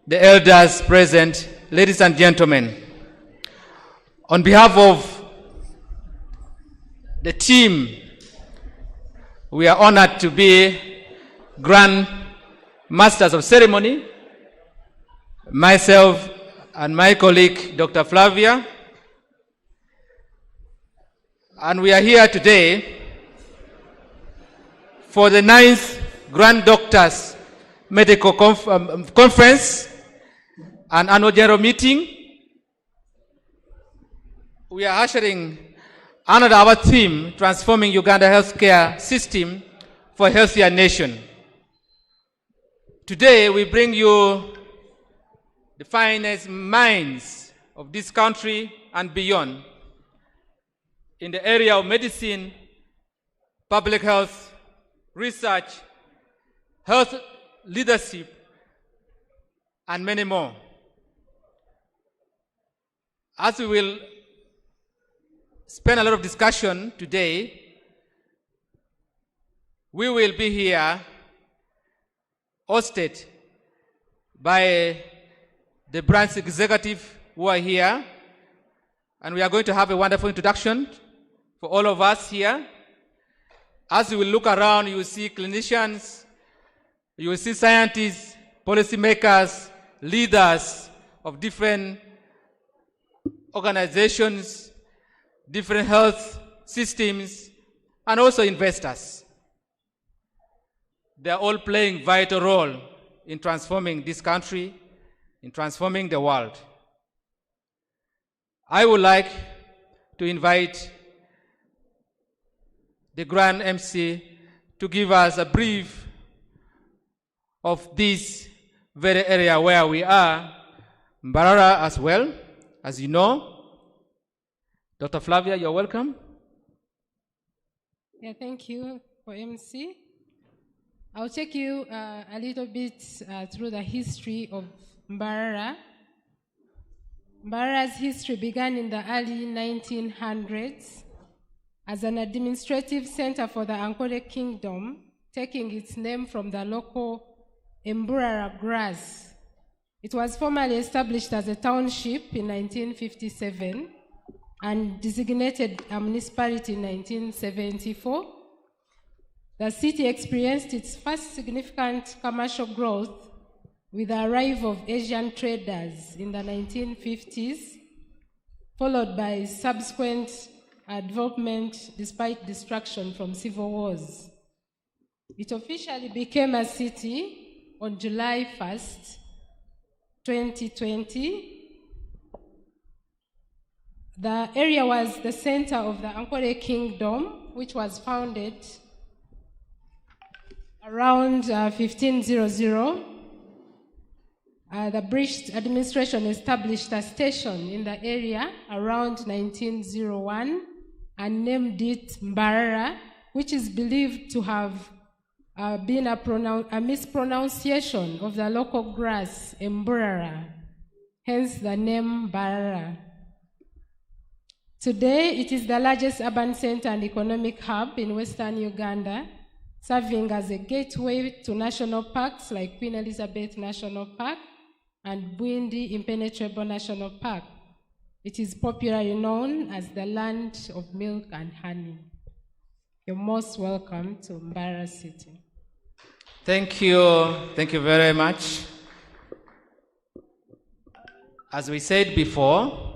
the elders present, ladies and gentlemen, on behalf of the team, we are honored to be Grand Masters of Ceremony, myself and my colleague, Dr. Flavia. And we are here today for the 9th Grand Doctors Medical Conference and Annual General Meeting. We are ushering under our theme, Transforming Uganda Healthcare System for a Healthier Nation. Today we bring you the finest minds of this country and beyond in the area of medicine, public health, research, health leadership, and many more. As we will spend a lot of discussion today, we will be here hosted by the branch executive who are here, and we are going to have a wonderful introduction for all of us here. As you will look around, you will see clinicians, you will see scientists, policymakers, leaders of different organizations, different health systems, and also investors. They are all playing a vital role in transforming this country, in transforming the world. I would like to invite the Grand MC to give us a brief of this very area where we are, Mbarara as well, as you know. Dr. Flavia, you're welcome. Yeah, thank you for MC. I'll take you a little bit through the history of Mbarara. Mbarara's history began in the early 1900s as an administrative center for the Ankole Kingdom, taking its name from the local Mbarara grass. It was formally established as a township in 1957 and designated a municipality in 1974. The city experienced its first significant commercial growth with the arrival of Asian traders in the 1950s, followed by subsequent development despite destruction from civil wars. It officially became a city on July 1st, 2020. The area was the center of the Ankole Kingdom, which was founded around 1500. The British administration established a station in the area around 1901 and named it Mbarara, which is believed to have been a mispronunciation of the local grass, Mbarara, hence the name Mbarara. Today, it is the largest urban center and economic hub in Western Uganda, serving as a gateway to national parks like Queen Elizabeth National Park and Bwindi Impenetrable National Park. It is popularly known as the land of milk and honey. You're most welcome to Mbarara City. Thank you. Thank you very much. As we said before,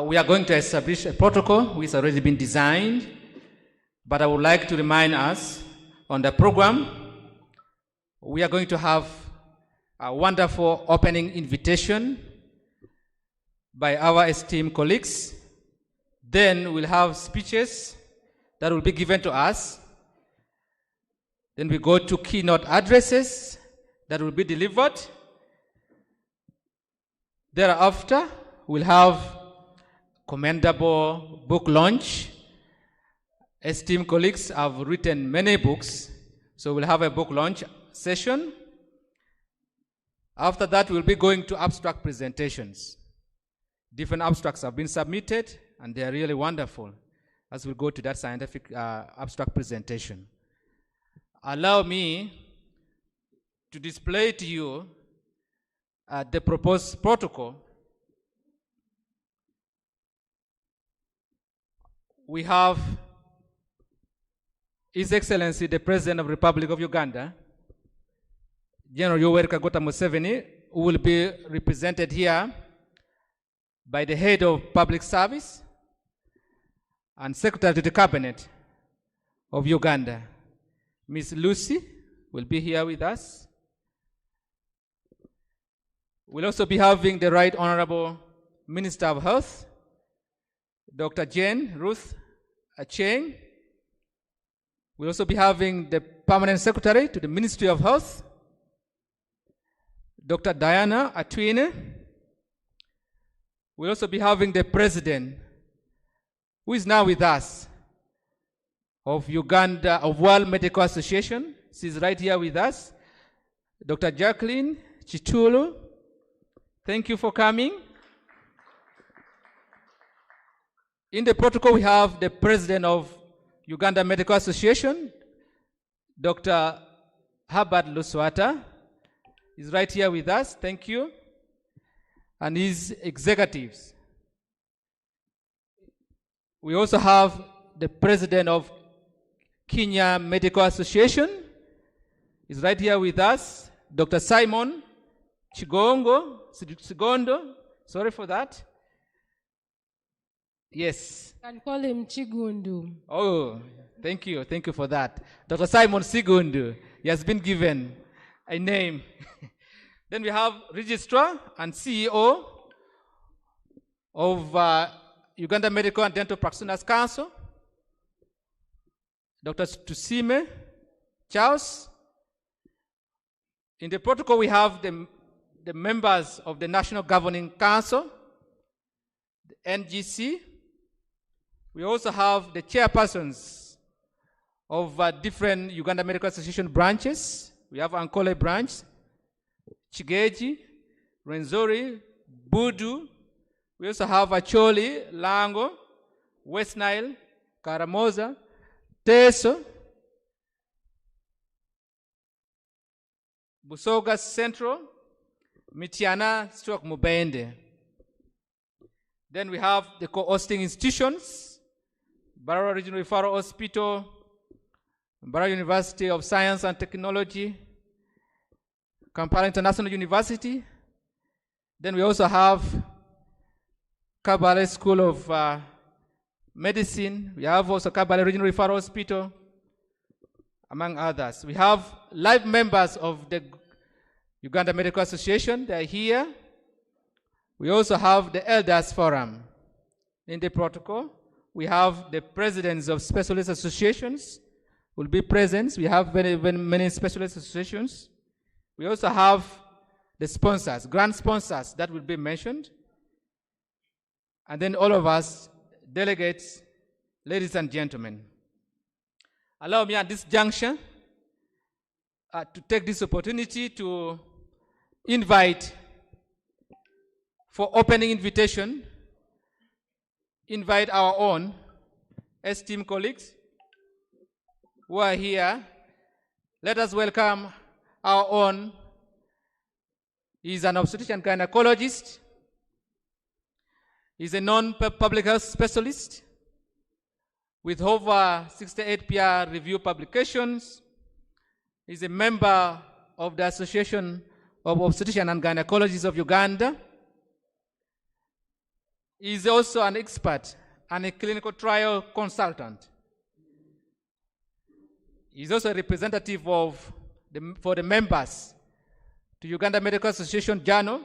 we are going to establish a protocol which has already been designed, but I would like to remind us on the program, we are going to have a wonderful opening invitation by our esteemed colleagues. Then we'll have speeches that will be given to us. Then we go to keynote addresses that will be delivered. Thereafter, we'll have commendable book launch. Esteemed colleagues have written many books, so we'll have a book launch session. After that, we'll be going to abstract presentations. Different abstracts have been submitted, and they are really wonderful as we go to that scientific abstract presentation. Allow me to display to you the proposed protocol, we have His Excellency the President of the Republic of Uganda, General Yoweri Kaguta Museveni, who will be represented here by the Head of Public Service and Secretary to the Cabinet of Uganda. Ms. Lucy will be here with us. We'll also be having the Right Honorable Minister of Health, Dr. Jane Ruth Acheng. We'll also be having the Permanent Secretary to the Ministry of Health, Dr. Diana Atwine. We'll also be having the President, who is now with us, of World Medical Association. She's right here with us, Dr. Jacqueline Chitulu. Thank you for coming. In the protocol, we have the President of Uganda Medical Association, Dr. Herbert Luswata, is right here with us. Thank you. And his executives. We also have the President of Kenya Medical Association, is right here with us, Dr. Simon Sigondo. Sorry for that. Yes. You can call him Chigundu. Oh, thank you. Thank you for that. Dr. Simon Sigundu. He has been given a name. Then we have Registrar and CEO of Uganda Medical and Dental Practitioners Council, Dr. Tusime Charles. In the protocol, we have the members of the National Governing Council, the NGC. We also have the chairpersons of different Uganda Medical Association branches. We have Ankole branch, Chigeji, Rwenzori, Budu. We also have Acholi, Lango, West Nile, Karamoza, Teso, Busoga Central, Mitiana, Stroke Mubende. Then we have the co-hosting institutions, Mbarara Regional Referral Hospital, Mbarara University of Science and Technology, Kampala International University. Then we also have Kabale School of Medicine. We have also Kabale Regional Referral Hospital, among others. We have live members of the Uganda Medical Association. They are here. We also have the Elders Forum. In the protocol, we have the presidents of specialist associations will be present. We have many specialist associations. We also have the sponsors, grant sponsors that will be mentioned. And then all of us, delegates, ladies and gentlemen. Allow me at this juncture to take this opportunity to invite, for opening invitation, invite our own esteemed colleagues who are here. Let us welcome our own. He's an obstetrician gynecologist. He's a non-public health specialist with over 68 peer review publications. He's a member of the Association of Obstetricians and Gynecologists of Uganda. He is also an expert and a clinical trial consultant. He's also a representative for the members to Uganda Medical Association Journal.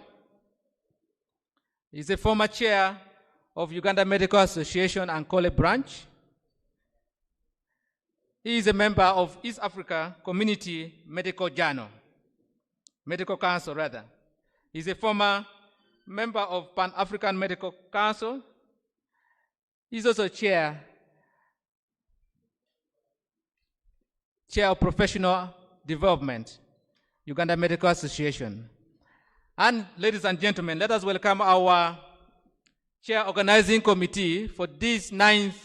He's a former chair of Uganda Medical Association Ankole branch. He is a member of East Africa Community Medical Journal, Medical Council rather. He's a former member of Pan-African Medical Council. He's also chair of Professional Development, Uganda Medical Association. And ladies and gentlemen, let us welcome our chair organizing committee for this 9th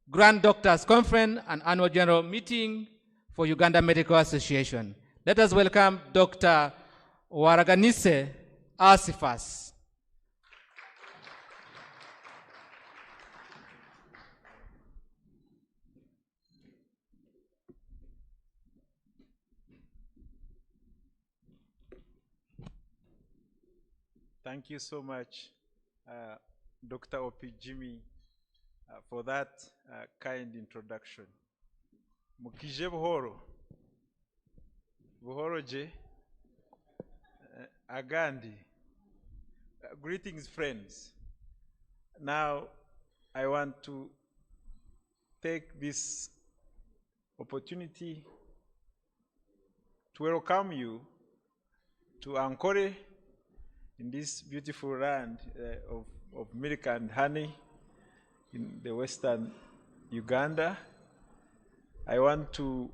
Grand Doctors Conference and Annual General Meeting for Uganda Medical Association. Let us welcome Dr. Waraganise Asifas. Thank you so much, Dr. Opi Jimmy, for that kind introduction. Mukije buhoro. Buhoro je. Agandi. Greetings, friends. Now, I want to take this opportunity to welcome you to Ankole, in this beautiful land of milk and honey in the western Uganda. I want to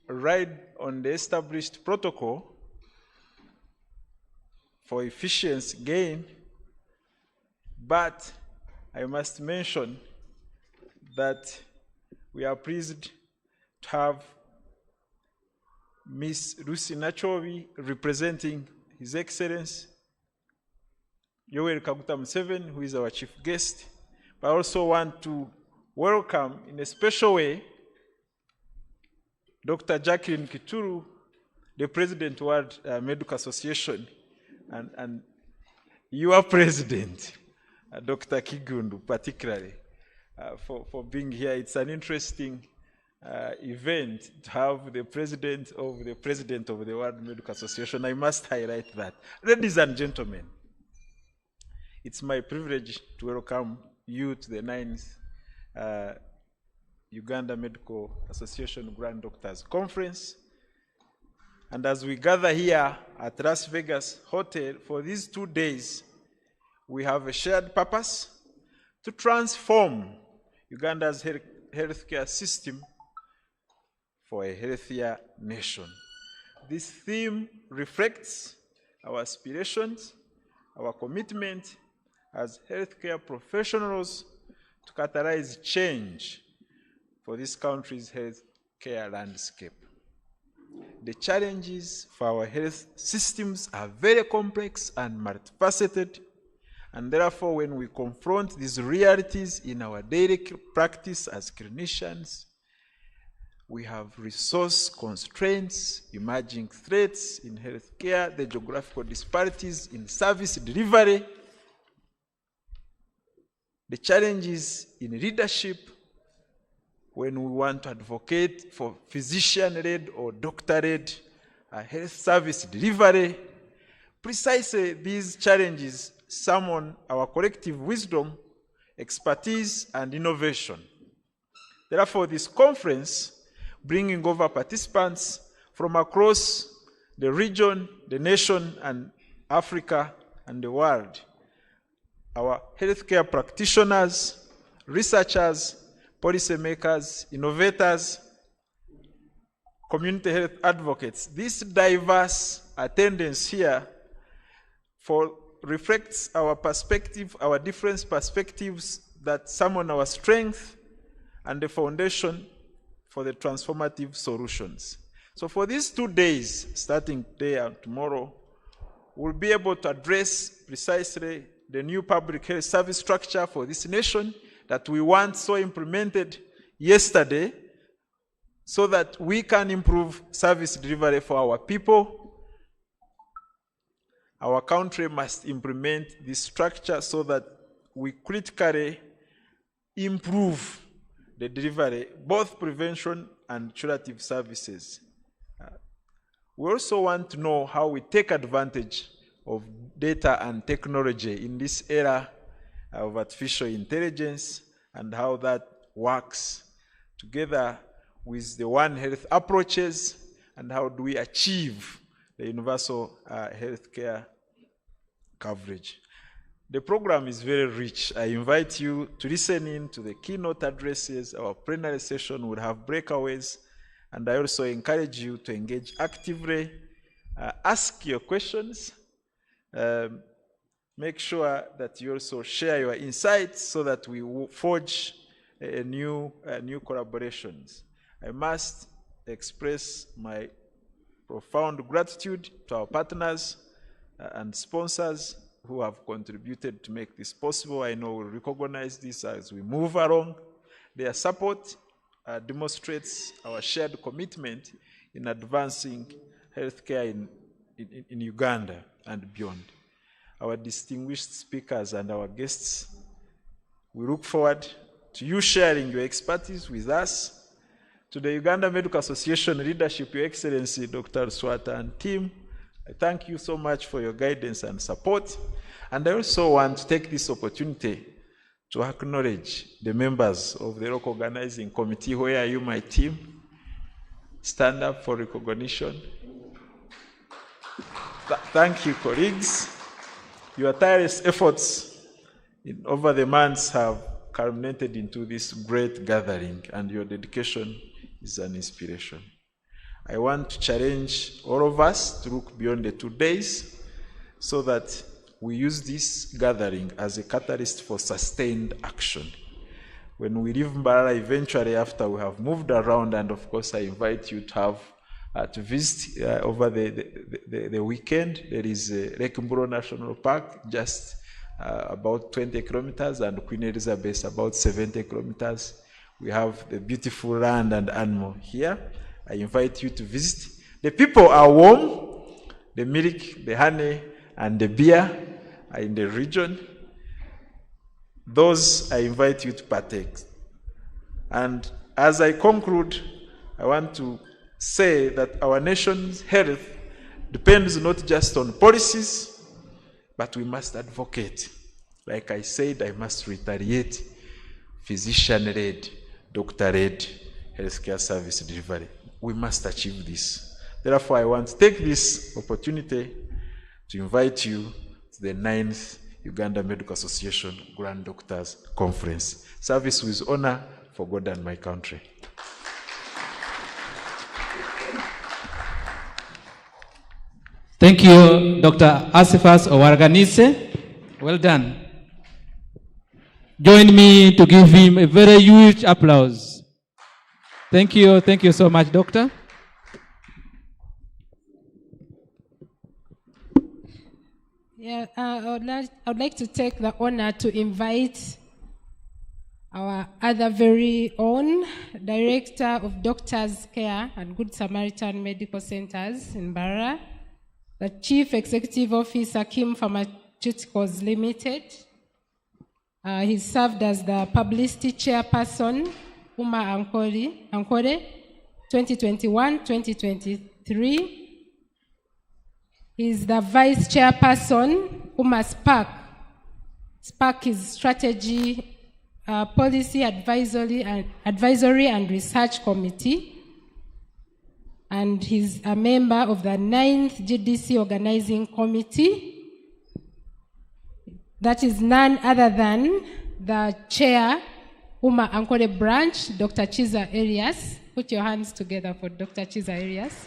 ride on the established protocol for efficiency gain, but I must mention that we are pleased to have Miss Lucy Nachobi representing His Excellency Yoweri Kaguta Museveni, who is our chief guest. But I also want to welcome in a special way Dr. Jacqueline Kituru, the President of World Medical Association, and your President, Dr. Kigundu, particularly, for being here. It's an interesting event to have the President of the World Medical Association. I must highlight that. Ladies and gentlemen, it's my privilege to welcome you to the 9th Uganda Medical Association Grand Doctors Conference. And as we gather here at Las Vegas Hotel for these 2 days, we have a shared purpose to transform Uganda's healthcare system for a healthier nation. This theme reflects our aspirations, our commitment as healthcare professionals to catalyze change for this country's healthcare landscape. The challenges for our health systems are very complex and multifaceted, and therefore when we confront these realities in our daily practice as clinicians, we have resource constraints, emerging threats in healthcare, the geographical disparities in service delivery, the challenges in leadership when we want to advocate for physician-led or doctor-led health service delivery. Precisely these challenges summon our collective wisdom, expertise, and innovation. Therefore, this conference, bringing over participants from across the region, the nation, and Africa and the world, our healthcare practitioners, researchers, policymakers, innovators, community health advocates. This diverse attendance here reflects our perspective, our different perspectives that summon our strength and the foundation for the transformative solutions. So for these 2 days, starting today and tomorrow, we'll be able to address precisely the new public health service structure for this nation that we want so implemented yesterday so that we can improve service delivery for our people. Our country must implement this structure so that we critically improve the delivery, both prevention and curative services. We also want to know how we take advantage of data and technology in this era of artificial intelligence and how that works together with the One Health approaches, and how do we achieve the universal healthcare coverage. The program is very rich. I invite you to listen in to the keynote addresses. Our plenary session will have breakaways, and I also encourage you to engage actively, ask your questions, make sure that you also share your insights so that we forge new collaborations. I must express my profound gratitude to our partners, and sponsors who have contributed to make this possible. I know we'll recognize this as we move along. Their support demonstrates our shared commitment in advancing healthcare in Uganda and beyond. Our distinguished speakers and our guests, we look forward to you sharing your expertise with us. To the Uganda Medical Association leadership, Your Excellency, Dr. Swata and team, I thank you so much for your guidance and support. And I also want to take this opportunity to acknowledge the members of the local organizing committee. Where are you, my team? Stand up for recognition. Thank you, colleagues. Your tireless efforts over the months have culminated into this great gathering, and your dedication is an inspiration. I want to challenge all of us to look beyond the 2 days so that we use this gathering as a catalyst for sustained action. When we leave Mbarara eventually after we have moved around, and of course I invite you to visit over the weekend. There is Lake Mburo National Park, just about 20 kilometers, and Queen Elizabeth about 70 kilometers. We have the beautiful land and animal here. I invite you to visit. The people are warm. The milk, the honey, and the beer are in the region. Those I invite you to partake. And as I conclude, I want to say that our nation's health depends not just on policies, but we must advocate. Like I said, I must reiterate, physician-led, doctor-led healthcare service delivery. We must achieve this. Therefore, I want to take this opportunity to invite you to the 9th Uganda Medical Association Grand Doctors Conference. Service with honor for God and my country. Thank you, Dr. Asifas Owarganise. Well done. Join me to give him a very huge applause. Thank you so much, Doctor. Yeah, I would like to take the honor to invite our other very own Director of Doctors Care and Good Samaritan Medical Centers in Mbarara, the Chief Executive Officer, Kim Pharmaceuticals Limited. He served as the Publicity Chairperson, U.M.A. Ankore, 2021-2023. He's the Vice Chairperson, U.M.A. SPAC. SPAC is Strategy, Policy Advisory and Research Committee. And he's a member of the 9th GDC Organizing Committee. That is none other than the Chair, U.M.A. Ankore Branch, Dr. Chiza Arias. Put your hands together for Dr. Chiza Arias.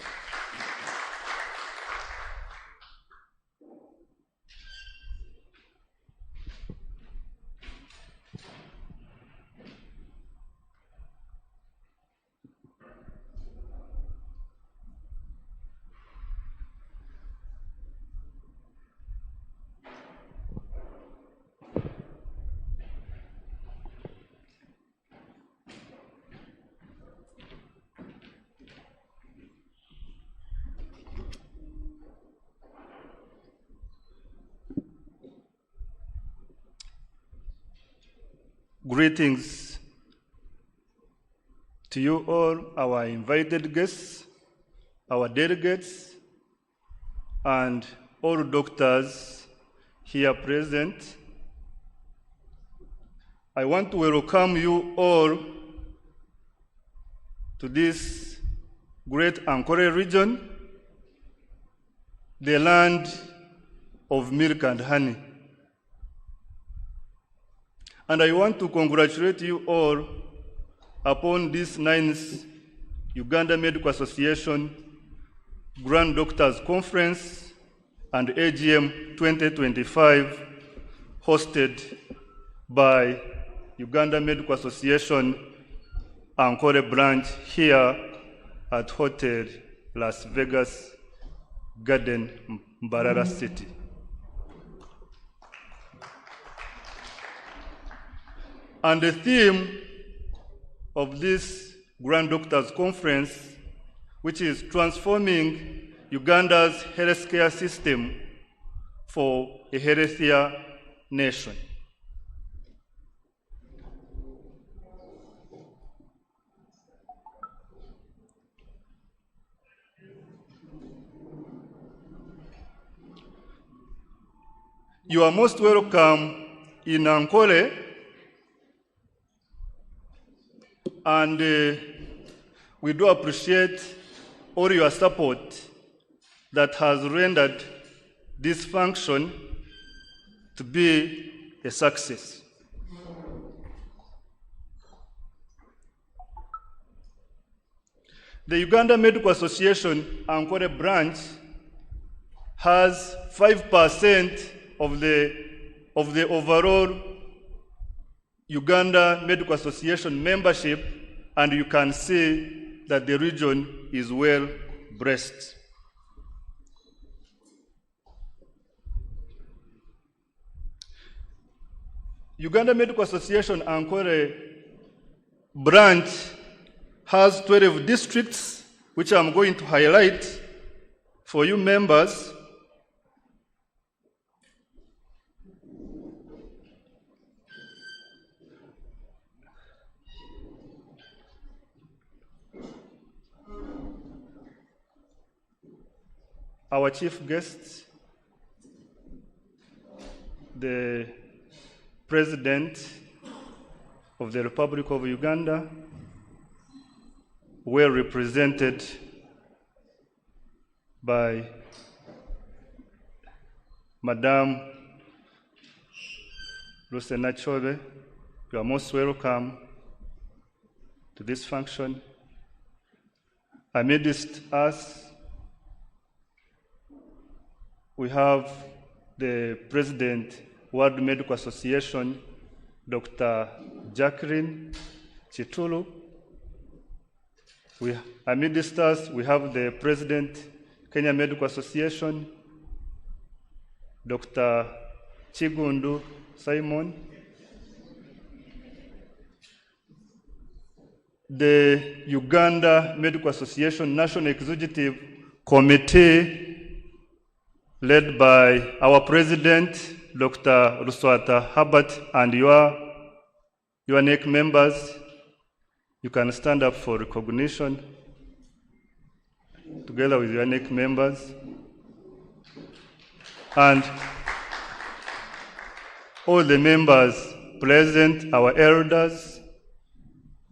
Greetings to you all, our invited guests, our delegates, and all doctors here present. I want to welcome you all to this great Ankore region, the land of milk and honey. And I want to congratulate you all upon this 9th Uganda Medical Association Grand Doctors Conference and AGM 2025 hosted by Uganda Medical Association Ankore branch here at Hotel Las Vegas Garden, Mbarara City. And the theme of this Grand Doctors Conference, which is transforming Uganda's healthcare system for a healthier nation. You are most welcome in Ankole, and we do appreciate all your support that has rendered this function to be a success. The Uganda Medical Association Ankole branch has 5% of the overall Uganda Medical Association membership, and you can see that the region is well blessed. Uganda Medical Association Ankole branch has 12 districts, which I'm going to highlight for you members. Our chief guest, the President of the Republic of Uganda, well represented by Madame Lucena Chobe. You are most welcome to this function. Amidst us, we have the President, World Medical Association, Dr. Jacqueline Chitulu. Amidst us, we have the President, Kenya Medical Association, Dr. Chigundu Simon. The Uganda Medical Association National Executive Committee, led by our President, Dr. Ruswata Herbert, and your NEC members. You can stand up for recognition together with your NEC members. And all the members present, our elders,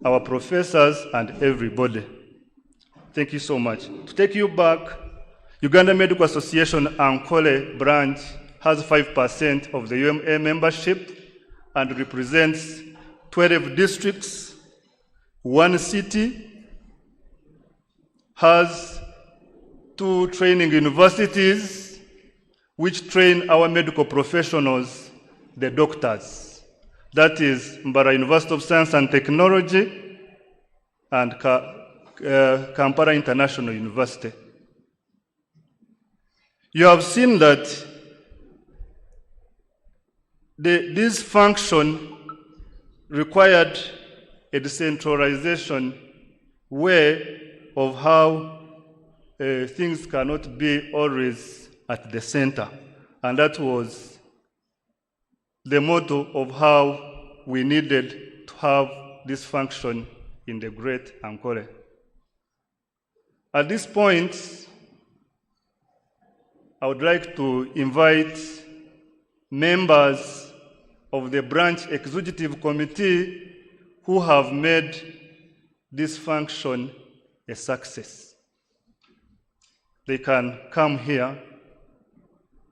our professors, and everybody. Thank you so much. To take you back, Uganda Medical Association Ankole branch has 5% of the UMA membership and represents 12 districts, 1 city, has 2 training universities which train our medical professionals, the doctors. That is Mbarara University of Science and Technology and Kampala International University. You have seen that this function required a decentralization way of how things cannot be always at the center. And that was the motto of how we needed to have this function in the Great Ankole. At this point, I would like to invite members of the branch executive committee who have made this function a success. They can come here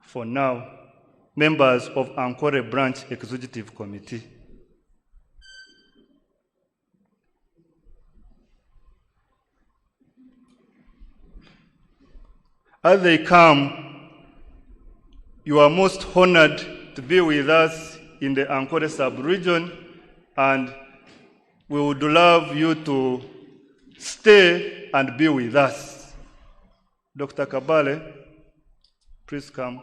for now, members of Ankole branch executive committee. As they come, you are most honored to be with us in the Ankole sub-region, and we would love you to stay and be with us. Dr. Kabale, please come.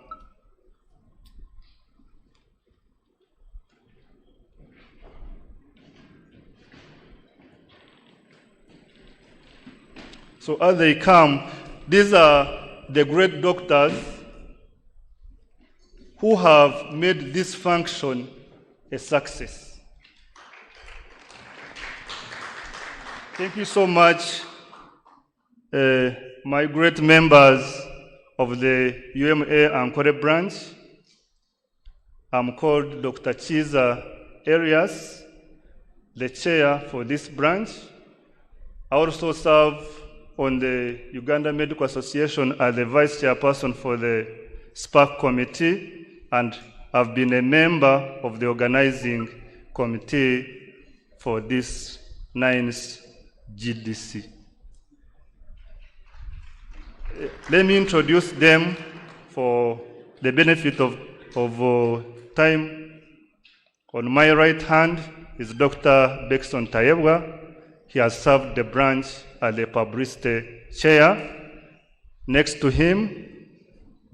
So as they come, these are the great doctors who have made this function a success. Thank you so much, my great members of the UMA Ankole branch. I'm called Dr. Chiza Arias, the chair for this branch. I also serve on the Uganda Medical Association as the vice chairperson for the SPAC committee, and I've been a member of the organizing committee for this 9th GDC. Let me introduce them for the benefit of time. On my right hand is Dr. Bexon Tayebwa. He has served the branch as the publicity chair. Next to him,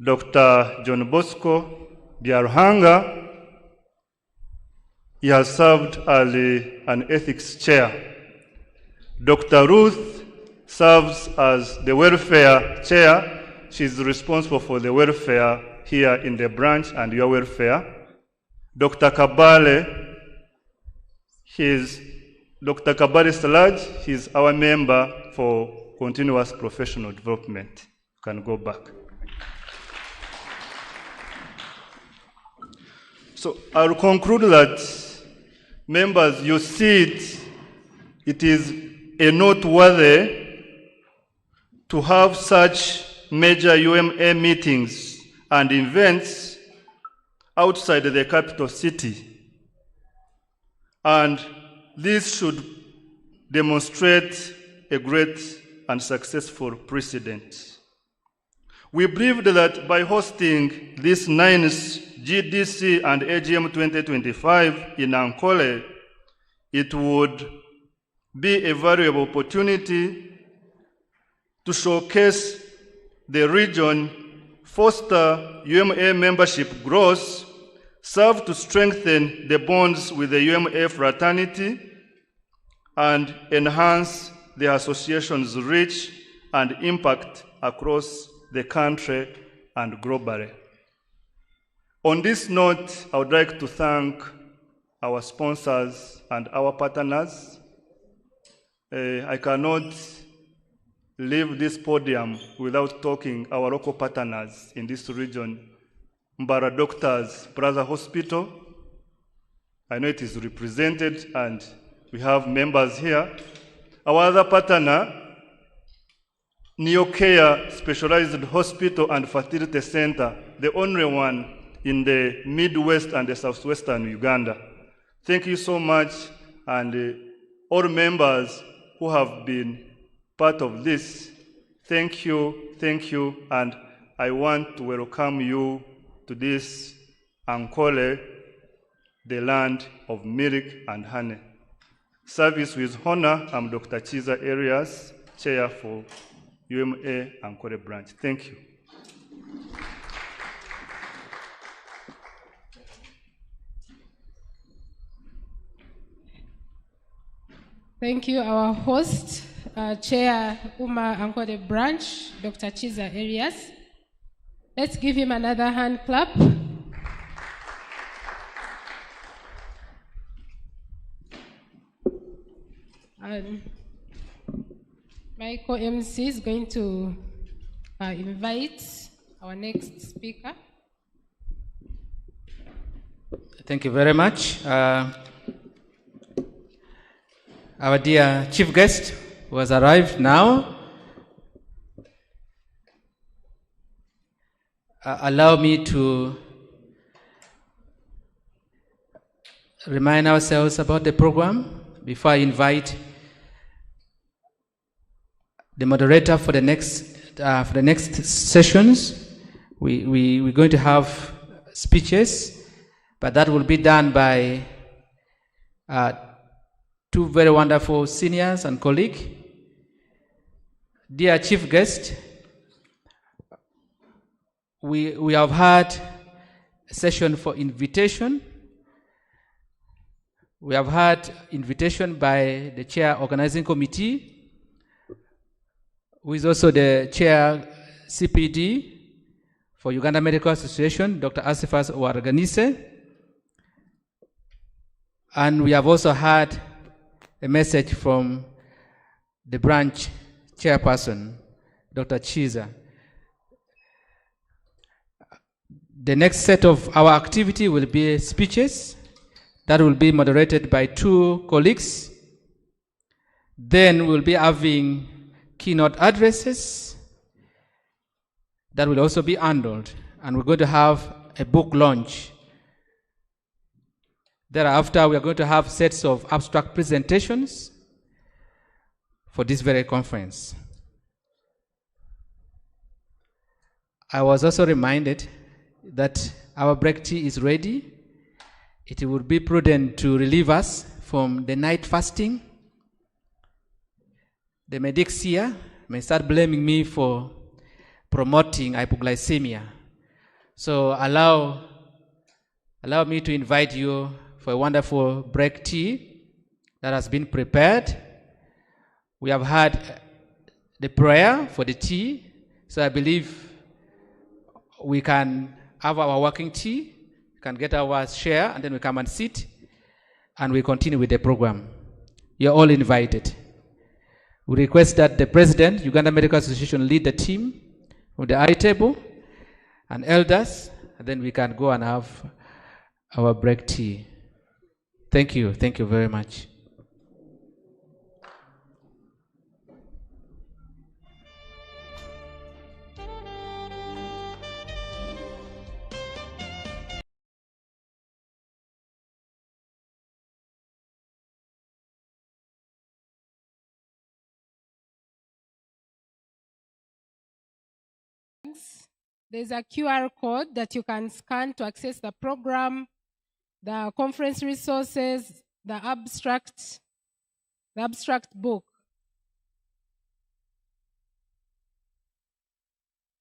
Dr. John Bosco Biaruhanga. He has served as an ethics chair. Dr. Ruth serves as the welfare chair. She's responsible for the welfare here in the branch and your welfare. Dr. Kabale, Dr. Kabale Salaj, he's our member for continuous professional development. You can go back. So I'll conclude that, members, you see it is a noteworthy to have such major UMA meetings and events outside the capital city. And this should demonstrate a great and successful precedent. We believed that by hosting this 9th GDC and AGM 2025 in Ankole, it would be a valuable opportunity to showcase the region, foster UMA membership growth, serve to strengthen the bonds with the UMA fraternity, and enhance the association's reach and impact across the country and globally. On this note, I would like to thank our sponsors and our partners. I cannot leave this podium without talking our local partners in this region. Mbarara Doctors Brother Hospital, I know it is represented and we have members here. Our other partner, NeoCare Specialized Hospital and Fertility Center, the only one in the Midwest and the Southwestern Uganda. Thank you so much, and all members who have been part of this, thank you, and I want to welcome you to this Ankole, the land of milk and honey. Service with honor, I'm Dr. Chiza Arias, chair for UMA Ankole branch. Thank you. Thank you, our host, Chair UMA Ankole branch, Dr. Chiza Arias. Let's give him another hand clap. My co-MC is going to invite our next speaker. Thank you very much. Our dear chief guest who has arrived now. Allow me to remind ourselves about the program before I invite the moderator for the next sessions. We're going to have speeches, but that will be done by two very wonderful seniors and colleagues. Dear chief guest, we have had a session for invitation. We have had invitation by the chair organizing committee. who is also the chair CPD for Uganda Medical Association, Dr. Asifas Warganise. And we have also had a message from the branch chairperson, Dr. Chiza. The next set of our activity will be speeches that will be moderated by 2 colleagues. Then we'll be having keynote addresses that will also be handled. And we're going to have a book launch. Thereafter, we are going to have sets of abstract presentations for this very conference. I was also reminded that our break tea is ready. It would be prudent to relieve us from the night fasting. The medics here may start blaming me for promoting hypoglycemia. So allow me to invite you for a wonderful break tea that has been prepared. We have had the prayer for the tea, so I believe we can have our working tea, can get our share, and then we come and sit, and we continue with the program. You're all invited. We request that the President, Uganda Medical Association, lead the team with the eye table and elders, and then we can go and have our break tea. Thank you. Thank you very much. There's a QR code that you can scan to access the program, the conference resources, the abstract book.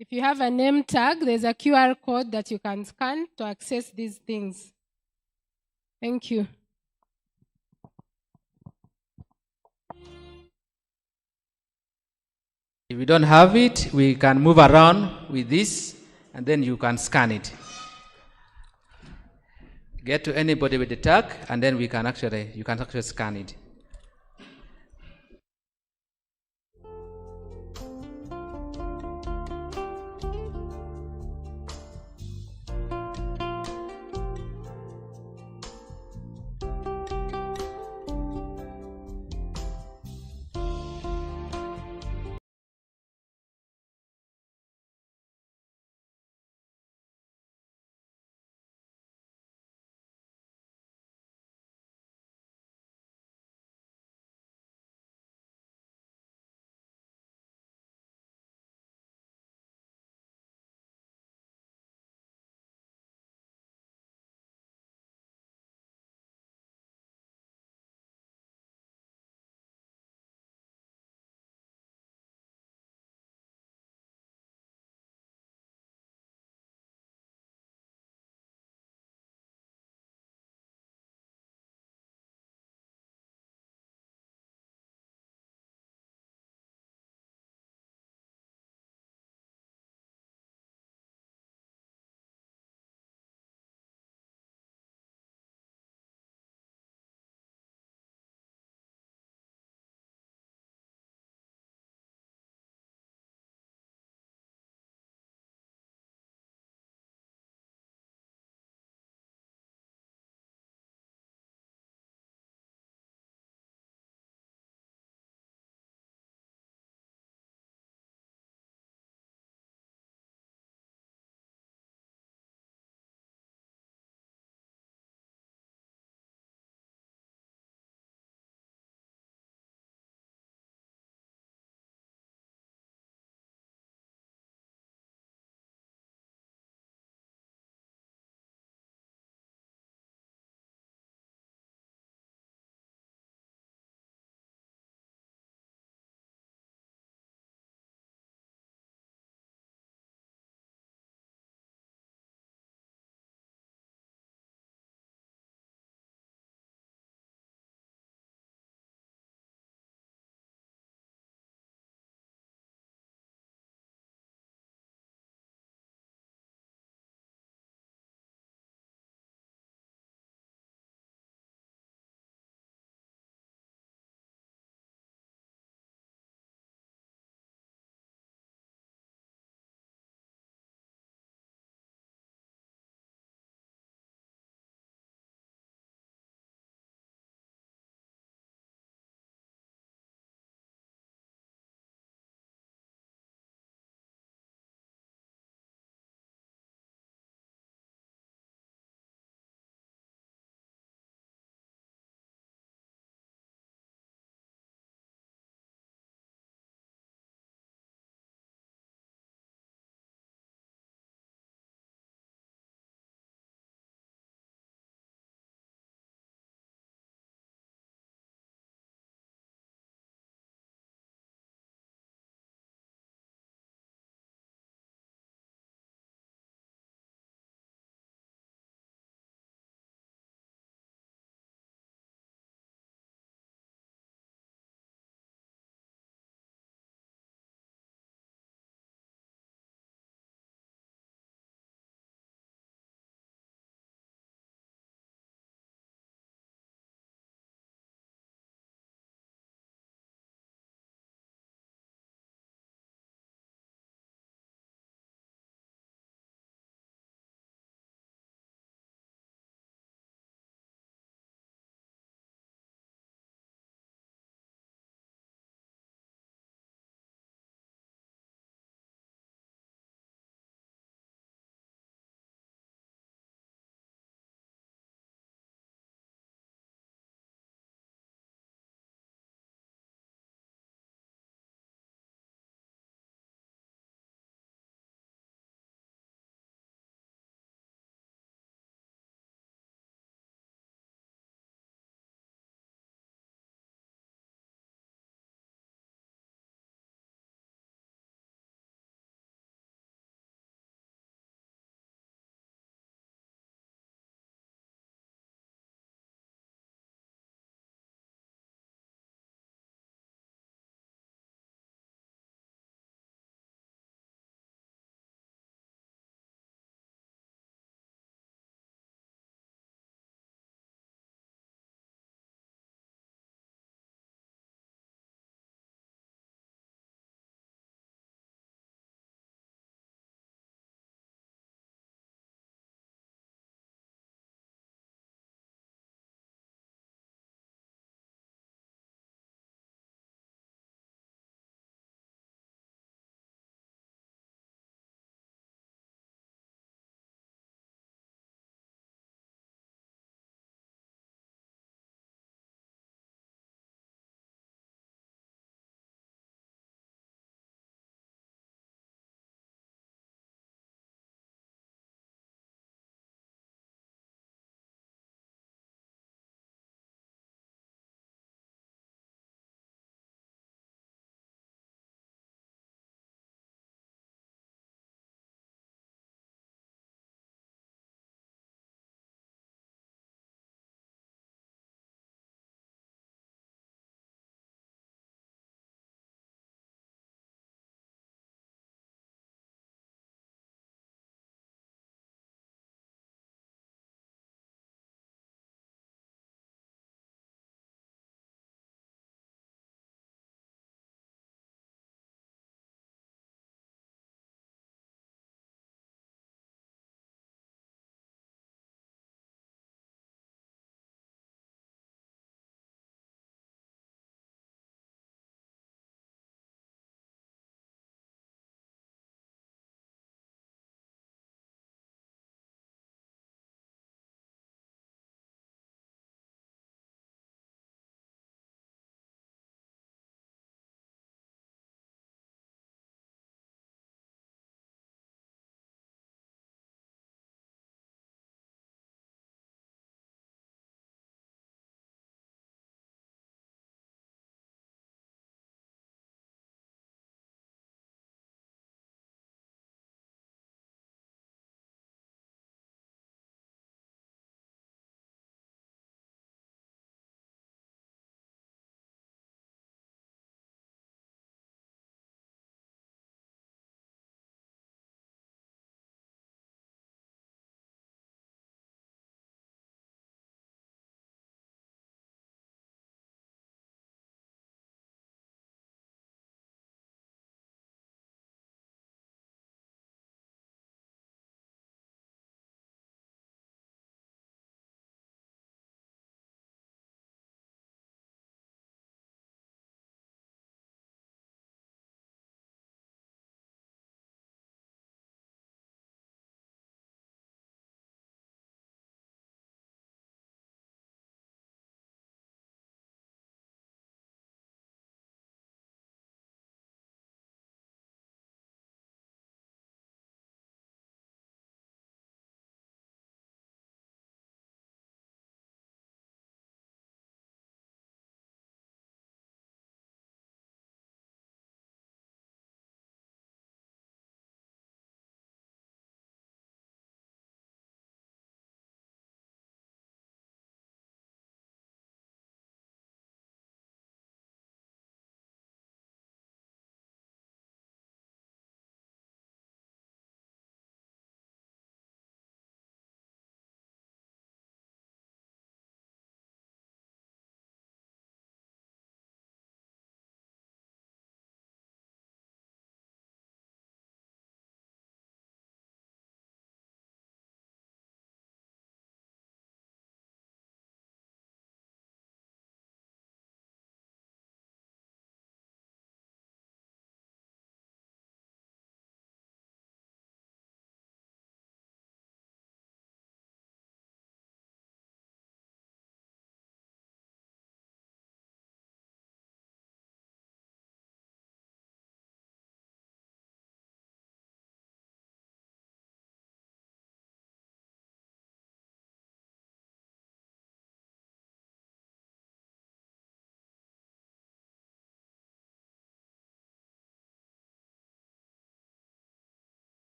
If you have a name tag, there's a QR code that you can scan to access these things. Thank you. If you don't have it, we can move around with this, and then you can scan it. Get to anybody with the tag, and then you can actually scan it.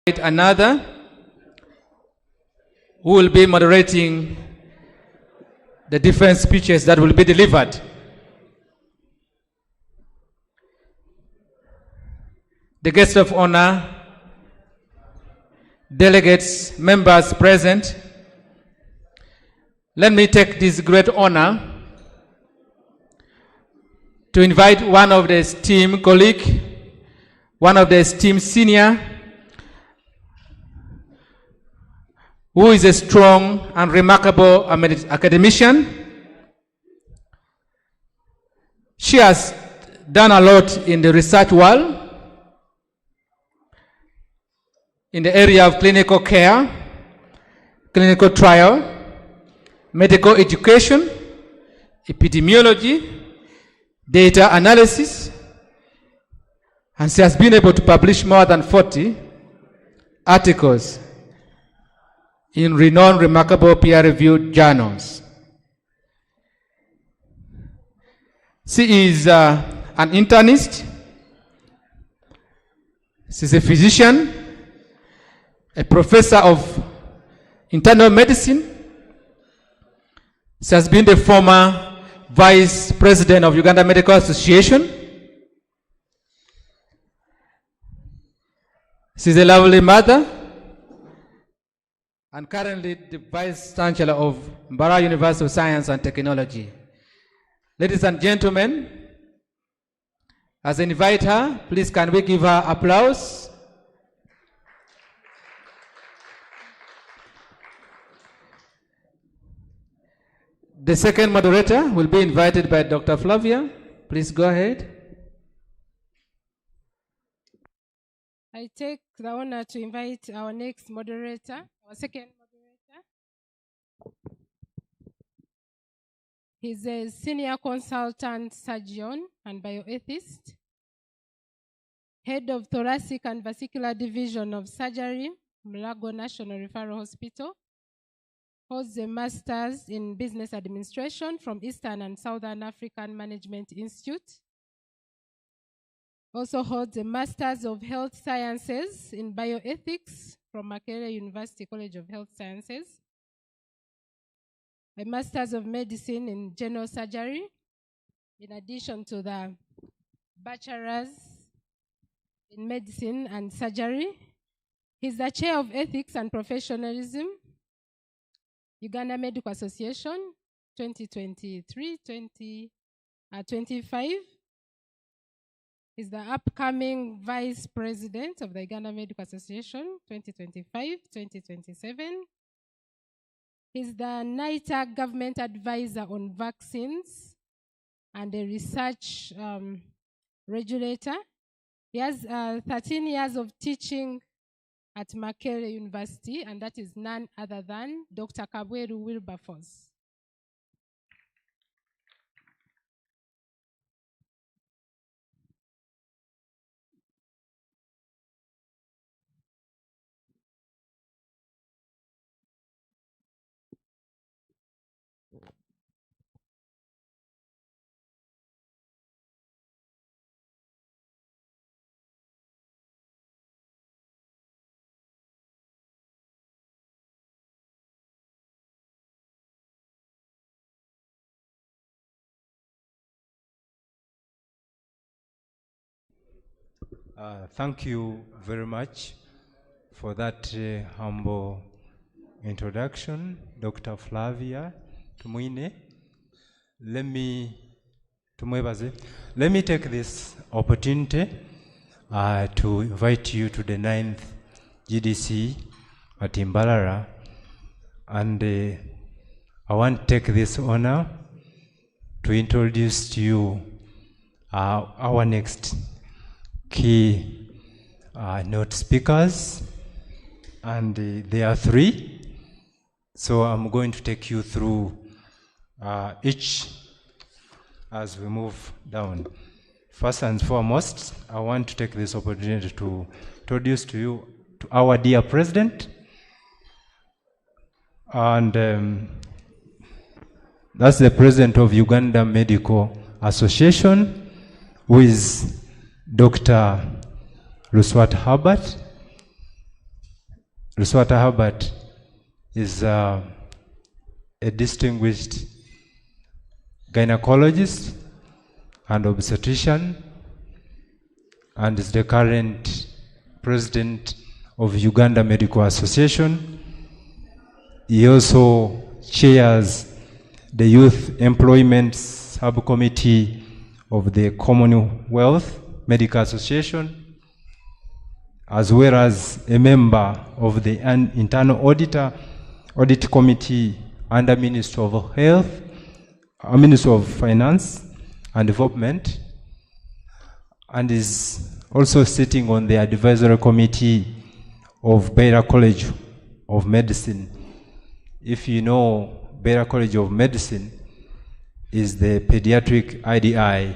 another who will be moderating the different speeches that will be delivered. The guest of honor, delegates, members present, let me take this great honor to invite one of the esteemed colleague, one of the esteemed senior, who is a strong and remarkable academician. She has done a lot in the research world, in the area of clinical care, clinical trial, medical education, epidemiology, data analysis, and she has been able to publish more than 40 articles in renowned, remarkable peer-reviewed journals. She is an internist, she's a physician, a professor of internal medicine. She has been the former vice president of Uganda Medical Association. She's a lovely mother and currently the vice chancellor of Mbarara University of Science and Technology. Ladies and gentlemen, as I invite her, please can we give her applause? The second moderator will be invited by Dr. Flavia. Please go ahead. I take the honor to invite our next moderator, our second moderator. He's a senior consultant surgeon and bioethicist, head of thoracic and vascular division of surgery, Mulago National Referral Hospital, holds a master's in business administration from Eastern and Southern African Management Institute. Also holds a master's of health sciences in bioethics from Makerere University College of Health Sciences, a master's of medicine in general surgery, in addition to the bachelor's in medicine and surgery. He's the chair of ethics and professionalism, Uganda Medical Association, 2023-2025. He's the upcoming vice president of the Uganda Medical Association, 2025-2027. He's the NITA government advisor on vaccines and a research regulator. He has 13 years of teaching at Makerere University, and that is none other than Dr. Kabweru Wilberforce. Thank you very much for that humble introduction, Dr. Flavia Tumuine. Let me take this opportunity to invite you to the 9th GDC at Mbarara, and I want to take this honor to introduce to you our next keynote speakers, and there are 3. So I'm going to take you through each as we move down. First and foremost, I want to take this opportunity to introduce to you to our dear president, and that's the president of Uganda Medical Association, who is Dr. Luswat Herbert. Luswata Herbert is a distinguished gynecologist and obstetrician, and is the current president of Uganda Medical Association. He also chairs the Youth Employment Subcommittee of the Commonwealth Medical Association, as well as a member of the Internal Audit Committee under Ministry of Health, Ministry of Finance and Development, and is also sitting on the advisory committee of Mbarara College of Medicine. If you know, Mbarara College of Medicine is the pediatric IDI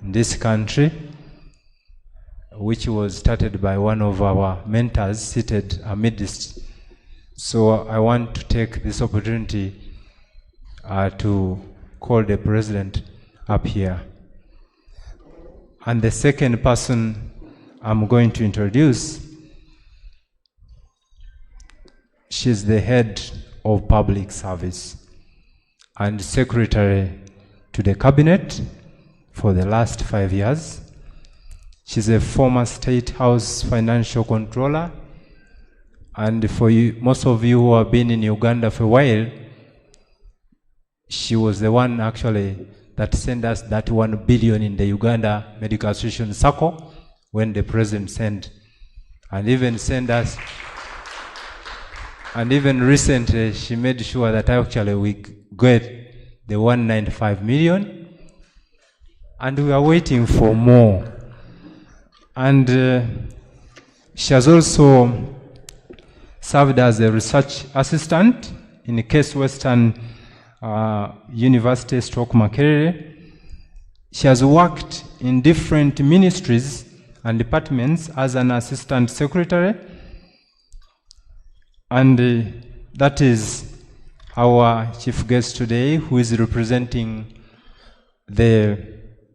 in this country, which was started by one of our mentors seated amidst. So I want to take this opportunity to call the president up here. And the second person I'm going to introduce, she's the head of public service and secretary to the cabinet for the last 5 years. She's a former State House financial controller, and for you, most of you who have been in Uganda for a while, she was the one actually that sent us that 1 billion in the Uganda Medical Association circle when the president sent, and even sent us, and even recently she made sure that actually we get the 195 million, and we are waiting for more. And she has also served as a research assistant in Case Western University, Makerere. She has worked in different ministries and departments as an assistant secretary, and that is our chief guest today, who is representing the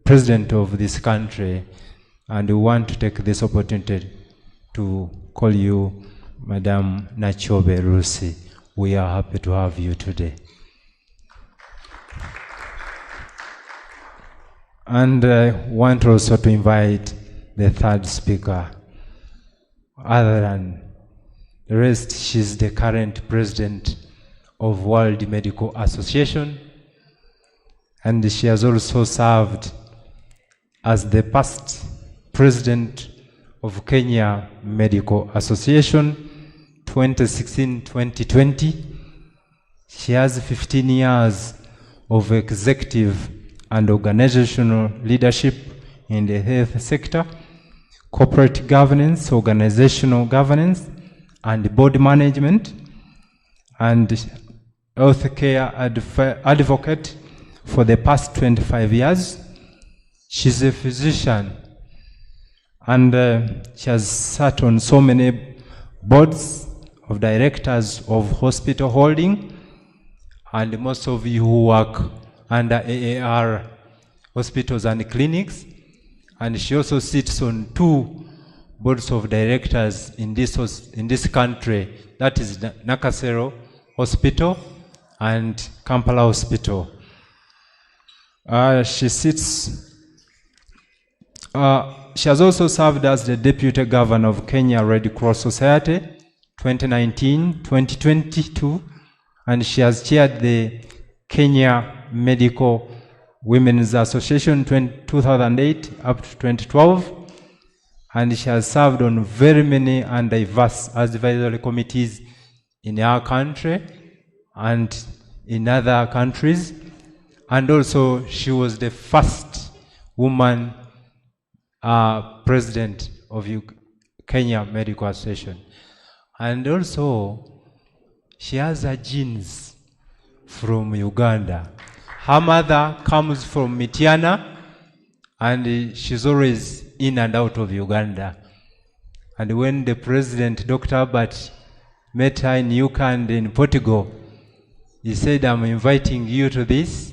president of this country. And we want to take this opportunity to call you Madam Nachobe Rusi. We are happy to have you today. And I want also to invite the third speaker. Other than the rest, she's the current president of World Medical Association, and she has also served as the past president of Kenya Medical Association, 2016-2020. She has 15 years of executive and organizational leadership in the health sector, corporate governance, organizational governance, and board management, and healthcare advocate for the past 25 years. She's a physician, and she has sat on so many boards of directors of hospital holding, and most of you who work under AAR hospitals and clinics. And she also sits on 2 boards of directors in this country, that is Nakasero Hospital and Kampala Hospital. She has also served as the Deputy Governor of Kenya Red Cross Society 2019-2022, and she has chaired the Kenya Medical Women's Association 2008 up to 2012, and she has served on very many and diverse advisory committees in our country and in other countries, and also she was the first woman president of Kenya Medical Association. And also she has her genes from Uganda. Her mother comes from Mityana, and she's always in and out of Uganda. And when the president, Dr. Albert, met her in UK and in Portugal, he said, I'm inviting you to this.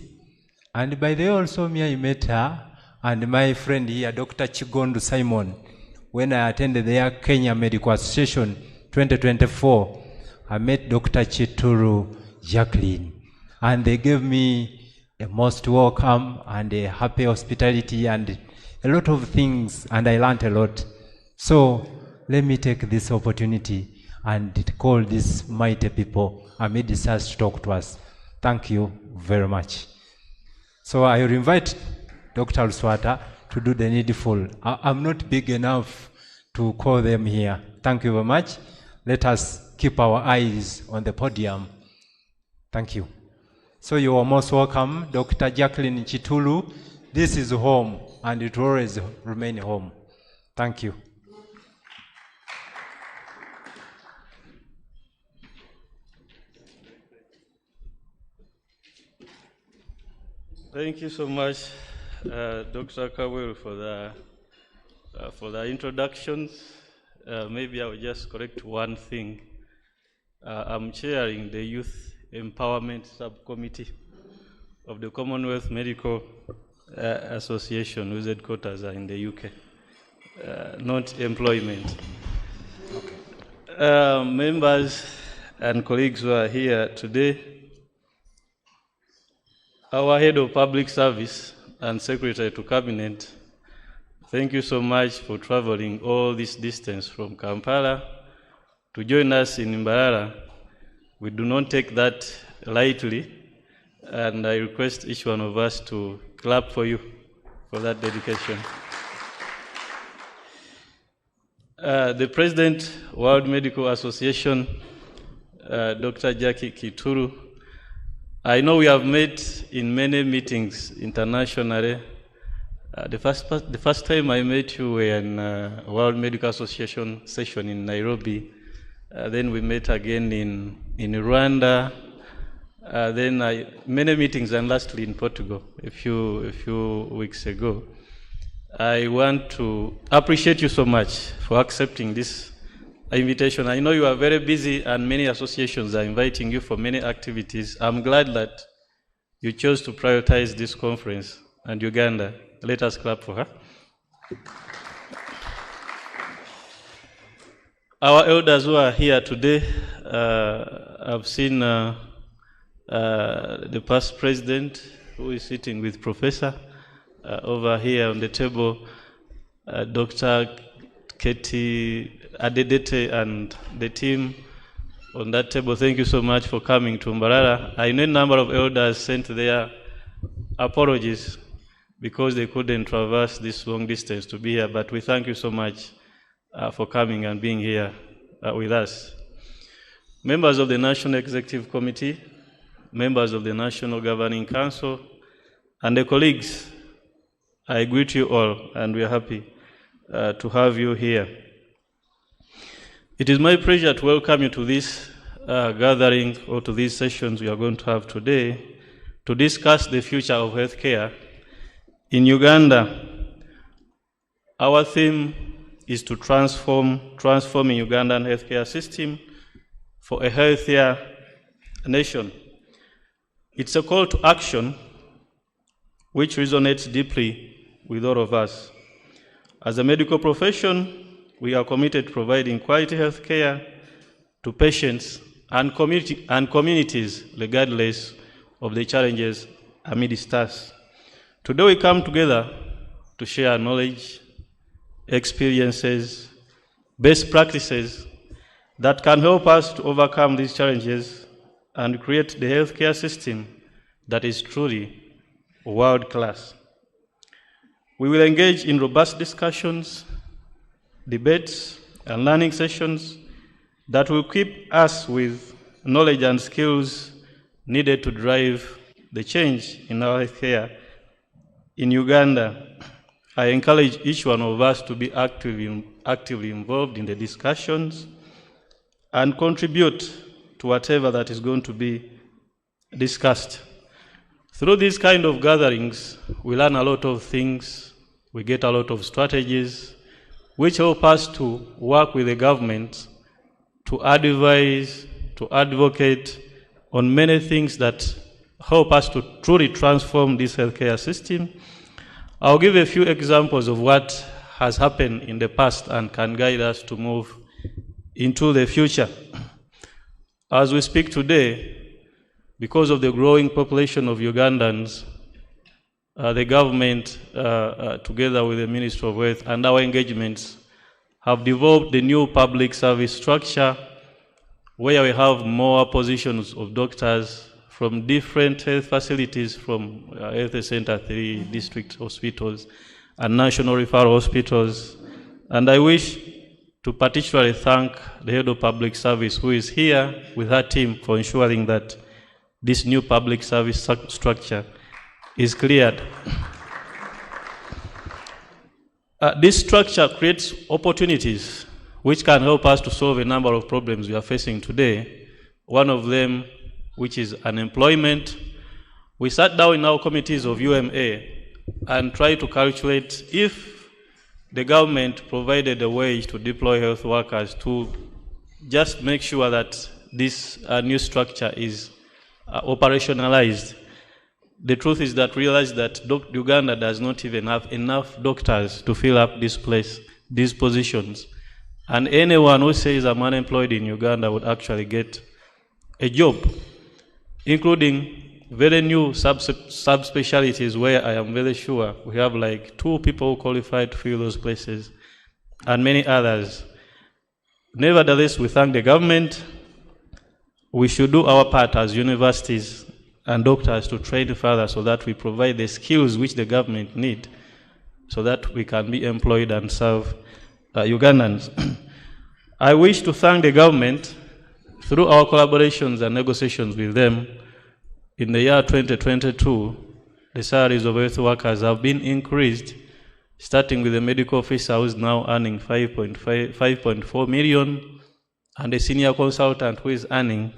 And by the way, also me, I met her and my friend here, Dr. Chigondu Simon, when I attended their Kenya Medical Association 2024, I met Dr. Chituru Jacqueline, and they gave me a most welcome and a happy hospitality and a lot of things, and I learned a lot. So let me take this opportunity and call these mighty people amid us to talk to us. Thank you very much. So I will invite Dr. Luswata to do the needful. I'm not big enough to call them here. Thank you very much. Let us keep our eyes on the podium. Thank you. So you are most welcome, Dr. Jacqueline Chitulu. This is home, and it will always remain home. Thank you. Thank you so much, Dr. Kawil, for the introductions. Maybe I will just correct one thing. I'm chairing the Youth Empowerment Subcommittee of the Commonwealth Medical Association, whose headquarters are in the UK, not employment. Okay. Members and colleagues who are here today, our Head of Public Service and Secretary to Cabinet, thank you so much for traveling all this distance from Kampala to join us in Mbarara. We do not take that lightly, and I request each one of us to clap for you for that dedication. The President, World Medical Association, Dr. Jackie Kituru, I know we have met in many meetings internationally. The first time I met you were in World Medical Association session in Nairobi. Then we met again in Rwanda. Then many meetings, and lastly in Portugal a few weeks ago. I want to appreciate you so much for accepting this invitation. I know you are very busy and many associations are inviting you for many activities. I'm glad that you chose to prioritize this conference. And Uganda, let us clap for her. Our elders who are here today, I've seen the past president who is sitting with Professor over here on the table, Dr. Katie Adedete and the team on that table. Thank you so much for coming to Mbarara. I know a number of elders sent their apologies because they couldn't traverse this long distance to be here, but we thank you so much for coming and being here with us. Members of the National Executive Committee, members of the National Governing Council, and the colleagues, I greet you all, and we are happy to have you here. It is my pleasure to welcome you to this gathering, or to these sessions we are going to have today, to discuss the future of healthcare in Uganda. Our theme is to transforming Ugandan healthcare system for a healthier nation. It's a call to action which resonates deeply with all of us. As a medical profession, we are committed to providing quality health care to patients and communities regardless of the challenges amidst us. Today we come together to share knowledge, experiences, best practices that can help us to overcome these challenges and create the healthcare system that is truly world-class. We will engage in robust discussions, debates, and learning sessions that will equip us with knowledge and skills needed to drive the change in our healthcare in Uganda. I encourage each one of us to be actively involved in the discussions and contribute to whatever that is going to be discussed. Through these kind of gatherings, we learn a lot of things, we get a lot of strategies, which help us to work with the government to advise, to advocate on many things that help us to truly transform this healthcare system. I'll give a few examples of what has happened in the past and can guide us to move into the future. As we speak today, because of the growing population of Ugandans, the government, together with the Ministry of Health and our engagements, have developed the new public service structure where we have more positions of doctors from different health facilities, from health center, 3 district hospitals, and national referral hospitals. And I wish to particularly thank the head of public service who is here with her team for ensuring that this new public service structure is cleared. This structure creates opportunities which can help us to solve a number of problems we are facing today. One of them, which is unemployment. We sat down in our committees of UMA and tried to calculate if the government provided a way to deploy health workers to just make sure that this new structure is operationalized. The truth is that we realize that Uganda does not even have enough doctors to fill up these positions. And anyone who says I'm unemployed in Uganda would actually get a job, including very new subspecialties where I am very sure we have like 2 people qualified to fill those places, and many others. Nevertheless, we thank the government. We should do our part as universities and doctors to train further so that we provide the skills which the government need so that we can be employed and serve Ugandans. I wish to thank the government through our collaborations and negotiations with them. In the year 2022, the salaries of health workers have been increased, starting with the medical officer who is now earning 5.4 million, and a senior consultant who is earning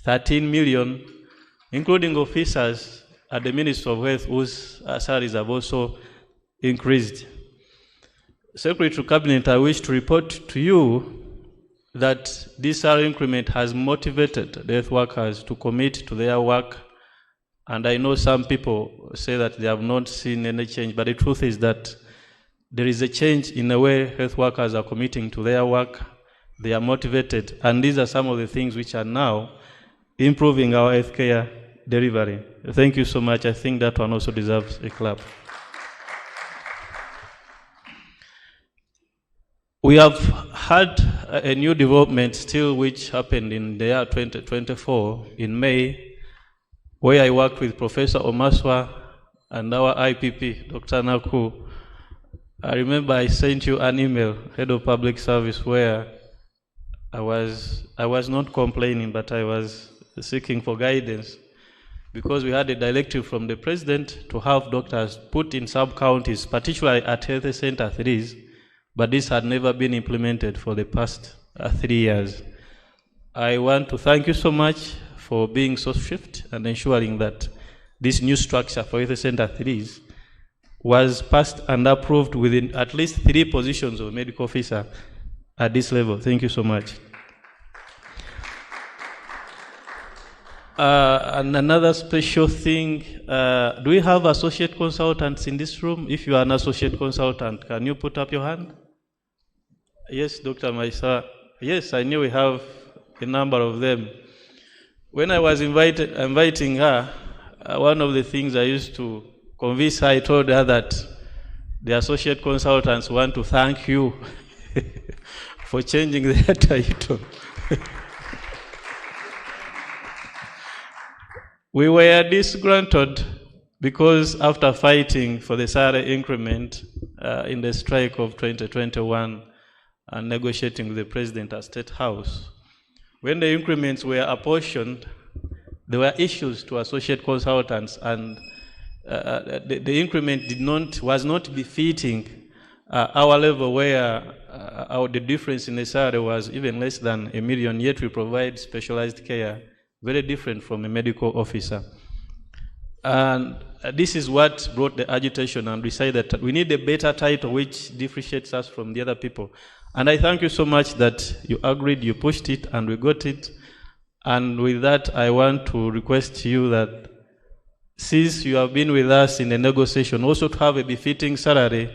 13 million, including officers at the Ministry of Health whose salaries have also increased. Secretary to Cabinet, I wish to report to you that this salary increment has motivated the health workers to commit to their work. And I know some people say that they have not seen any change, but the truth is that there is a change in the way health workers are committing to their work. They are motivated, and these are some of the things which are now improving our healthcare delivery. Thank you so much. I think that one also deserves a clap. We have had a new development still which happened in the year 2024 in May, where I worked with Professor Omaswa and our IPP, Dr. Naku. I remember I sent you an email, Head of Public Service, where I was not complaining, but I was seeking for guidance, because we had a directive from the President to have doctors put in sub-counties, particularly at health center 3s, but this had never been implemented for the past 3 years. I want to thank you so much for being so swift and ensuring that this new structure for health center 3s was passed and approved within at least 3 positions of medical officer at this level. Thank you so much. And another special thing, do we have associate consultants in this room? If you are an associate consultant, can you put up your hand? Yes, Dr. Maisa. Yes, I knew we have a number of them. When I was inviting her, one of the things I used to convince her, I told her that the associate consultants want to thank you for changing their title. We were disgruntled because after fighting for the salary increment in the strike of 2021 and negotiating with the President at State House, when the increments were apportioned, there were issues to associate consultants, and the increment was not befitting our level, where the difference in the salary was even less than $1 million, yet we provide specialized care, very different from a medical officer. And this is what brought the agitation, and we decided that we need a better title which differentiates us from the other people. And I thank you so much that you agreed, you pushed it, and we got it. And with that, I want to request you that since you have been with us in the negotiation, also to have a befitting salary,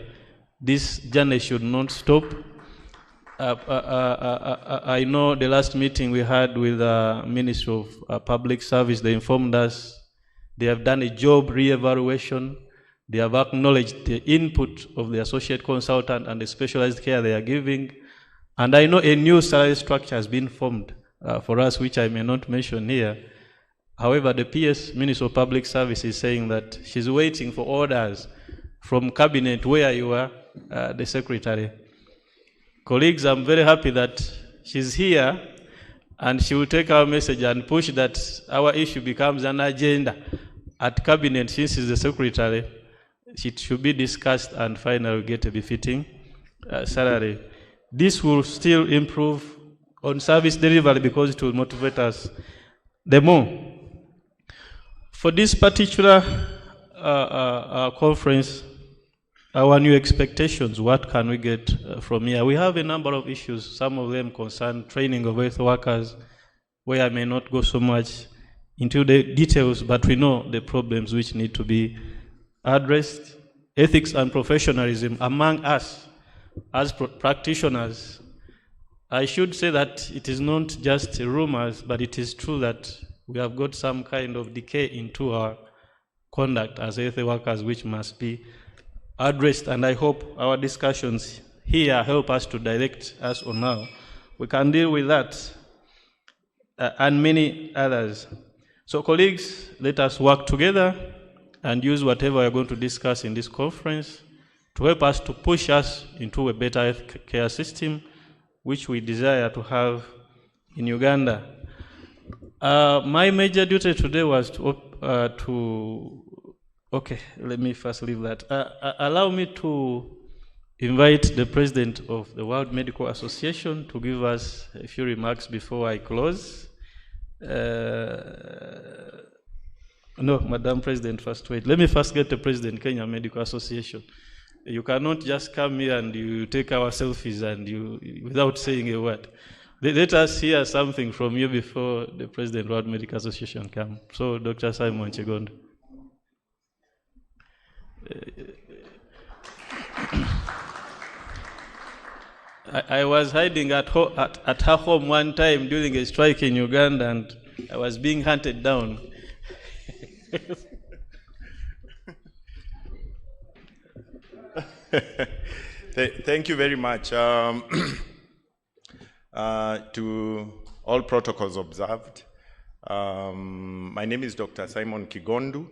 this journey should not stop. I know the last meeting we had with the Ministry of Public Service, they informed us they have done a job re-evaluation. They have acknowledged the input of the associate consultant and the specialized care they are giving. And I know a new salary structure has been formed for us, which I may not mention here. However, the PS, Minister of Public Service, is saying that she's waiting for orders from Cabinet where you are, the Secretary. Colleagues, I'm very happy that she's here and she will take our message and push that our issue becomes an agenda at Cabinet. Since she's the Secretary, it should be discussed and finally get a befitting salary. This will still improve on service delivery because it will motivate us the more. For this particular conference, our new expectations, what can we get from here? We have a number of issues. Some of them concern training of health workers, where I may not go so much into the details, but we know the problems which need to be addressed. Ethics and professionalism among us as practitioners. I should say that it is not just rumors, but it is true that we have got some kind of decay into our conduct as health workers, which must be addressed, and I hope our discussions here help us to direct us on how we can deal with that and many others. So colleagues, let us work together and use whatever we are going to discuss in this conference to help us to push us into a better health care system, which we desire to have in Uganda. My major duty today was okay, let me first leave that. Allow me to invite the President of the World Medical Association to give us a few remarks before I close. No, Madam President, first wait. Let me first get the President, Kenya Medical Association. You cannot just come here and you take our selfies and you without saying a word. Let us hear something from you before the President of the World Medical Association comes. So, Dr. Simon Chigondo. I was hiding at her home one time during a strike in Uganda, and I was being hunted down. Thank you very much. To all protocols observed, my name is Dr. Simon Kigondu,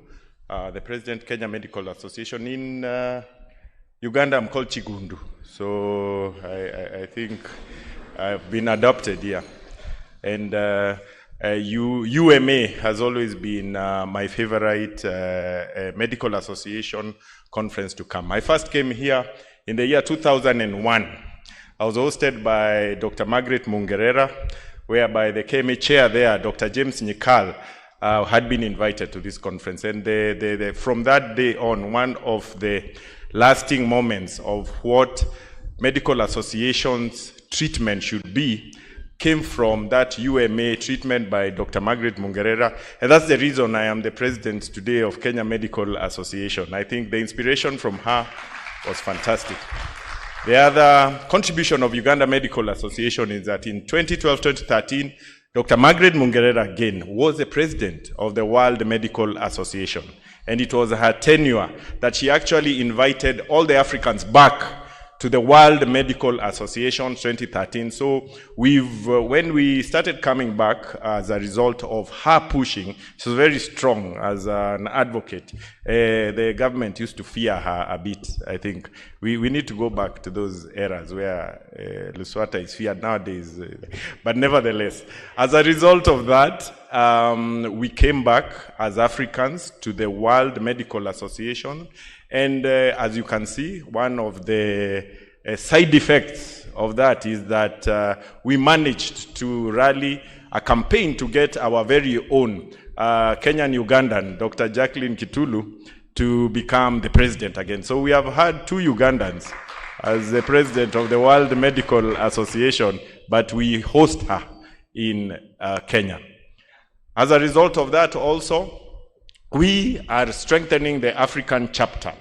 the President, Kenya Medical Association. In Uganda, I'm called Chigundu, so I think I've been adopted here. And UMA has always been my favorite medical association conference to come. I first came here in the year 2001. I was hosted by Dr. Margaret Mbarara, whereby the KMA chair there, Dr. James Nyikal, had been invited to this conference. And from that day on, one of the lasting moments of what medical associations treatment should be came from that UMA treatment by Dr. Margaret Mbarara. And that's the reason I am the president today of Kenya Medical Association. I think the inspiration from her was fantastic. The other contribution of Uganda Medical Association is that in 2012-2013, Dr. Margaret Mbarara again was the president of the World Medical Association. And it was her tenure that she actually invited all the Africans back to the World Medical Association 2013. So when we started coming back as a result of her pushing, she was very strong as an advocate. The government used to fear her a bit. I think we need to go back to those eras where Luswata is feared nowadays. But nevertheless, as a result of that, we came back as Africans to the World Medical Association. And as you can see, one of the side effects of that is that we managed to rally a campaign to get our very own Kenyan Ugandan, Dr. Jacqueline Kitulu, to become the president again. So we have had two Ugandans as the president of the World Medical Association, but we host her in Kenya. As a result of that also, we are strengthening the African chapter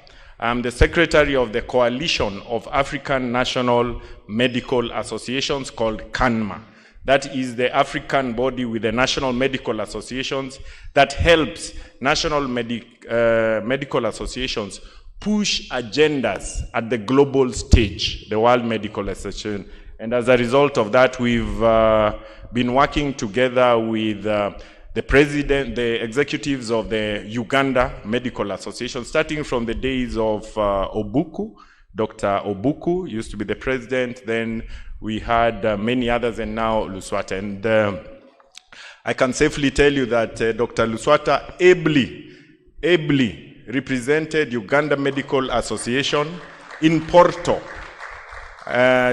I'm the secretary of the Coalition of African National Medical Associations called CANMA. That is the African body with the national medical associations that helps national medical associations push agendas at the global stage, the World Medical Association. And as a result of that, we've been working together with the president, the executives of the Uganda Medical Association, starting from the days of Obuku. Dr. Obuku used to be the president, then we had many others, and now Luswata. And I can safely tell you that Dr. Luswata ably represented Uganda Medical Association in Porto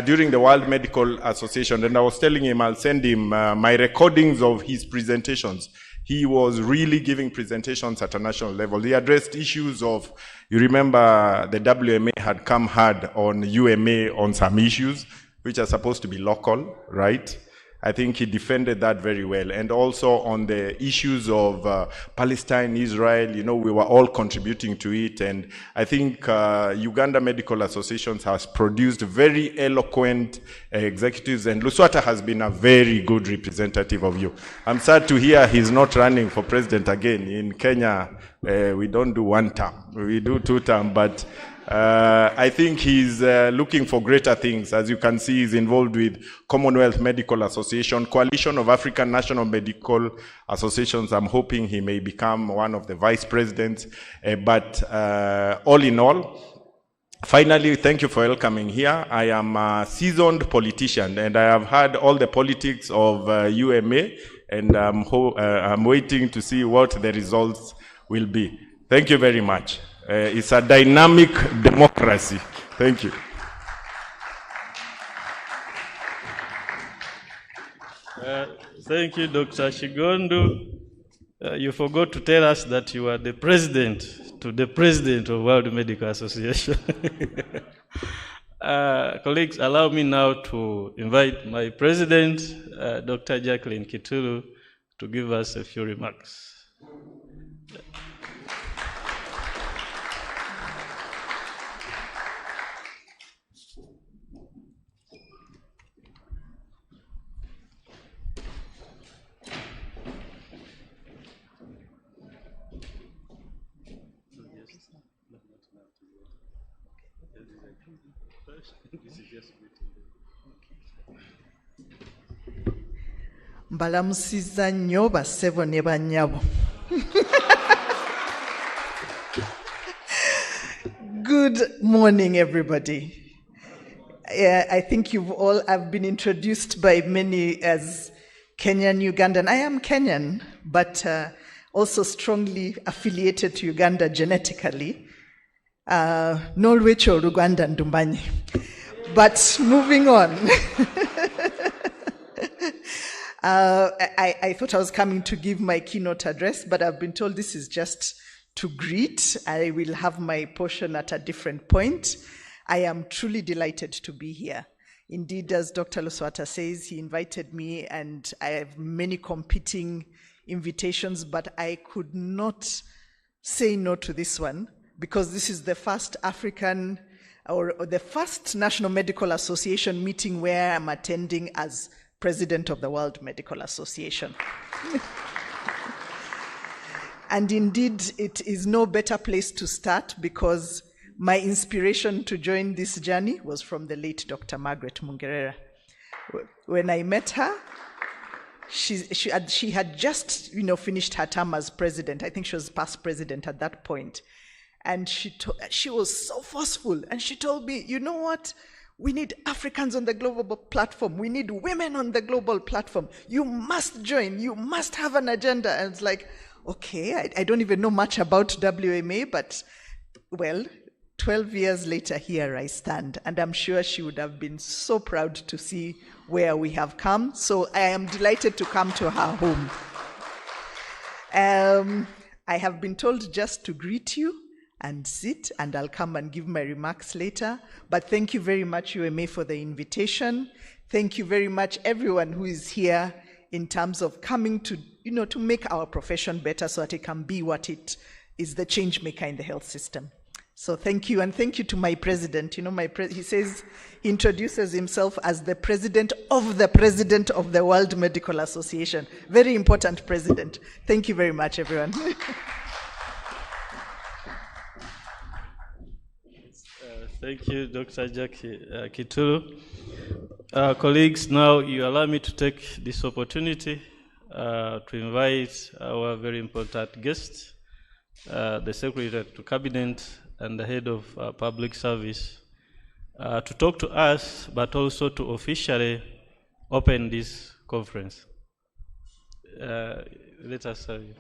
during the World Medical Association. And I was telling him I'll send him my recordings of his presentations. He was really giving presentations at a national level. He addressed issues of, you remember the WMA had come hard on UMA on some issues, which are supposed to be local, right? I think he defended that very well. And also on the issues of Palestine, Israel, you know, we were all contributing to it. And I think Uganda Medical Associations has produced very eloquent executives, and Luswata has been a very good representative of you. I'm sad to hear he's not running for president again. In Kenya, we don't do one term, we do two term, but I think he's looking for greater things. As you can see, he's involved with Commonwealth Medical Association, Coalition of African National Medical Associations. I'm hoping he may become one of the vice presidents. But all in all, finally, thank you for welcoming here. I am a seasoned politician, and I have heard all the politics of UMA, and I'm waiting to see what the results will be. Thank you very much. It's a dynamic democracy. Thank you. Thank you, Dr. Shigondu. You forgot to tell us that you are the president to the president of World Medical Association. Colleagues, allow me now to invite my president, Dr. Jacqueline Kitulu, to give us a few remarks. Mbalamusiza nnyo bassebo ne bannyabo. Good morning, everybody. I think you've all have been introduced by many as Kenyan Ugandan. I am Kenyan, but also strongly affiliated to Uganda genetically. Nolwecho Ruganda Ndumbanyi. But moving on. I thought I was coming to give my keynote address, but I've been told this is just to greet. I will have my portion at a different point. I am truly delighted to be here. Indeed, as Dr. Luswata says, he invited me, and I have many competing invitations, but I could not say no to this one, because this is the first African or the first National Medical Association meeting where I'm attending as President of the World Medical Association. And indeed, it is no better place to start, because my inspiration to join this journey was from the late Dr. Margaret Mbarara. When I met her, she had just finished her term as president. I think she was past president at that point. And she was so forceful, and she told me, you know what? We need Africans on the global platform. We need women on the global platform. You must join. You must have an agenda. And it's like, okay, I don't even know much about WMA, but, well, 12 years later, here I stand. And I'm sure she would have been so proud to see where we have come. So I am delighted to come to her home. I have been told just to greet you and sit, and I'll come and give my remarks later. But thank you very much, UMA, for the invitation. Thank you very much, everyone who is here, in terms of coming to, to make our profession better so that it can be what it is, the change maker in the health system. So thank you, and thank you to my president. You know, he says, he introduces himself as the president of the World Medical Association. Very important president. Thank you very much, everyone. Thank you, Dr. Jackie Kitulu. Colleagues, now you allow me to take this opportunity to invite our very important guest, the Secretary to Cabinet and the Head of Public Service, to talk to us, but also to officially open this conference. Let us serve you.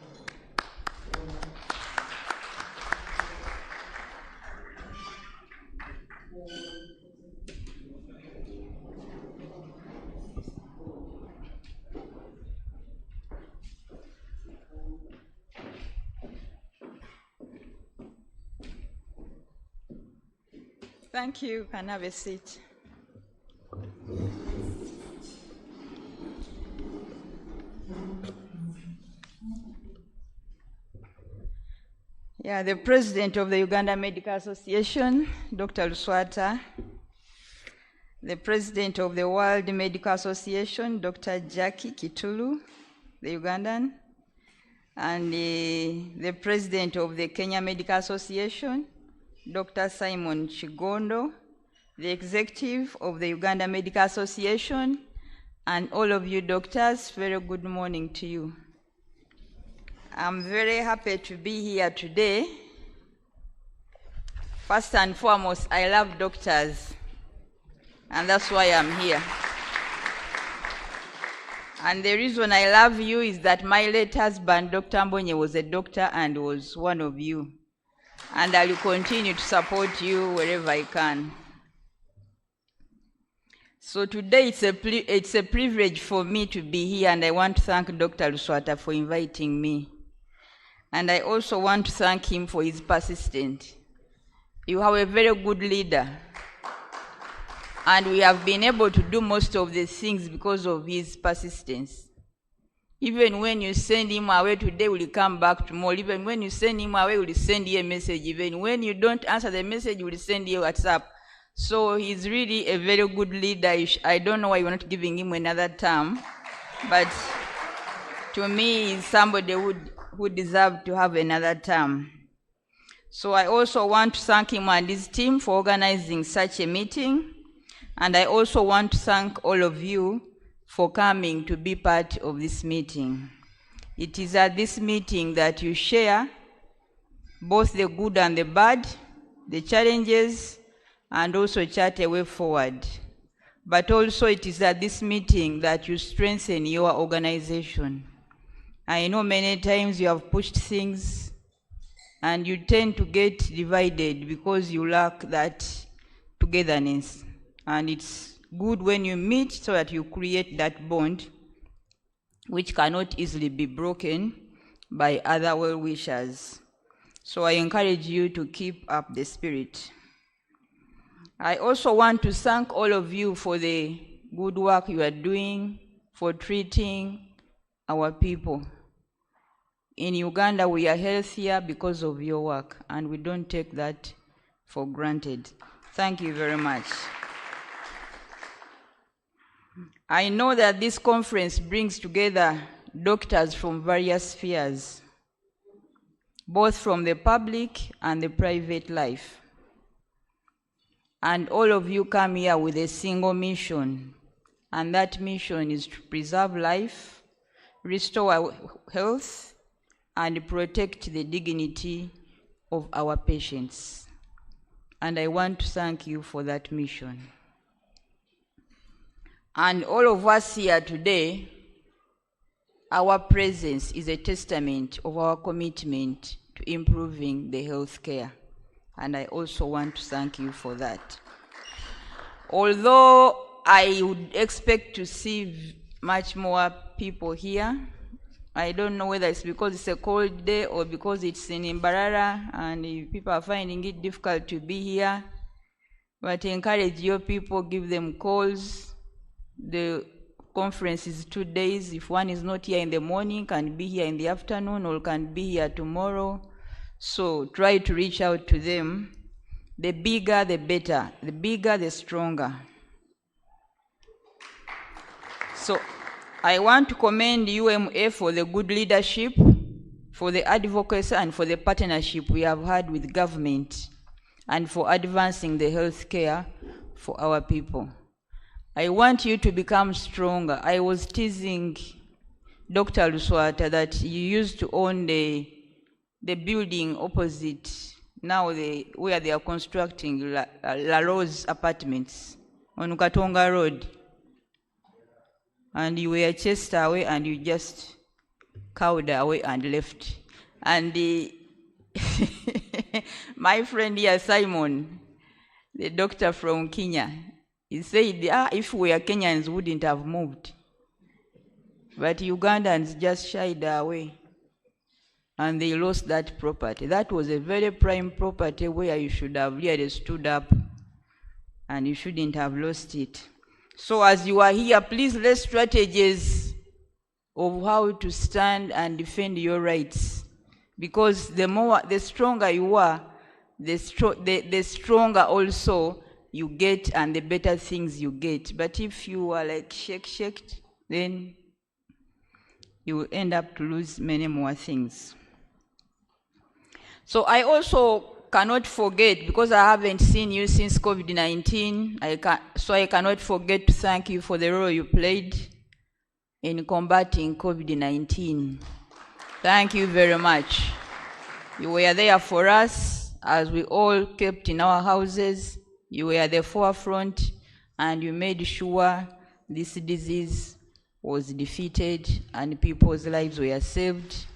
Thank you. You can have a seat. Yeah, the President of the Uganda Medical Association, Dr. Luswata, the President of the World Medical Association, Dr. Jackie Kitulu, the Ugandan, and the President of the Kenya Medical Association, Dr. Simon Chigondo, the Executive of the Uganda Medical Association, and all of you doctors, very good morning to you. I'm very happy to be here today. First and foremost, I love doctors, and that's why I'm here. And the reason I love you is that my late husband, Dr. Mbonye, was a doctor and was one of you. And I will continue to support you wherever I can. So today it's a privilege for me to be here, and I want to thank Dr. Luswata for inviting me. And I also want to thank him for his persistence. You have a very good leader. And we have been able to do most of the things because of his persistence. Even when you send him away today, will come back tomorrow. Even when you send him away, will send you a message. Even when you don't answer the message, will send you a WhatsApp. So he's really a very good leader. I don't know why you're not giving him another term, but to me, he's somebody who deserves to have another term. So I also want to thank him and his team for organizing such a meeting. And I also want to thank all of you for coming to be part of this meeting. It is at this meeting that you share both the good and the bad, the challenges, and also chart a way forward. But also it is at this meeting that you strengthen your organization. I know many times you have pushed things and you tend to get divided because you lack that togetherness. And it's good when you meet so that you create that bond which cannot easily be broken by other well-wishers. So I encourage you to keep up the spirit. I also want to thank all of you for the good work you are doing for treating our people. In Uganda, we are healthier because of your work, and we don't take that for granted. Thank you very much. I know that this conference brings together doctors from various spheres, both from the public and the private life. And all of you come here with a single mission, and that mission is to preserve life, restore our health, and protect the dignity of our patients. And I want to thank you for that mission. And all of us here today, our presence is a testament of our commitment to improving the health care. And I also want to thank you for that. Although I would expect to see much more people here, I don't know whether it's because it's a cold day or because it's in Mbarara and people are finding it difficult to be here. But I encourage your people, give them calls. The conference is 2 days. If one is not here in the morning, can be here in the afternoon or can be here tomorrow. So try to reach out to them The bigger, the better. The bigger, the stronger. So I want to commend UMA for the good leadership, for the advocacy, and for the partnership we have had with government, and for advancing the health care for our people. I want you to become stronger. I was teasing Dr. Luswata that you used to own the building opposite, now where they are constructing La Rose apartments on Katonga Road. And you were chased away and you just cowed away and left. And my friend here, Simon, the doctor from Kenya, he said, if we are Kenyans, wouldn't have moved. But Ugandans just shied away and they lost that property. That was a very prime property where you should have really stood up and you shouldn't have lost it. So as you are here, please learn strategies of how to stand and defend your rights. Because the stronger you are, the stronger also you get and the better things you get. But if you are like shaked, then you will end up to lose many more things. So I also cannot forget, because I haven't seen you since COVID-19, I cannot forget to thank you for the role you played in combating COVID-19. Thank you very much. You were there for us as we all kept in our houses. You were at the forefront and you made sure this disease was defeated and people's lives were saved,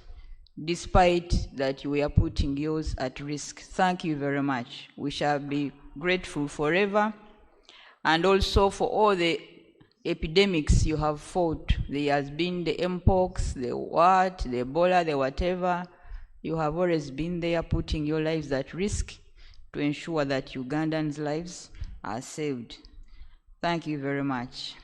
despite that you were putting yours at risk. Thank you very much. We shall be grateful forever. And also for all the epidemics you have fought. There has been the Mpox, the what, the Ebola, the whatever. You have always been there putting your lives at risk to ensure that Ugandans' lives are saved. Thank you very much.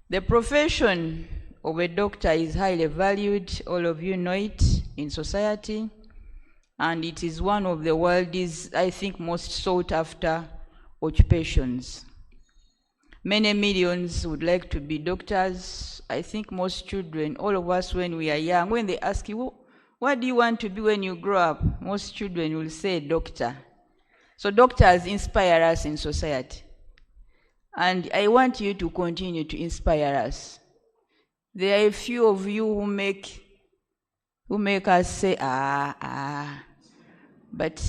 The profession of a doctor is highly valued. All of you know it in society. And it is one of the world's, I think, most sought after occupations. Many millions would like to be doctors. I think most children, all of us when we are young, when they ask you, what do you want to be when you grow up? Most children will say doctor. So doctors inspire us in society. And I want you to continue to inspire us. There are a few of you who make us say, but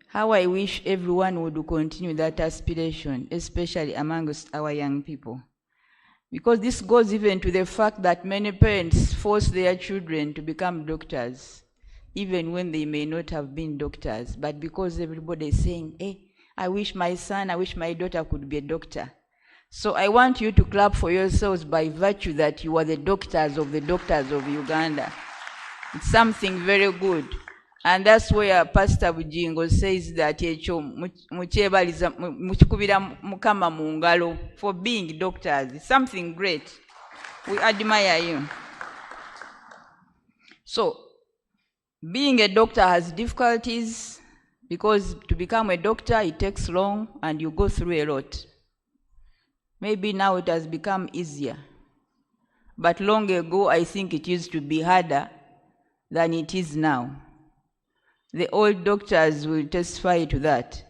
how I wish everyone would continue that aspiration, especially amongst our young people. Because this goes even to the fact that many parents force their children to become doctors, even when they may not have been doctors, but because everybody is saying, hey, I wish my son, I wish my daughter could be a doctor. So I want you to clap for yourselves by virtue that you are the doctors of Uganda. It's something very good. And that's where Pastor Bujingo says that for being doctors. It's something great. We admire you. So, being a doctor has difficulties because to become a doctor, it takes long and you go through a lot. Maybe now it has become easier. But long ago, I think it used to be harder than it is now. The old doctors will testify to that.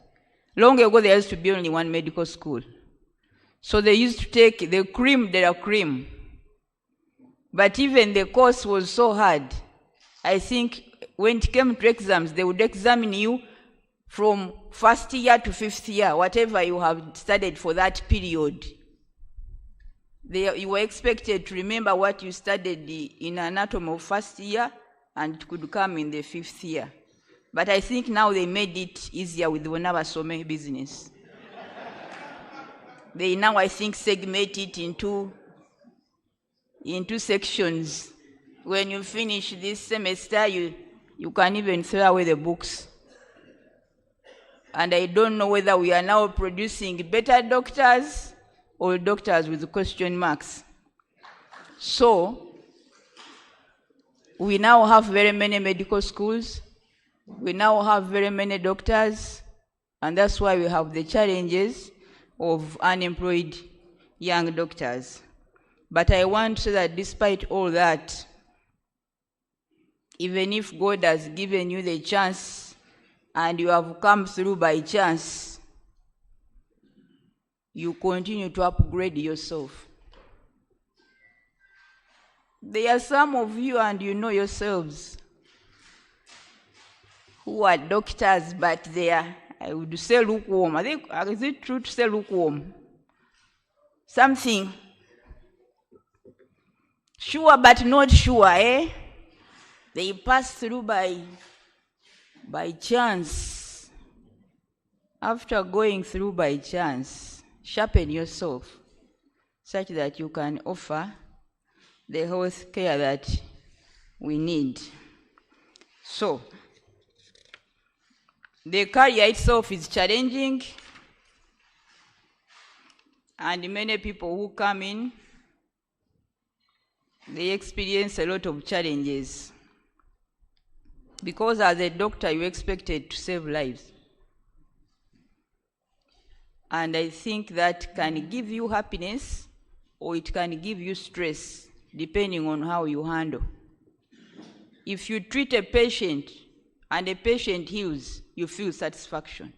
Long ago, there used to be only one medical school. So they used to take the cream de la cream. But even the course was so hard. I think when it came to exams, they would examine you from first year to fifth year, whatever you have studied for that period. You were expected to remember what you studied in anatomy of first year, and it could come in the fifth year. But I think now they made it easier with the Wanabasome business. They now, I think, segment it into sections. When you finish this semester, you can even throw away the books. And I don't know whether we are now producing better doctors or doctors with question marks. So, we now have very many medical schools. We now have very many doctors, and that's why we have the challenges of unemployed young doctors. But I want to say that despite all that, even if God has given you the chance and you have come through by chance, you continue to upgrade yourself. There are some of you, and you know yourselves, who are doctors, but they are, I would say, lukewarm. I think, is it true to say lukewarm? Something sure but not sure, eh? They pass through by chance. After going through by chance, sharpen yourself such that you can offer the health care that we need. So, the career itself is challenging, and many people who come in, they experience a lot of challenges. Because as a doctor, you're expected to save lives. And I think that can give you happiness, or it can give you stress, depending on how you handle. If you treat a patient and a patient heals, you feel satisfaction.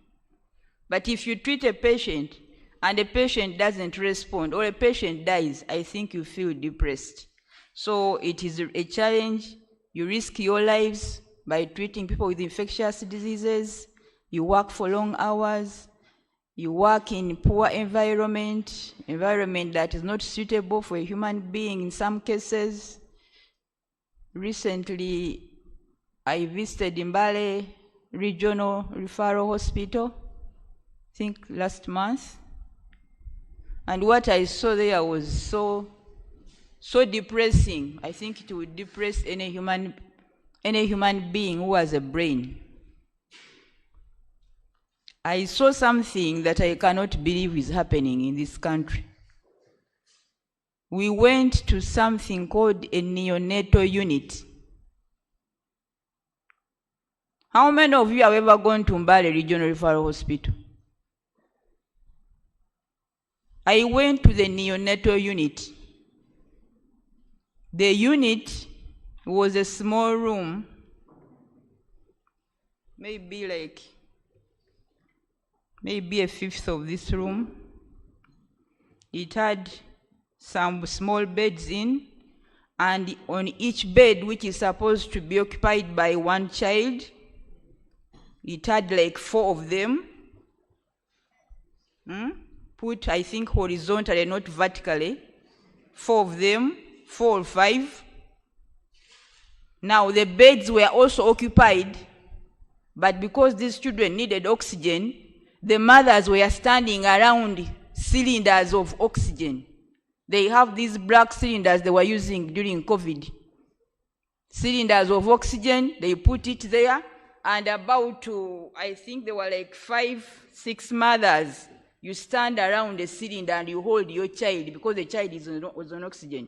But if you treat a patient and a patient doesn't respond, or a patient dies, I think you feel depressed. So it is a challenge. You risk your lives by treating people with infectious diseases. You work for long hours. You work in poor environment that is not suitable for a human being in some cases. Recently, I visited Mbarara Regional Referral Hospital, I think last month. And what I saw there was so depressing. I think it would depress any human being who has a brain. I saw something that I cannot believe is happening in this country. We went to something called a neonatal unit. How many of you have ever gone to Mbarara Regional Referral Hospital? I went to the neonatal unit. The unit was a small room, maybe a fifth of this room. It had some small beds in, and on each bed, which is supposed to be occupied by one child, it had like 4 of them, put, I think, horizontally, not vertically. 4 of them, 4 or 5. Now, the beds were also occupied, but because these children needed oxygen, the mothers were standing around cylinders of oxygen. They have these black cylinders they were using during COVID. Cylinders of oxygen, they put it there, and I think there were like 5, 6 mothers. You stand around the cylinder and you hold your child because the child was on oxygen.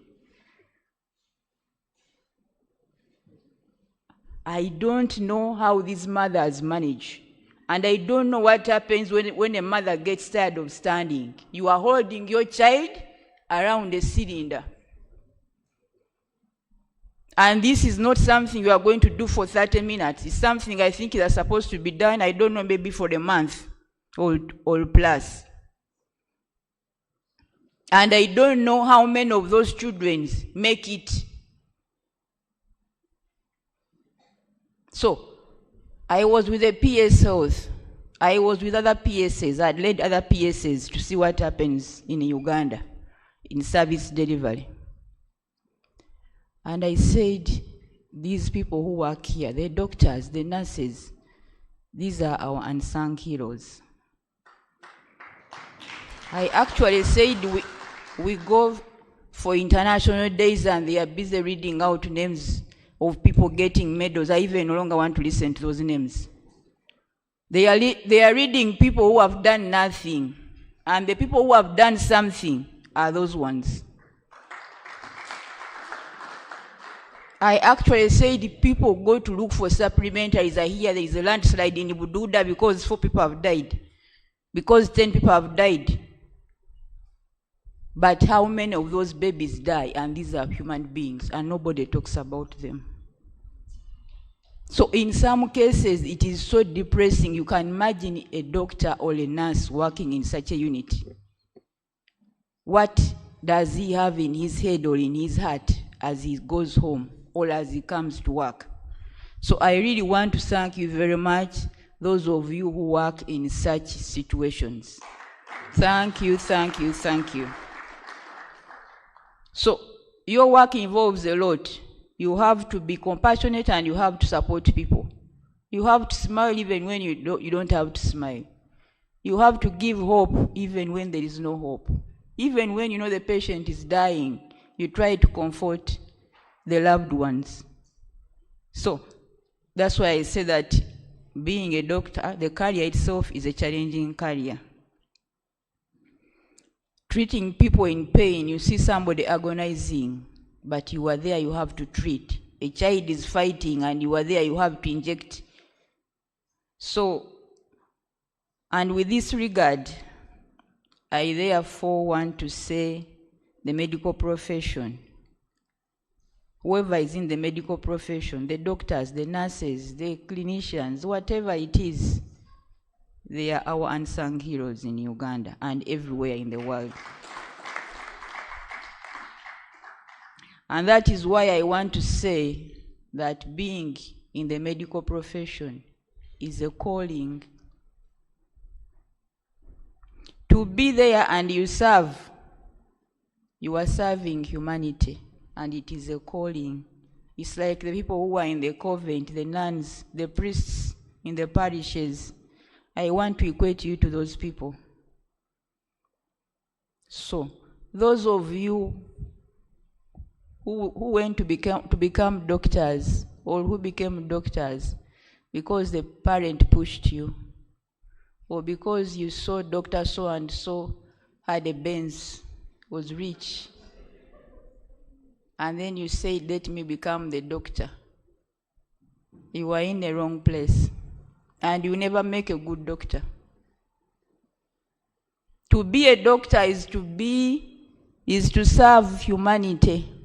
I don't know how these mothers manage. And I don't know what happens when a mother gets tired of standing. You are holding your child around the cylinder. And this is not something you are going to do for 30 minutes. It's something I think is supposed to be done, I don't know, maybe for a month or plus. And I don't know how many of those children make it. So, I was with the PS Health. I was with other PSs. I had led other PSs to see what happens in Uganda in service delivery. And I said, these people who work here, the doctors, the nurses, these are our unsung heroes. I actually said we go for international days and they are busy reading out names of people getting medals. I even no longer want to listen to those names. They are reading people who have done nothing. And the people who have done something are those ones. I actually said people go to look for supplementaries. I hear there is a landslide in Bududa because 4 people have died, because 10 people have died. But how many of those babies die? And these are human beings, and nobody talks about them. So in some cases, it is so depressing. You can imagine a doctor or a nurse working in such a unit. What does he have in his head or in his heart as he goes home or as he comes to work? So I really want to thank you very much, those of you who work in such situations. Thank you, thank you, thank you. So your work involves a lot. You have to be compassionate and you have to support people. You have to smile even when you don't have to smile. You have to give hope even when there is no hope. Even when you know the patient is dying, you try to comfort the loved ones. So that's why I say that being a doctor, the career itself is a challenging career. Treating people in pain, you see somebody agonizing, but you are there, you have to treat. A child is fighting and you are there, you have to inject. So, and with this regard, I therefore want to say the medical profession, whoever is in the medical profession, the doctors, the nurses, the clinicians, whatever it is, they are our unsung heroes in Uganda and everywhere in the world. And that is why I want to say that being in the medical profession is a calling. To be there and you serve, you are serving humanity, and it is a calling. It's like the people who are in the convent, the nuns, the priests in the parishes. I want to equate you to those people. So, those of you who went to become doctors, or who became doctors because the parent pushed you, or because you saw Dr. so-and-so had a Benz, was rich, and then you said, let me become the doctor. You are in the wrong place, and you never make a good doctor. To be a doctor is to serve humanity.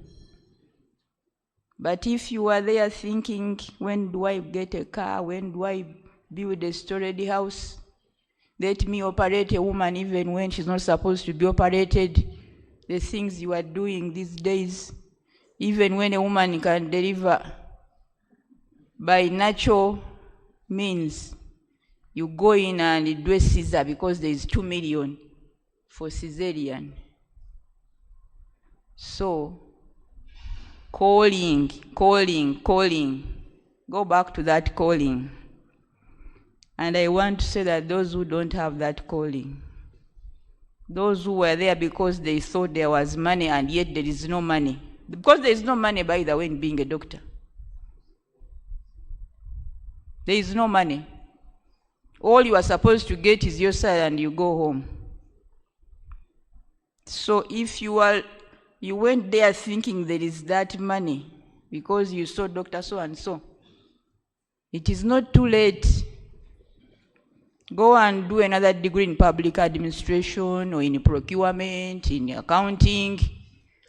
But if you are there thinking, when do I get a car? When do I build a storage house? Let me operate a woman even when she's not supposed to be operated. The things you are doing these days, even when a woman can deliver by natural means, you go in and do a Caesar because there is 2 million for cesarean. So, calling. Go back to that calling. And I want to say that those who don't have that calling, those who were there because they thought there was money and yet there is no money. Because there is no money, by the way, in being a doctor. There is no money. All you are supposed to get is your salary and you go home. So if you went there thinking there is that money because you saw Dr. So-and-so, it is not too late. Go and do another degree in public administration or in procurement, in accounting.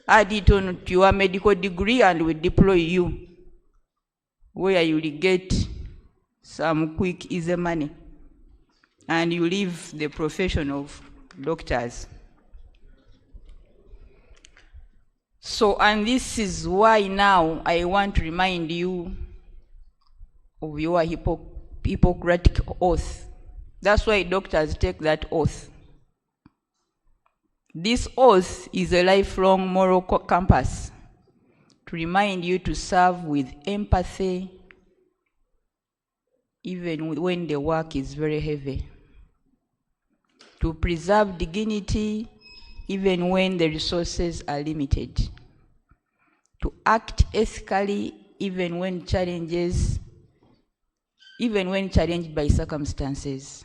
Add it on to your medical degree and we deploy you where you will get some quick, easy money. And you leave the profession of doctors. So, and this is why now I want to remind you of your Hippocratic oath. That's why doctors take that oath. This oath is a lifelong moral compass to remind you to serve with empathy even when the work is very heavy. To preserve dignity even when the resources are limited. To act ethically even when challenged by circumstances.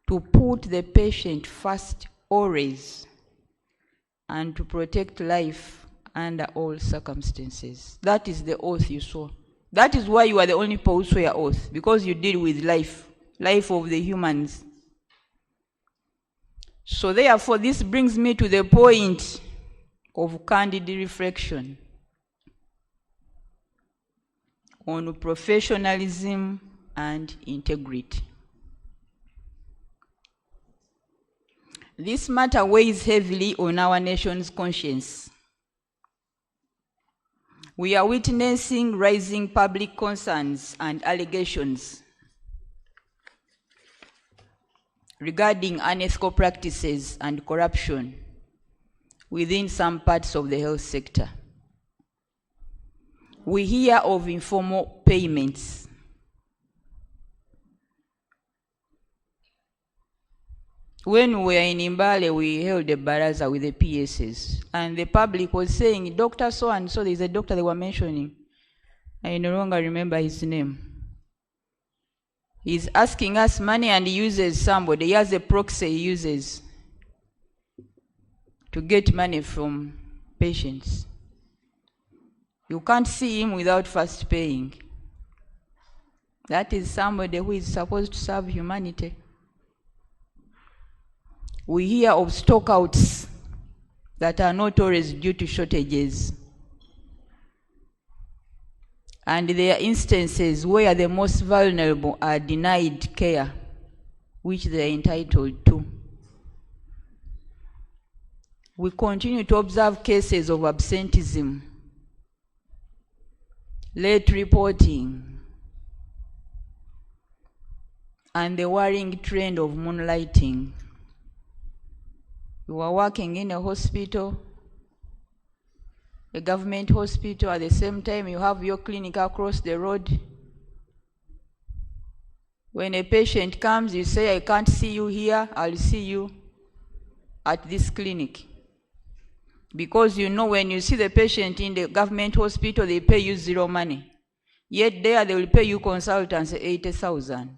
To put the patient first always, and to protect life under all circumstances. That is the oath you swore. That is why you are the only people who swear oath, because you deal with life of the humans. So therefore, this brings me to the point of candid reflection on professionalism and integrity. This matter weighs heavily on our nation's conscience. We are witnessing rising public concerns and allegations regarding unethical practices and corruption within some parts of the health sector. We hear of informal payments. When we were in Mbale, we held a baraza with the PSs, and the public was saying, Dr. So-and-so, there's a doctor they were mentioning. I no longer remember his name. He's asking us money and he uses somebody. He has a proxy he uses to get money from patients. You can't see him without first paying. That is somebody who is supposed to serve humanity. We hear of stockouts that are not always due to shortages. And there are instances where the most vulnerable are denied care, which they are entitled to. We continue to observe cases of absenteeism, late reporting, and the worrying trend of moonlighting. You are working in a hospital, a government hospital, at the same time you have your clinic across the road. When a patient comes, you say, I can't see you here, I'll see you at this clinic. Because you know when you see the patient in the government hospital, they pay you zero money. Yet there they will pay you consultants 80,000.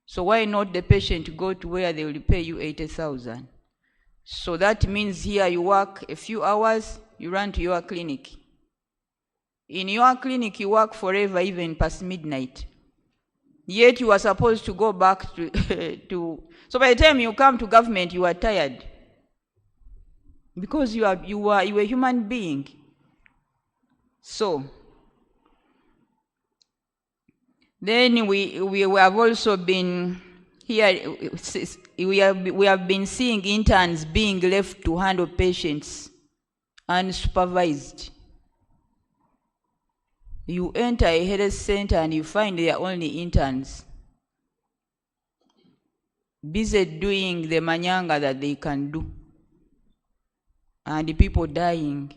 So why not the patient go to where they will pay you 80,000? So that means here you work a few hours, you run to your clinic. In your clinic, you work forever, even past midnight. Yet you are supposed to go back to so by the time you come to government, you are tired. Because you are a human being. So then we have also been here, we have been seeing interns being left to handle patients unsupervised. You enter a health center and you find they are only interns, busy doing the manyanga that they can do. And the people dying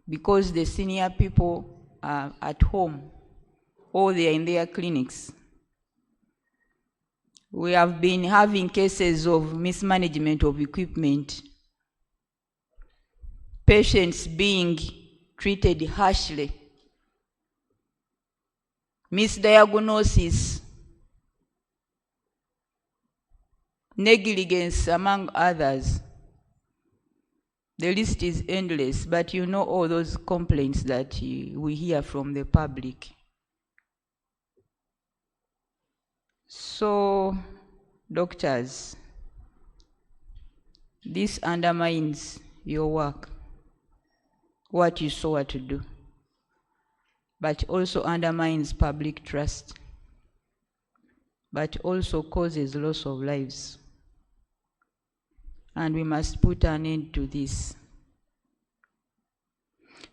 because the senior people are at home or they are in their clinics. We have been having cases of mismanagement of equipment, patients being treated harshly, misdiagnosis, negligence, among others. The list is endless, but you know all those complaints that we hear from the public. So, doctors, this undermines your work, what you saw to do, but also undermines public trust, but also causes loss of lives. And we must put an end to this.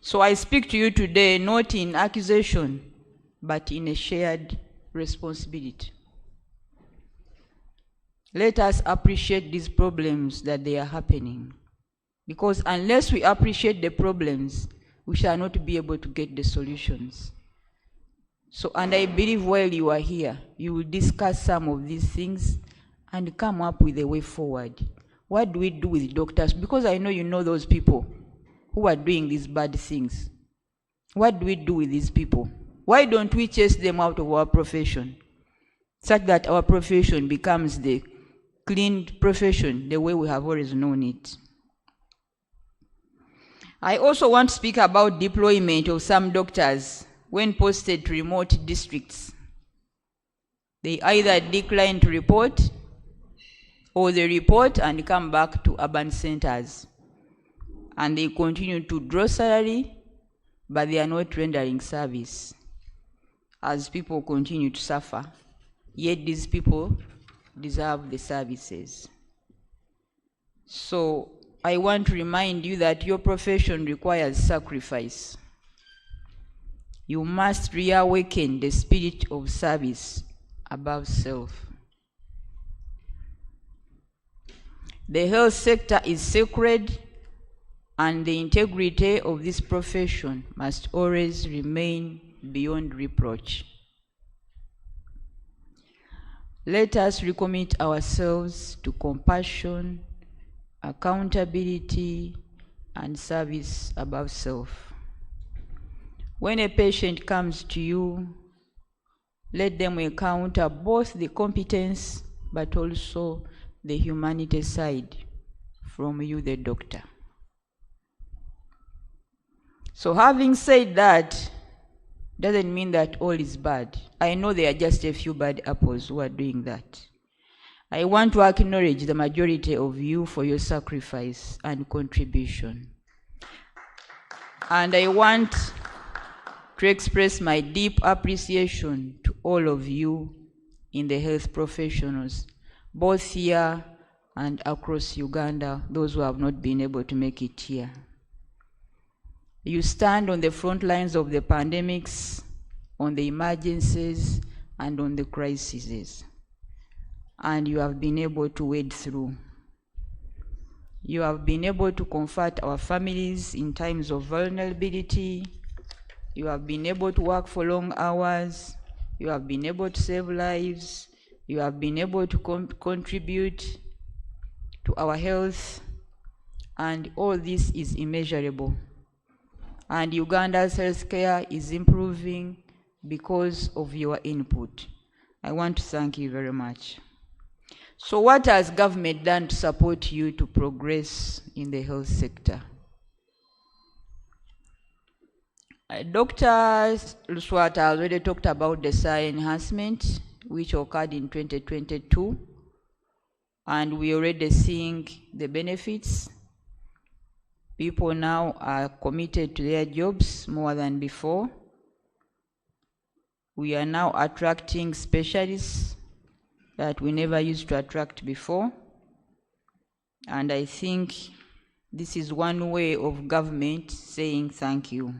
So I speak to you today not in accusation, but in a shared responsibility. Let us appreciate these problems that they are happening. Because unless we appreciate the problems, we shall not be able to get the solutions. So, and I believe while you are here, you will discuss some of these things and come up with a way forward. What do we do with doctors? Because I know you know those people who are doing these bad things. What do we do with these people? Why don't we chase them out of our profession, such that our profession becomes the clean profession, the way we have always known it? I also want to speak about deployment of some doctors when posted to remote districts. They either decline to report or they report and come back to urban centers. And they continue to draw salary, but they are not rendering service as people continue to suffer. Yet these people deserve the services. So I want to remind you that your profession requires sacrifice. You must reawaken the spirit of service above self. The health sector is sacred, and the integrity of this profession must always remain beyond reproach. Let us recommit ourselves to compassion, accountability, and service above self. When a patient comes to you, let them encounter both the competence but also the humanity side from you, the doctor. So having said that, doesn't mean that all is bad. I know there are just a few bad apples who are doing that. I want to acknowledge the majority of you for your sacrifice and contribution. And I want to express my deep appreciation to all of you in the health professionals, both here and across Uganda, those who have not been able to make it here. You stand on the front lines of the pandemics, on the emergencies, and on the crises. And you have been able to wade through. You have been able to comfort our families in times of vulnerability. You have been able to work for long hours. You have been able to save lives. You have been able to contribute to our health. And all this is immeasurable. And Uganda's healthcare is improving because of your input. I want to thank you very much. So what has government done to support you to progress in the health sector? Dr. Luswata already talked about the salary enhancement, which occurred in 2022, and we already seeing the benefits. People now are committed to their jobs more than before. We are now attracting specialists that we never used to attract before. And I think this is one way of government saying thank you.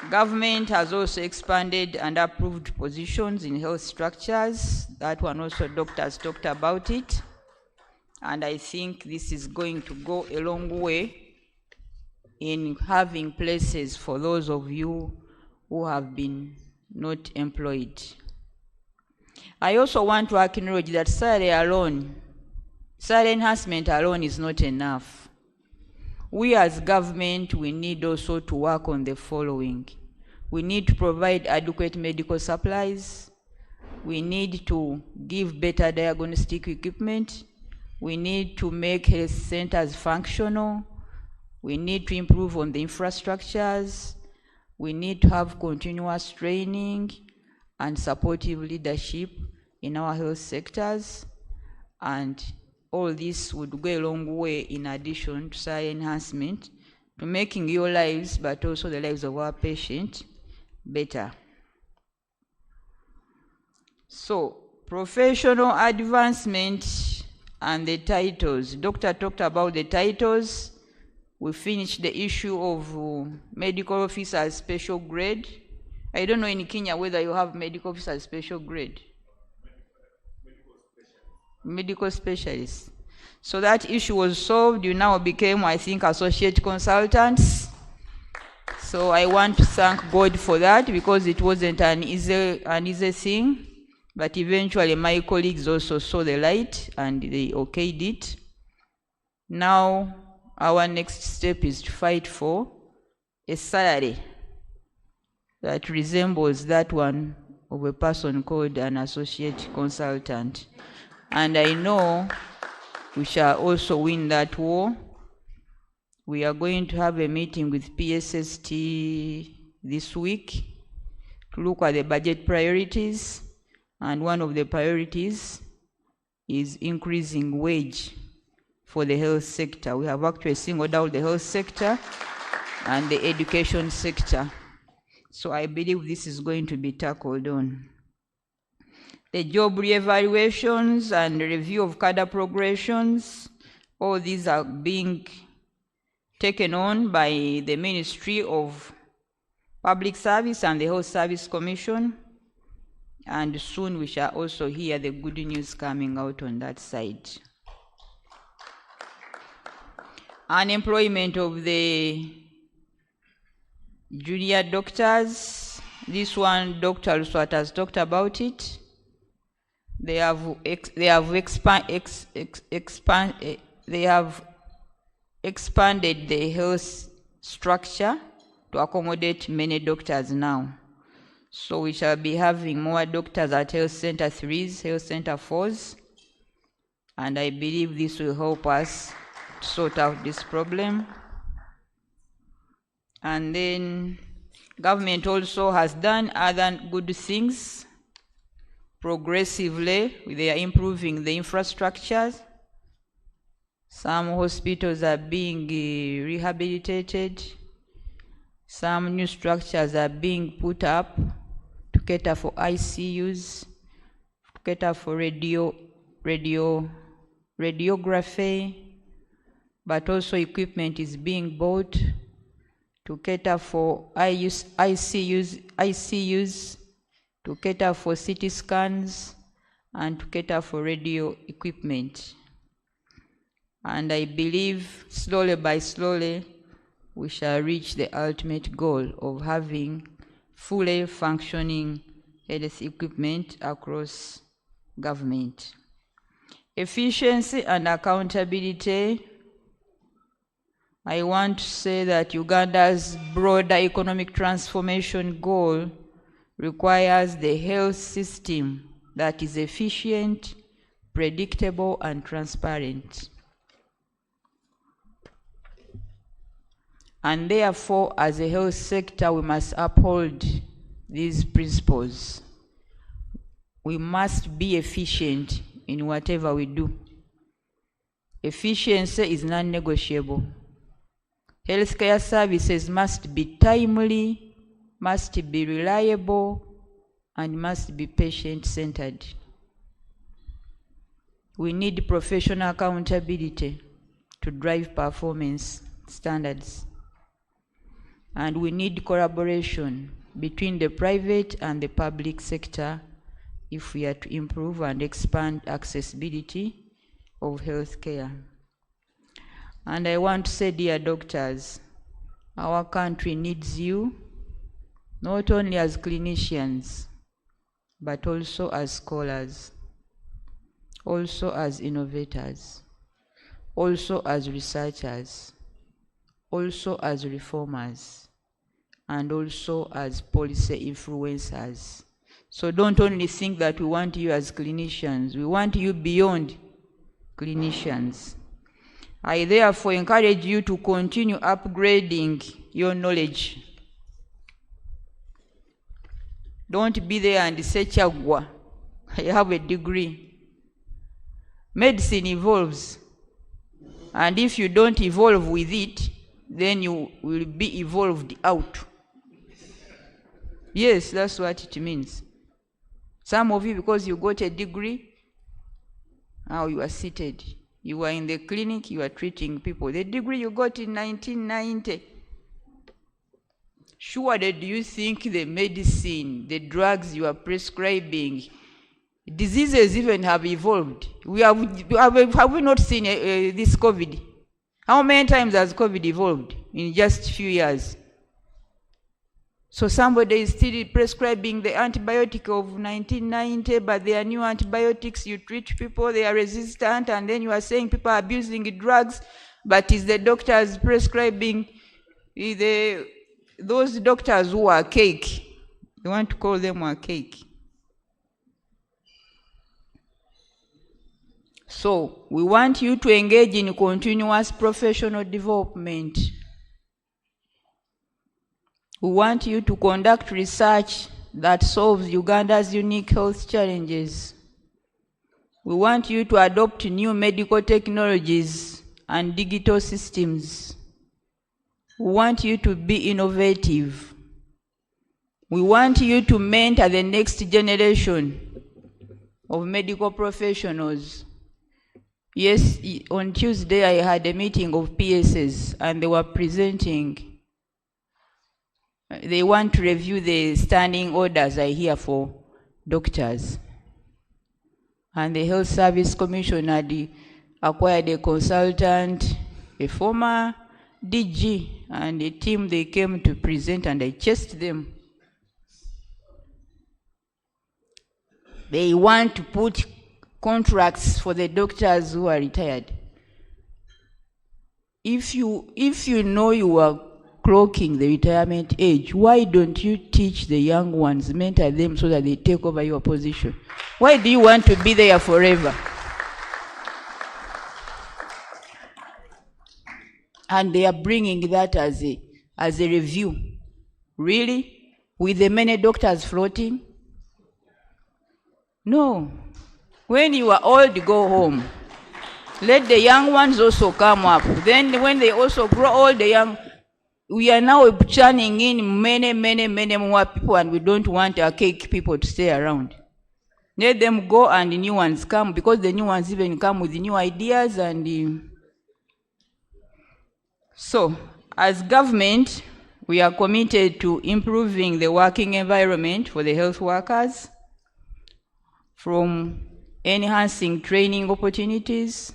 Government has also expanded and approved positions in health structures. That one also doctors talked about it. And I think this is going to go a long way in having places for those of you who have been not employed. I also want to acknowledge that salary enhancement alone is not enough. We as government, we need also to work on the following. We need to provide adequate medical supplies. We need to give better diagnostic equipment. We need to make health centers functional. We need to improve on the infrastructures. We need to have continuous training and supportive leadership in our health sectors. And all this would go a long way in addition to salary enhancement, to making your lives, but also the lives of our patients, better. So, professional advancement and the titles. Doctor talked about the titles. We finished the issue of medical officer special grade. I don't know in Kenya whether you have medical officer special grade. Medical specialist. So that issue was solved. You now became, I think, associate consultants. So I want to thank God for that, because it wasn't an easy thing. But eventually my colleagues also saw the light and they okayed it. Now our next step is to fight for a salary that resembles that one of a person called an associate consultant. And I know we shall also win that war. We are going to have a meeting with PSST this week to look at the budget priorities, and one of the priorities is increasing wage for the health sector. We have actually singled out the health sector and the education sector. So I believe this is going to be tackled on. The job re-evaluations and review of cadre progressions, all these are being taken on by the Ministry of Public Service and the Health Service Commission, and soon we shall also hear the good news coming out on that side. Unemployment of the junior doctors, this one Dr. Luswata has talked about it. They have expanded the health structure to accommodate many doctors now. So we shall be having more doctors at Health Center 3s, Health Center 4s, and I believe this will help us sort out this problem. And then government also has done other good things progressively. They are improving the infrastructures. Some hospitals are being rehabilitated. Some new structures are being put up to cater for ICUs, to cater for radiography, but also equipment is being bought to cater for ICUs, to cater for CT scans, and to cater for radio equipment. And I believe slowly by slowly, we shall reach the ultimate goal of having fully functioning health equipment across government. Efficiency and accountability. I want to say that Uganda's broader economic transformation goal requires the health system that is efficient, predictable, and transparent. And therefore, as a health sector, we must uphold these principles. We must be efficient in whatever we do. Efficiency is non-negotiable. Healthcare services must be timely, must be reliable, and must be patient-centered. We need professional accountability to drive performance standards. And we need collaboration between the private and the public sector if we are to improve and expand accessibility of healthcare. And I want to say, dear doctors, our country needs you, not only as clinicians, but also as scholars, also as innovators, also as researchers, also as reformers, and also as policy influencers. So don't only think that we want you as clinicians, we want you beyond clinicians. I therefore encourage you to continue upgrading your knowledge. Don't be there and say, Chagwa, I have a degree. Medicine evolves. And if you don't evolve with it, then you will be evolved out. Yes, that's what it means. Some of you, because you got a degree, now you are seated. You are in the clinic, you are treating people. The degree you got in 1990. Surely do you think the medicine, the drugs you are prescribing, diseases even have evolved? Have we not seen this COVID? How many times has COVID evolved in just a few years? So somebody is still prescribing the antibiotic of 1990, but there are new antibiotics, you treat people, they are resistant, and then you are saying people are abusing drugs, but is the doctors prescribing those doctors who are cake? You want to call them a cake. So we want you to engage in continuous professional development. We want you to conduct research that solves Uganda's unique health challenges. We want you to adopt new medical technologies and digital systems. We want you to be innovative. We want you to mentor the next generation of medical professionals. Yes, on Tuesday I had a meeting of PSs and they were presenting. They want to review the standing orders, I hear, for doctors. And the Health Service Commission had acquired a consultant, a former DG, and a team they came to present, and I chased them. They want to put contracts for the doctors who are retired. If you know you are clocking the retirement age, why don't you teach the young ones, mentor them so that they take over your position? Why do you want to be there forever? And they are bringing that as a review. Really? With the many doctors floating? No. When you are old, go home. Let the young ones also come up. Then when they also grow old, we are now churning in many more people, and we don't want archaic people to stay around. Let them go and the new ones come, because the new ones even come with new ideas. And so, as government, we are committed to improving the working environment for the health workers, from enhancing training opportunities,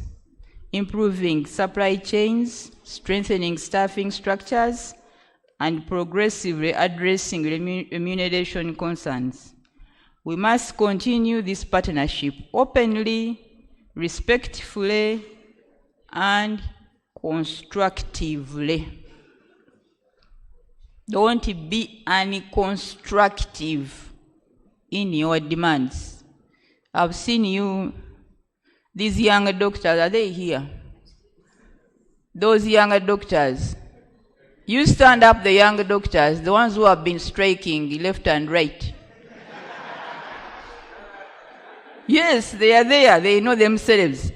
improving supply chains, strengthening staffing structures, and progressively addressing remuneration concerns. We must continue this partnership openly, respectfully, and constructively. Don't be unconstructive in your demands. I've seen you, these young doctors, are they here? Those young doctors. You stand up, the young doctors, the ones who have been striking left and right. Yes, they are there, they know themselves.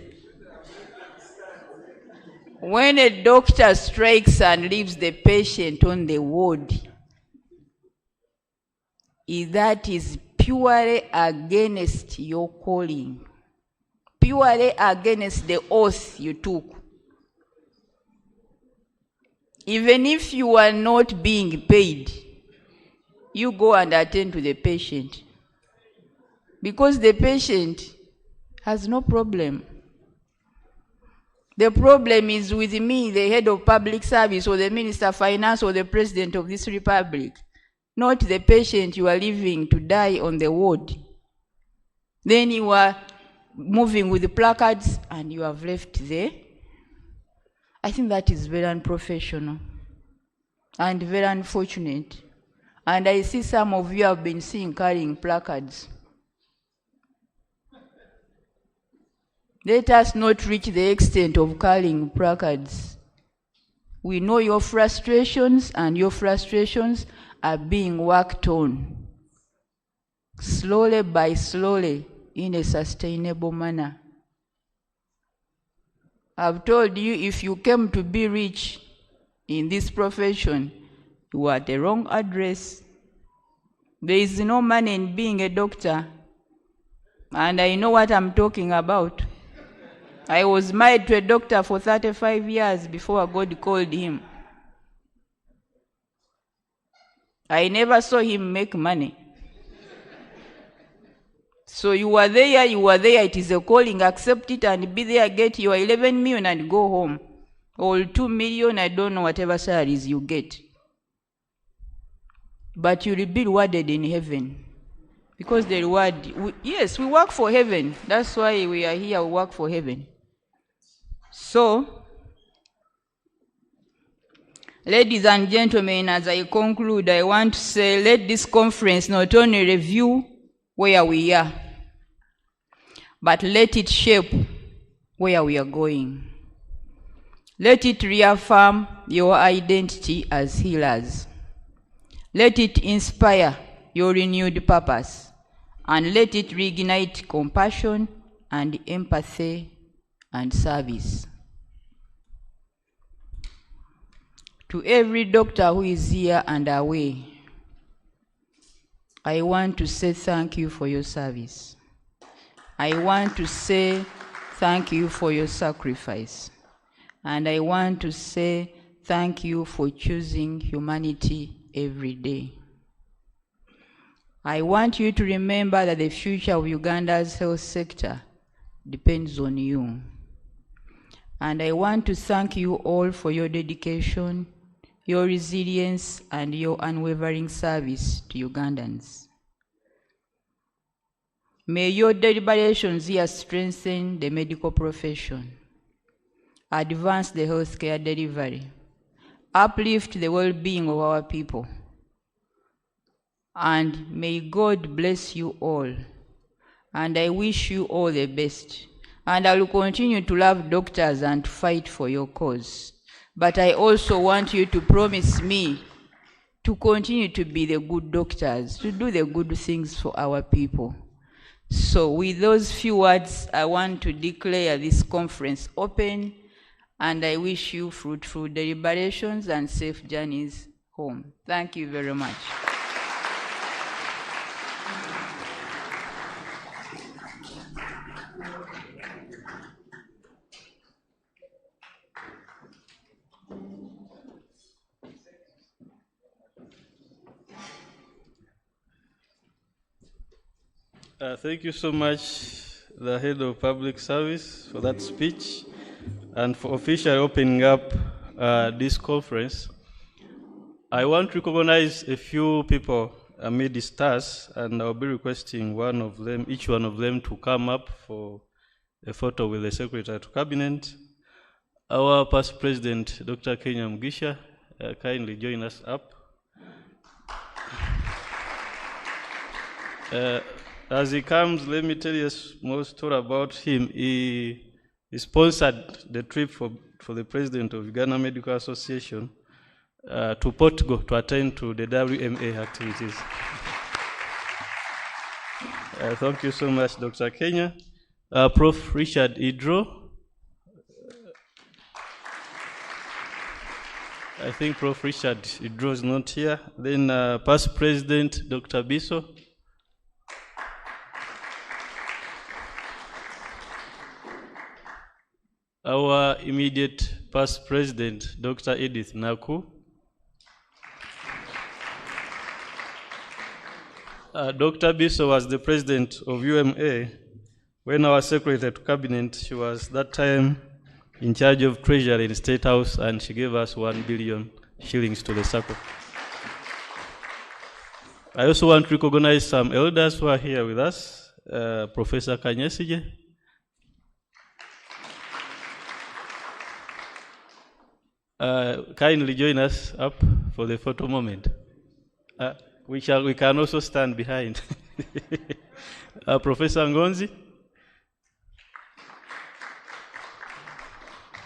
When a doctor strikes and leaves the patient on the ward, that is purely against your calling, purely against the oath you took. Even if you are not being paid, you go and attend to the patient, because the patient has no problem. The problem is with me, the head of public service, or the minister of finance, or the president of this republic, not the patient you are leaving to die on the ward. Then you are moving with the placards and you have left there. I think that is very unprofessional and very unfortunate. And I see some of you have been seen carrying placards. Let us not reach the extent of carrying placards. We know your frustrations, and your frustrations are being worked on slowly by slowly in a sustainable manner. I've told you, if you came to be rich in this profession, you are at the wrong address. There is no money in being a doctor, and I know what I'm talking about. I was married to a doctor for 35 years before God called him. I never saw him make money. So you are there, it is a calling, accept it and be there, get your 11 million and go home. Or 2 million, I don't know, whatever salaries you get. But you will be rewarded in heaven. Because the reward, yes, we work for heaven. That's why we are here, we work for heaven. So, ladies and gentlemen, as I conclude, I want to say, let this conference not only review where we are, but let it shape where we are going. Let it reaffirm your identity as healers. Let it inspire your renewed purpose, and let it reignite compassion and empathy and service. To every doctor who is here and away, I want to say thank you for your service. I want to say thank you for your sacrifice. And I want to say thank you for choosing humanity every day. I want you to remember that the future of Uganda's health sector depends on you. And I want to thank you all for your dedication, your resilience, and your unwavering service to Ugandans. May your deliberations here strengthen the medical profession, advance the healthcare delivery, uplift the well-being of our people, and may God bless you all. And I wish you all the best. And I will continue to love doctors and fight for your cause. But I also want you to promise me to continue to be the good doctors, to do the good things for our people. So with those few words, I want to declare this conference open, and I wish you fruitful deliberations and safe journeys home. Thank you very much. Thank you so much, the Head of Public Service, for that speech and for officially opening up this conference. I want to recognize a few people amidst us, and I'll be requesting each one of them to come up for a photo with the Secretary to Cabinet. Our past President, Dr. Kenya Mugisha, kindly join us up. As he comes, let me tell you a small story about him. He sponsored the trip for the President of Uganda Medical Association to Portugal to attend to the WMA activities. Thank you so much, Dr. Kenya. Prof. Richard Idro. I think Prof. Richard Idro is not here. Then past President, Dr. Biso. Our immediate past President, Dr. Edith Naku. Dr. Biso was the President of UMA when our Secretary to Cabinet, she was that time in charge of Treasury in the State House, and she gave us 1 billion shillings to the circle. I also want to recognize some elders who are here with us. Professor Kanyesige. Kindly join us up for the photo moment. We can also stand behind. Professor Ngonzi.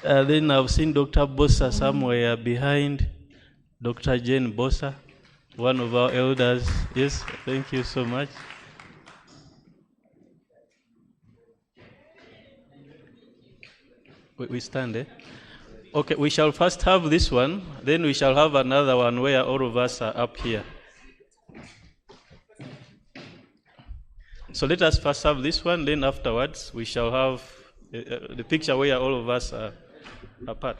Then I've seen Dr. Bossa somewhere behind. Dr. Jane Bossa, one of our elders. Yes, thank you so much. We stand there. Okay, we shall first have this one, then we shall have another one where all of us are up here. So let us first have this one, then afterwards we shall have the picture where all of us are apart.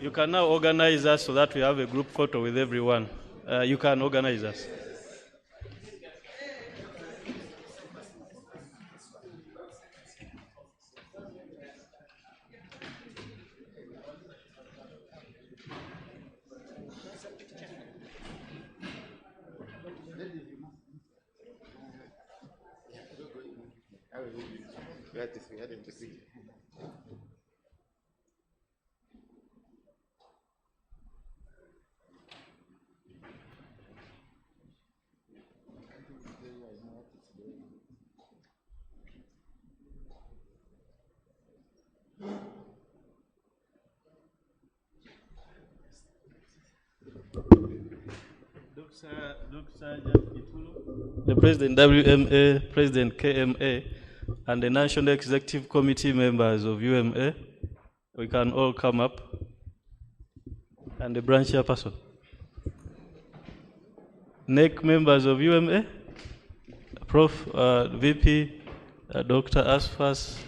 You can now organize us so that we have a group photo with everyone. You can organize us. The President WMA, President KMA, and the National Executive Committee members of UMA, we can all come up, and the branch chairperson. NEC members of UMA, Prof, VP, Dr. Asfas,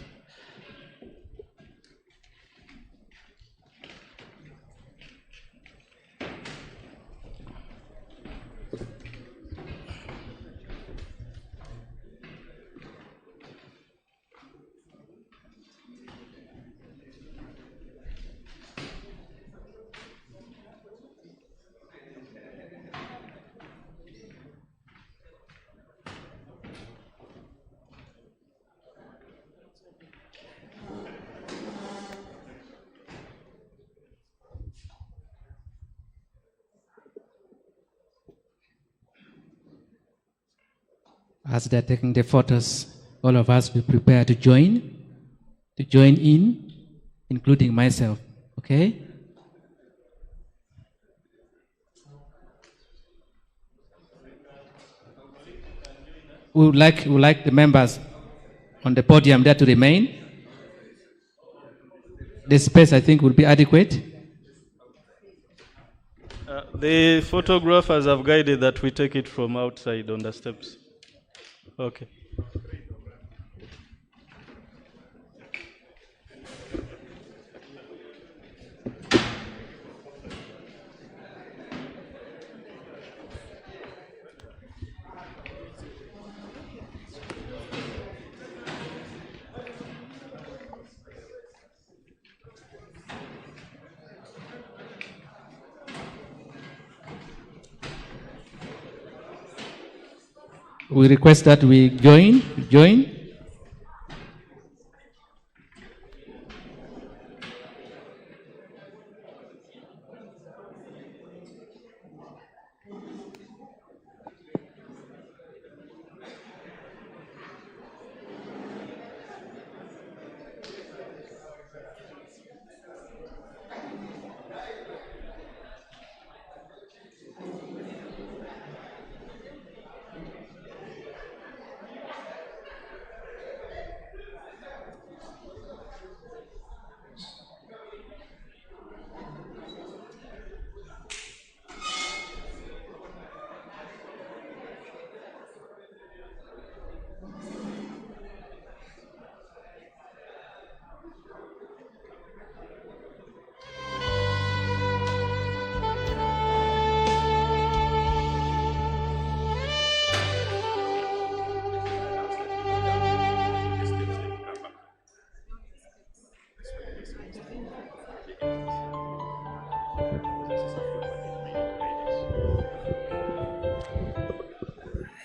As they're taking the photos, all of us be prepared to join in, including myself, okay? We would like the members on the podium there to remain. The space, I think, would be adequate. The photographers have guided that we take it from outside on the steps. Okay. We request that we join.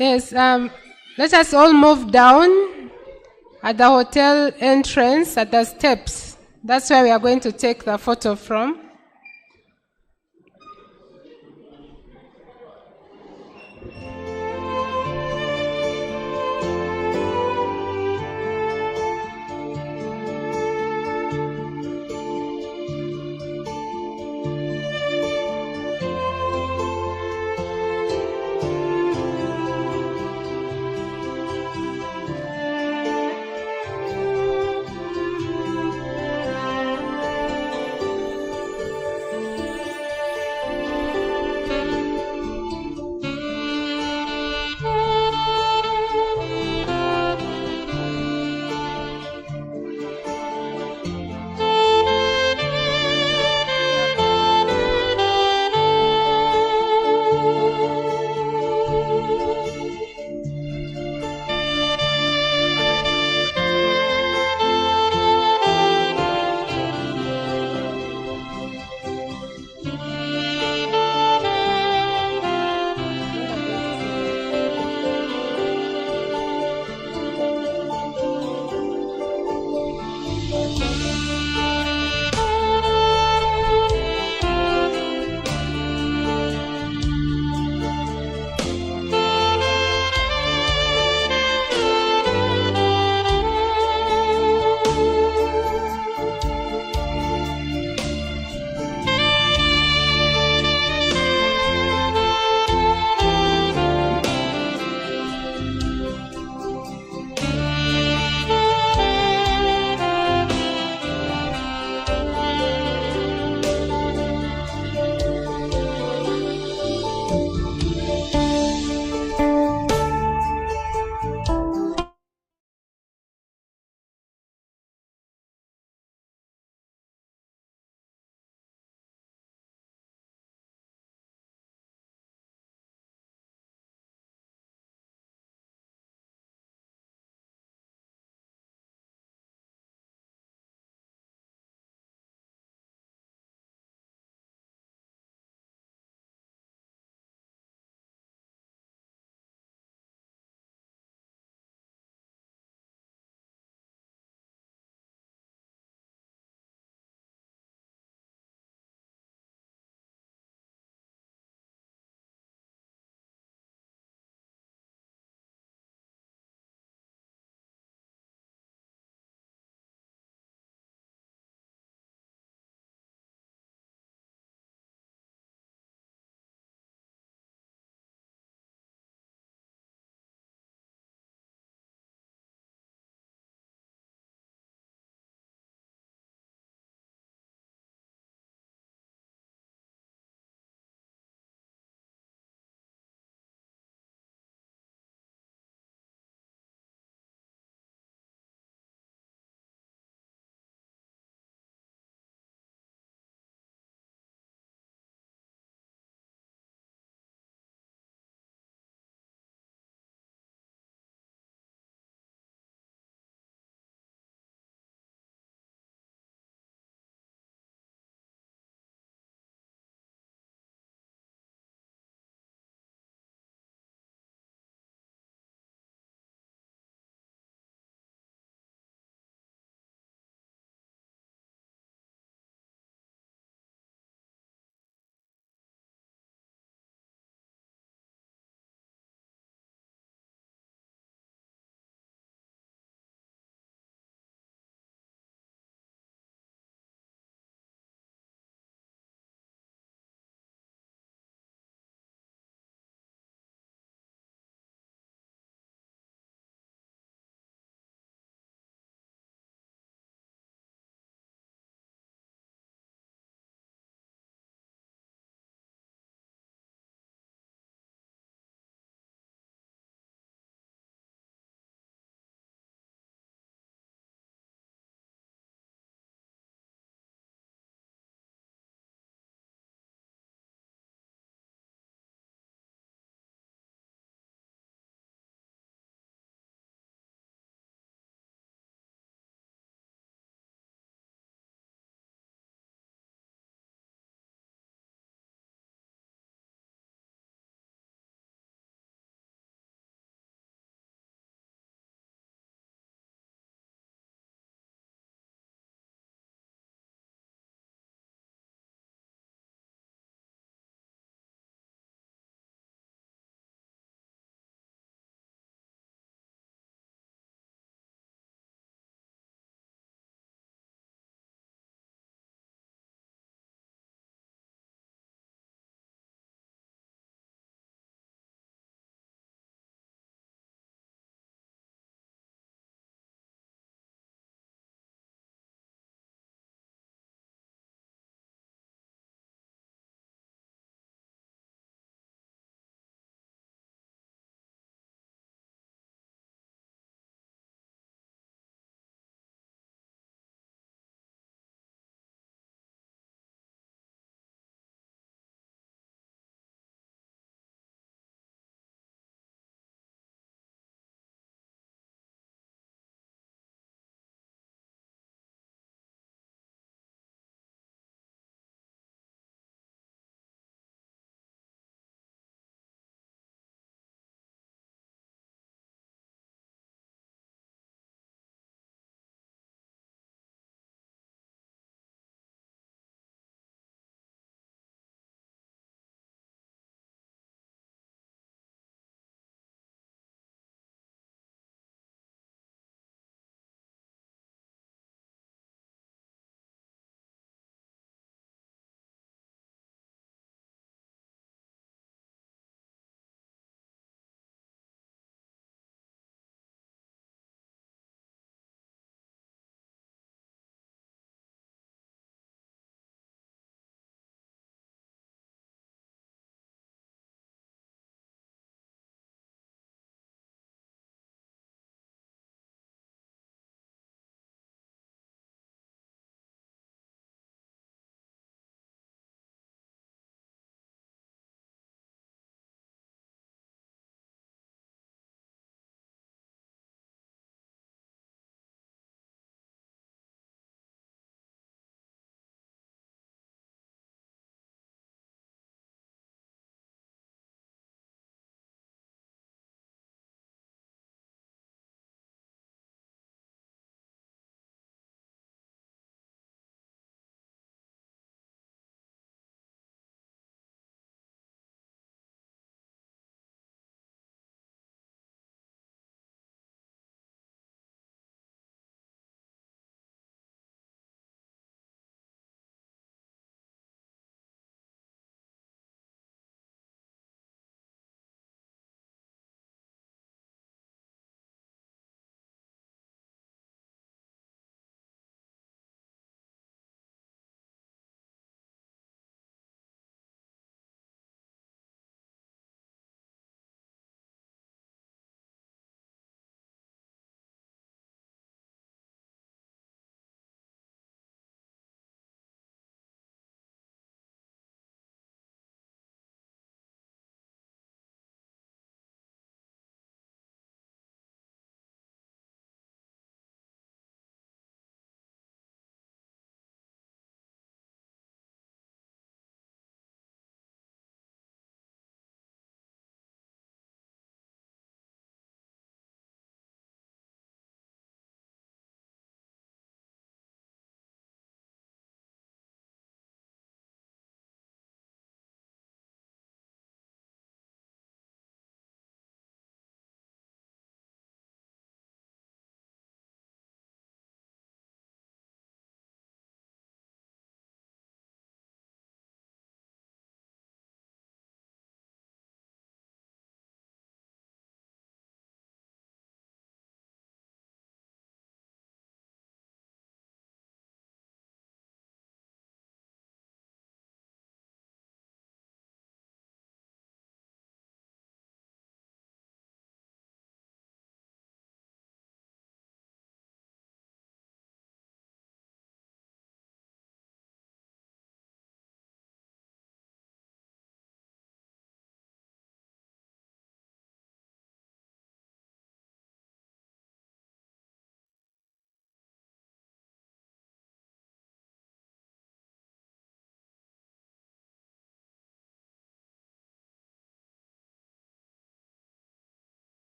Yes, let us all move down at the hotel entrance at the steps. That's where we are going to take the photo from.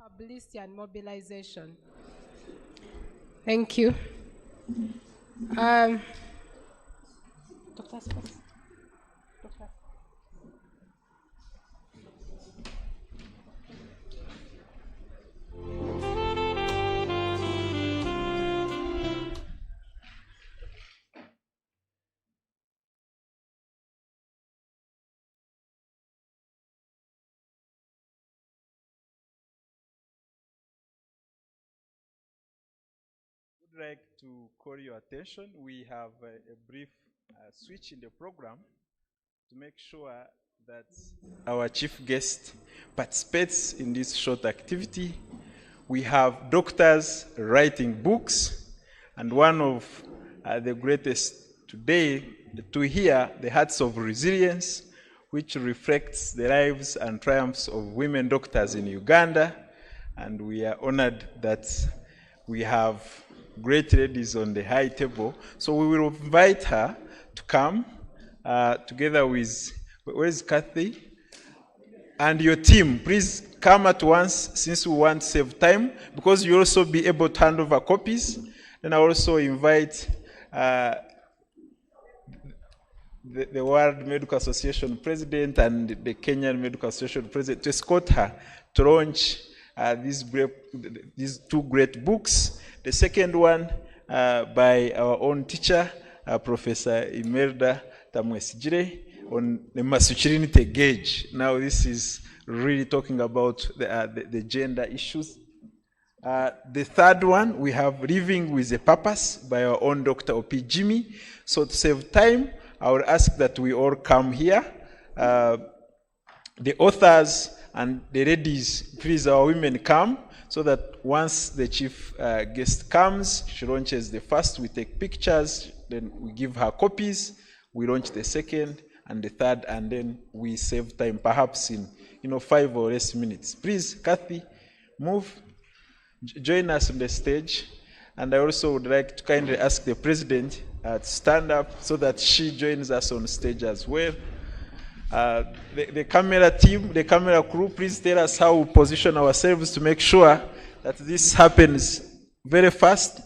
publicity and mobilization. Thank you. Dr. Spence. Dr. Would like to call your attention. We have a brief switch in the program to make sure that our chief guest participates in this short activity. We have doctors writing books, and one of the greatest today to hear, The Hearts of Resilience, which reflects the lives and triumphs of women doctors in Uganda. And we are honored that we have great ladies on the high table. So we will invite her to come together with, where's Kathy? And your team. Please come at once, since we want to save time, because you also be able to hand over copies. Then I also invite the World Medical Association President and the Kenyan Medical Association President to escort her to launch these two great books. The second one by our own teacher, Professor Imelda Tamwesigire, on the masculinity gauge. Now this is really talking about the gender issues. The third one, we have Living with a Purpose by our own Dr. O.P. Jimmy. So to save time, I would ask that we all come here. The authors and the ladies, please, our women come, so that once the chief guest comes, she launches the first, we take pictures, then we give her copies, we launch the second and the third, and then we save time, perhaps in 5 or less minutes. Please, Kathy, move, join us on the stage. And I also would like to kindly ask the president to stand up so that she joins us on stage as well. The camera team, the camera crew, please tell us how we position ourselves to make sure that this happens very fast.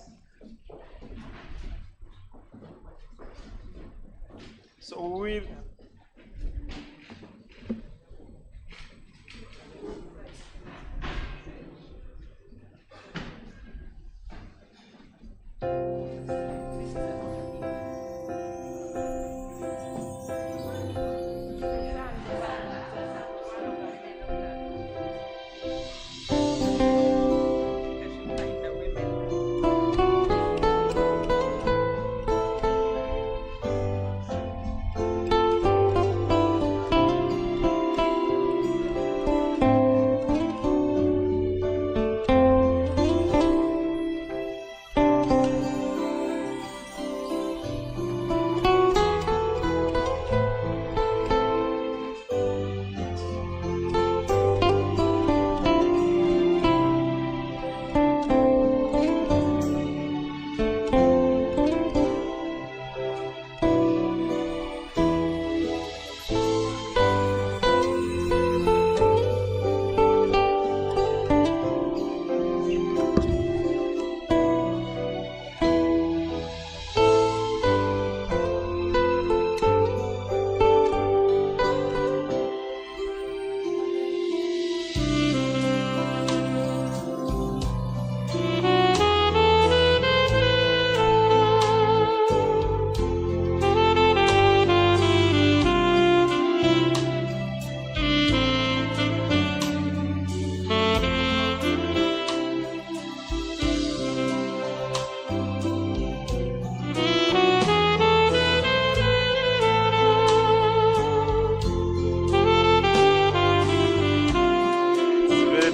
So we'll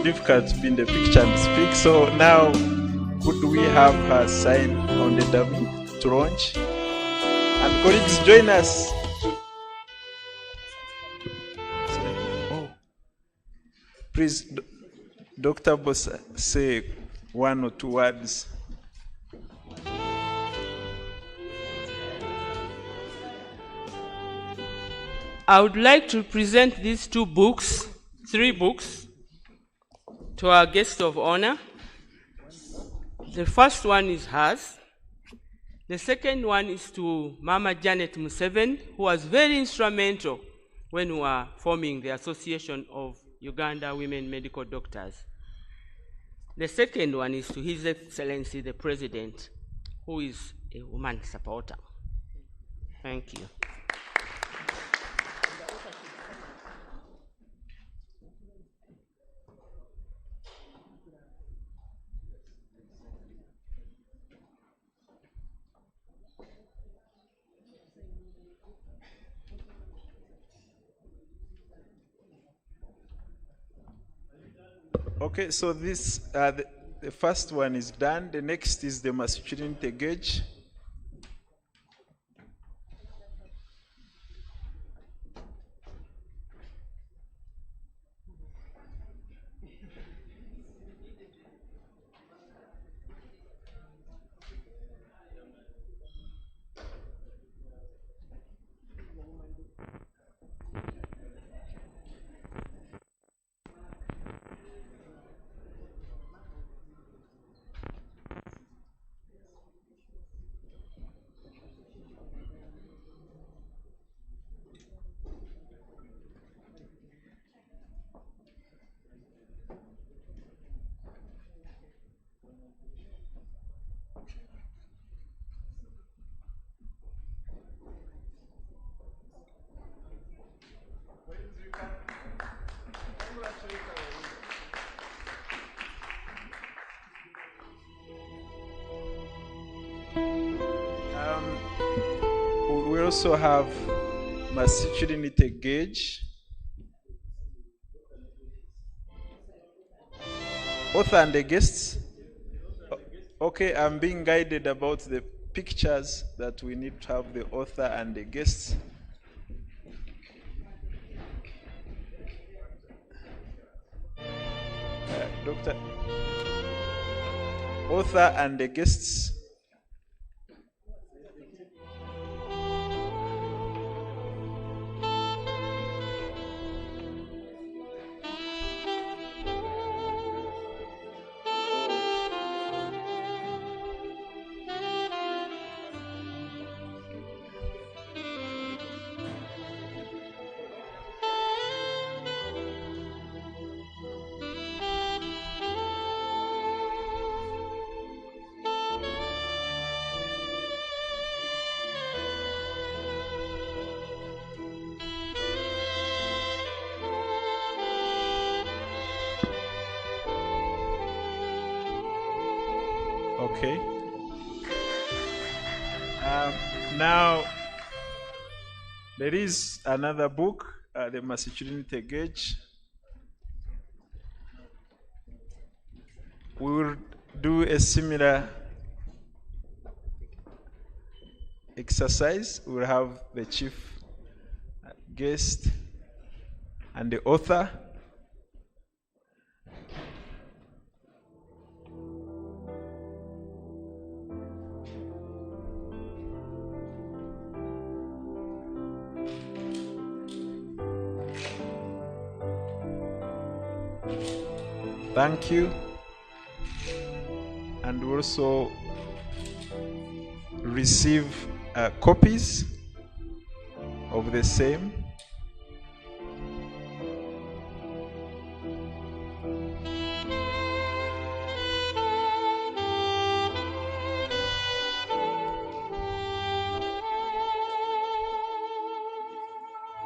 difficult to be in the picture and speak. So now, could we have her sign on the dummy to launch? And colleagues, join us. Oh. Please, Dr. Bosa, say 1 or 2 words. I would like to present these 3 books. to our guest of honor. The first one is hers. The second one is to Mama Janet Museveni, who was very instrumental when we were forming the Association of Uganda Women Medical Doctors. The second one is to His Excellency the President, who is a woman supporter. Thank you. Okay, so this the first one is done. The next is the masculinity gauge. We also have masculinity gauge. Author and the guests. Okay, I'm being guided about the pictures that we need to have the author and the guests. Doctor, author and the guests. Okay. Now, there is another book, the masculinity gauge. We will do a similar exercise. We will have the chief guest and the author. Thank you. And also receive copies of the same.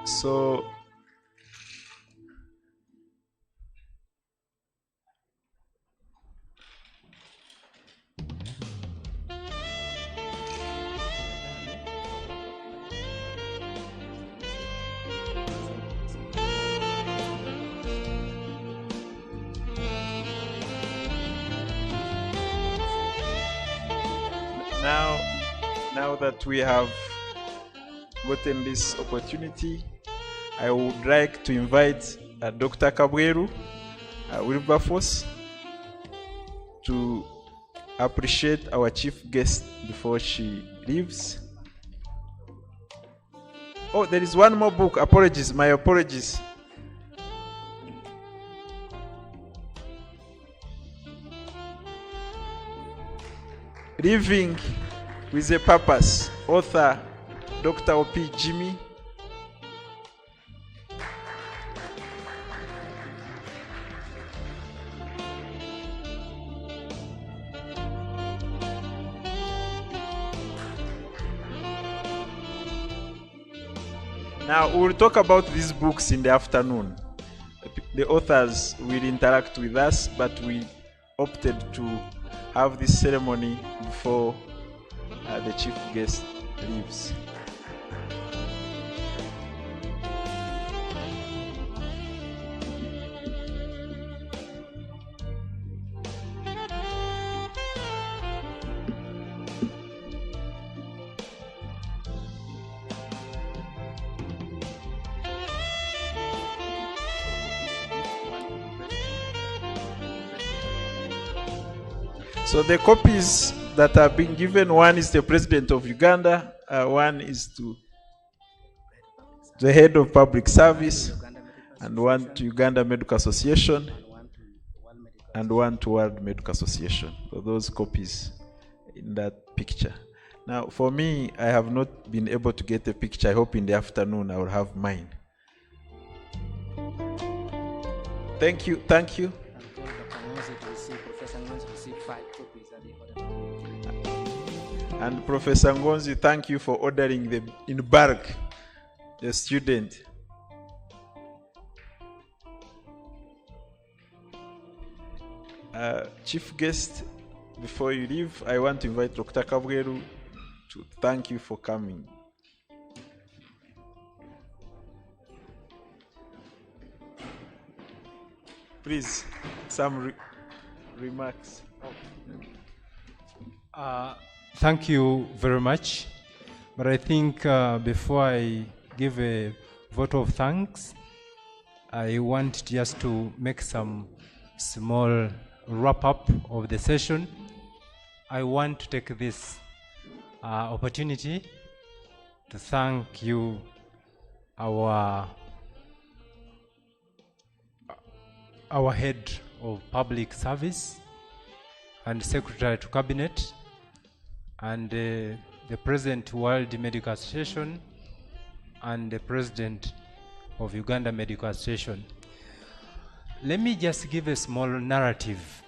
So now that we have gotten this opportunity, I would like to invite Dr. Kabweru Wilberforce to appreciate our chief guest before she leaves. Oh, there is one more book. Apologies, my apologies. Living with a Purpose, author Dr. O.P. Jimmy. Now, we'll talk about these books in the afternoon. The authors will interact with us, but we opted to have this ceremony before the chief guest leaves. So the copies that are being given, one is the President of Uganda, one is to the Head of Public Service, and one to Uganda Medical Association, and one to World Medical Association. So those copies in that picture. Now, for me, I have not been able to get a picture. I hope in the afternoon I will have mine. Thank you. Thank you. And Professor Ngonzi, thank you for ordering them in bulk, the student. Chief guest, before you leave, I want to invite Dr. Kabweru to thank you for coming. Please, some remarks. Thank you very much. But I think before I give a vote of thanks, I want just to make some small wrap-up of the session. I want to take this opportunity to thank you, our head of public service and secretary to cabinet, and the President World Medical Association and the President of Uganda Medical Association. Let me just give a small narrative,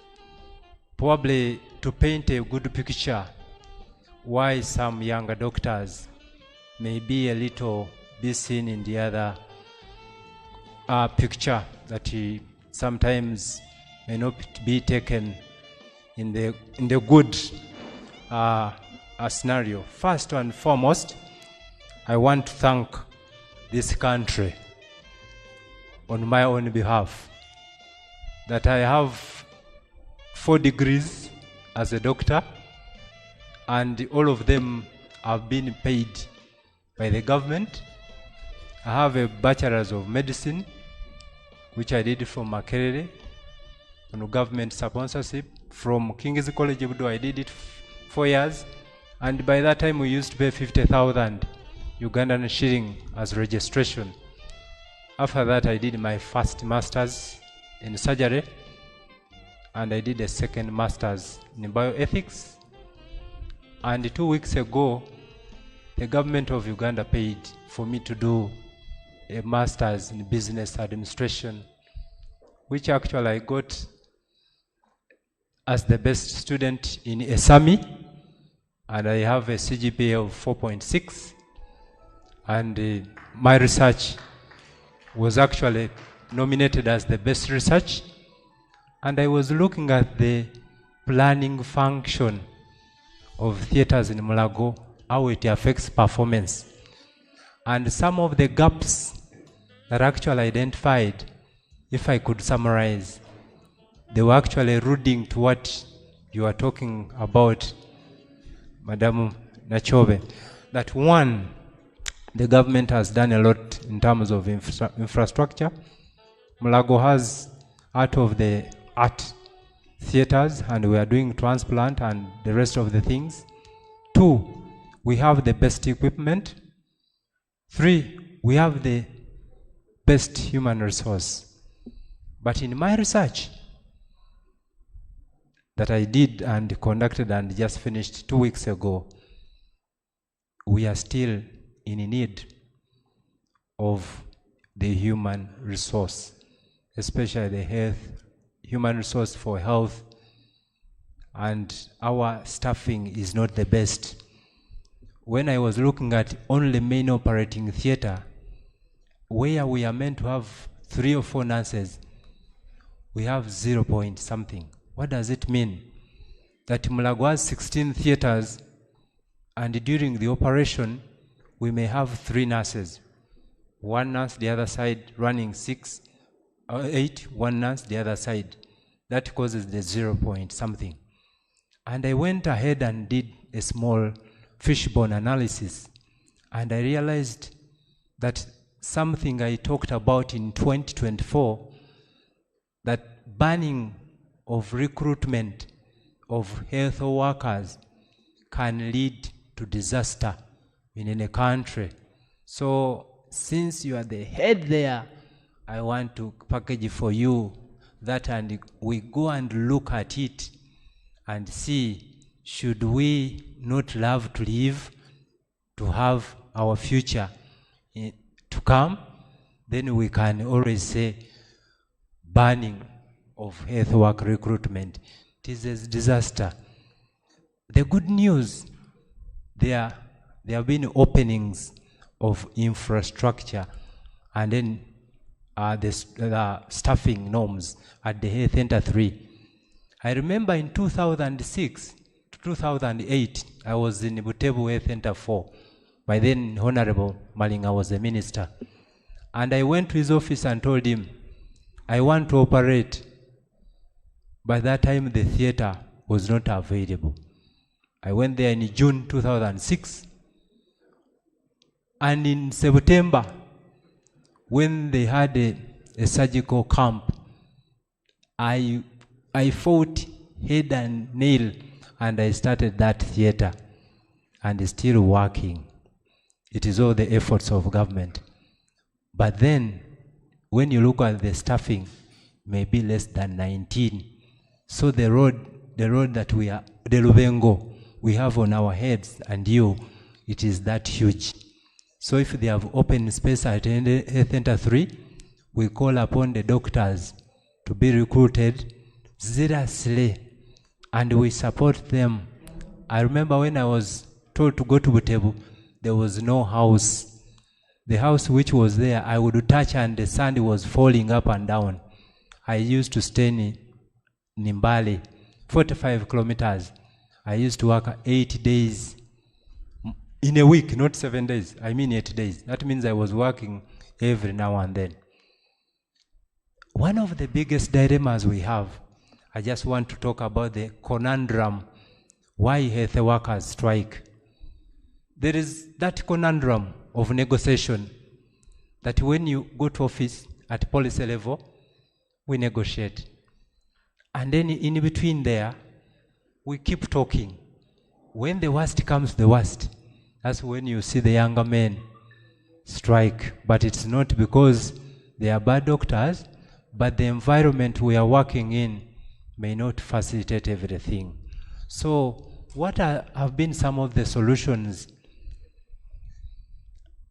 probably to paint a good picture why some younger doctors may be a little be seen in the other picture that he sometimes may not be taken in the good scenario. First and foremost, I want to thank this country on my own behalf that I have 4 degrees as a doctor, and all of them have been paid by the government. I have a bachelor's of medicine, which I did from Makerere on government sponsorship. From King's College Budo, I did it 4 years, and by that time we used to pay 50,000 Ugandan shilling as registration. After that, I did my first master's in surgery, and I did a second master's in bioethics. And 2 weeks ago, the government of Uganda paid for me to do a master's in business administration, which actually I got as the best student in ESAMI, and I have a CGPA of 4.6, and my research was actually nominated as the best research, and I was looking at the planning function of theaters in Mulago, how it affects performance, and some of the gaps that actually identified, if I could summarize, they were actually alluding to what you are talking about, Madam Nachove, that one, the government has done a lot in terms of infrastructure. Mulago has out of the art theaters, and we are doing transplant and the rest of the things. 2, we have the best equipment. 3, we have the best human resource. But in my research, that I did and conducted and just finished 2 weeks ago, we are still in need of the human resource, especially the human resource for health, and our staffing is not the best. When I was looking at only main operating theater, where we are meant to have 3 or 4 nurses, we have 0 point something. What does it mean? That Mulago has 16 theaters, and during the operation, we may have 3 nurses. 1 nurse, the other side running 6 or 8, 1 nurse, the other side. That causes the 0 point something. And I went ahead and did a small fishbone analysis, and I realized that something I talked about in 2024, that banning of recruitment of health workers can lead to disaster in a country. So since you are the head there, I want to package for you that, and we go and look at it and see, should we not love to live, to have our future to come? Then we can always say banning of health work recruitment. It is a disaster. The good news, there have been openings of infrastructure, and then the staffing norms at the Health Center 3. I remember in 2006 to 2008, I was in Butebu Health Center 4. By then, Honorable Malinga was the minister. And I went to his office and told him, I want to operate. By that time, the theater was not available. I went there in June 2006. And in September, when they had a surgical camp, I fought head and nail, and I started that theater, and it's still working. It is all the efforts of government. But then, when you look at the staffing, maybe less than 19. So the road that we are, the Lubengo, we have on our heads, and it is that huge. So if they have open space at Health Center 3, we call upon the doctors to be recruited zealously, and we support them. I remember when I was told to go to Butebu, there was no house. The house which was there, I would touch and the sand was falling up and down. I used to stay in Mbale, 45 kilometers. I used to work 8 days in a week, not 7 days. I mean 8 days. That means I was working every now and then. One of the biggest dilemmas we have, I just want to talk about the conundrum, why health workers strike. There is that conundrum of negotiation, that when you go to office at policy level, we negotiate. And then in between there, we keep talking. When the worst comes the worst, that's when you see the younger men strike. But it's not because they are bad doctors, but the environment we are working in may not facilitate everything. So what have been some of the solutions?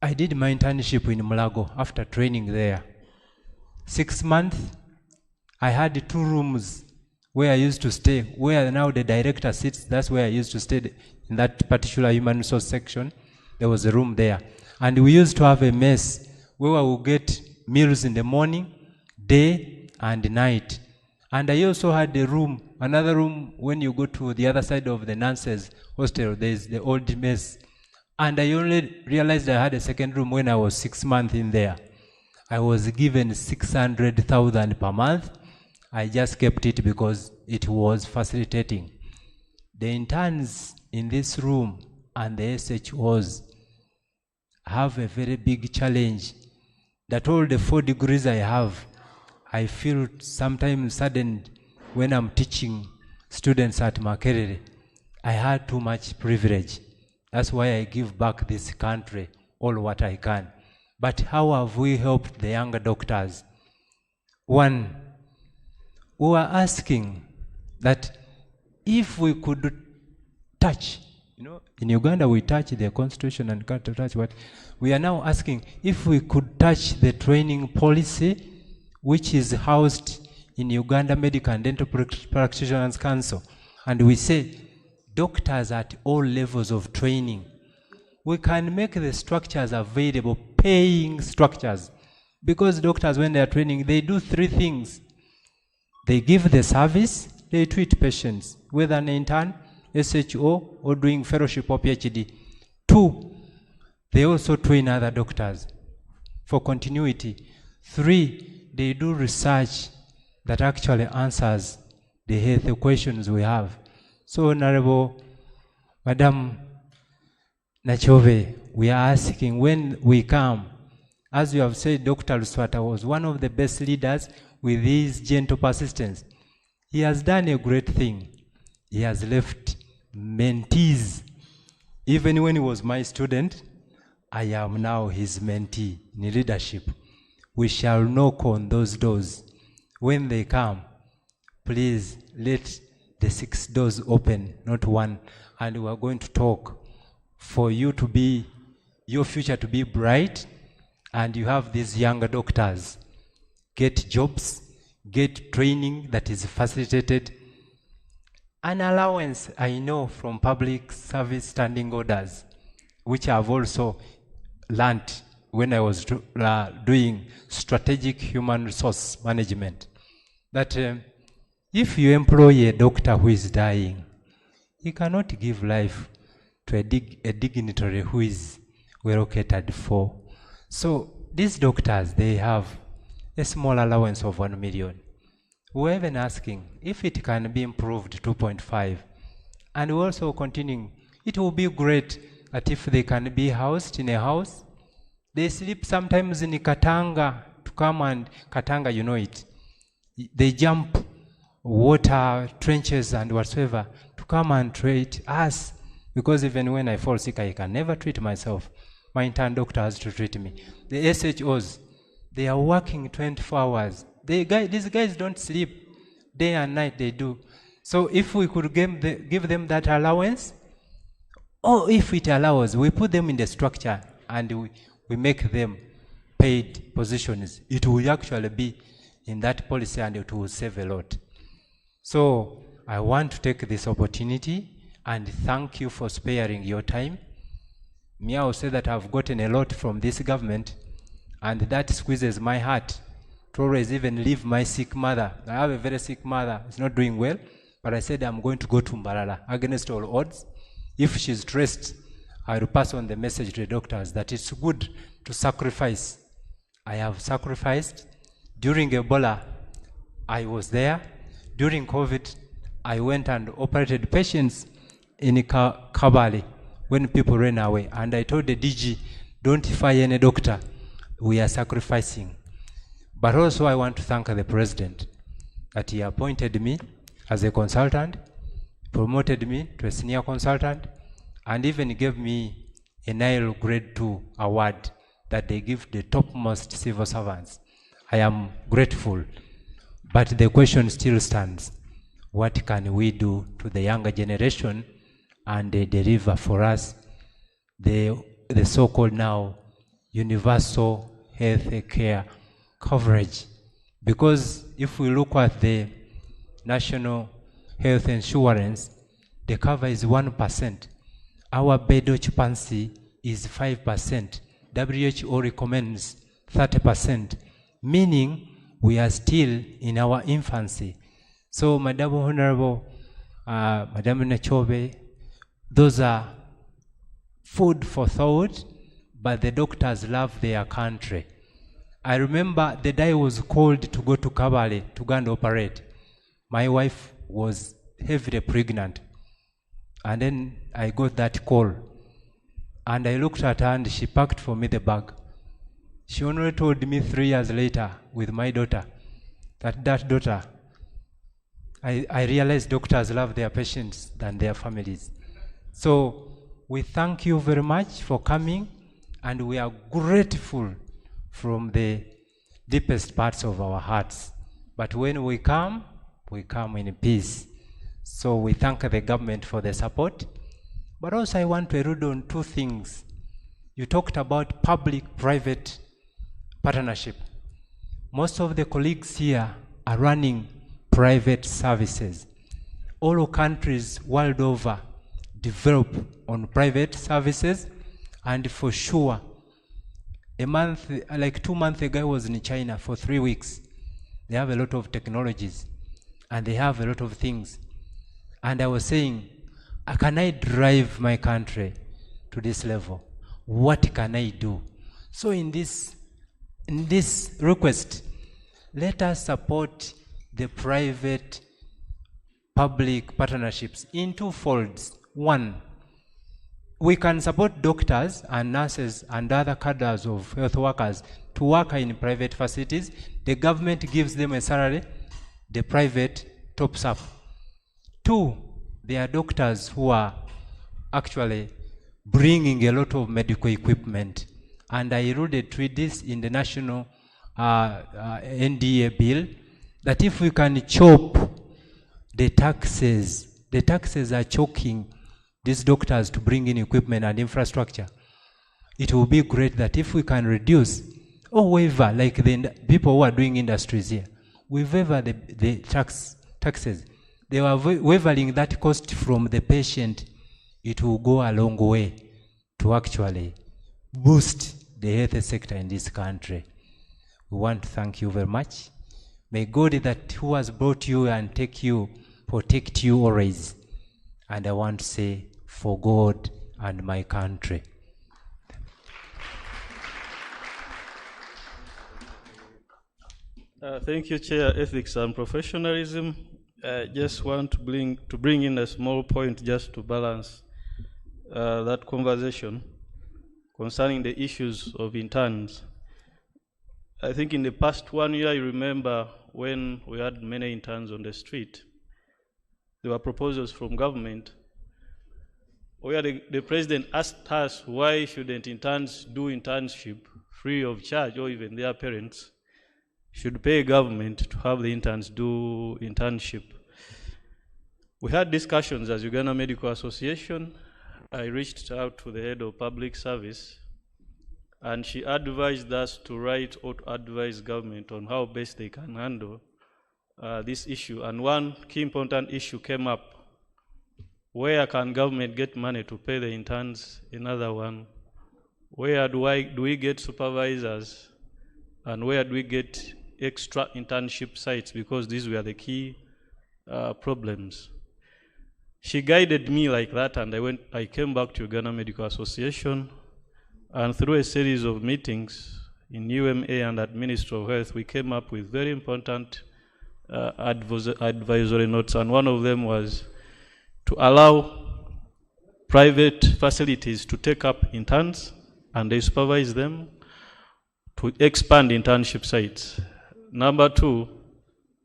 I did my internship in Mulago after training there. 6 months, I had 2 rooms where I used to stay, where now the director sits. That's where I used to stay in that particular human resource section. There was a room there. And we used to have a mess where we would get meals in the morning, day, and night. And I also had a room, another room, when you go to the other side of the nurses' hostel, there's the old mess. And I only realized I had a second room when I was 6 months in there. I was given 600,000 per month. I just kept it because it was facilitating. The interns in this room and the SHOs have a very big challenge, that all the 4 degrees I have, I feel sometimes saddened when I'm teaching students at Makerere. I had too much privilege. That's why I give back this country all what I can. But how have we helped the younger doctors? 1, we were asking that if we could touch, you know, in Uganda we touch the constitution and can't touch what we are now asking, if we could touch the training policy which is housed in Uganda Medical and Dental Practitioners Council, and we say doctors at all levels of training, we can make the structures available, paying structures, because doctors, when they are training, they do three things. They give the service, they treat patients, whether an intern, SHO, or doing fellowship or PhD. 2, they also train other doctors for continuity. 3, they do research that actually answers the health questions we have. So, Honorable Madam Nachove, we are asking, when we come, as you have said, Dr. Luswata was one of the best leaders with his gentle persistence. He has done a great thing. He has left mentees. Even when he was my student, I am now his mentee in leadership. We shall knock on those doors. When they come, please let the 6 doors open, not one. And we are going to talk for you to be, your future to be bright, and you have these younger doctors. Get jobs, get training that is facilitated. An allowance, I know from public service standing orders, which I've also learned when I was doing strategic human resource management, that if you employ a doctor who is dying, he cannot give life to a dignitary who is well catered for. So these doctors, they have a small allowance of 1 million. We're even asking if it can be improved to 2.5. And we're also continuing, it will be great that if they can be housed in a house, they sleep sometimes in Katanga to come, and Katanga, you know it. They jump water, trenches and whatsoever to come and treat us. Because even when I fall sick, I can never treat myself. My intern doctor has to treat me. The SHOs, they are working 24 hours. These guys don't sleep. Day and night they do. So if we could give them that allowance, or if it allows, we put them in the structure and we make them paid positions, it will actually be in that policy and it will save a lot. So I want to take this opportunity and thank you for sparing your time. Me, I will say that I've gotten a lot from this government, and that squeezes my heart to always even leave my sick mother. I have a very sick mother, it's not doing well, but I said I'm going to go to Mbarara against all odds. If she's stressed, I will pass on the message to the doctors that it's good to sacrifice. I have sacrificed. During Ebola, I was there. During COVID, I went and operated patients in Kabale when people ran away. And I told the DG, don't fire any doctor. We are sacrificing. But also I want to thank the president that he appointed me as a consultant, promoted me to a senior consultant, and even gave me a Nile Grade 2 award that they give the topmost civil servants. I am grateful, but the question still stands. What can we do to the younger generation and deliver for us the so-called now universal health care coverage? Because if we look at the national health insurance, the cover is 1%. Our bed occupancy is 5%. WHO recommends 30%, meaning we are still in our infancy. So, Madam Honorable, Madam Nachove, those are food for thought, but the doctors love their country. I remember the day I was called to go to Kabale to go and operate. My wife was heavily pregnant. And then I got that call. And I looked at her and she packed for me the bag. She only told me 3 years later with my daughter that daughter, I realized doctors love their patients than their families. So we thank you very much for coming, and we are grateful from the deepest parts of our hearts. But when we come in peace. So we thank the government for the support. But also I want to allude on two things. You talked about public-private partnership. Most of the colleagues here are running private services. All countries world over develop on private services, and for sure, like 2 months ago, I was in China for 3 weeks. They have a lot of technologies, and they have a lot of things. And I was saying, can I drive my country to this level? What can I do? So in this request, let us support the private public partnerships in two folds. One, we can support doctors and nurses and other cadres of health workers to work in private facilities. The government gives them a salary, the private tops up. Two, there are doctors who are actually bringing a lot of medical equipment. And I alluded to this in the national NDA bill, that if we can chop the taxes are choking these doctors to bring in equipment and infrastructure. It will be great that if we can reduce or waiver, like the people who are doing industries here, we waiver the taxes. They are waivering that cost from the patient. It will go a long way to actually boost the health sector in this country. We want to thank you very much. May God that who has brought you and take you, protect you always. And I want to say, for God and my country. Thank you, Chair. Ethics and Professionalism. Just want to bring in a small point just to balance that conversation concerning the issues of interns. I think in the past 1 year, I remember when we had many interns on the street, there were proposals from government where the president asked us why shouldn't interns do internship free of charge, or even their parents should pay government to have the interns do internship. We had discussions as Uganda Medical Association. I reached out to the head of public service, and she advised us to write or to advise government on how best they can handle this issue. And one key important issue came up: where can government get money to pay the interns? Another one, where do we get supervisors, and where do we get extra internship sites? Because these were the key problems. She guided me like that, and I came back to Uganda Medical Association, and through a series of meetings in UMA and at Ministry of Health, we came up with very important advisory notes, and one of them was to allow private facilities to take up interns and they supervise them, to expand internship sites. Number two,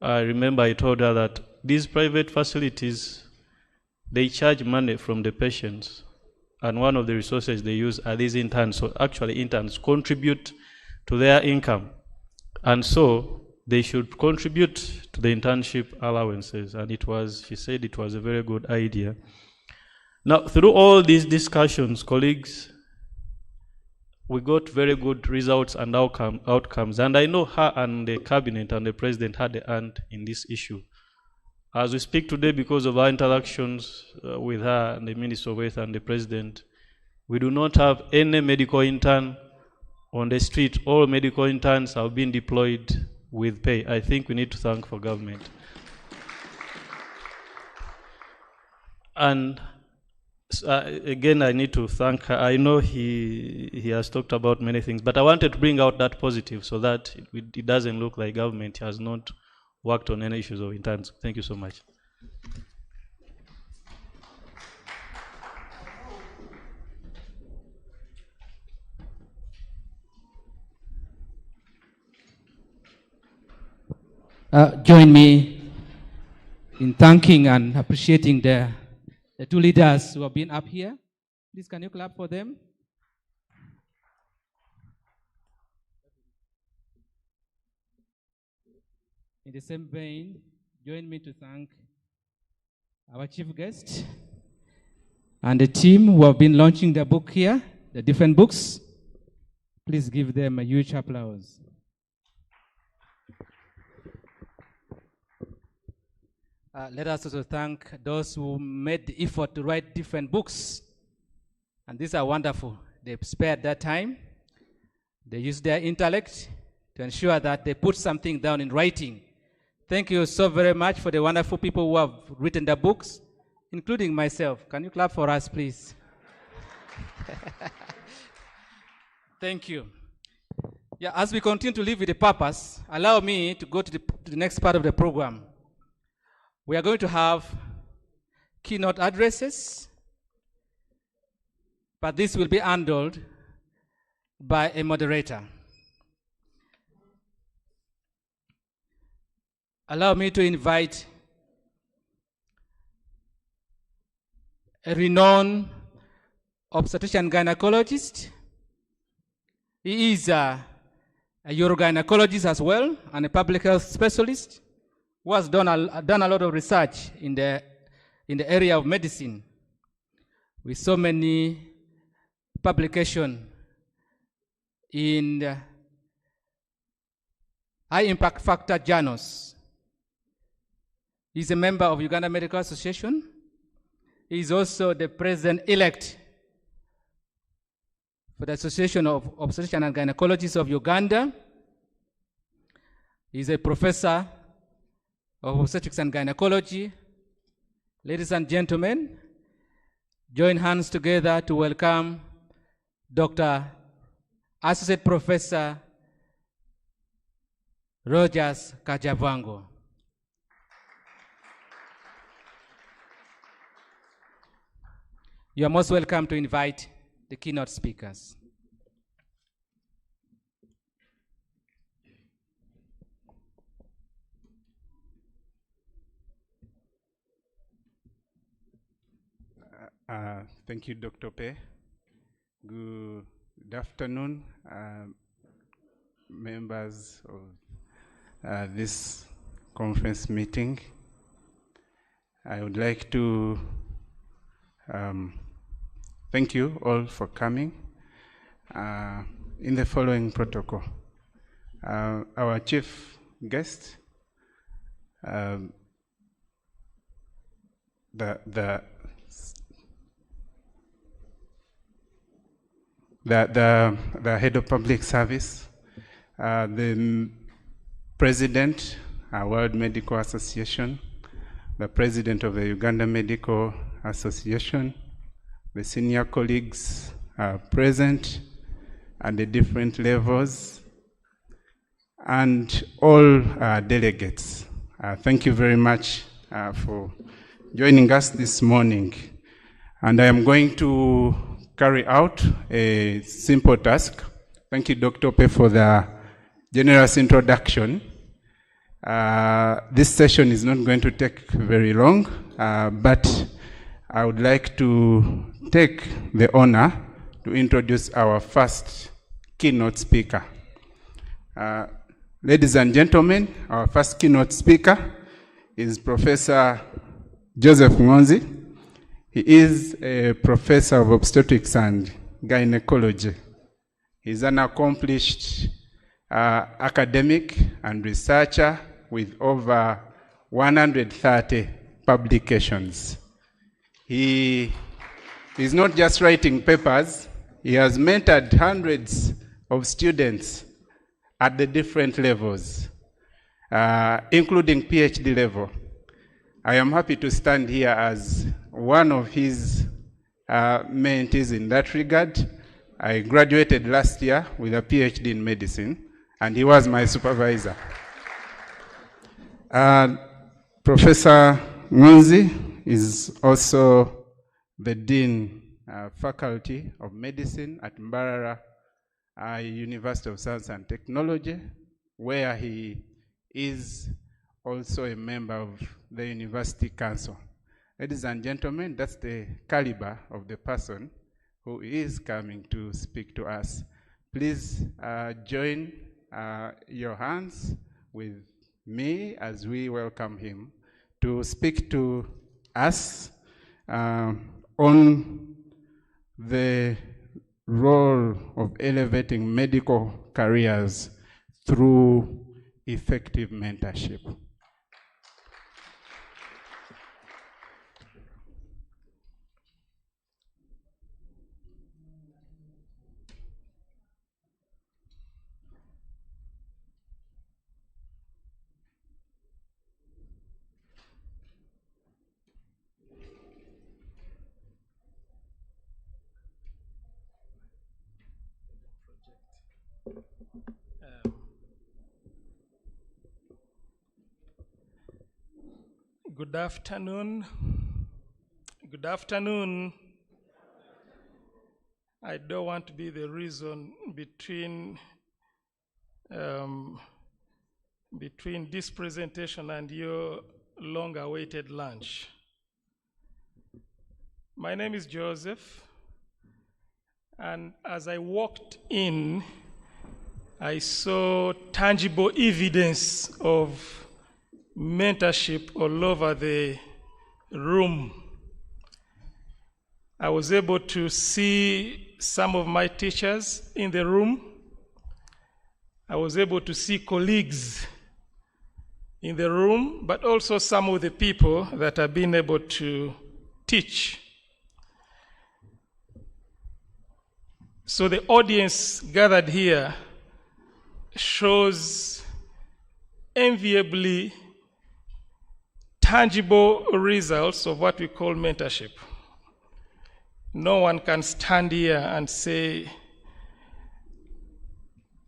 I remember I told her that these private facilities, they charge money from the patients, and one of the resources they use are these interns. So actually interns contribute to their income, and so they should contribute to the internship allowances. And she said it was a very good idea. Now, through all these discussions, colleagues, we got very good results and outcomes. And I know her and the cabinet and the president had a hand in this issue. As we speak today, because of our interactions with her and the Minister of Health and the president, we do not have any medical intern on the street. All medical interns have been deployed with pay. I think we need to thank for government. And again, I need to thank her. I know he has talked about many things, but I wanted to bring out that positive so that it doesn't look like government has not worked on any issues of interns. Thank you so much. Join me in thanking and appreciating the two leaders who have been up here. Please, can you clap for them? In the same vein, join me to thank our chief guest, and the team who have been launching the book here, the different books. Please give them a huge applause. Let us also thank those who made the effort to write different books. And these are wonderful. They spared their time. They used their intellect to ensure that they put something down in writing. Thank you so very much for the wonderful people who have written the books, including myself. Can you clap for us, please? Thank you. Yeah, as we continue to live with a purpose, allow me to go to the next part of the program. We are going to have keynote addresses, but this will be handled by a moderator. Allow me to invite a renowned obstetrician gynecologist. He is a urogynecologist as well, and a public health specialist who has done a lot of research in the area of medicine with so many publications in high impact factor journals. He's a member of Uganda Medical Association. He's also the president-elect for the Association of Obstetricians and Gynecologists of Uganda. He's a professor of obstetrics and gynecology. Ladies and gentlemen, join hands together to welcome Dr. Associate Professor Rogers Kajavango. You are most welcome to invite the keynote speakers. Thank you, Dr. Pe. Good afternoon, members of this conference meeting. I would like to thank you all for coming. In the following protocol, our chief guest, the head of public service, the president, World Medical Association, the president of the Uganda Medical Association, the senior colleagues present at the different levels, and all delegates. Thank you very much for joining us this morning. And I am going to carry out a simple task. Thank you, Dr. Pe, for the generous introduction. This session is not going to take very long, but I would like to take the honor to introduce our first keynote speaker. Ladies and gentlemen, our first keynote speaker is Professor Joseph Ngonzi. He is a professor of obstetrics and gynecology. He's an accomplished academic and researcher with over 130 publications. He is not just writing papers, he has mentored hundreds of students at the different levels, including PhD level. I am happy to stand here as one of his mentees in that regard. I graduated last year with a PhD in medicine, and he was my supervisor. Professor Ngonzi is also the Dean Faculty of Medicine at Mbarara University of Science and Technology, where he is also a member of the University Council. Ladies and gentlemen, that's the caliber of the person who is coming to speak to us. Please join your hands with me as we welcome him to speak to us on the role of elevating medical careers through effective mentorship. Good afternoon. Good afternoon. I don't want to be the reason between this presentation and your long-awaited lunch. My name is Joseph, and as I walked in, I saw tangible evidence of mentorship all over the room. I was able to see some of my teachers in the room. I was able to see colleagues in the room, but also some of the people that have been able to teach. So the audience gathered here shows enviably tangible results of what we call mentorship. No one can stand here and say,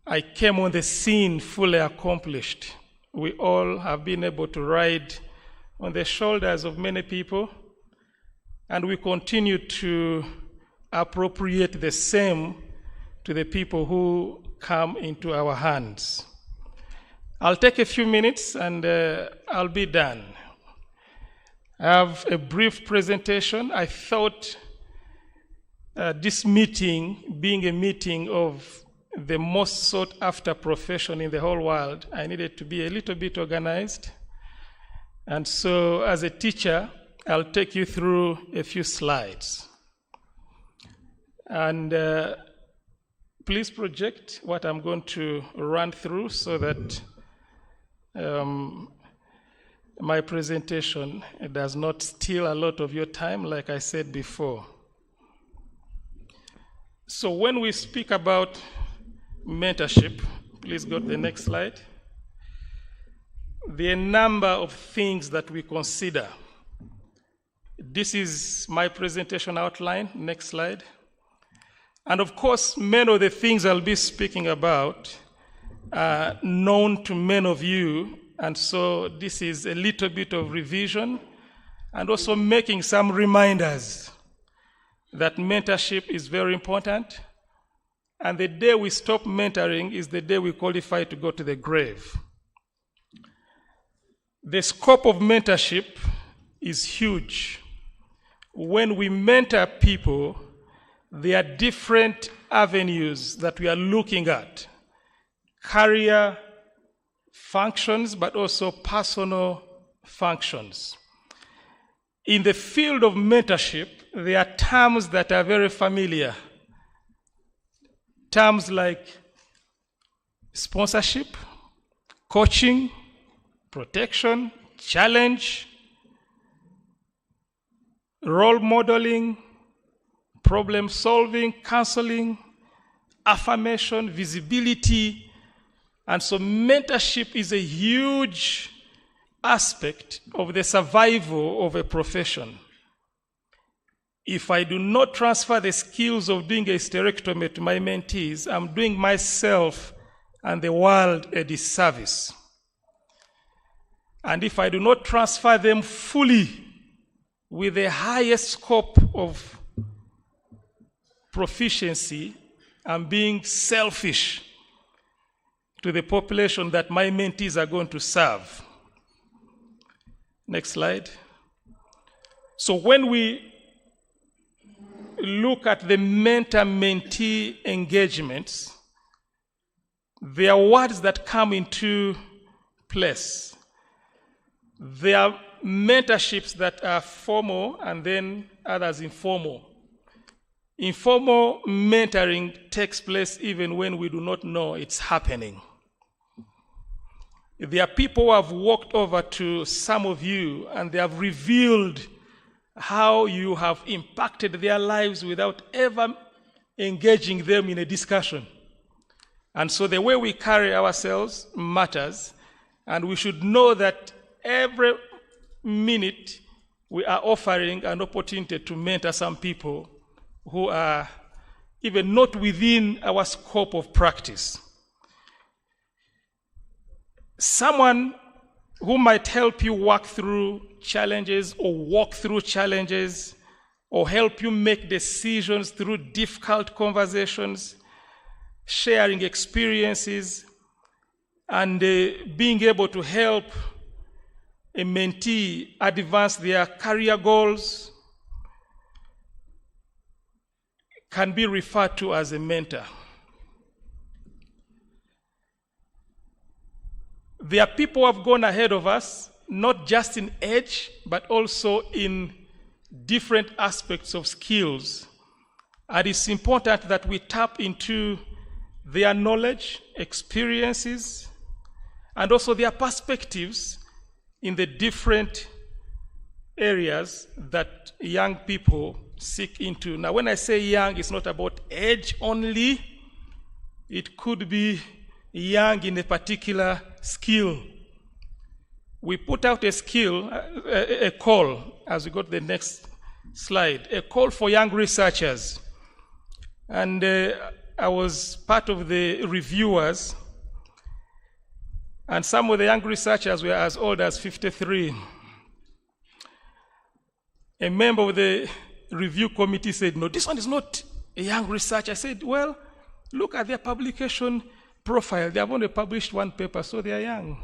I came on the scene fully accomplished. We all have been able to ride on the shoulders of many people, and we continue to appropriate the same to the people who come into our hands. I'll take a few minutes and I'll be done. I have a brief presentation. I thought this meeting, being a meeting of the most sought after profession in the whole world, I needed to be a little bit organized. And so as a teacher, I'll take you through a few slides. And please project what I'm going to run through so that my presentation does not steal a lot of your time, like I said before. So when we speak about mentorship, please go to the next slide. There are a number of things that we consider. This is my presentation outline. Next slide. And of course, many of the things I'll be speaking about are known to many of you. And so this is a little bit of revision and also making some reminders that mentorship is very important. And the day we stop mentoring is the day we qualify to go to the grave. The scope of mentorship is huge. When we mentor people, there are different avenues that we are looking at. Career functions, but also personal functions. In the field of mentorship, there are terms that are very familiar. Terms like sponsorship, coaching, protection, challenge, role modeling, problem solving, counseling, affirmation, visibility. And so mentorship is a huge aspect of the survival of a profession. If I do not transfer the skills of doing a hysterectomy to my mentees, I'm doing myself and the world a disservice. And if I do not transfer them fully with the highest scope of proficiency, I'm being selfish to the population that my mentees are going to serve. Next slide. So when we look at the mentor-mentee engagements, there are words that come into place. There are mentorships that are formal and then others informal. Informal mentoring takes place even when we do not know it's happening. There are people who have walked over to some of you and they have revealed how you have impacted their lives without ever engaging them in a discussion. And so the way we carry ourselves matters, and we should know that every minute we are offering an opportunity to mentor some people who are even not within our scope of practice. Someone who might help you work through challenges or walk through challenges or help you make decisions through difficult conversations, sharing experiences, and being able to help a mentee advance their career goals can be referred to as a mentor. There are people who have gone ahead of us, not just in age, but also in different aspects of skills. And it's important that we tap into their knowledge, experiences, and also their perspectives in the different areas that young people seek into. Now, when I say young, it's not about age only. It could be young in a particular skill. We put out a call, as we go to the next slide, a call for young researchers. And I was part of the reviewers, and some of the young researchers were as old as 53. A member of the review committee said, no, this one is not a young researcher. I said, well, look at their publication profile. They have only published one paper, so they are young.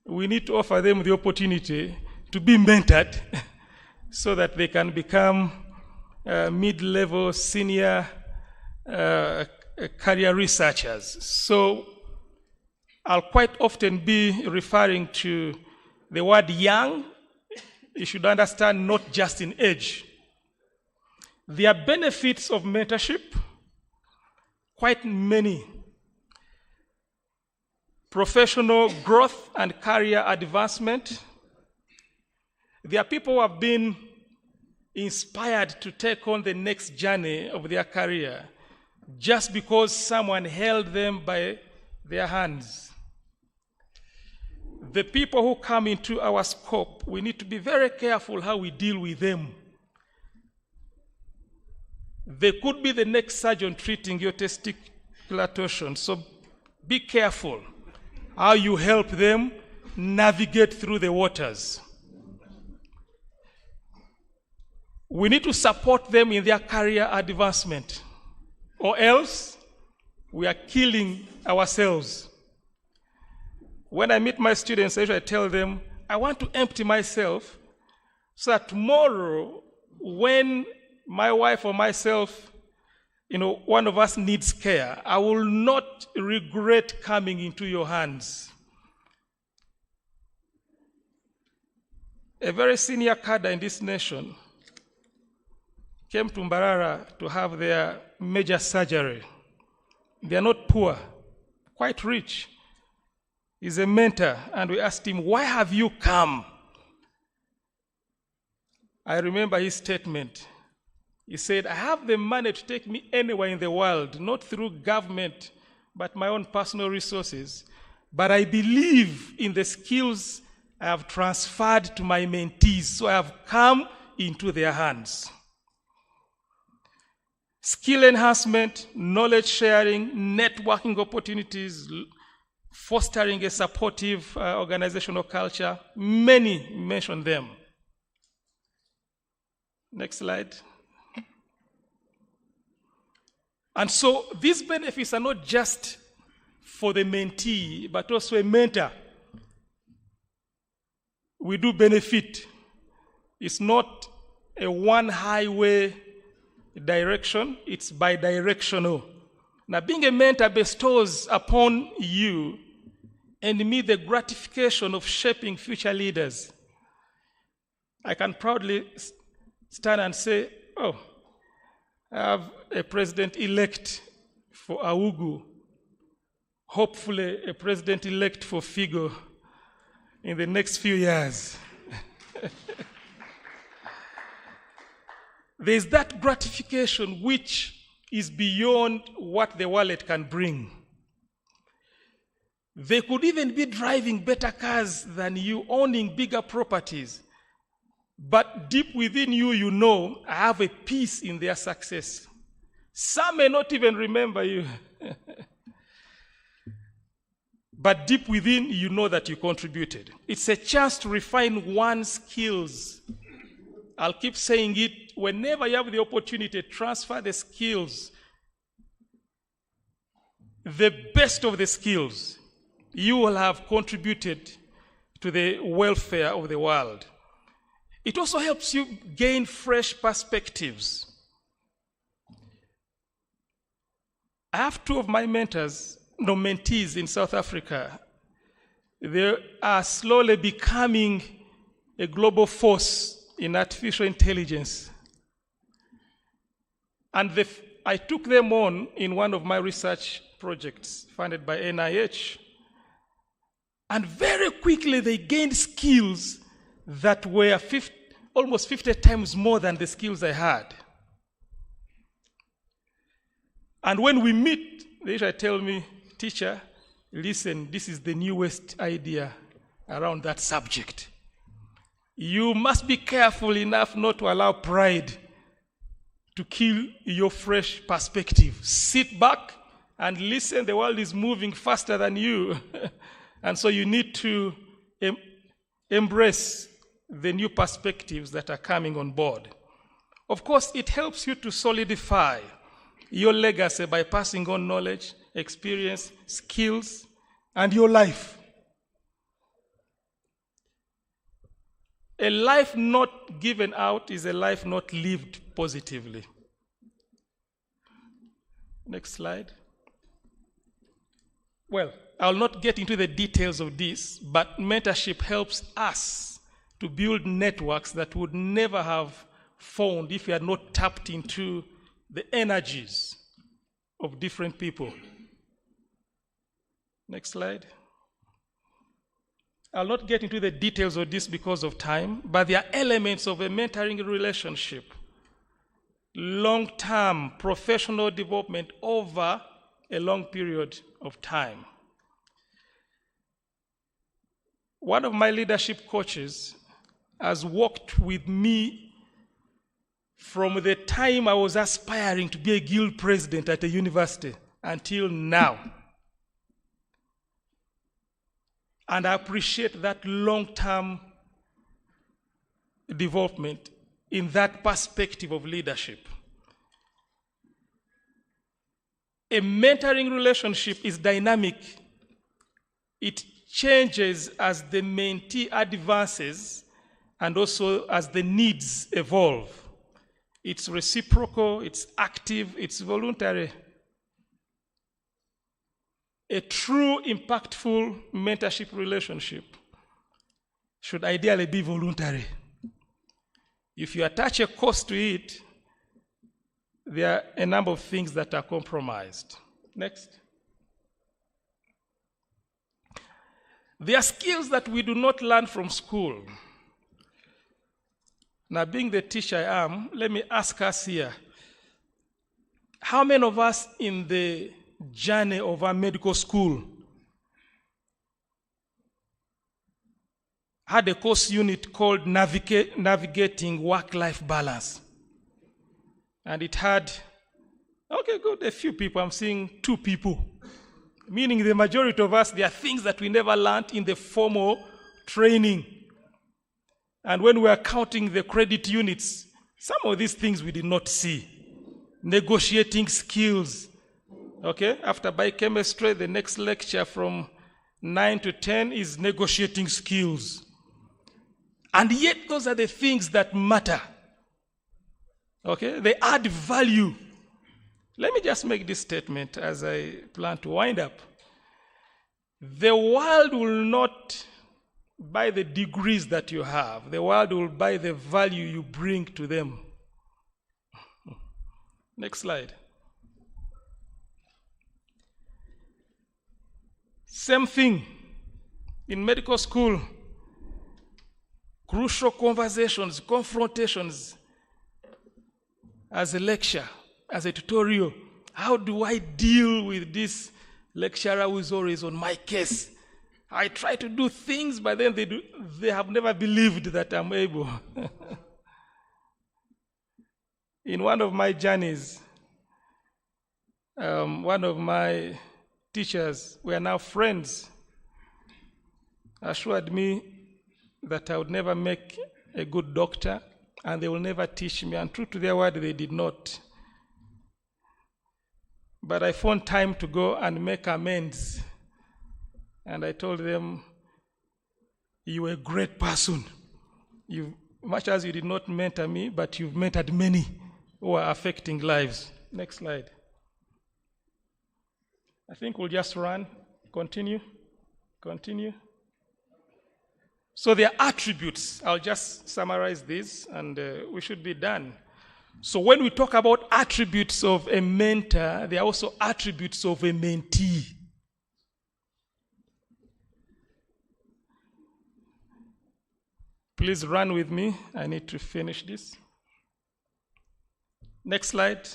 We need to offer them the opportunity to be mentored so that they can become mid-level, senior career researchers. So I'll quite often be referring to the word young. You should understand not just in age. There are benefits of mentorship, quite many. Professional growth and career advancement. There are people who have been inspired to take on the next journey of their career just because someone held them by their hands. The people who come into our scope, we need to be very careful how we deal with them. They could be the next surgeon treating your testicular torsion, so be careful how you help them navigate through the waters. We need to support them in their career advancement, or else we are killing ourselves. When I meet my students, I tell them, I want to empty myself so that tomorrow, when my wife or myself, one of us needs care, I will not regret coming into your hands. A very senior cadre in this nation came to Mbarara to have their major surgery. They are not poor, quite rich. He's a mentor, and we asked him, why have you come? I remember his statement. He said, I have the money to take me anywhere in the world, not through government, but my own personal resources. But I believe in the skills I have transferred to my mentees, so I have come into their hands. Skill enhancement, knowledge sharing, networking opportunities, fostering a supportive organizational culture, many mention them. Next slide. And so these benefits are not just for the mentee, but also a mentor. We do benefit. It's not a one highway direction, it's bi-directional. Now, being a mentor bestows upon you and me the gratification of shaping future leaders. I can proudly stand and say, oh, I have a president-elect for Augu, hopefully a president-elect for Figo in the next few years. There's that gratification which is beyond what the wallet can bring. They could even be driving better cars than you, owning bigger properties. But deep within you, you know, I have a piece in their success. Some may not even remember you. But deep within, you know that you contributed. It's a chance to refine one's skills. I'll keep saying it. Whenever you have the opportunity to transfer the skills, the best of the skills, you will have contributed to the welfare of the world. It also helps you gain fresh perspectives. I have two of my mentees in South Africa. They are slowly becoming a global force in artificial intelligence. And I took them on in one of my research projects funded by NIH. And very quickly they gained skills that were almost 50 times more than the skills I had. And when we meet, they usually tell me, teacher, listen, this is the newest idea around that subject. You must be careful enough not to allow pride to kill your fresh perspective. Sit back and listen. The world is moving faster than you. And so you need to embrace the new perspectives that are coming on board. Of course, it helps you to solidify your legacy by passing on knowledge, experience, skills, and your life. A life not given out is a life not lived positively. Next slide. Well, I'll not get into the details of this, but mentorship helps us to build networks that would never have formed if we had not tapped into the energies of different people. Next slide. I'll not get into the details of this because of time, but there are elements of a mentoring relationship. Long-term professional development over a long period of time. One of my leadership coaches has worked with me from the time I was aspiring to be a guild president at a university until now. And I appreciate that long-term development in that perspective of leadership. A mentoring relationship is dynamic. It changes as the mentee advances and also as the needs evolve. It's reciprocal, it's active, it's voluntary. A true, impactful mentorship relationship should ideally be voluntary. If you attach a cost to it, there are a number of things that are compromised. Next. There are skills that we do not learn from school. Now, being the teacher I am, let me ask us here, how many of us in the journey of our medical school had a course unit called Navigating Work-Life Balance? And it had, okay, good, a few people. I'm seeing 2 people. Meaning the majority of us, there are things that we never learned in the formal training. And when we are counting the credit units, some of these things we did not see. Negotiating skills. Okay, after biochemistry, the next lecture from 9 to 10 is negotiating skills. And yet those are the things that matter. Okay, they add value. Let me just make this statement as I plan to wind up. The world will not buy the degrees that you have. The world will buy the value you bring to them. Next slide. Same thing in medical school. Crucial conversations, confrontations, as a lecture, as a tutorial. How do I deal with this lecturer who is always on my case? I try to do things, but then they have never believed that I'm able. In one of my journeys, one of my teachers, we are now friends, assured me that I would never make a good doctor and they will never teach me. And true to their word, they did not. But I found time to go and make amends. And I told them, you are a great person. Much as you did not mentor me, but you've mentored many who are affecting lives. Next slide. I think we'll just run. Continue. So there are attributes. I'll just summarize this and we should be done. So when we talk about attributes of a mentor, there are also attributes of a mentee. Please run with me. I need to finish this. Next slide.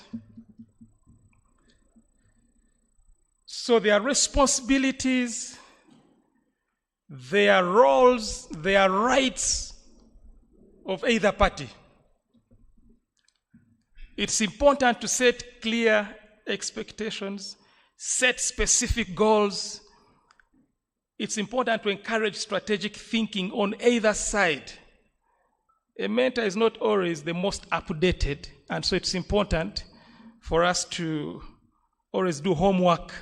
So there are responsibilities, there are roles, there are rights of either party. It's important to set clear expectations, set specific goals. It's important to encourage strategic thinking on either side. A mentor is not always the most updated, and so it's important for us to always do homework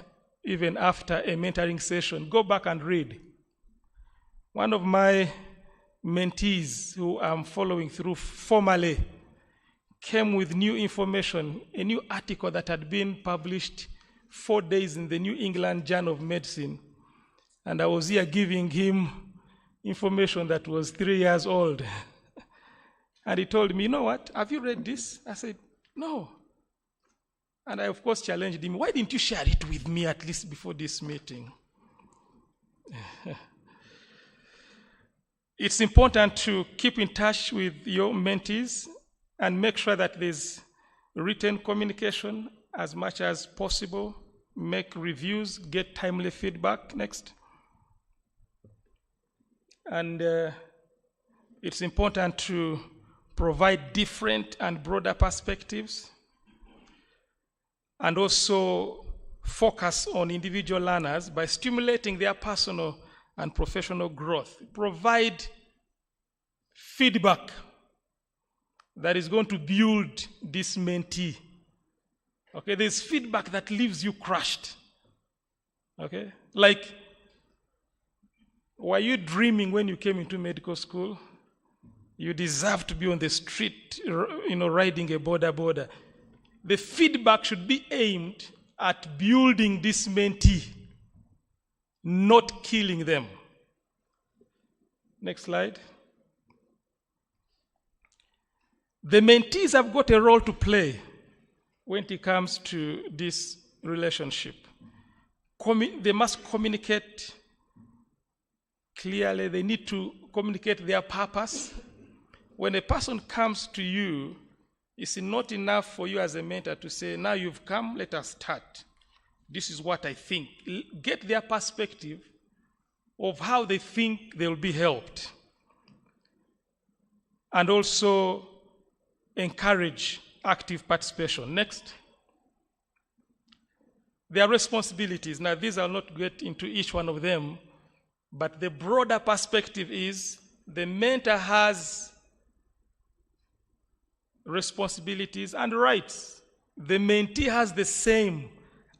even after a mentoring session. Go back and read. One of my mentees who I'm following through formally came with new information, a new article that had been published 4 days in the New England Journal of Medicine. And I was here giving him information that was 3 years old. And he told me, you know what, have you read this? I said, no. And I, of course, challenged him, why didn't you share it with me at least before this meeting? It's important to keep in touch with your mentees and make sure that there's written communication as much as possible. Make reviews, get timely feedback. Next. And it's important to provide different and broader perspectives and also focus on individual learners by stimulating their personal and professional growth. Provide feedback that is going to build this mentee. Okay, there's feedback that leaves you crushed. Okay, like, were you dreaming when you came into medical school? You deserve to be on the street, riding a border. The feedback should be aimed at building this mentee, not killing them. Next slide. The mentees have got a role to play when it comes to this relationship. They must communicate clearly. They need to communicate their purpose. When a person comes to you, it's not enough for you as a mentor to say, now you've come, let us start. This is what I think. Get their perspective of how they think they'll be helped. And also encourage active participation. Next. Their responsibilities. Now, these I'll not get into each one of them, but the broader perspective is the mentor has responsibilities and rights. The mentee has the same,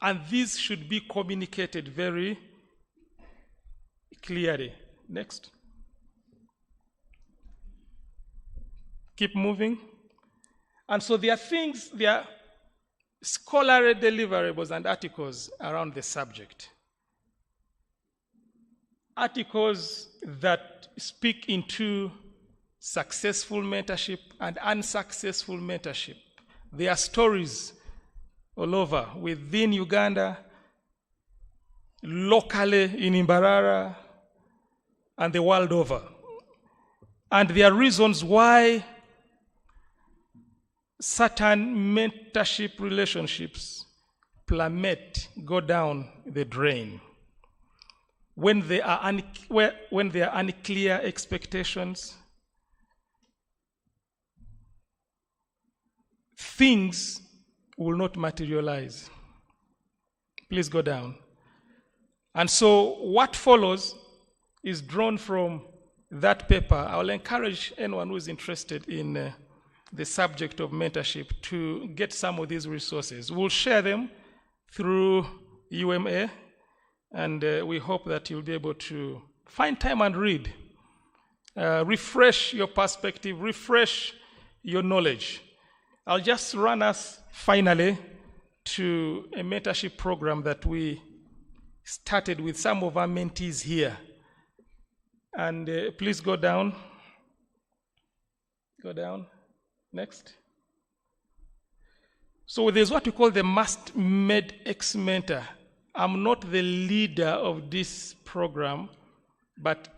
and these should be communicated very clearly. Next. Keep moving. And so there are scholarly deliverables and articles around the subject. articles that speak into successful mentorship and unsuccessful mentorship. There are stories all over within Uganda, locally in Mbarara, and the world over. And there are reasons why certain mentorship relationships plummet, go down the drain. When there are unclear expectations, things will not materialize. Please go down. And so what follows is drawn from that paper. I will encourage anyone who is interested in the subject of mentorship to get some of these resources. We'll share them through UMA, and we hope that you'll be able to find time and read. Refresh your perspective, refresh your knowledge. I'll just run us finally to a mentorship program that we started with some of our mentees here. And please go down. Go down. Next. So there's what we call the must-made ex-mentor. I'm not the leader of this program, but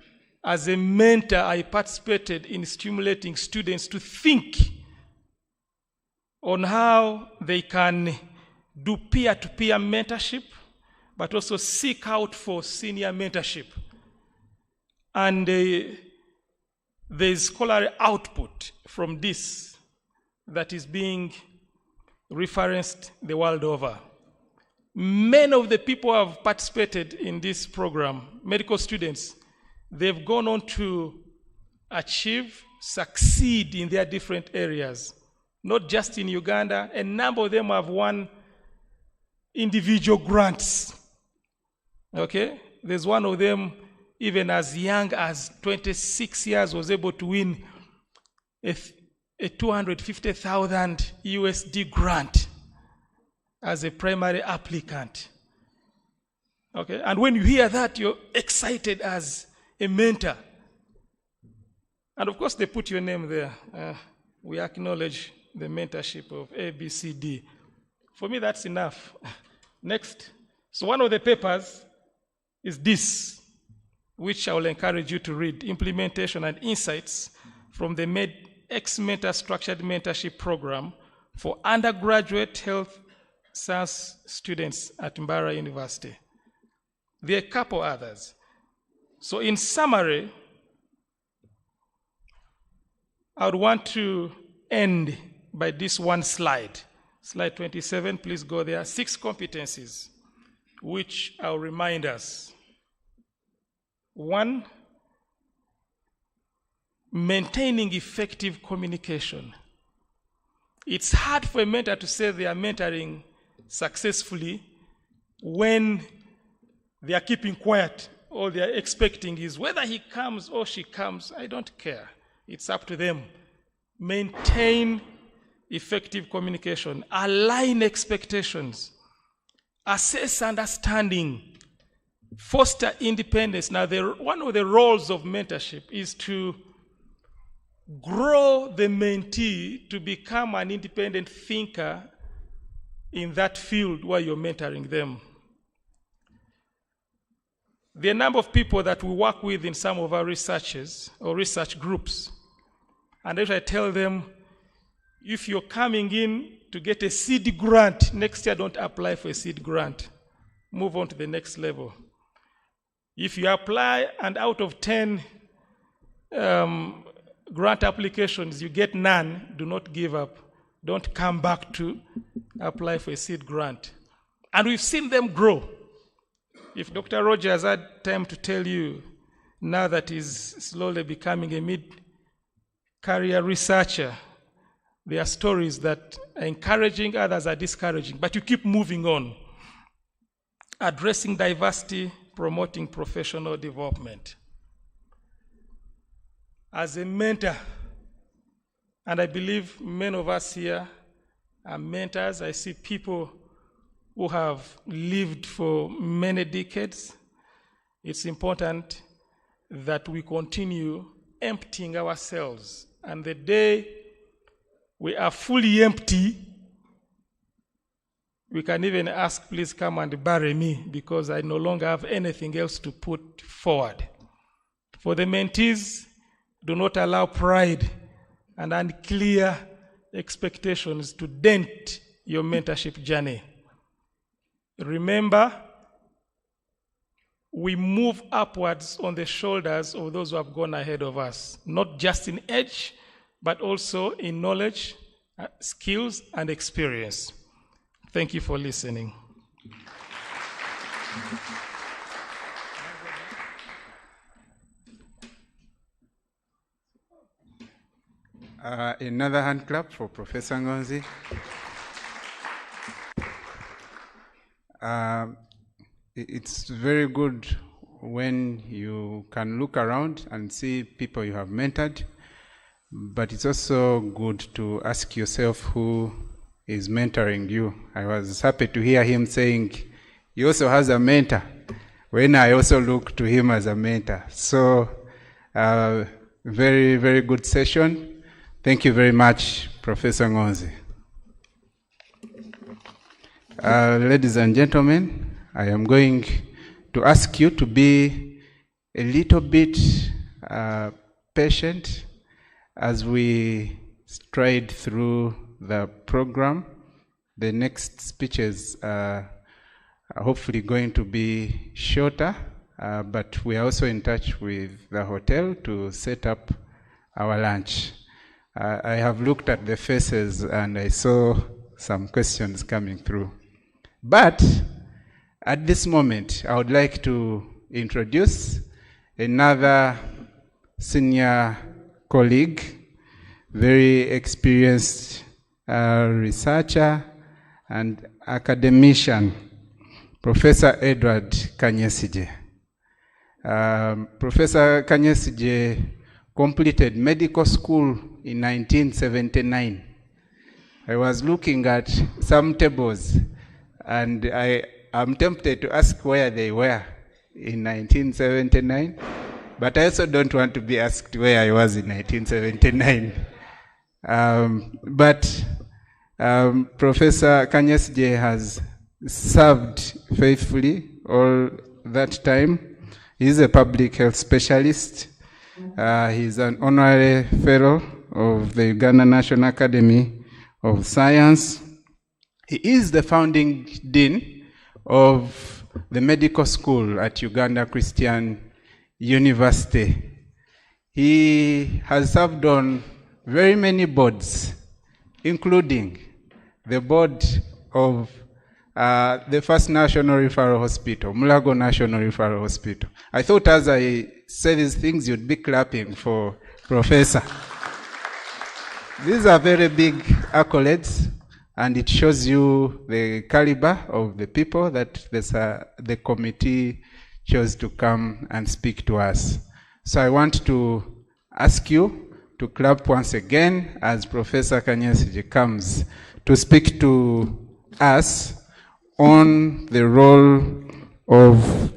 as a mentor, I participated in stimulating students to think on how they can do peer-to-peer mentorship, but also seek out for senior mentorship. And there's scholarly output from this that is being referenced the world over. Many of the people who have participated in this program, medical students, they've gone on to achieve, succeed in their different areas. Not just in Uganda, a number of them have won individual grants. Okay? There's one of them, even as young as 26 years, was able to win a 250,000 USD grant as a primary applicant. Okay? And when you hear that, you're excited as a mentor. And of course, they put your name there. We acknowledge the mentorship of ABCD. For me, that's enough. Next. So one of the papers is this, which I will encourage you to read, Implementation and Insights from the ex-mentor structured mentorship program for undergraduate health science students at Mbarara University. There are a couple others. So in summary, I would want to end by this one slide. Slide 27, please go there. 6 competencies, which I'll remind us. 1, maintaining effective communication. It's hard for a mentor to say they are mentoring successfully when they are keeping quiet. All they are expecting is whether he comes or she comes, I don't care. It's up to them. Maintain effective communication. Align expectations. Assess understanding. Foster independence. Now, one of the roles of mentorship is to grow the mentee to become an independent thinker in that field where you're mentoring them. There are a number of people that we work with in some of our researches or research groups. And if I tell them, if you're coming in to get a seed grant, next year don't apply for a seed grant. Move on to the next level. If you apply and out of 10 grant applications, you get none, do not give up. Don't come back to apply for a seed grant. And we've seen them grow. If Dr. Rogers had time to tell you, now that he's slowly becoming a mid-career researcher, there are stories that are encouraging, others are discouraging, but you keep moving on. Addressing diversity, promoting professional development. As a mentor, and I believe many of us here are mentors, I see people who have lived for many decades. It's important that we continue emptying ourselves. And the day we are fully empty, we can even ask, please come and bury me, because I no longer have anything else to put forward. For the mentees, do not allow pride and unclear expectations to dent your mentorship journey. Remember, we move upwards on the shoulders of those who have gone ahead of us, not just in age, but also in knowledge, skills, and experience. Thank you for listening. Another hand clap for Professor Ngonzi. It's very good when you can look around and see people you have mentored, but it's also good to ask yourself who is mentoring you. I was happy to hear him saying he also has a mentor, when I also look to him as a mentor. So, very, very good session. Thank you very much, Professor Ngonzi. Ladies and gentlemen, I am going to ask you to be a little bit patient as we stride through the program. The next speeches are hopefully going to be shorter, but we are also in touch with the hotel to set up our lunch. I have looked at the faces and I saw some questions coming through. But at this moment, I would like to introduce another senior colleague, very experienced researcher and academician, Professor Edward Kanyesije. Professor Kanyesije completed medical school in 1979. I was looking at some tables and I'm tempted to ask where they were in 1979, but I also don't want to be asked where I was in 1979. Professor Kanyesije has served faithfully all that time. He's a public health specialist. He's an honorary fellow of the Uganda National Academy of Science. He is the founding dean of the medical school at Uganda Christian University. He has served on very many boards, including the board of the first National Referral Hospital, Mulago National Referral Hospital. I thought as I say these things, you'd be clapping for Professor. These are very big accolades, and it shows you the caliber of the people that the committee chose to come and speak to us. So I want to ask you to clap once again as Professor Kanyesije comes to speak to us on the role of,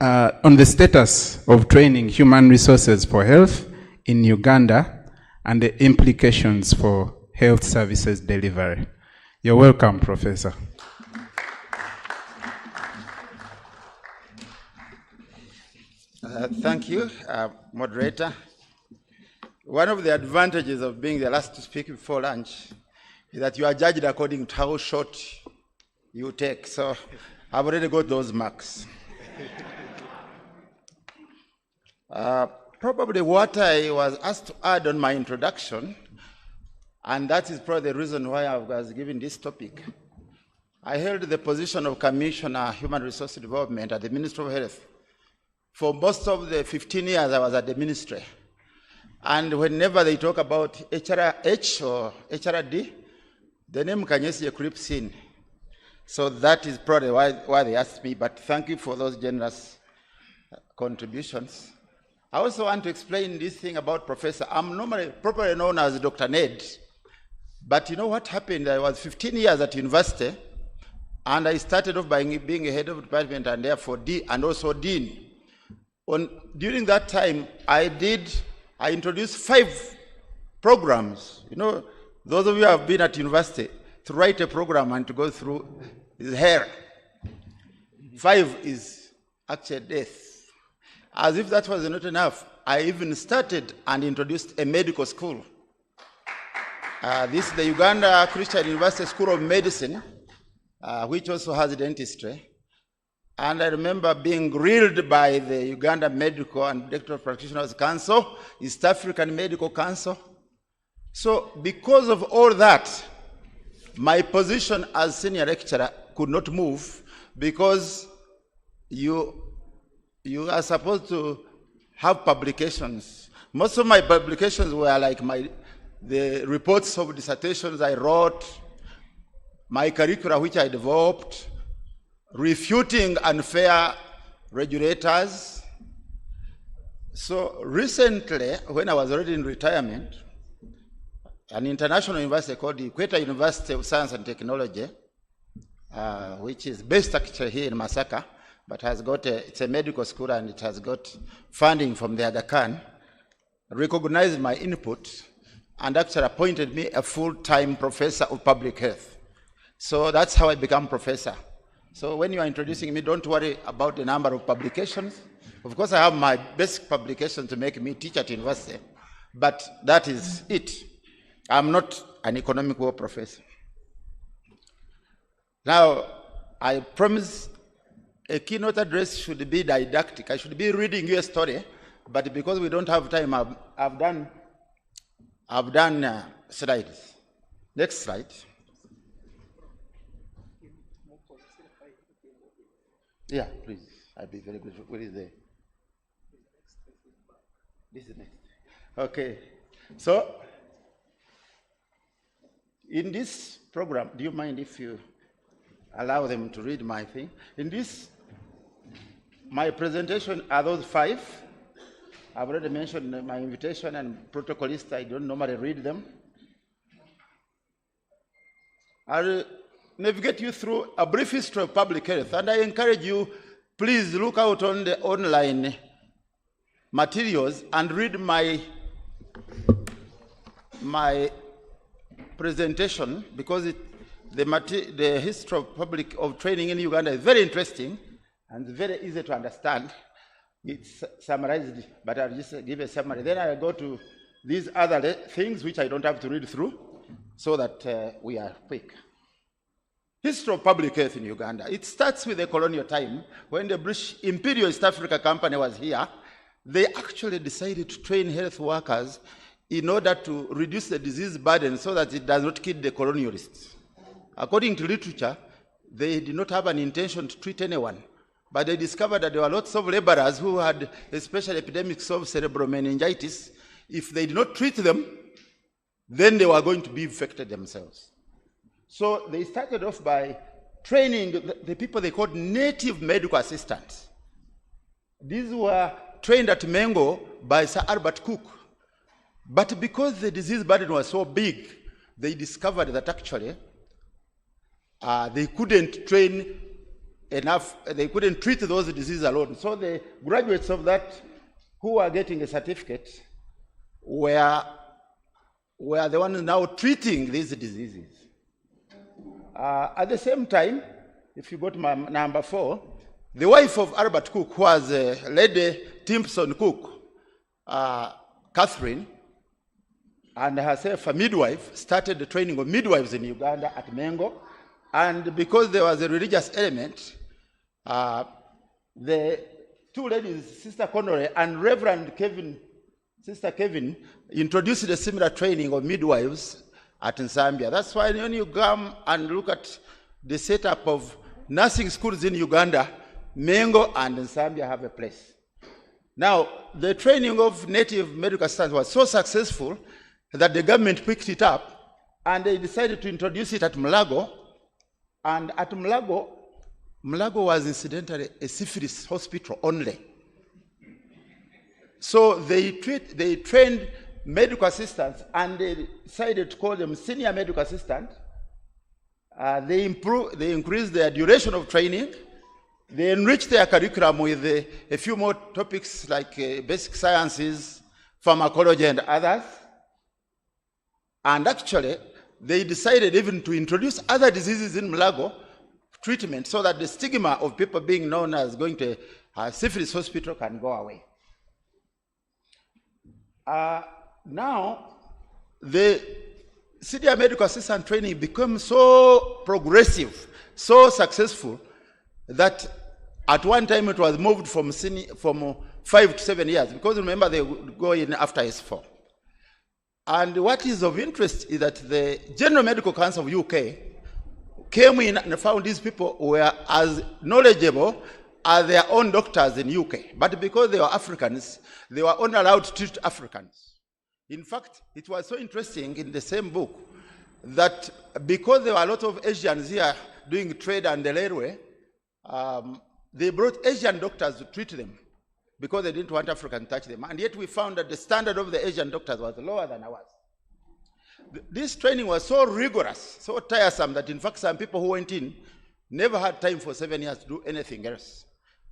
on the status of training human resources for health in Uganda and the implications for health services delivery. You're welcome, Professor. Thank you, moderator. One of the advantages of being the last to speak before lunch is that you are judged according to how short you take. So I've already got those marks. Probably what I was asked to add on my introduction, and that is probably the reason why I was given this topic. I held the position of Commissioner Human Resource Development at the Ministry of Health. For most of the 15 years I was at the ministry. And whenever they talk about HRH or HRD, the name Kanyesije creeps in. So that is probably why they asked me, but thank you for those generous contributions. I also want to explain this thing about Professor. I'm normally properly known as Dr. Ned, but you know what happened? I was 15 years at university, and I started off by being a head of department and therefore and also dean During that time, I introduced 5 programs. You know, those of you who have been at university, to write a program and to go through is hell. 5 is actually death. As if that was not enough, I even started and introduced a medical school. This is the Uganda Christian University School of Medicine, which also has dentistry. And I remember being grilled by the Uganda Medical and Dental Practitioners Council, East African Medical Council. So because of all that, my position as senior lecturer could not move, because you are supposed to have publications. Most of my publications were like the reports of dissertations I wrote, my curricula which I developed, refuting unfair regulators. So recently, when I was already in retirement, an international university called the Equator University of Science and Technology, which is based actually here in Masaka, but it's a medical school and it has got funding from the Aga Khan, recognized my input and actually appointed me a full-time professor of public health. So that's how I became professor. So when you are introducing me, don't worry about the number of publications. Of course, I have my basic publication to make me teach at university, but that is it. I'm not an economic law professor. Now, I promise a keynote address should be didactic. I should be reading you a story, but because we don't have time, I've done slides. Next slide. Yeah, please. I'll be very good. Where is the? This is next. Okay. So, in this program, do you mind if you allow them to read my thing? In this, my presentation are those 5. I've already mentioned my invitation and protocol list. I don't normally read them. I'll navigate you through a brief history of public health, and I encourage you, please look out on the online materials and read my presentation, because the history of training in Uganda is very interesting and very easy to understand. It's summarized, but I'll just give a summary. Then I'll go to these other things which I don't have to read through, so that we are quick. History of public health in Uganda. It starts with the colonial time, when the British Imperial East Africa Company was here. They actually decided to train health workers in order to reduce the disease burden so that it does not kill the colonialists. According to literature, they did not have an intention to treat anyone, but they discovered that there were lots of laborers who had especially epidemics of cerebral meningitis. If they did not treat them, then they were going to be infected themselves. So they started off by training the people they called native medical assistants. These were trained at Mengo by Sir Albert Cook. But because the disease burden was so big, they discovered that actually they couldn't train enough, they couldn't treat those diseases alone. So the graduates of that who were getting a certificate were the ones now treating these diseases. At the same time, if you go to my number 4, the wife of Albert Cook, who was Lady Timpson Cook, Catherine, and herself a midwife, started the training of midwives in Uganda at Mengo. And because there was a religious element, the 2 ladies, Sister Connery and Reverend Kevin, Sister Kevin, introduced a similar training of midwives at Zambia. That's why when you come and look at the setup of nursing schools in Uganda, Mengo and Zambia have a place. Now, the training of native medical assistants was so successful that the government picked it up and they decided to introduce it at Mulago. And at Mulago was incidentally a syphilis hospital only. So they trained medical assistants and they decided to call them senior medical assistants. They increased their duration of training. They enrich their curriculum with a few more topics like basic sciences, pharmacology, and others. And actually, they decided even to introduce other diseases in Mulago treatment so that the stigma of people being known as going to a syphilis hospital can go away. Now, the senior medical assistant training became so progressive, so successful, that at one time it was moved from 5 to 7 years, because remember they would go in after S4. And what is of interest is that the General Medical Council of UK came in and found these people were as knowledgeable as their own doctors in UK. But because they were Africans, they were only allowed to treat Africans. In fact, it was so interesting in the same book that because there were a lot of Asians here doing trade and the railway, they brought Asian doctors to treat them because they didn't want Africans to touch them. And yet we found that the standard of the Asian doctors was lower than ours. This training was so rigorous, so tiresome, that in fact some people who went in never had time for 7 years to do anything else.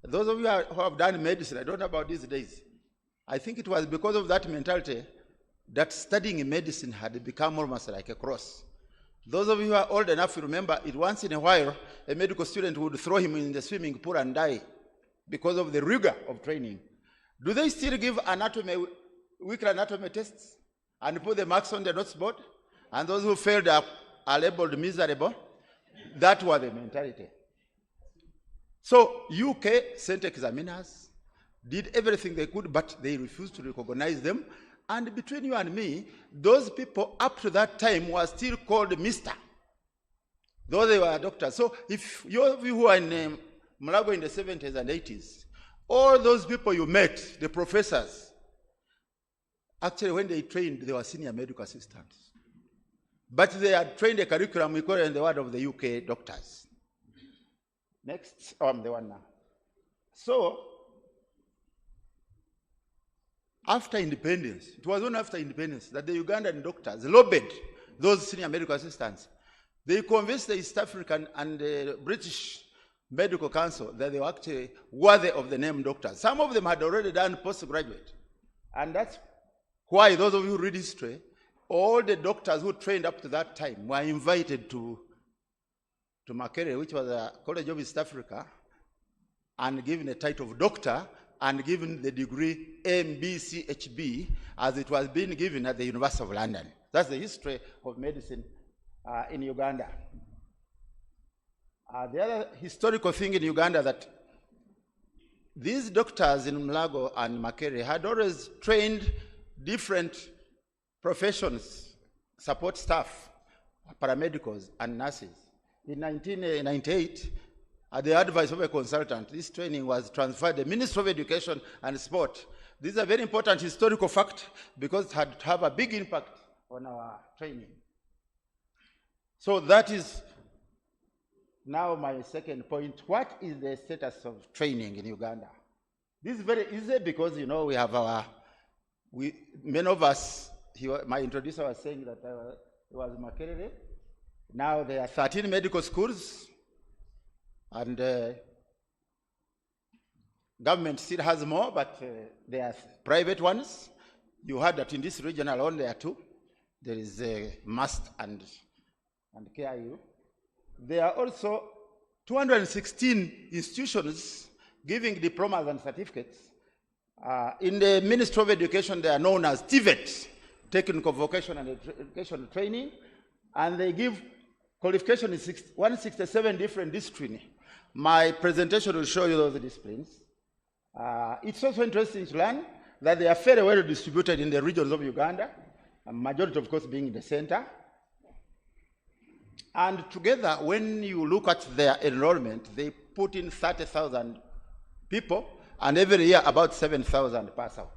Those of you who have done medicine, I don't know about these days, I think it was because of that mentality that studying medicine had become almost like a cross. Those of you who are old enough to remember it, once in a while, a medical student would throw him in the swimming pool and die because of the rigor of training. Do they still give anatomy, weekly anatomy tests and put the marks on the notes board? And those who failed are labeled miserable? That was the mentality. So UK sent examiners, did everything they could, but they refused to recognize them. And between you and me, those people up to that time were still called Mr., though they were doctors. So if you who are in Mulago in the 70s and 80s, all those people you met, the professors, actually when they trained, they were senior medical assistants. But they had trained a curriculum, we call it in the word of the UK doctors. Next, I'm the one now. So, after independence, it was only after independence that the Ugandan doctors lobbied those senior medical assistants. They convinced the East African and the British Medical Council that they were actually worthy of the name doctors. Some of them had already done postgraduate. And that's why those of you who read history, all the doctors who trained up to that time were invited to Makerere, which was a college of East Africa, and given a title of doctor, and given the degree MBCHB as it was being given at the University of London. That's the history of medicine in Uganda. The other historical thing in Uganda that these doctors in Mulago and Makerere had always trained different professions, support staff, paramedicals, and nurses. In 1998, at the advice of a consultant, this training was transferred to the Ministry of Education and Sport. This is a very important historical fact because it had to have a big impact on our training. So that is now my second point. What is the status of training in Uganda? This is very easy because, you know, we have many of us, my introducer was saying that it was Makerere. Now there are 13 medical schools, and government still has more, but there are private ones. You heard that in this region alone there are 2. There is MUST and KIU. There are also 216 institutions giving diplomas and certificates. In the Ministry of Education, they are known as TVET, Technical Vocational and Education Training, and they give qualification in 167 different disciplines. My presentation will show you those disciplines. It's also interesting to learn that they are fairly well distributed in the regions of Uganda, a majority, of course, being in the center. And together, when you look at their enrollment, they put in 30,000 people, and every year about 7,000 pass out.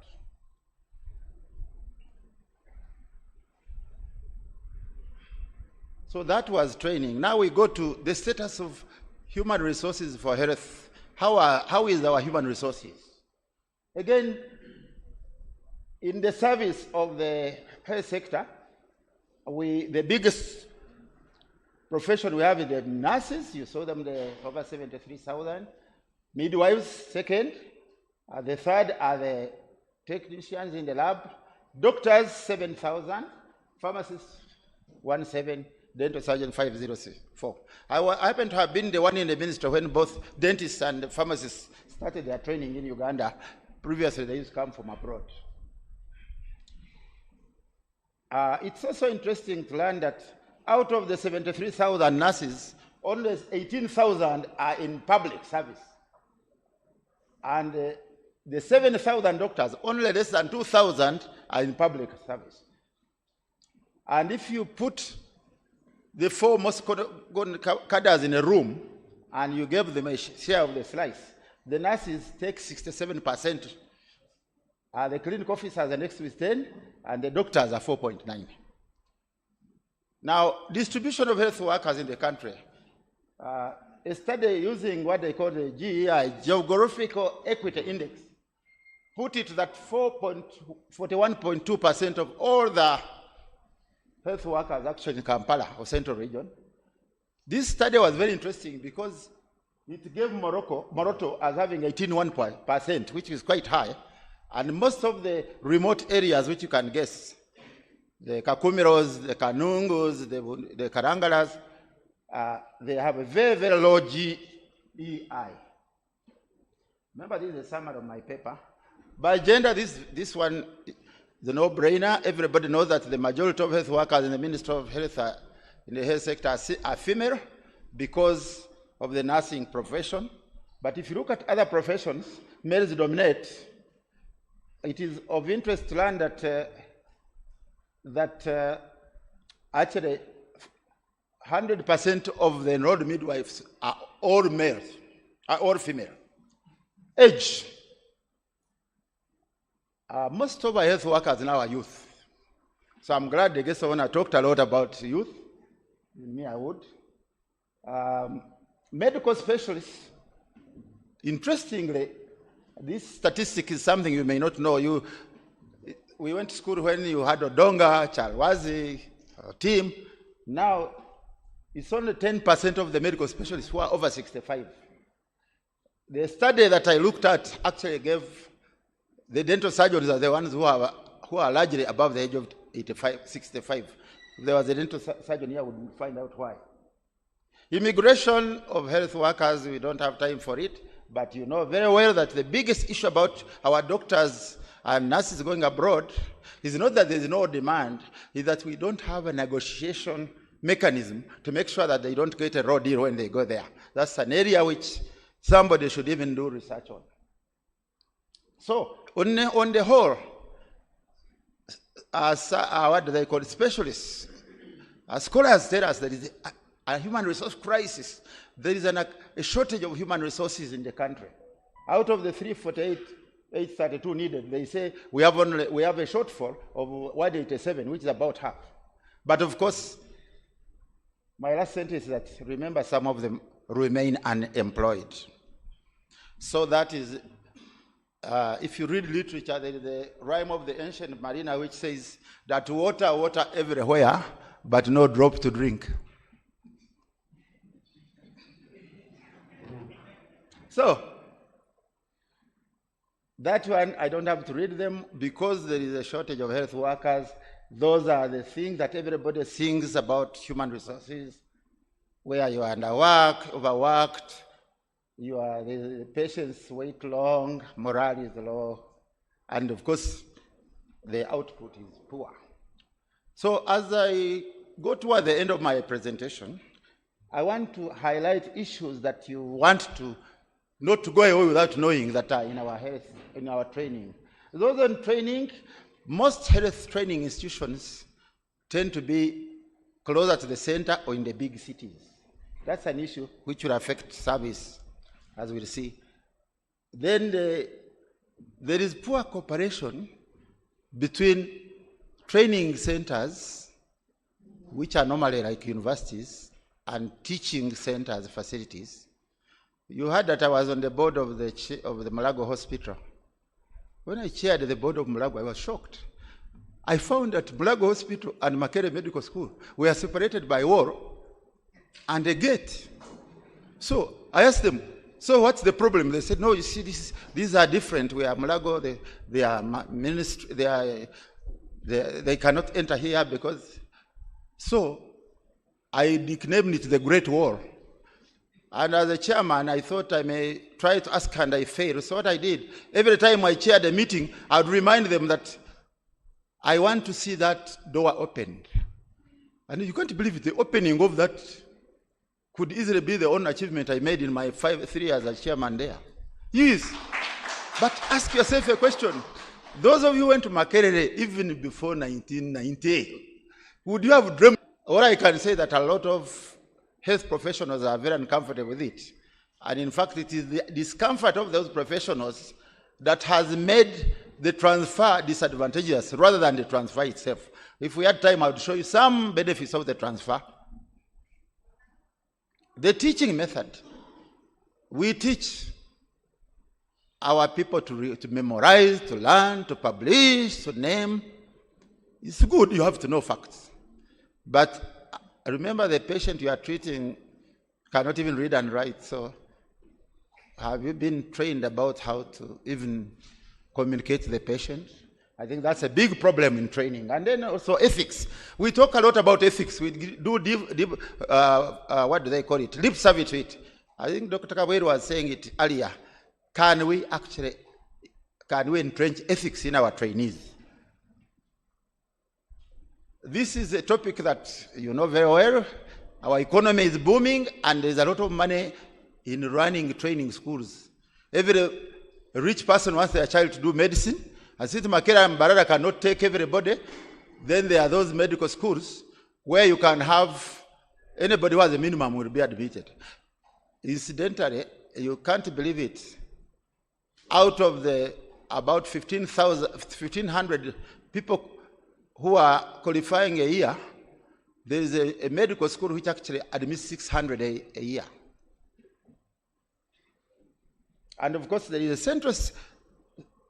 So that was training. Now we go to the status of human resources for health. How is our human resources? Again, in the service of the health sector, the biggest profession we have is the nurses. You saw them, over 73,000. midwives, second. The third are the technicians in the lab. Doctors, 7,000. Pharmacists, 17. Dental surgeon, 504. I happen to have been the one in the ministry when both dentists and pharmacists started their training in Uganda. Previously, they used to come from abroad. It's also interesting to learn that out of the 73,000 nurses, only 18,000 are in public service. And the 7,000 doctors, only less than 2,000 are in public service. And if you put the four most cadres in a room and you give them a share of the slice, the nurses take 67%. The clinical officers are next with 10, and the doctors are 4.9. Now, distribution of health workers in the country. A study using what they call the GEI, Geographical Equity Index, put it that 41.2% of all the health workers actually in Kampala or Central Region. This study was very interesting because it gave Moroto as having 18.1%, which is quite high, and most of the remote areas, which you can guess, the Kakumiros, the Kanungus, the Karangalas, they have a very, very low GEI. Remember, this is a summary of my paper. By gender, this one, the no-brainer. Everybody knows that the majority of health workers in the Ministry of Health in the health sector are female because of the nursing profession. But if you look at other professions, males dominate. It is of interest to learn that actually 100% of the enrolled midwives are all males, are all female. Age. Most of our health workers now are youth. So I'm glad the guest of honor talked a lot about youth. Me, I would. Medical specialists. Interestingly, this statistic is something you may not know. We went to school when you had Odonga, Chalwazi, Tim. Now, it's only 10% of the medical specialists who are over 65. The study that I looked at actually gave the dental surgeons are the ones who are largely above the age of 65. If there was a dental surgeon here, we would find out why. Immigration of health workers, we don't have time for it, but you know very well that the biggest issue about our doctors and nurses going abroad is not that there is no demand, is that we don't have a negotiation mechanism to make sure that they don't get a raw deal when they go there. That's an area which somebody should even do research on. So, on the whole, as what do they call it, specialists, as scholars tell us there is a human resource crisis. There is a shortage of human resources in the country. Out of the 348,832 needed, they say we have a shortfall of 187, which is about half. But of course, my last sentence is that remember some of them remain unemployed. So that is, if you read literature, there is the rhyme of the ancient mariner which says that water everywhere, but no drop to drink. So, that one, I don't have to read them because there is a shortage of health workers. Those are the things that everybody thinks about human resources, where you are underworked, overworked, the patients wait long, morale is low, and of course, the output is poor. So as I go toward the end of my presentation, I want to highlight issues that you want to not to go away without knowing that are in our health, in our training. Those in training, most health training institutions tend to be closer to the center or in the big cities. That's an issue which will affect service, as we'll see. Then there is poor cooperation between training centers, which are normally like universities, and teaching centers, facilities. You heard that I was on the board of the Mulago Hospital. When I chaired the board of Mulago, I was shocked. I found that Mulago Hospital and Makerere Medical School were separated by wall and a gate. So I asked them, So what's the problem? They said, no, you see, these are different. We are Mulago, they are ministry, they cannot enter here because. So I nicknamed it the Great War. And as a chairman, I thought I may try to ask, and I failed. So what I did, every time I chaired a meeting, I would remind them that I want to see that door opened. And you can't believe it, the opening of that could easily be the only achievement I made in my 3 years as chairman there. Yes. But ask yourself a question. Those of you who went to Makerere even before 1990, would you have dreamed? Or I can say that a lot of health professionals are very uncomfortable with it. And in fact, it is the discomfort of those professionals that has made the transfer disadvantageous rather than the transfer itself. If we had time, I would show you some benefits of the transfer. The teaching method. We teach our people to memorize, to learn, to publish, to name. It's good, you have to know facts. But remember, the patient you are treating cannot even read and write. So have you been trained about how to even communicate to the patient? I think that's a big problem in training. And then also ethics. We talk a lot about ethics. We do what do they call it? Lip service to it. I think Dr. Kabweru was saying it earlier. Can we entrench ethics in our trainees? This is a topic that you know very well. Our economy is booming, and there's a lot of money in running training schools. Every rich person wants their child to do medicine. And since Makera and Mbarara cannot take everybody, then there are those medical schools where you can have anybody who has a minimum will be admitted. Incidentally, you can't believe it. Out of the about 1,500 people who are qualifying a year, there is a medical school which actually admits 600 a year. And of course, there is a central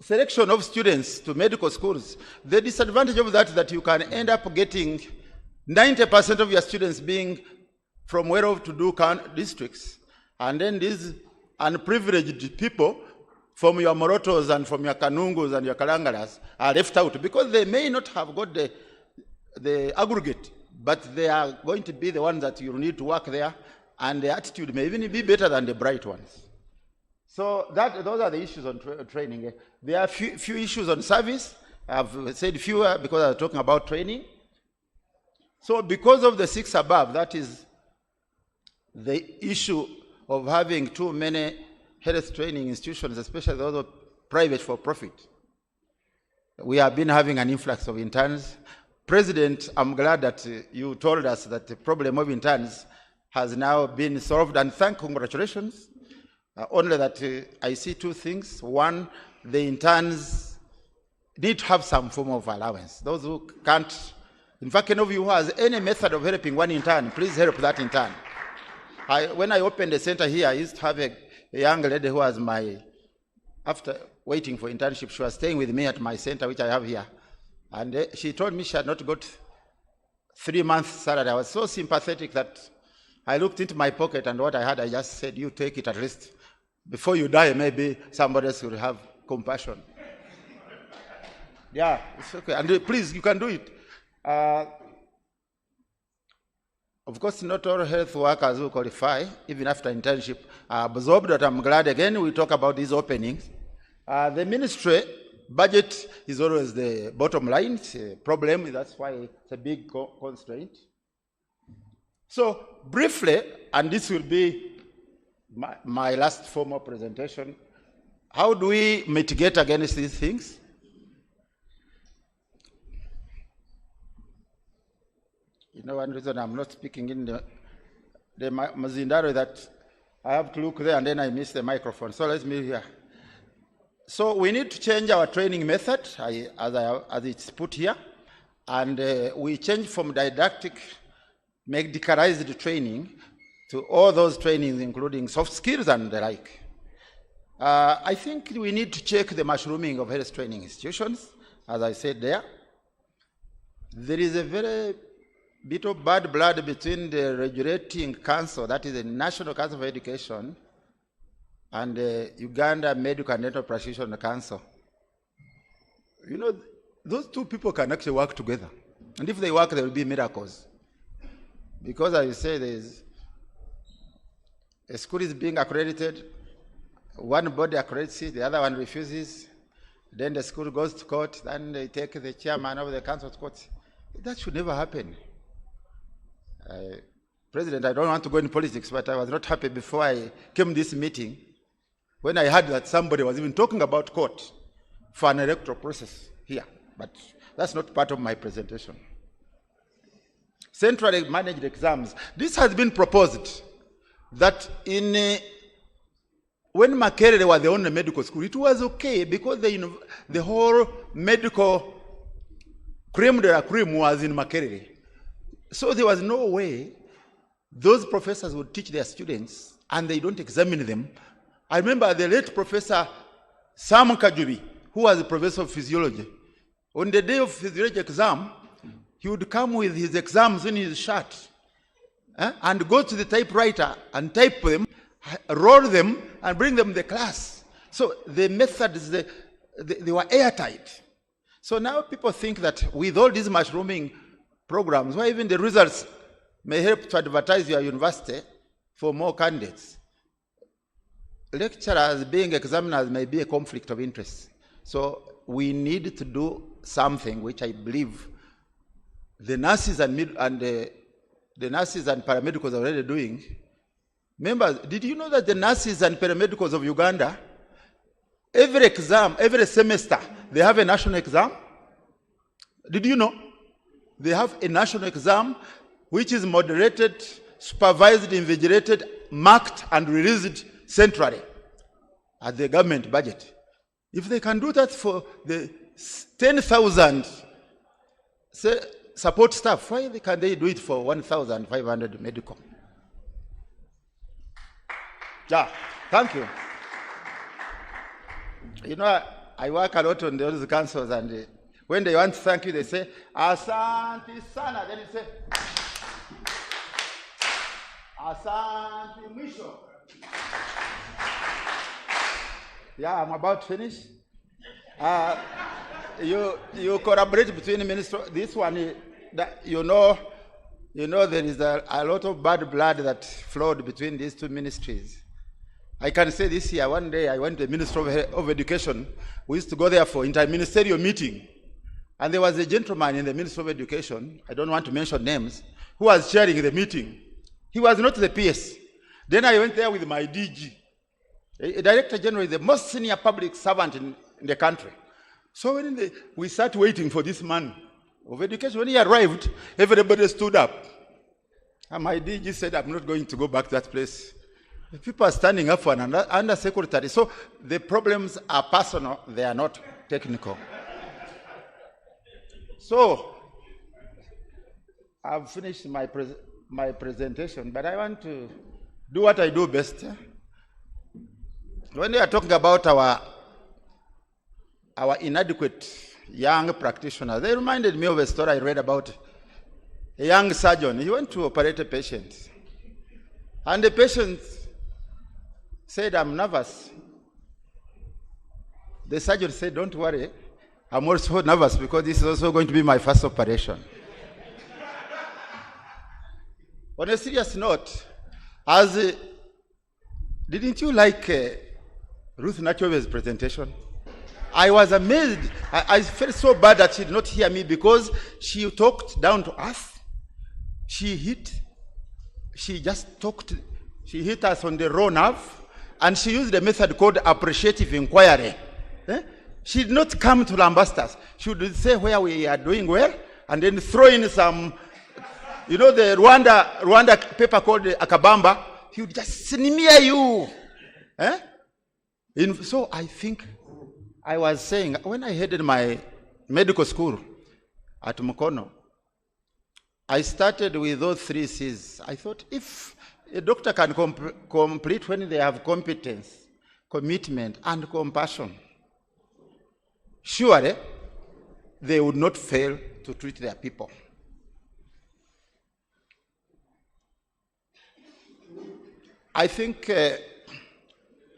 selection of students to medical schools. The disadvantage of that you can end up getting 90% of your students being from well-to-do districts. And then these unprivileged people from your Morotos and from your Kanungus and your Kalangalas are left out because they may not have got the aggregate, but they are going to be the ones that you need to work there, and the attitude may even be better than the bright ones. So those are the issues on training. There are few issues on service. I've said fewer because I was talking about training. So because of the 6 above, that is the issue of having too many health training institutions, especially those of private for profit. We have been having an influx of interns. President, I'm glad that you told us that the problem of interns has now been solved, and congratulations. Only that I see 2 things. One, the interns need to have some form of allowance. Those who can't, in fact, any of you who has any method of helping one intern, please help that intern. When I opened the center here, I used to have a young lady who was after waiting for internship, she was staying with me at my center, which I have here. And she told me she had not got 3 months salary. I was so sympathetic that I looked into my pocket, and what I had, I just said, you take it at least. Before you die, maybe somebody else will have compassion. Yeah, it's okay. And please, you can do it. Of course, not all health workers who qualify, even after internship, are absorbed, but I'm glad again we talk about these openings. The ministry budget is always the bottom line. It's a problem, that's why it's a big constraint. So briefly, and this will be my last formal presentation, how do we mitigate against these things? You know, one reason I'm not speaking in the Mazindaro is that I have to look there and then I miss the microphone. So let's move here. So we need to change our training method, as it's put here, and we change from didactic, medicalized training to all those trainings, including soft skills and the like. I think we need to check the mushrooming of health training institutions, as I said there. There is a very bit of bad blood between the regulating council, that is the National Council for Education, and Uganda Medical and Dental Practitioner Council. You know, those two people can actually work together. And if they work, there will be miracles. Because as you say, there's a school is being accredited, one body accredits it, the other one refuses, then the school goes to court, then they take the chairman of the council to court. That should never happen. President, I don't want to go into politics, but I was not happy before I came to this meeting when I heard that somebody was even talking about court for an electoral process here. But that's not part of my presentation. Centrally managed exams. This has been proposed that when Makerere was the only medical school, it was okay because the whole medical creme de la creme was in Makerere. So there was no way those professors would teach their students and they don't examine them. I remember the late Professor Sam Kajubi, who was a professor of physiology. On the day of physiology exam, he would come with his exams in his shirt and go to the typewriter and type them, roll them, and bring them to the class. So the methods, they were airtight. So now people think that with all these mushrooming programs, where even the results may help to advertise your university for more candidates, lecturers being examiners may be a conflict of interest. So we need to do something which I believe the nurses and the nurses and paramedicals are already doing. Members, did you know that the nurses and paramedicals of Uganda, every exam, every semester, they have a national exam? Did you know? They have a national exam which is moderated, supervised, invigilated, marked, and released centrally at the government budget. If they can do that for the 10,000 support staff, why can't they do it for 1,500 medical? Yeah, thank you. You know, I work a lot on those councils, and when they want to thank you, they say, Asante sana. Then you say, Asante mwisho. Yeah, I'm about to finish. You collaborate between the minister. This one, you know there is a lot of bad blood that flowed between these two ministries. I can say this year, one day I went to the Ministry of Education. We used to go there for interministerial meeting. And there was a gentleman in the Ministry of Education, I don't want to mention names, who was chairing the meeting. He was not the PS. Then I went there with my DG. A Director General is the most senior public servant in the country. So when we sat waiting for this man of education, when he arrived, everybody stood up. And my DG said, I'm not going to go back to that place. The people are standing up for an undersecretary. So the problems are personal, they are not technical. So I've finished my presentation, but I want to do what I do best. When we are talking about our inadequate young practitioners, they reminded me of a story I read about a young surgeon. He went to operate a patient, and the patient said, I'm nervous. The surgeon said, don't worry, I'm also nervous because this is also going to be my first operation. On a serious note, didn't you like Ruth Nachove's presentation? I was amazed. I felt so bad that she did not hear me because she talked down to earth. She hit us on the raw nerve, and she used a method called appreciative inquiry. She did not come to lambast us. She would say where we are doing well, and then throw in some, the Rwanda paper called Akabamba. He would just sneer you. So I think I was saying, when I headed my medical school at Mukono, I started with those 3 C's. I thought if a doctor can complete when they have competence, commitment, and compassion, surely they would not fail to treat their people. I think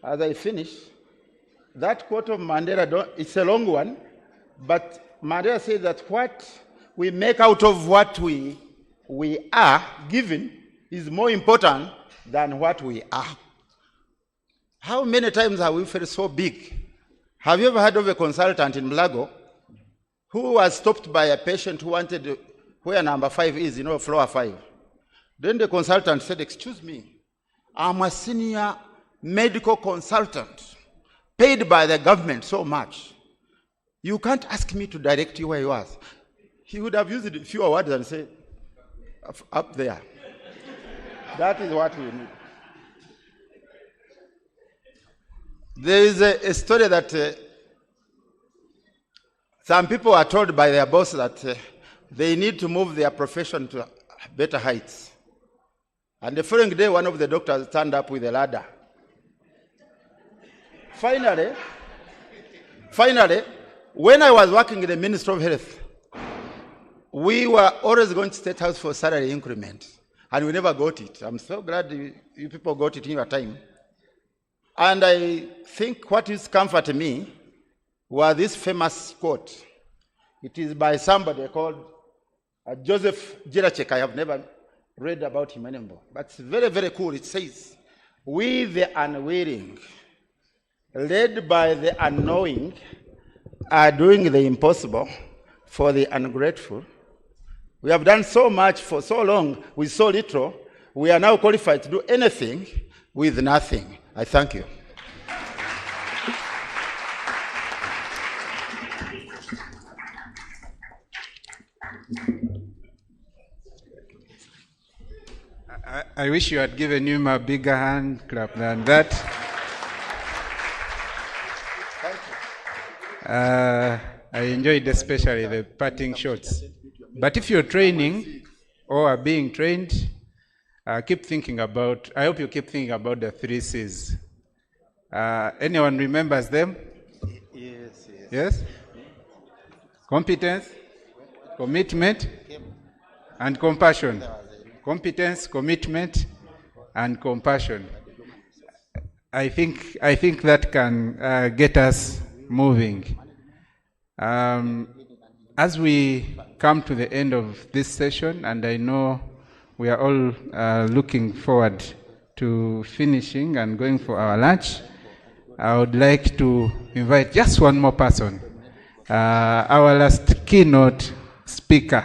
as I finish, that quote of Mandela, it's a long one, but Mandela said that what we make out of what we are given is more important than what we are. How many times have we felt so big? Have you ever heard of a consultant in Mlago who was stopped by a patient who wanted where number 5 is, floor 5? Then the consultant said, "Excuse me, I'm a senior medical consultant paid by the government so much. You can't ask me to direct you where you are." He would have used fewer words and say, "Up there." That is what we need. There is a story that some people are told by their boss that they need to move their profession to better heights. And the following day, one of the doctors turned up with a ladder. Finally, when I was working in the Ministry of Health, we were always going to State House for salary increment, and we never got it. I'm so glad you people got it in your time. And I think what is comforting me was this famous quote. It is by somebody called Joseph Jirachek. I have never read about him anymore, but it's very, very cool. It says, "We the unwilling, led by the unknowing, are doing the impossible for the ungrateful. We have done so much for so long with so little. We are now qualified to do anything with nothing." I thank you. I wish you had given him a bigger hand clap than that. I enjoyed especially the parting shots. But if you're training or are being trained, I hope you keep thinking about the 3 C's. Anyone remembers them? Yes. Yes? Competence, commitment, and compassion. Competence, commitment, and compassion. I think that can get us moving. As we come to the end of this session, and I know we are all looking forward to finishing and going for our lunch, I would like to invite just one more person, our last keynote speaker.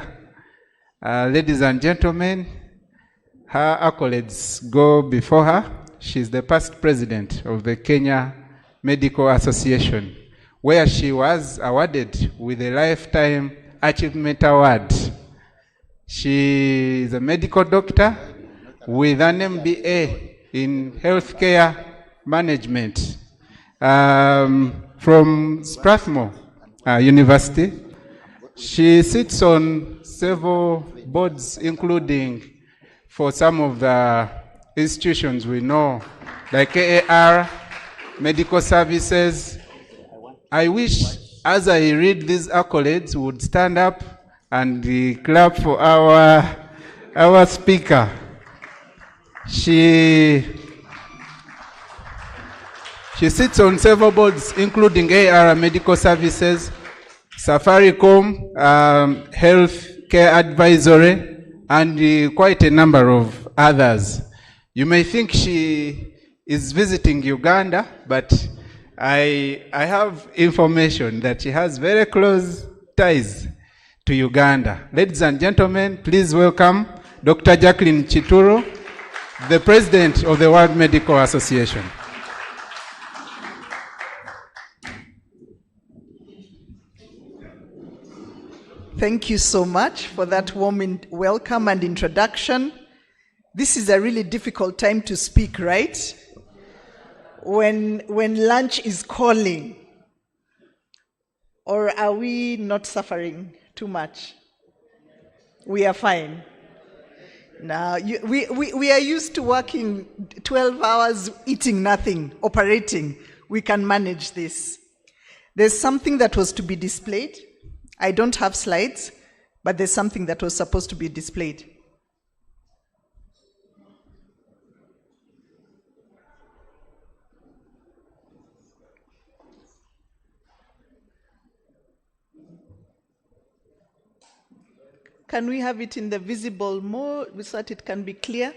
Ladies and gentlemen, her accolades go before her. She's the past president of the Kenya Medical Association, where she was awarded with a Lifetime Achievement Award. She is a medical doctor with an MBA in healthcare management from Strathmore University. She sits on several boards, including for some of the institutions we know, like AAR, Medical Services. I wish, as I read these accolades, would stand up and clap for our speaker. She sits on several boards, including AAR Medical Services, Safaricom, Health Care Advisory, and quite a number of others. You may think she is visiting Uganda, but I have information that she has very close ties to Uganda. Ladies and gentlemen, please welcome Dr. Jacqueline Chituro, the President of the World Medical Association. Thank you so much for that warm welcome and introduction. This is a really difficult time to speak, right? When lunch is calling. Or are we not suffering too much? We are fine. Now, we are used to working 12 hours, eating nothing, operating. We can manage this. There's something that was to be displayed. I don't have slides, but there's something that was supposed to be displayed. Can we have it in the visible mode so that it can be clear?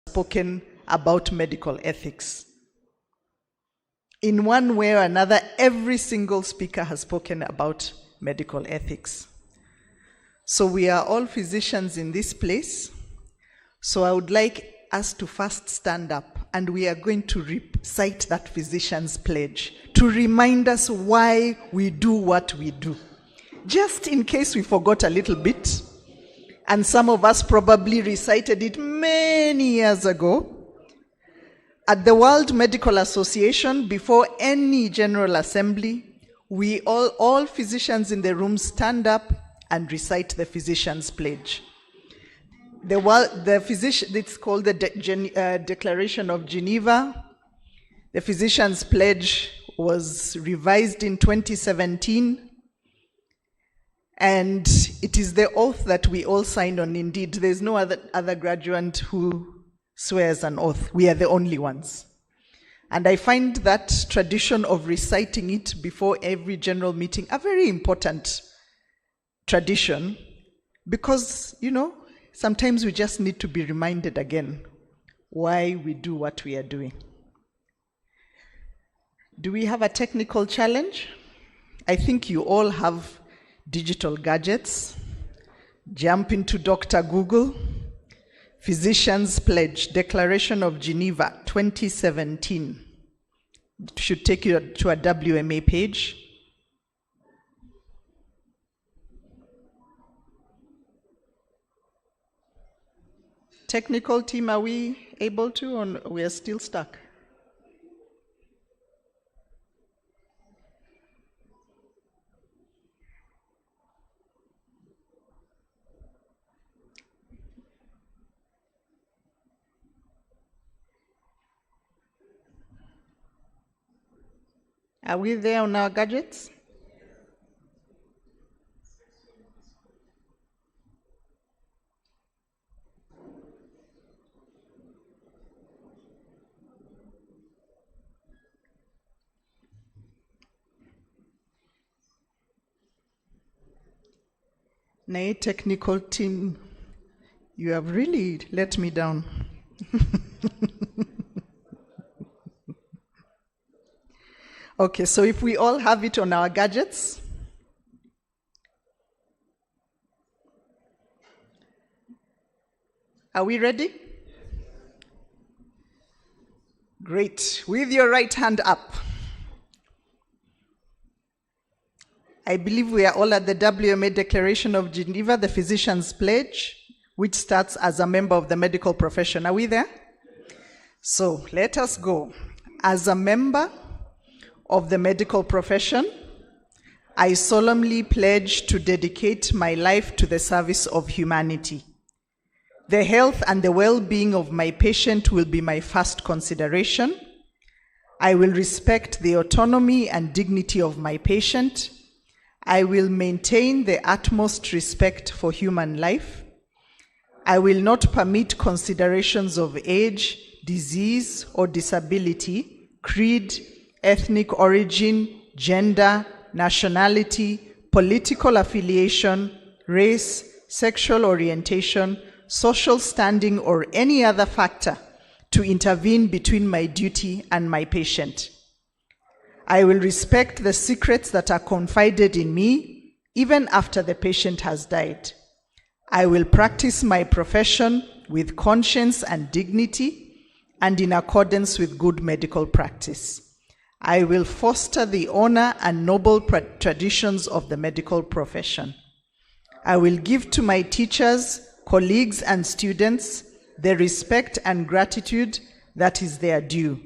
Spoken about medical ethics. In one way or another, every single speaker has spoken about medical ethics. So we are all physicians in this place. So I would like us to first stand up, and we are going to recite that physician's pledge to remind us why we do what we do. Just in case we forgot a little bit, and some of us probably recited it many years ago. At the World Medical Association, before any General Assembly, we all physicians in the room stand up and recite the physician's pledge. It's called the Declaration of Geneva. The physician's pledge was revised in 2017. And it is the oath that we all sign on. Indeed, there's no other graduate who swears an oath. We are the only ones. And I find that tradition of reciting it before every general meeting a very important tradition, because, sometimes we just need to be reminded again why we do what we are doing. Do we have a technical challenge? I think you all have digital gadgets. Jump into Dr. Google, Physician's Pledge, Declaration of Geneva, 2017. It should take you to a WMA page. Technical team, are we able to, or we are still stuck? Are we there on our gadgets? Nay, technical team, you have really let me down. Okay, so if we all have it on our gadgets, are we ready? Great. With your right hand up. I believe we are all at the WMA Declaration of Geneva, the Physician's Pledge, which starts as a member of the medical profession. Are we there? So let us go. As a member of the medical profession, I solemnly pledge to dedicate my life to the service of humanity. The health and the well-being of my patient will be my first consideration. I will respect the autonomy and dignity of my patient. I will maintain the utmost respect for human life. I will not permit considerations of age, disease, or disability, creed, ethnic origin, gender, nationality, political affiliation, race, sexual orientation, social standing, or any other factor to intervene between my duty and my patient. I will respect the secrets that are confided in me, even after the patient has died. I will practice my profession with conscience and dignity and in accordance with good medical practice. I will foster the honor and noble traditions of the medical profession. I will give to my teachers, colleagues, and students the respect and gratitude that is their due.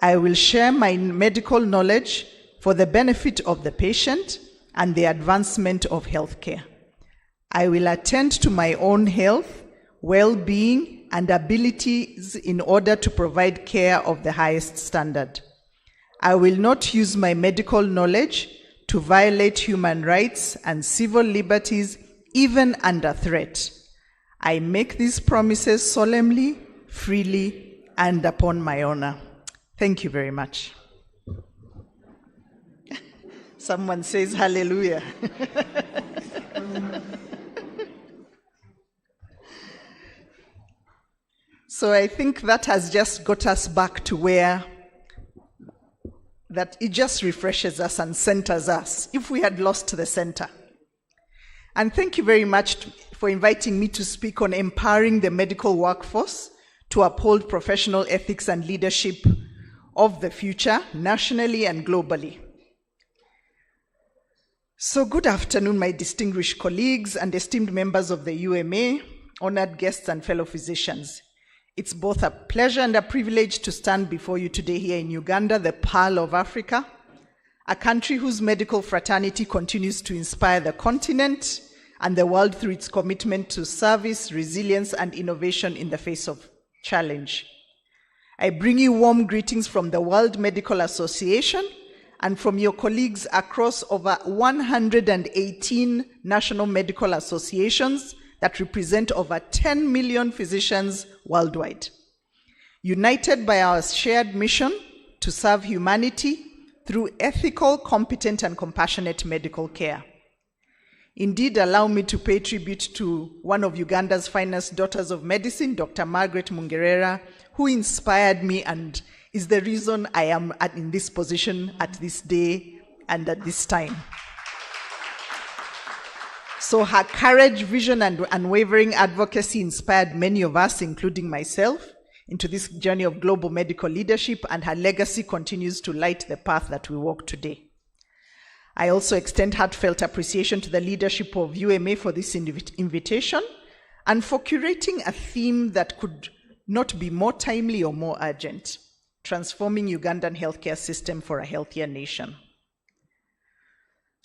I will share my medical knowledge for the benefit of the patient and the advancement of healthcare. I will attend to my own health, well-being, and abilities in order to provide care of the highest standard. I will not use my medical knowledge to violate human rights and civil liberties, even under threat. I make these promises solemnly, freely, and upon my honor. Thank you very much. Someone says hallelujah. So I think that has just got us back to where that it just refreshes us and centers us if we had lost the center. And thank you very much for inviting me to speak on empowering the medical workforce to uphold professional ethics and leadership of the future, nationally and globally. So good afternoon, my distinguished colleagues and esteemed members of the UMA, honored guests and fellow physicians. It's both a pleasure and a privilege to stand before you today here in Uganda, the Pearl of Africa, a country whose medical fraternity continues to inspire the continent and the world through its commitment to service, resilience, and innovation in the face of challenge. I bring you warm greetings from the World Medical Association and from your colleagues across over 118 national medical associations that represent over 10 million physicians worldwide, united by our shared mission to serve humanity through ethical, competent, and compassionate medical care. Indeed, allow me to pay tribute to one of Uganda's finest daughters of medicine, Dr. Mbarara, who inspired me and is the reason I am in this position at this day and at this time. So her courage, vision, and unwavering advocacy inspired many of us, including myself, into this journey of global medical leadership, and her legacy continues to light the path that we walk today. I also extend heartfelt appreciation to the leadership of UMA for this invitation and for curating a theme that could not be more timely or more urgent: transforming Ugandan healthcare system for a healthier nation.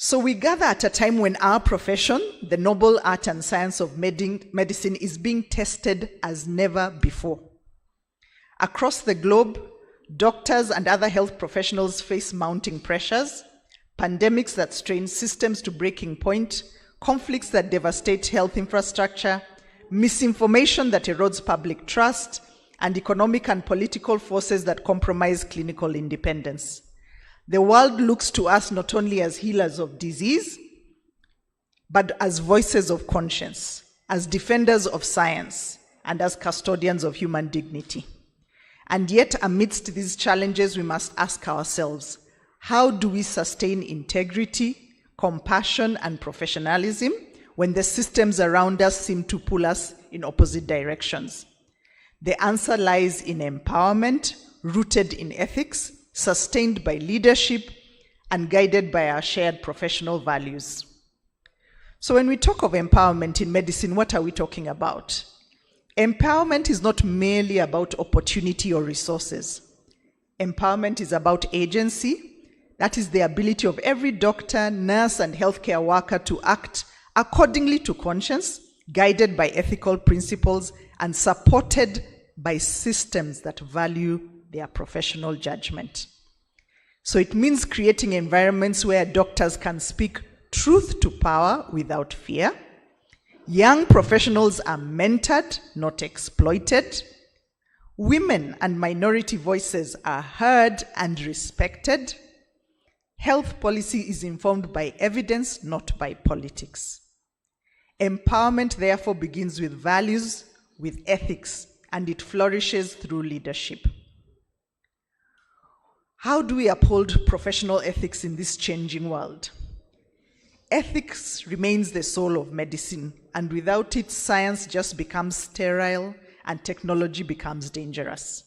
So we gather at a time when our profession, the noble art and science of medicine, is being tested as never before. Across the globe, doctors and other health professionals face mounting pressures, pandemics that strain systems to breaking point, conflicts that devastate health infrastructure, misinformation that erodes public trust, and economic and political forces that compromise clinical independence. The world looks to us not only as healers of disease, but as voices of conscience, as defenders of science, and as custodians of human dignity. And yet, amidst these challenges, we must ask ourselves, how do we sustain integrity, compassion, and professionalism when the systems around us seem to pull us in opposite directions? The answer lies in empowerment, rooted in ethics, sustained by leadership, and guided by our shared professional values. So when we talk of empowerment in medicine, what are we talking about? Empowerment is not merely about opportunity or resources. Empowerment is about agency. That is the ability of every doctor, nurse, and healthcare worker to act accordingly to conscience, guided by ethical principles, and supported by systems that value their professional judgment. So it means creating environments where doctors can speak truth to power without fear. Young professionals are mentored, not exploited. Women and minority voices are heard and respected. Health policy is informed by evidence, not by politics. Empowerment, therefore, begins with values, with ethics, and it flourishes through leadership. How do we uphold professional ethics in this changing world? Ethics remains the soul of medicine, and without it, science just becomes sterile and technology becomes dangerous.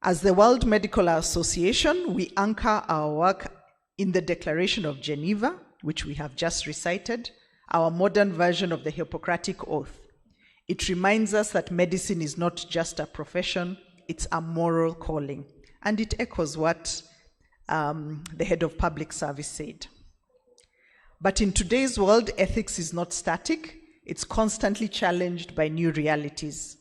As the World Medical Association, we anchor our work in the Declaration of Geneva, which we have just recited, our modern version of the Hippocratic Oath. It reminds us that medicine is not just a profession, it's a moral calling. And it echoes what the head of public service said. But in today's world, ethics is not static. It's constantly challenged by new realities.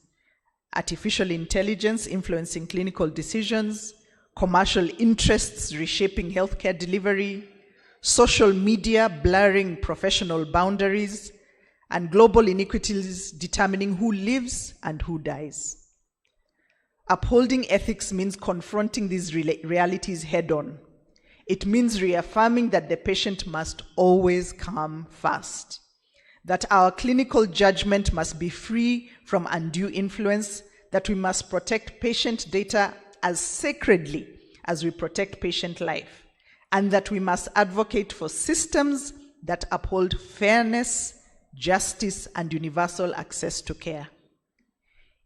Artificial intelligence influencing clinical decisions, commercial interests reshaping healthcare delivery, social media blurring professional boundaries, and global inequities determining who lives and who dies. Upholding ethics means confronting these realities head-on. It means reaffirming that the patient must always come first, that our clinical judgment must be free from undue influence, that we must protect patient data as sacredly as we protect patient life, and that we must advocate for systems that uphold fairness, justice, and universal access to care.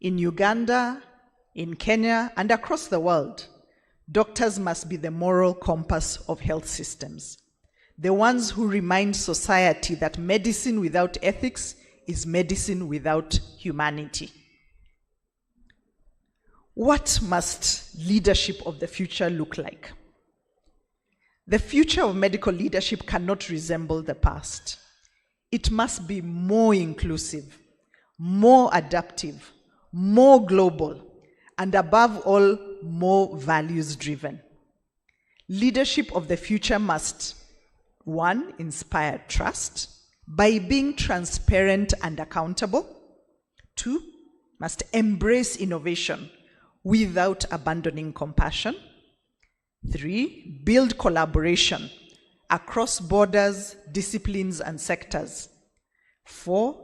In Uganda, in Kenya, and across the world, doctors must be the moral compass of health systems, the ones who remind society that medicine without ethics is medicine without humanity. What must leadership of the future look like? The future of medical leadership cannot resemble the past. It must be more inclusive, more adaptive, more global, and above all, more values-driven. Leadership of the future must, 1, inspire trust by being transparent and accountable. 2, must embrace innovation without abandoning compassion. 3, build collaboration across borders, disciplines, and sectors. 4,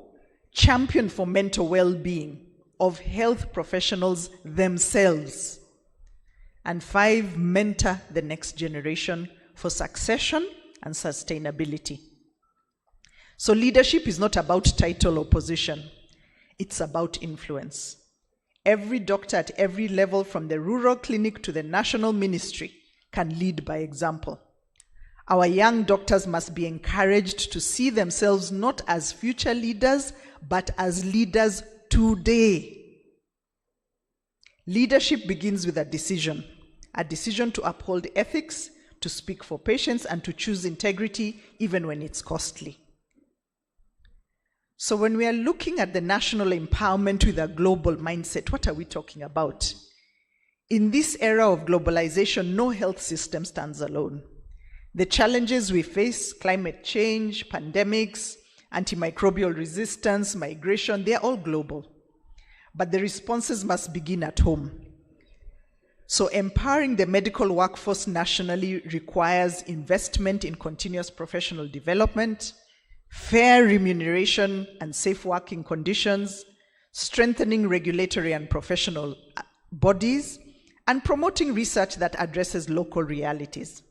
champion for mental well-being of health professionals themselves. And 5, mentor the next generation for succession and sustainability. So leadership is not about title or position. It's about influence. Every doctor at every level, from the rural clinic to the national ministry, can lead by example. Our young doctors must be encouraged to see themselves not as future leaders, but as leaders today. Leadership begins with a decision to uphold ethics, to speak for patients, and to choose integrity even when it's costly. So when we are looking at the national empowerment with a global mindset, what are we talking about? In this era of globalization, no health system stands alone. The challenges we face, climate change, pandemics, antimicrobial resistance, migration, they're all global. But the responses must begin at home. So empowering the medical workforce nationally requires investment in continuous professional development, fair remuneration and safe working conditions, strengthening regulatory and professional bodies, and promoting research that addresses local realities.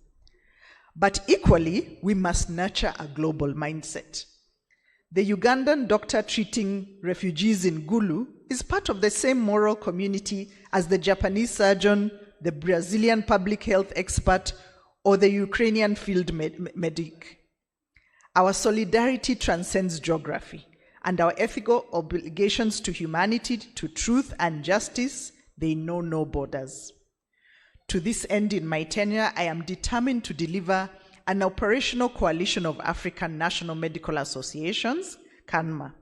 But equally, we must nurture a global mindset. The Ugandan doctor treating refugees in Gulu is part of the same moral community as the Japanese surgeon, the Brazilian public health expert, or the Ukrainian field medic. Our solidarity transcends geography, and our ethical obligations to humanity, to truth and justice, they know no borders. To this end, in my tenure, I am determined to deliver an operational coalition of African National Medical Associations, CANMA,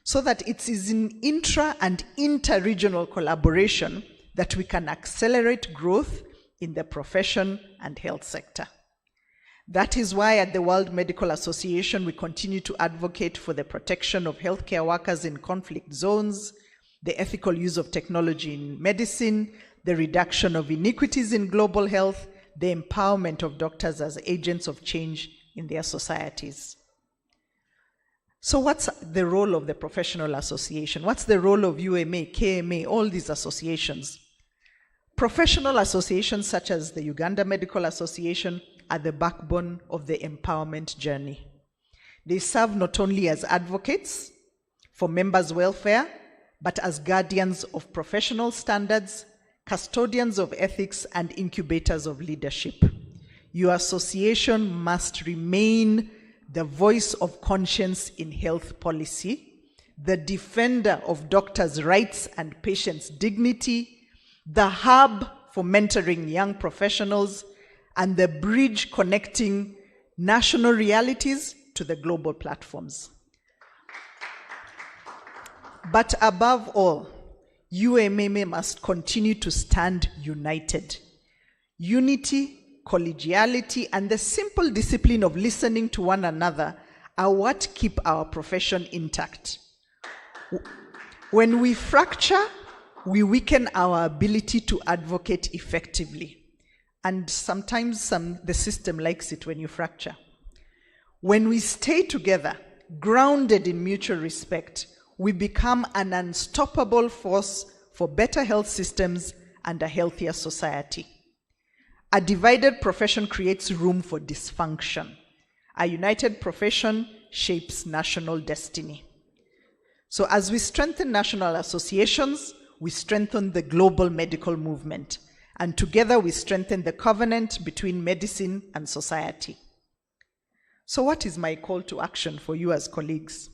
so that it is in intra- and inter-regional collaboration that we can accelerate growth in the profession and health sector. That is why at the World Medical Association, we continue to advocate for the protection of healthcare workers in conflict zones, the ethical use of technology in medicine, the reduction of inequities in global health, the empowerment of doctors as agents of change in their societies. So what's the role of the professional association? What's the role of UMA, KMA, all these associations? Professional associations such as the Uganda Medical Association are the backbone of the empowerment journey. They serve not only as advocates for members' welfare, but as guardians of professional standards, custodians of ethics, and incubators of leadership. Your association must remain the voice of conscience in health policy, the defender of doctors' rights and patients' dignity, the hub for mentoring young professionals, and the bridge connecting national realities to the global platforms. But above all, UMA must continue to stand united. Unity, collegiality, and the simple discipline of listening to one another are what keep our profession intact. When we fracture, we weaken our ability to advocate effectively. And sometimes the system likes it when you fracture. When we stay together, grounded in mutual respect, we become an unstoppable force for better health systems and a healthier society. A divided profession creates room for dysfunction. A united profession shapes national destiny. So as we strengthen national associations, we strengthen the global medical movement, and together we strengthen the covenant between medicine and society. So what is my call to action for you as colleagues?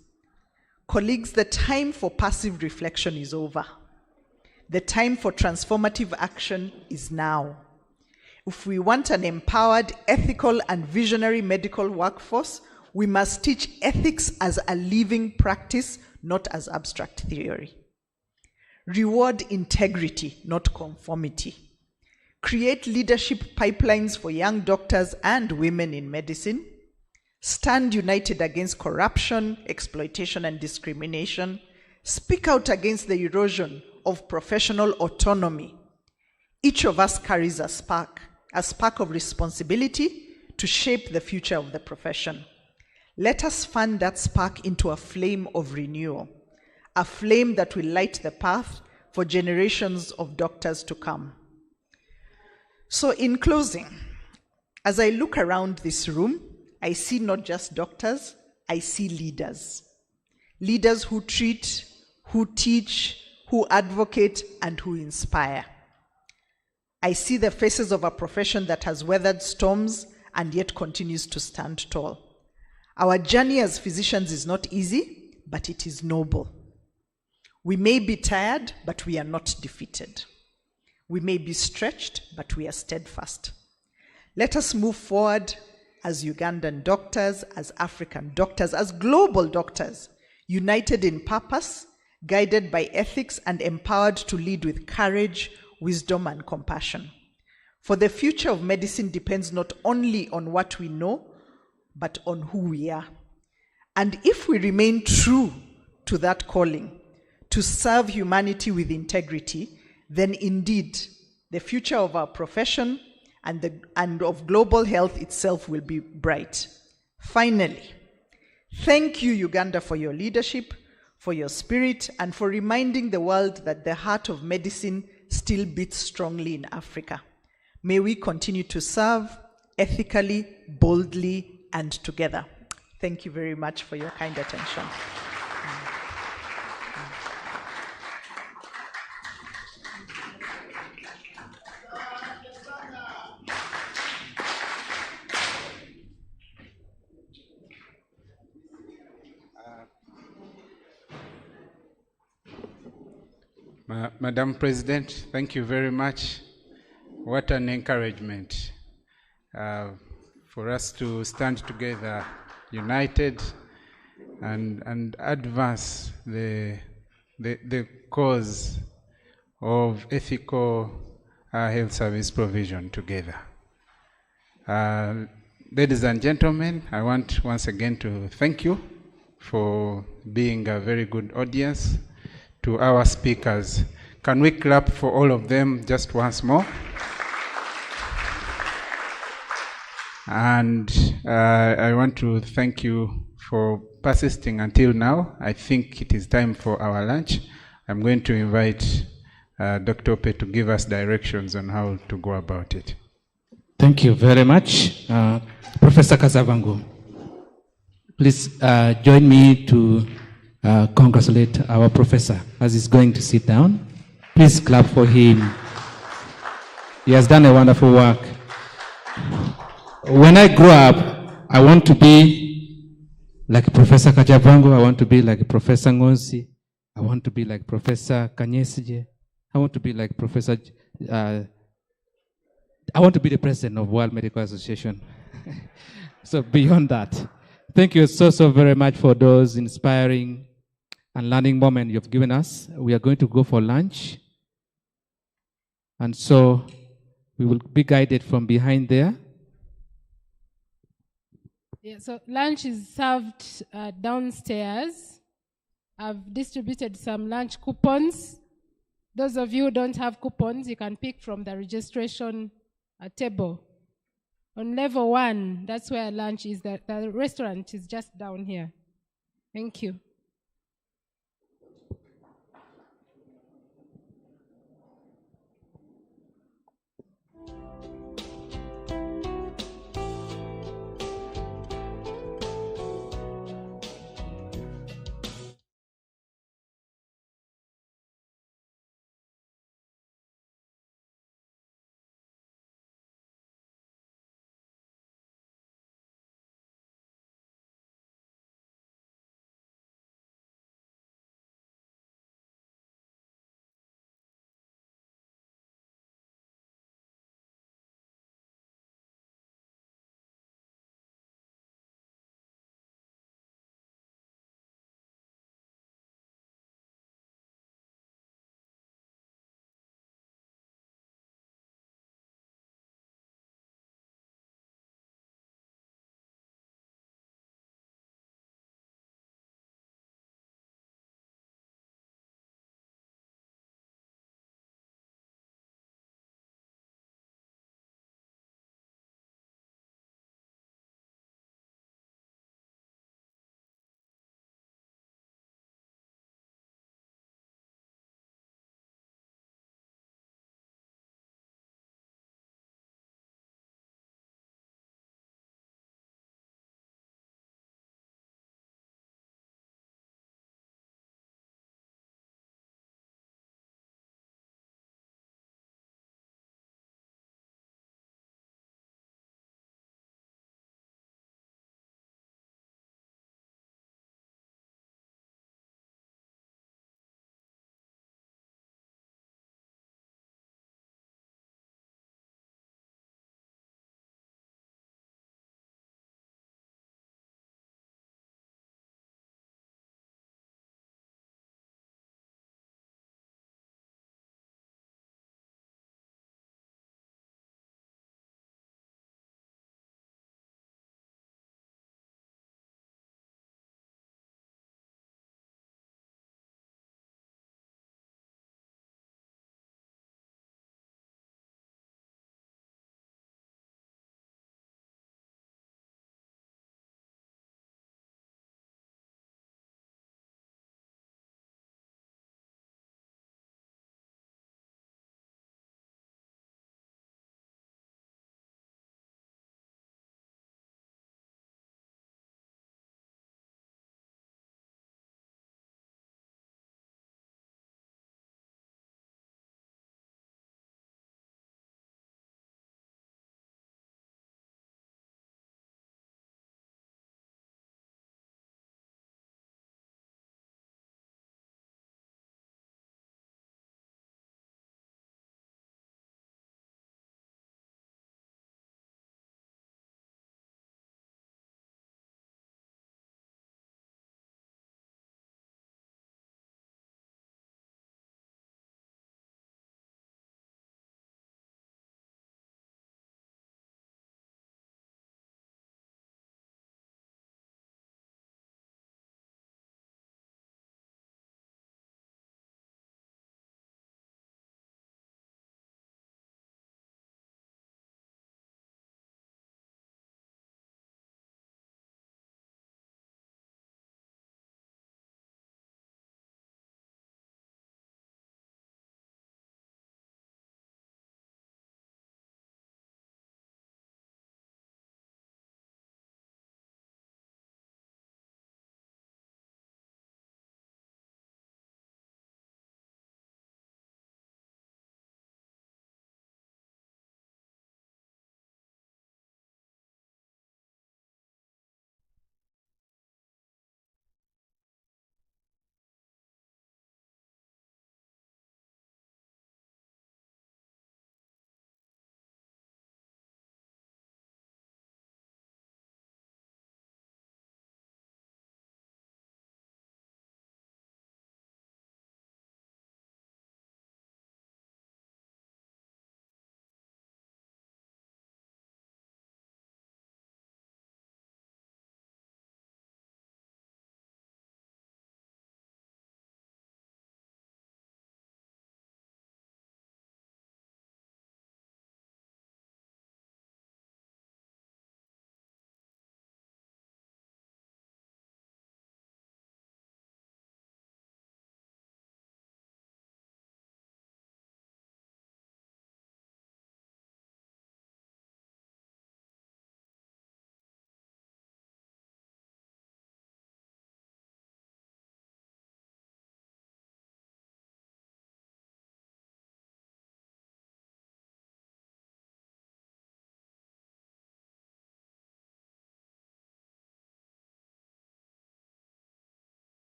Colleagues, the time for passive reflection is over. The time for transformative action is now. If we want an empowered, ethical, and visionary medical workforce, we must teach ethics as a living practice, not as abstract theory. Reward integrity, not conformity. Create leadership pipelines for young doctors and women in medicine. Stand united against corruption, exploitation, and discrimination. Speak out against the erosion of professional autonomy. Each of us carries a spark of responsibility to shape the future of the profession. Let us fan that spark into a flame of renewal, a flame that will light the path for generations of doctors to come. So in closing, as I look around this room, I see not just doctors, I see leaders. Leaders who treat, who teach, who advocate, and who inspire. I see the faces of a profession that has weathered storms and yet continues to stand tall. Our journey as physicians is not easy, but it is noble. We may be tired, but we are not defeated. We may be stretched, but we are steadfast. Let us move forward as Ugandan doctors, as African doctors, as global doctors, united in purpose, guided by ethics, and empowered to lead with courage, wisdom, and compassion. For the future of medicine depends not only on what we know, but on who we are. And if we remain true to that calling, to serve humanity with integrity, then indeed the future of our profession and of global health itself will be bright. Finally, thank you, Uganda, for your leadership, for your spirit, and for reminding the world that the heart of medicine still beats strongly in Africa. May we continue to serve ethically, boldly, and together. Thank you very much for your kind attention. Madam President, thank you very much. What an encouragement for us to stand together, united, and advance the cause of ethical health service provision together. Ladies and gentlemen, I want once again to thank you for being a very good audience. To our speakers, can we clap for all of them just once more? And I want to thank you for persisting until now. I think it is time for our lunch. I'm going to invite Dr. Ope to give us directions on how to go about it. Thank you very much. Professor Kazavango, please join me to congratulate our professor as he's going to sit down. Please clap for him. He has done a wonderful work. When I grow up, I want to be like Professor Kajavango. I want to be like Professor Ngonsi. I want to be like Professor Kanyesije. I want to be like Professor... I want to be the president of World Medical Association. So beyond that, thank you so very much for those inspiring and learning moments you've given us. We are going to go for lunch. And so We will be guided from behind there. Yeah, so lunch is served downstairs. I've distributed some lunch coupons. Those of you who don't have coupons, you can pick from the registration table. On level 1, that's where lunch is. The restaurant is just down here. Thank you.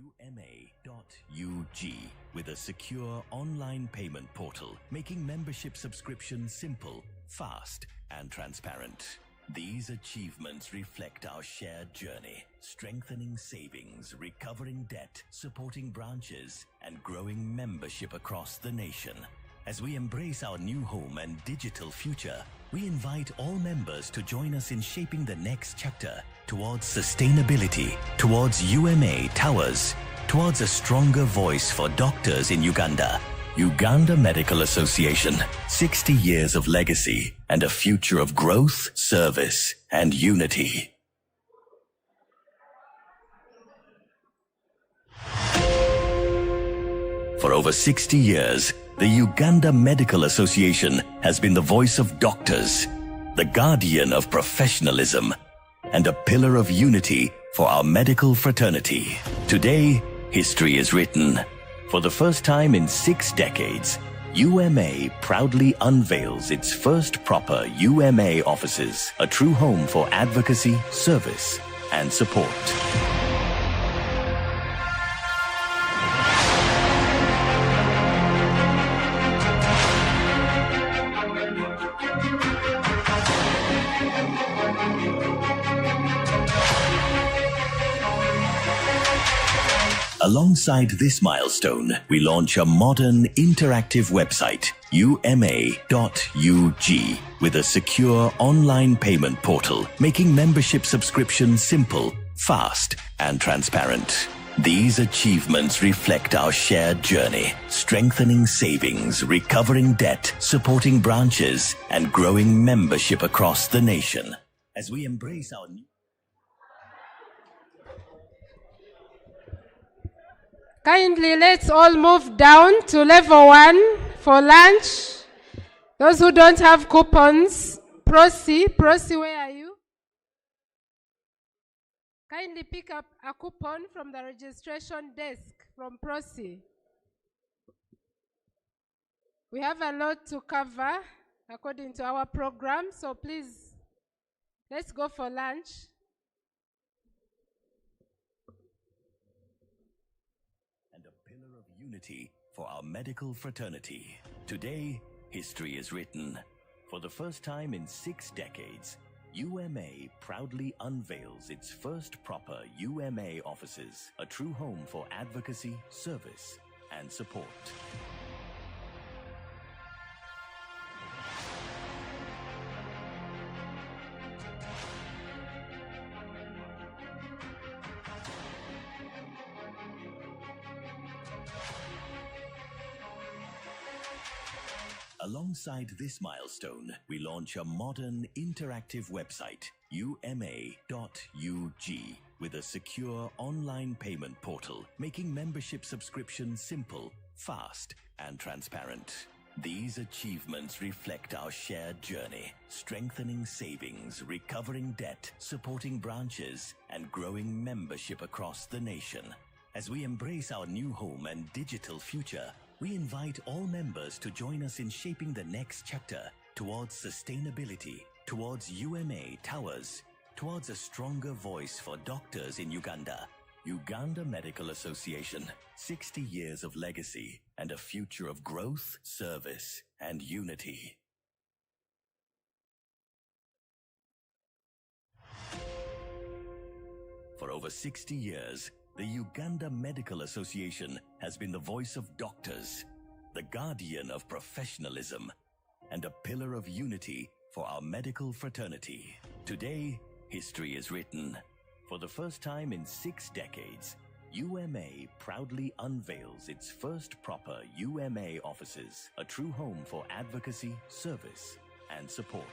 UMA.UG with a secure online payment portal, making membership subscription simple, fast, and transparent. These achievements reflect our shared journey, strengthening savings, recovering debt, supporting branches, and growing membership across the nation. As we embrace our new home and digital future, we invite all members to join us in shaping the next chapter towards sustainability, towards UMA Towers, towards a stronger voice for doctors in Uganda. Uganda Medical Association, 60 years of legacy and a future of growth, service, and unity. For over 60 years, the Uganda Medical Association has been the voice of doctors, the guardian of professionalism, and a pillar of unity for our medical fraternity. Today, history is written. For the first time in 6 decades, UMA proudly unveils its first proper UMA offices, a true home for advocacy, service, and support. Alongside this milestone, we launch a modern interactive website, UMA.UG, with a secure online payment portal, making membership subscription simple, fast, and transparent. These achievements reflect our shared journey, strengthening savings, recovering debt, supporting branches, and growing membership across the nation. As we embrace our new... Kindly, let's all move down to level 1 for lunch. Those who don't have coupons, Prosi, where are you? Kindly pick up a coupon from the registration desk from Prosi. We have a lot to cover according to our program, so please, let's go for lunch. Unity for our medical fraternity. Today, history is written. For the first time in 6 decades, UMA proudly unveils its first proper UMA offices, a true home for advocacy, service, and support. Alongside this milestone, we launch a modern interactive website, UMA.UG, with a secure online payment portal, making membership subscription simple, fast, and transparent. These achievements reflect our shared journey, strengthening savings, recovering debt, supporting branches, and growing membership across the nation. As we embrace our new home and digital future, we invite all members to join us in shaping the next chapter towards sustainability, towards UMA Towers, towards a stronger voice for doctors in Uganda. Uganda Medical Association, 60 years of legacy and a future of growth, service, and unity. For over 60 years, the Uganda Medical Association has been the voice of doctors, the guardian of professionalism, and a pillar of unity for our medical fraternity. Today, history is written. For the first time in 6 decades, UMA proudly unveils its first proper UMA offices, a true home for advocacy, service, and support.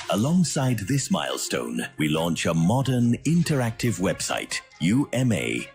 Alongside this milestone, we launch a modern interactive website, UMA.UG,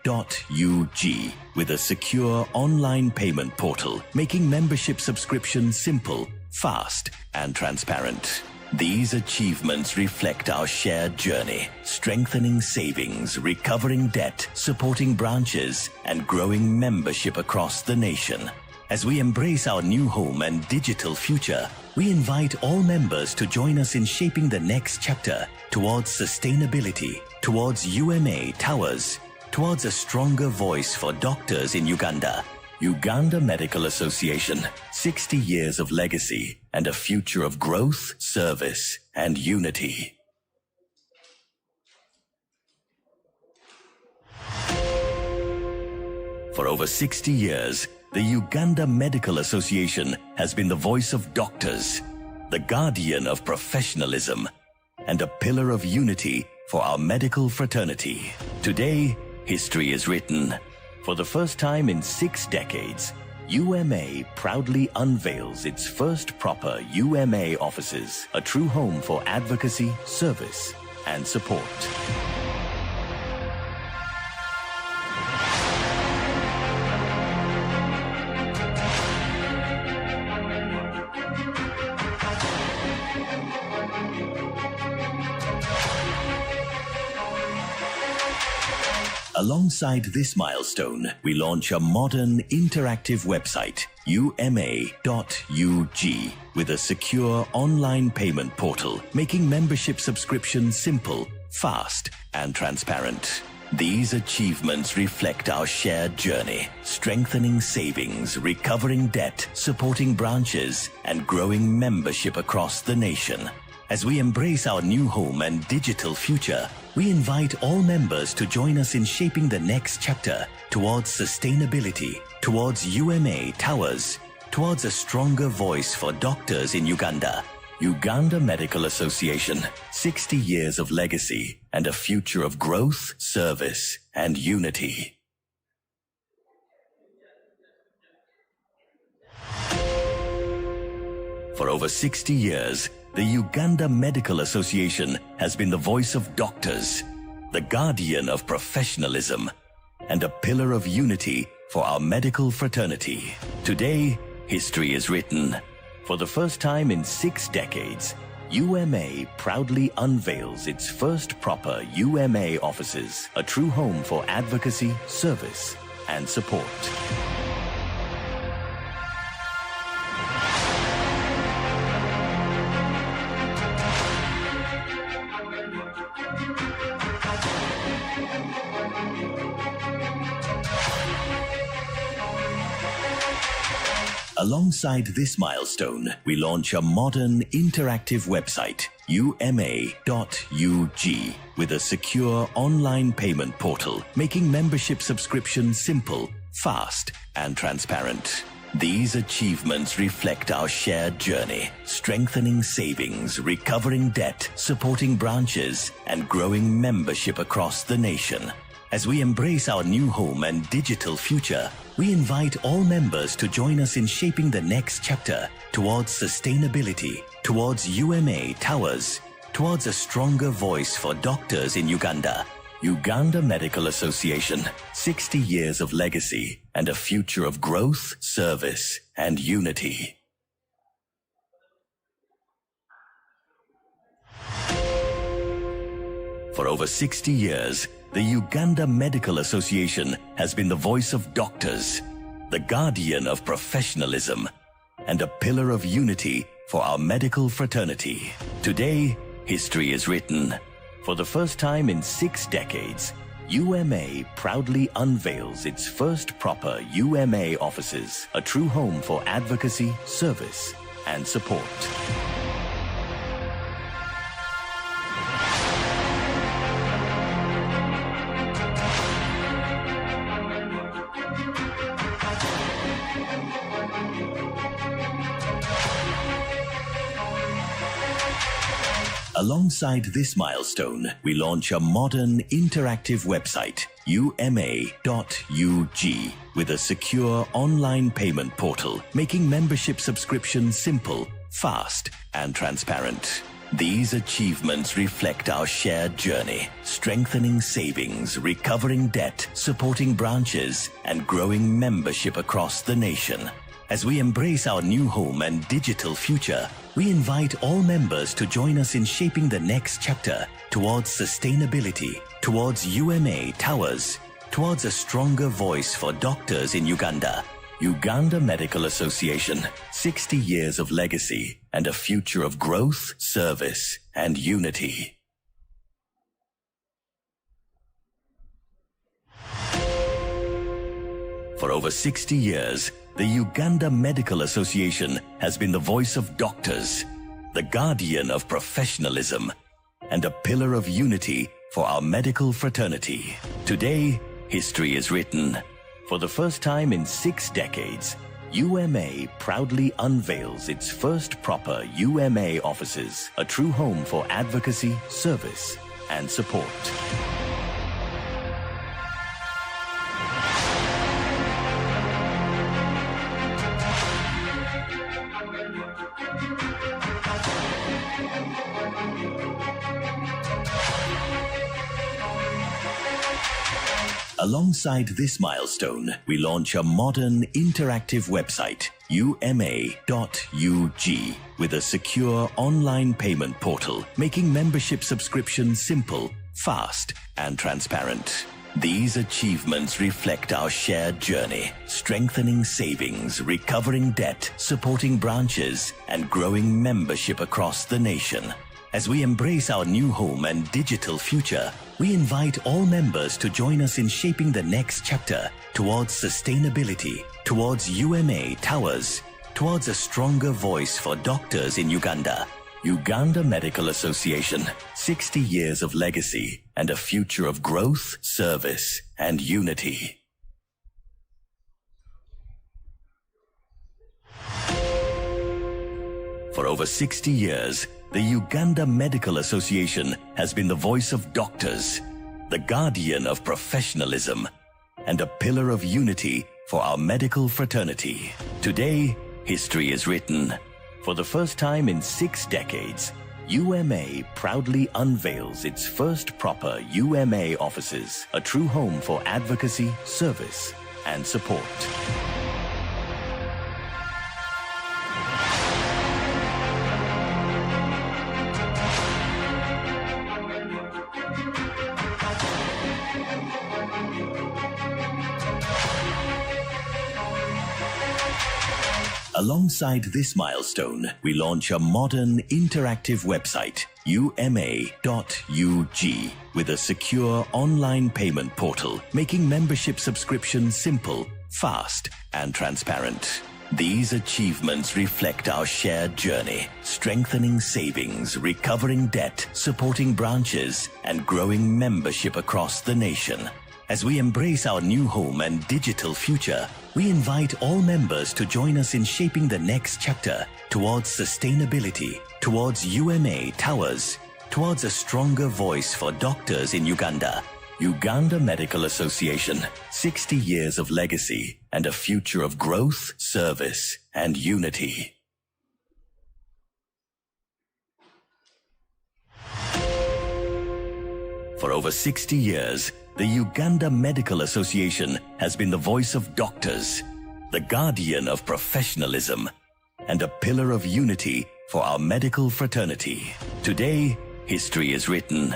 with a secure online payment portal, making membership subscription simple, fast, and transparent. These achievements reflect our shared journey, strengthening savings, recovering debt, supporting branches, and growing membership across the nation. As we embrace our new home and digital future, we invite all members to join us in shaping the next chapter towards sustainability, towards UMA Towers, towards a stronger voice for doctors in Uganda. Uganda Medical Association, 60 years of legacy and a future of growth, service, and unity. For over 60 years, the Uganda Medical Association has been the voice of doctors, the guardian of professionalism, and a pillar of unity for our medical fraternity. Today, history is written. For the first time in 6 decades, UMA proudly unveils its first proper UMA offices, a true home for advocacy, service, and support. Alongside this milestone, we launch a modern interactive website, uma.ug, with a secure online payment portal, making membership subscriptions simple, fast, and transparent. These achievements reflect our shared journey, strengthening savings, recovering debt, supporting branches, and growing membership across the nation. As we embrace our new home and digital future, we invite all members to join us in shaping the next chapter towards sustainability, towards UMA Towers, towards a stronger voice for doctors in Uganda. Uganda Medical Association, 60 years of legacy and a future of growth, service, and unity. For over 60 years, the Uganda Medical Association has been the voice of doctors, the guardian of professionalism, and a pillar of unity for our medical fraternity. Today, history is written. For the first time in 6 decades, UMA proudly unveils its first proper UMA offices, a true home for advocacy, service, and support. Alongside this milestone, we launch a modern interactive website, uma.ug, with a secure online payment portal, making membership subscriptions simple, fast, and transparent. These achievements reflect our shared journey, strengthening savings, recovering debt, supporting branches, and growing membership across the nation. As we embrace our new home and digital future, we invite all members to join us in shaping the next chapter towards sustainability, towards UMA Towers, towards a stronger voice for doctors in Uganda. Uganda Medical Association, 60 years of legacy and a future of growth, service, and unity. For over 60 years, the Uganda Medical Association has been the voice of doctors, the guardian of professionalism, and a pillar of unity for our medical fraternity. Today, history is written. For the first time in 6 decades, UMA proudly unveils its first proper UMA offices, a true home for advocacy, service, and support. Alongside this milestone, we launch a modern interactive website, uma.ug, with a secure online payment portal, making membership subscriptions simple, fast, and transparent. These achievements reflect our shared journey, strengthening savings, recovering debt, supporting branches, and growing membership across the nation. As we embrace our new home and digital future, we invite all members to join us in shaping the next chapter towards sustainability, towards UMA Towers, towards a stronger voice for doctors in Uganda. Uganda Medical Association, 60 years of legacy and a future of growth, service, and unity. For over 60 years, the Uganda Medical Association has been the voice of doctors, the guardian of professionalism, and a pillar of unity for our medical fraternity. Today, history is written. For the first time in 6 decades, UMA proudly unveils its first proper UMA offices, a true home for advocacy, service, and support. Alongside this milestone, we launch a modern interactive website, uma.ug, with a secure online payment portal, making membership subscriptions simple, fast, and transparent. These achievements reflect our shared journey, strengthening savings, recovering debt, supporting branches, and growing membership across the nation. As we embrace our new home and digital future, we invite all members to join us in shaping the next chapter towards sustainability, towards UMA Towers, towards a stronger voice for doctors in Uganda. Uganda Medical Association, 60 years of legacy and a future of growth, service, and unity. For over 60 years, the Uganda Medical Association has been the voice of doctors, the guardian of professionalism, and a pillar of unity for our medical fraternity. Today, history is written. For the first time in 6 decades, UMA proudly unveils its first proper UMA offices, a true home for advocacy, service, and support. Alongside this milestone, we launch a modern interactive website, uma.ug, with a secure online payment portal, making membership subscriptions simple, fast, and transparent. These achievements reflect our shared journey, strengthening savings, recovering debt, supporting branches, and growing membership across the nation. As we embrace our new home and digital future, we invite all members to join us in shaping the next chapter towards sustainability, towards UMA Towers, towards a stronger voice for doctors in Uganda. Uganda Medical Association, 60 years of legacy and a future of growth, service, and unity. For over 60 years, the Uganda Medical Association has been the voice of doctors, the guardian of professionalism, and a pillar of unity for our medical fraternity. Today, history is written.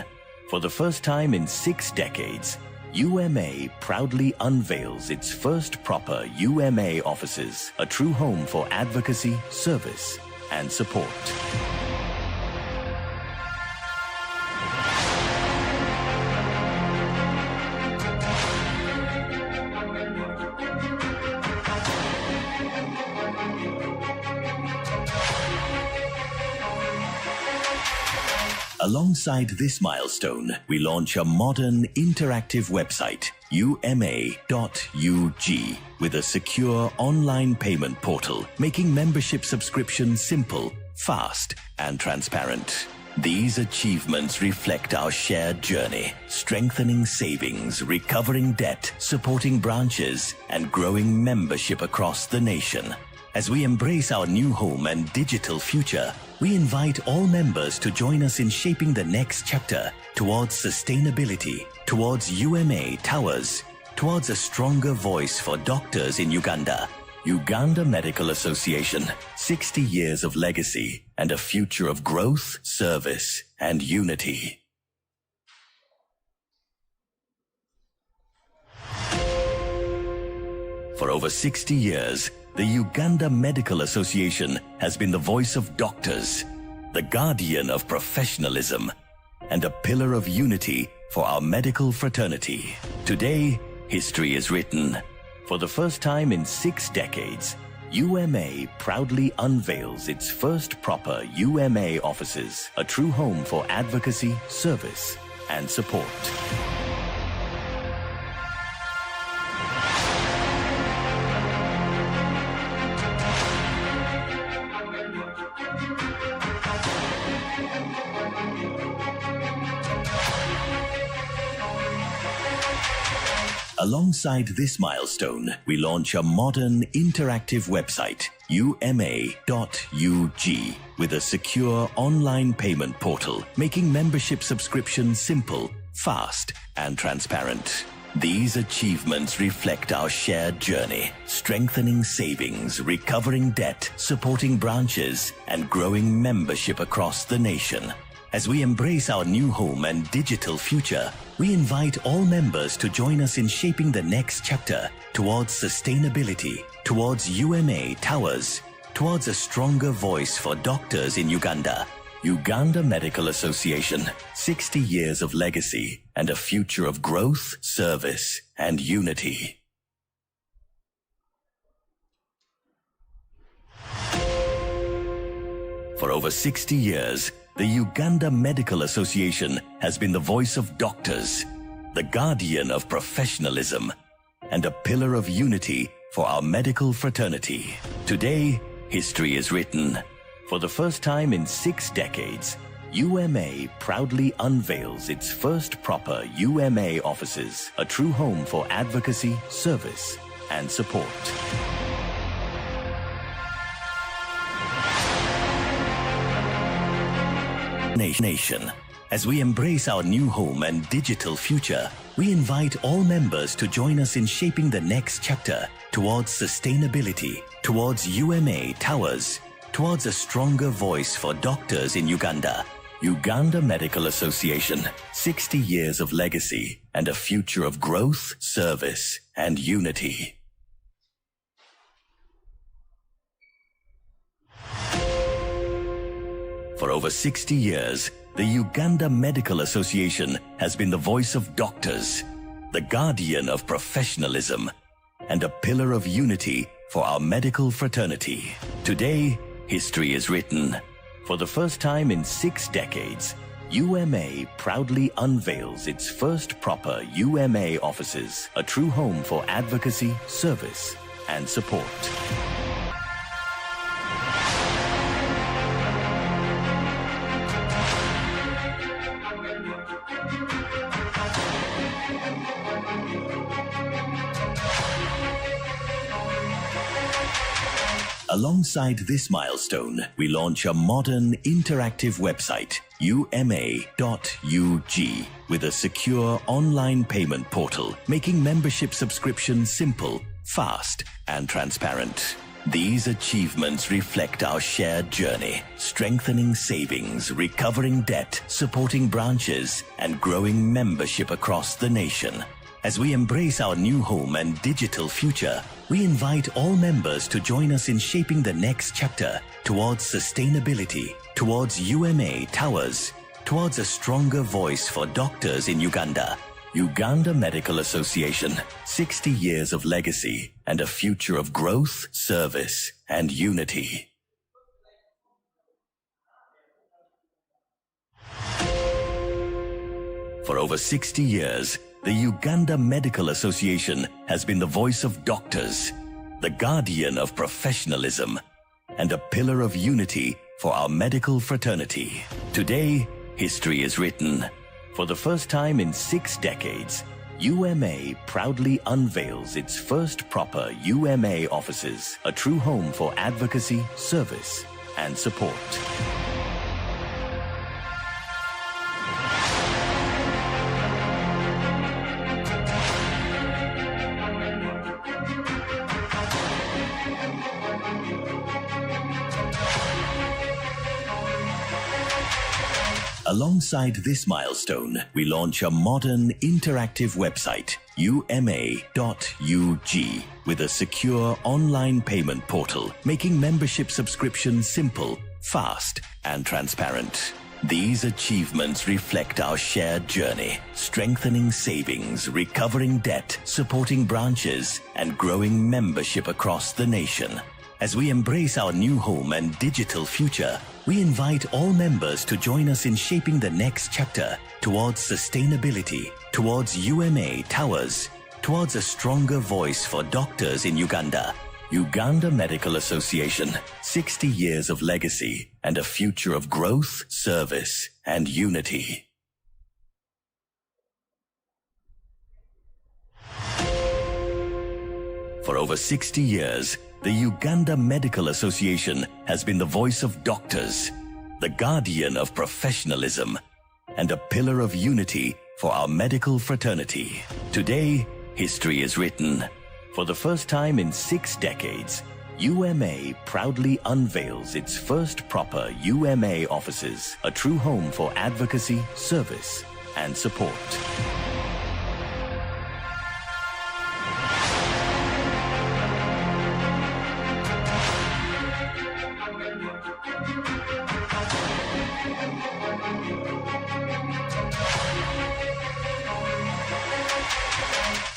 For the first time in 6 decades, UMA proudly unveils its first proper UMA offices, a true home for advocacy, service, and support. Alongside this milestone, we launch a modern interactive website, uma.ug, with a secure online payment portal, making membership subscriptions simple, fast, and transparent. These achievements reflect our shared journey, strengthening savings, recovering debt, supporting branches, and growing membership across the nation. As we embrace our new home and digital future, we invite all members to join us in shaping the next chapter towards sustainability, towards UMA Towers, towards a stronger voice for doctors in Uganda. Uganda Medical Association, 60 years of legacy and a future of growth, service, and unity. For over 60 years, the Uganda Medical Association has been the voice of doctors, the guardian of professionalism, and a pillar of unity for our medical fraternity. Today, history is written. For the first time in 6 decades, UMA proudly unveils its first proper UMA offices, a true home for advocacy, service, and support. Alongside this milestone, we launch a modern interactive website, uma.ug, with a secure online payment portal, making membership subscription simple, fast, and transparent. These achievements reflect our shared journey, strengthening savings, recovering debt, supporting branches, and growing membership across the nation. As we embrace our new home and digital future, we invite all members to join us in shaping the next chapter towards sustainability, towards UMA towers, towards a stronger voice for doctors in Uganda. Uganda Medical Association, 60 years of legacy and a future of growth, service, and unity. For over 60 years, the Uganda Medical Association has been the voice of doctors, the guardian of professionalism, and a pillar of unity for our medical fraternity. Today, history is written. For the first time in 6 decades, UMA proudly unveils its first proper UMA offices, a true home for advocacy, service, and support. Nation. As we embrace our new home and digital future, we invite all members to join us in shaping the next chapter towards sustainability, towards UMA towers, towards a stronger voice for doctors in Uganda. Uganda Medical Association, 60 years of legacy and a future of growth, service, and unity. For over 60 years, the Uganda Medical Association has been the voice of doctors, the guardian of professionalism, and a pillar of unity for our medical fraternity. Today, history is written. For the first time in 6 decades, UMA proudly unveils its first proper UMA offices, a true home for advocacy, service, and support. Alongside this milestone, we launch a modern interactive website, uma.ug, with a secure online payment portal, making membership subscription simple, fast, and transparent. These achievements reflect our shared journey, strengthening savings, recovering debt, supporting branches, and growing membership across the nation. As we embrace our new home and digital future, we invite all members to join us in shaping the next chapter towards sustainability, towards UMA towers, towards a stronger voice for doctors in Uganda. Uganda Medical Association, 60 years of legacy and a future of growth, service, and unity. For over 60 years, the Uganda Medical Association has been the voice of doctors, the guardian of professionalism, and a pillar of unity for our medical fraternity. Today, history is written. For the first time in 6 decades, UMA proudly unveils its first proper UMA offices, a true home for advocacy, service, and support. Alongside this milestone, we launch a modern interactive website, UMA.UG, with a secure online payment portal, making membership subscription simple, fast, and transparent. These achievements reflect our shared journey, strengthening savings, recovering debt, supporting branches, and growing membership across the nation. As we embrace our new home and digital future, we invite all members to join us in shaping the next chapter towards sustainability, towards UMA Towers, towards a stronger voice for doctors in Uganda. Uganda Medical Association, 60 years of legacy and a future of growth, service, and unity. For over 60 years, the Uganda Medical Association has been the voice of doctors, the guardian of professionalism, and a pillar of unity for our medical fraternity. Today, history is written. For the first time in 6 decades, UMA proudly unveils its first proper UMA offices, a true home for advocacy, service, and support.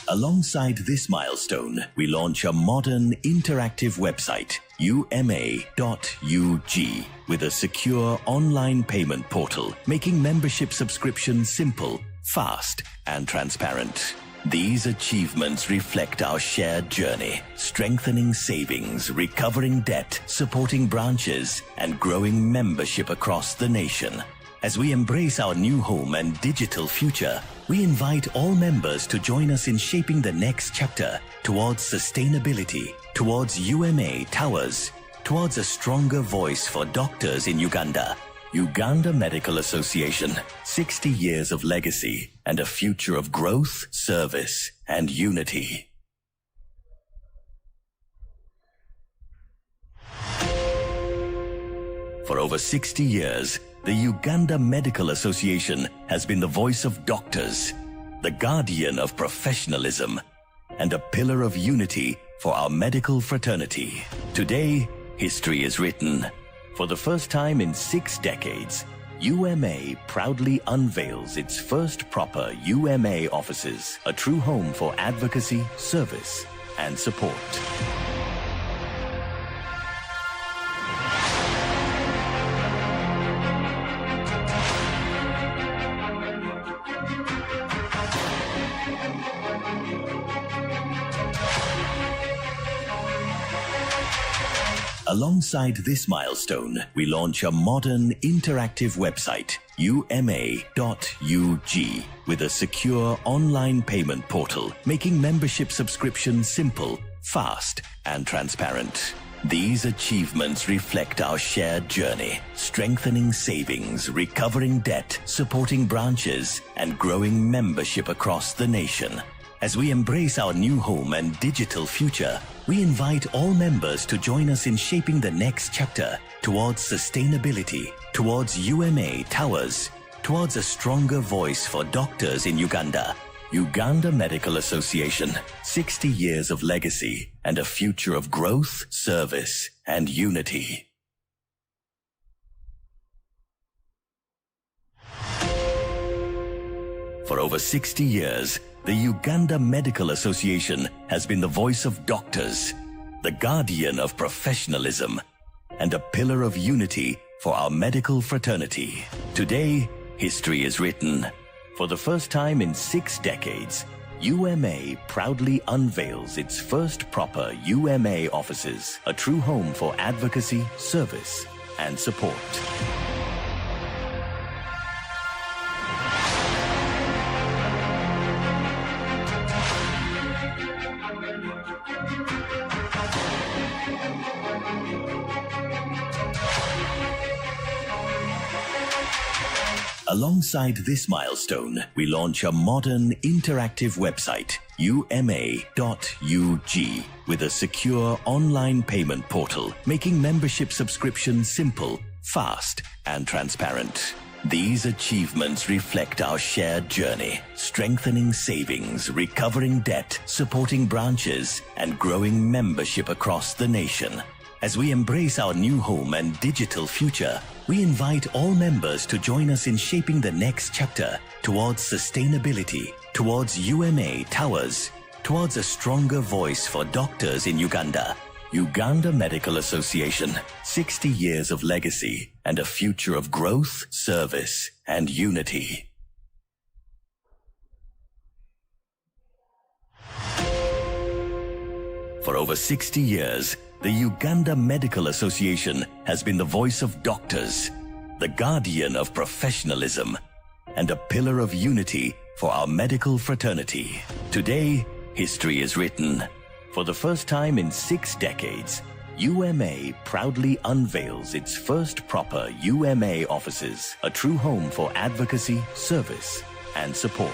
Alongside this milestone, we launch a modern interactive website, UMA.UG, with a secure online payment portal, making membership subscription simple, fast, and transparent. These achievements reflect our shared journey, strengthening savings, recovering debt, supporting branches, and growing membership across the nation. As we embrace our new home and digital future, we invite all members to join us in shaping the next chapter towards sustainability, towards UMA Towers, towards a stronger voice for doctors in Uganda. Uganda Medical Association, 60 years of legacy and a future of growth, service, and unity. For over 60 years, the Uganda Medical Association has been the voice of doctors, the guardian of professionalism, and a pillar of unity for our medical fraternity. Today, history is written. For the first time in 6 decades, UMA proudly unveils its first proper UMA offices, a true home for advocacy, service, and support. Alongside this milestone, we launch a modern interactive website, UMA.UG, with a secure online payment portal, making membership subscription simple, fast, and transparent. These achievements reflect our shared journey, strengthening savings, recovering debt, supporting branches, and growing membership across the nation. As we embrace our new home and digital future, we invite all members to join us in shaping the next chapter towards sustainability, towards UMA Towers, towards a stronger voice for doctors in Uganda. Uganda Medical Association, 60 years of legacy and a future of growth, service, and unity. For over 60 years, the Uganda Medical Association has been the voice of doctors, the guardian of professionalism, and a pillar of unity for our medical fraternity. Today, history is written. For the first time in 6 decades, UMA proudly unveils its first proper UMA offices, a true home for advocacy, service, and support. Alongside this milestone, we launch a modern interactive website, UMA.UG, with a secure online payment portal, making membership subscription simple, fast, and transparent. These achievements reflect our shared journey, strengthening savings, recovering debt, supporting branches, and growing membership across the nation. As we embrace our new home and digital future, we invite all members to join us in shaping the next chapter towards sustainability, towards UMA Towers, towards a stronger voice for doctors in Uganda. Uganda Medical Association, 60 years of legacy and a future of growth, service, and unity. For over 60 years, the Uganda Medical Association has been the voice of doctors, the guardian of professionalism, and a pillar of unity for our medical fraternity. Today, history is written. For the first time in 6 decades, UMA proudly unveils its first proper UMA offices, a true home for advocacy, service, and support.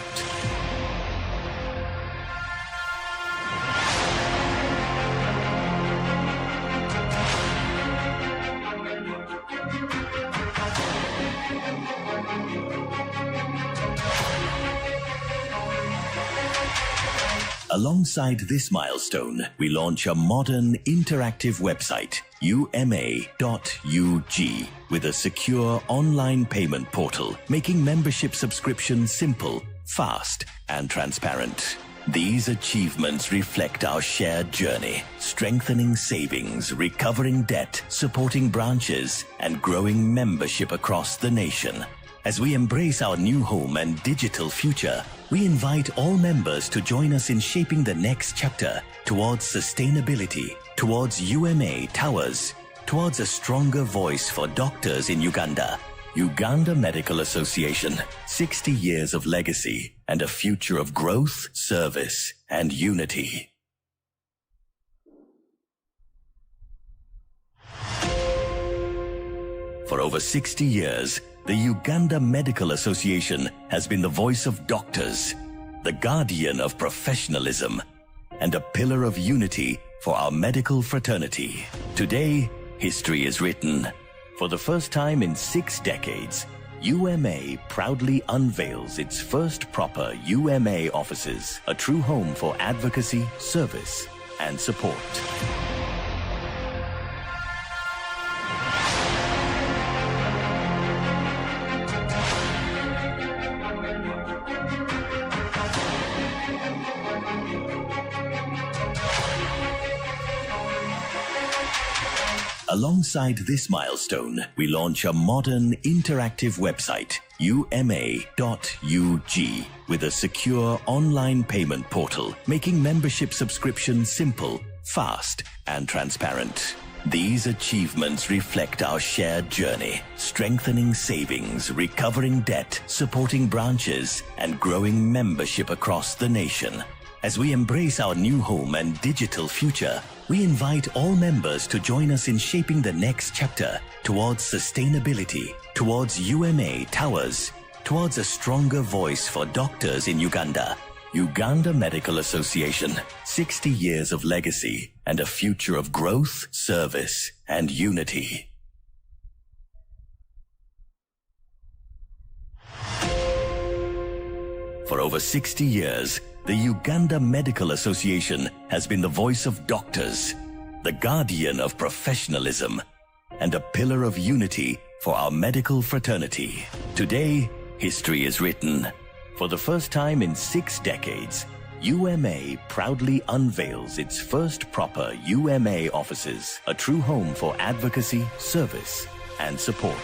Alongside this milestone, we launch a modern interactive website, uma.ug, with a secure online payment portal, making membership subscription simple, fast, and transparent. These achievements reflect our shared journey, strengthening savings, recovering debt, supporting branches, and growing membership across the nation. As we embrace our new home and digital future, we invite all members to join us in shaping the next chapter towards sustainability, towards UMA Towers, towards a stronger voice for doctors in Uganda. Uganda Medical Association, 60 years of legacy and a future of growth, service, and unity. For over 60 years, the Uganda Medical Association has been the voice of doctors, the guardian of professionalism, and a pillar of unity for our medical fraternity. Today, history is written. For the first time in 6 decades, UMA proudly unveils its first proper UMA offices, a true home for advocacy, service, and support. Alongside this milestone, we launch a modern interactive website, uma.ug, with a secure online payment portal, making membership subscription simple, fast, and transparent. These achievements reflect our shared journey, strengthening savings, recovering debt, supporting branches, and growing membership across the nation. As we embrace our new home and digital future, we invite all members to join us in shaping the next chapter towards sustainability, towards UMA Towers, towards a stronger voice for doctors in Uganda. Uganda Medical Association, 60 years of legacy and a future of growth, service, and unity. For over 60 years, the Uganda Medical Association has been the voice of doctors, the guardian of professionalism, and a pillar of unity for our medical fraternity. Today, history is written. For the first time in 6 decades, UMA proudly unveils its first proper UMA offices, a true home for advocacy, service, and support.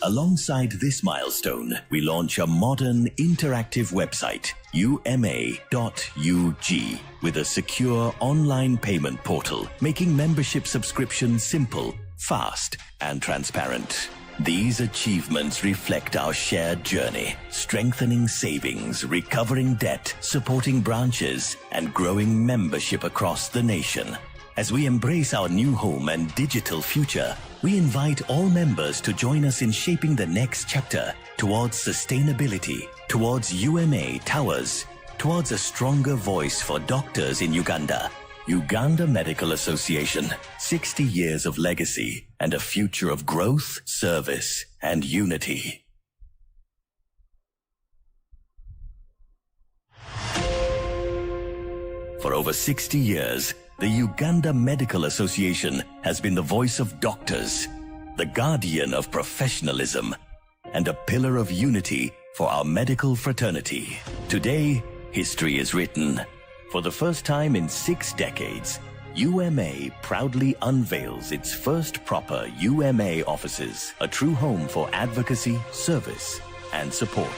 Alongside this milestone, we launch a modern interactive website, uma.ug, with a secure online payment portal, making membership subscription simple, fast, and transparent. These achievements reflect our shared journey, strengthening savings, recovering debt, supporting branches, and growing membership across the nation. As we embrace our new home and digital future, we invite all members to join us in shaping the next chapter towards sustainability, towards UMA Towers, towards a stronger voice for doctors in Uganda. Uganda Medical Association, 60 years of legacy and a future of growth, service, and unity. For over 60 years, the Uganda Medical Association has been the voice of doctors, the guardian of professionalism, and a pillar of unity for our medical fraternity. Today, history is written. For the first time in 6 decades, UMA proudly unveils its first proper UMA offices, a true home for advocacy, service, and support.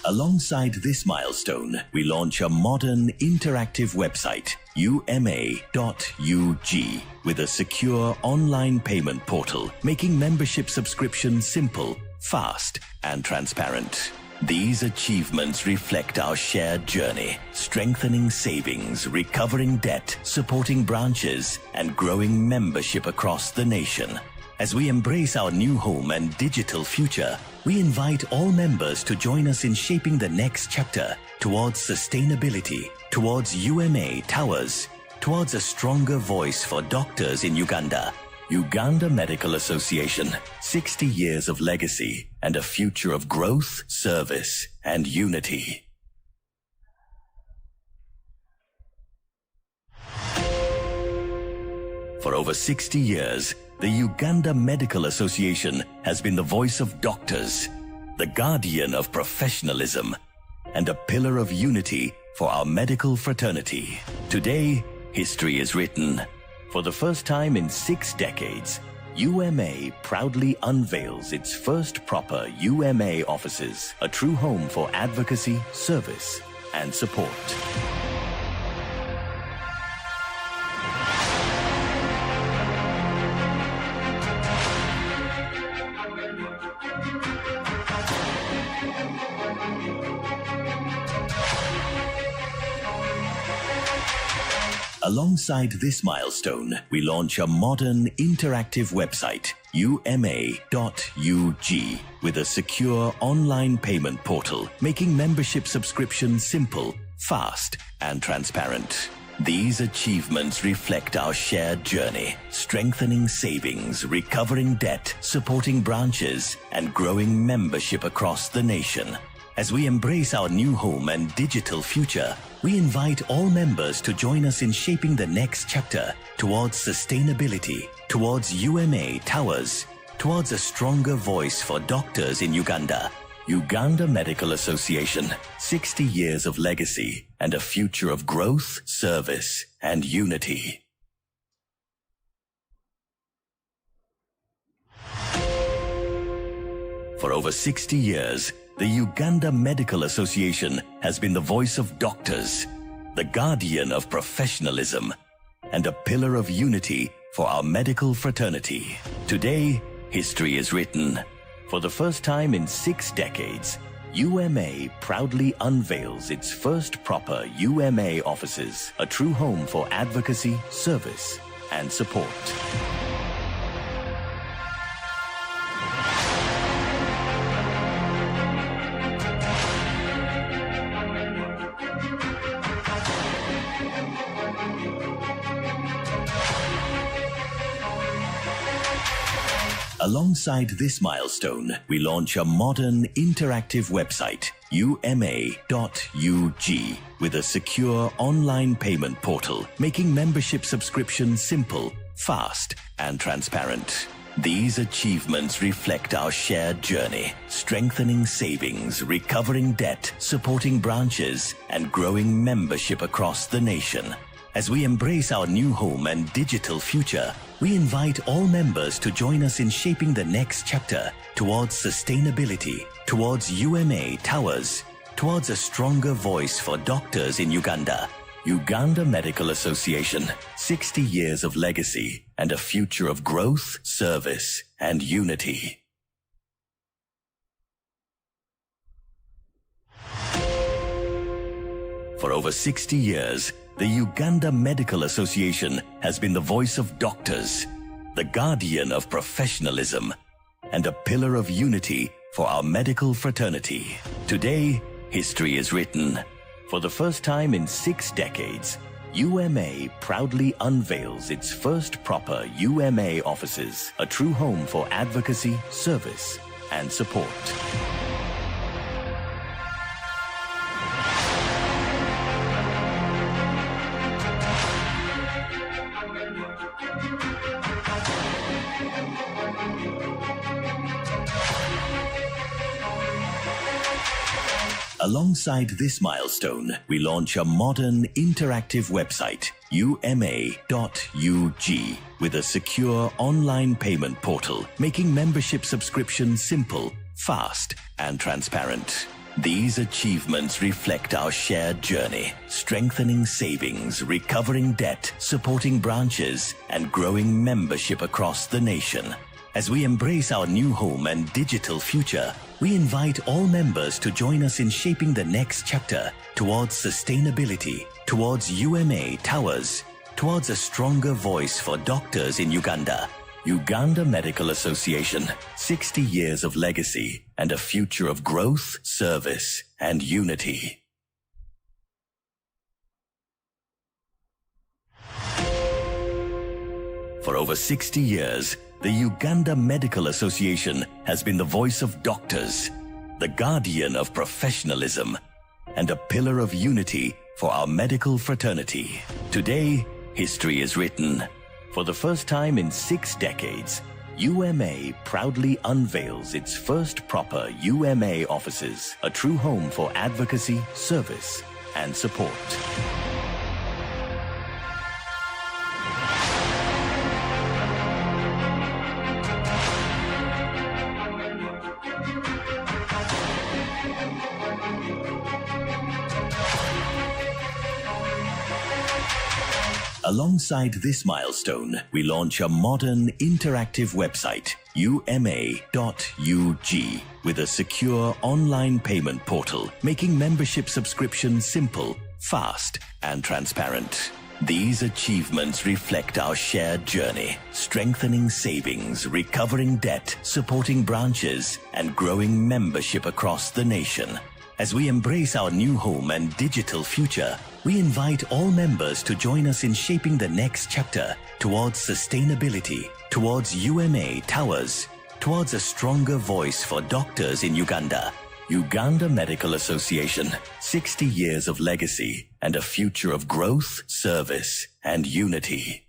Alongside this milestone, we launch a modern interactive website, uma.ug, with a secure online payment portal, making membership subscription simple, fast, and transparent. These achievements reflect our shared journey, strengthening savings, recovering debt, supporting branches, and growing membership across the nation. As we embrace our new home and digital future, we invite all members to join us in shaping the next chapter towards sustainability, towards UMA Towers, towards a stronger voice for doctors in Uganda. Uganda Medical Association, 60 years of legacy and a future of growth, service, and unity. For over 60 years, the Uganda Medical Association has been the voice of doctors, the guardian of professionalism, and a pillar of unity for our medical fraternity. Today, history is written. For the first time in 6 decades, UMA proudly unveils its first proper UMA offices, a true home for advocacy, service, and support. Alongside this milestone, we launch a modern interactive website, uma.ug, with a secure online payment portal, making membership subscription simple, fast, and transparent. These achievements reflect our shared journey, strengthening savings, recovering debt, supporting branches, and growing membership across the nation. As we embrace our new home and digital future, we invite all members to join us in shaping the next chapter towards sustainability, towards UMA Towers, towards a stronger voice for doctors in Uganda. Uganda Medical Association, 60 years of legacy and a future of growth, service, and unity. For over 60 years, the Uganda Medical Association has been the voice of doctors, the guardian of professionalism, and a pillar of unity for our medical fraternity. Today, history is written. For the first time in 6 decades, UMA proudly unveils its first proper UMA offices, a true home for advocacy, service, and support. Alongside this milestone, we launch a modern interactive website, uma.ug, with a secure online payment portal, making membership subscription simple, fast, and transparent. These achievements reflect our shared journey, strengthening savings, recovering debt, supporting branches, and growing membership across the nation. As we embrace our new home and digital future, we invite all members to join us in shaping the next chapter towards sustainability, towards UMA Towers, towards a stronger voice for doctors in Uganda. Uganda Medical Association, 60 years of legacy and a future of growth, service, and unity. For over 60 years, the Uganda Medical Association has been the voice of doctors, the guardian of professionalism, and a pillar of unity for our medical fraternity. Today, history is written. For the first time in 6 decades, UMA proudly unveils its first proper UMA offices, a true home for advocacy, service, and support. Alongside this milestone, we launch a modern interactive website, uma.ug, with a secure online payment portal, making membership subscription simple, fast, and transparent. These achievements reflect our shared journey, strengthening savings, recovering debt, supporting branches, and growing membership across the nation. As we embrace our new home and digital future, we invite all members to join us in shaping the next chapter towards sustainability, towards UMA towers, towards a stronger voice for doctors in Uganda. Uganda Medical Association, 60 years of legacy and a future of growth, service, and unity. For over 60 years, the Uganda Medical Association has been the voice of doctors, the guardian of professionalism, and a pillar of unity for our medical fraternity. Today, history is written. For the first time in 6 decades, UMA proudly unveils its first proper UMA offices, a true home for advocacy, service, and support. Alongside this milestone, we launch a modern interactive website, uma.ug, with a secure online payment portal, making membership subscription simple, fast, and transparent. These achievements reflect our shared journey, strengthening savings, recovering debt, supporting branches, and growing membership across the nation. As we embrace our new home and digital future, we invite all members to join us in shaping the next chapter towards sustainability, towards UMA towers, towards a stronger voice for doctors in Uganda. Uganda Medical Association, 60 years of legacy and a future of growth, service, and unity.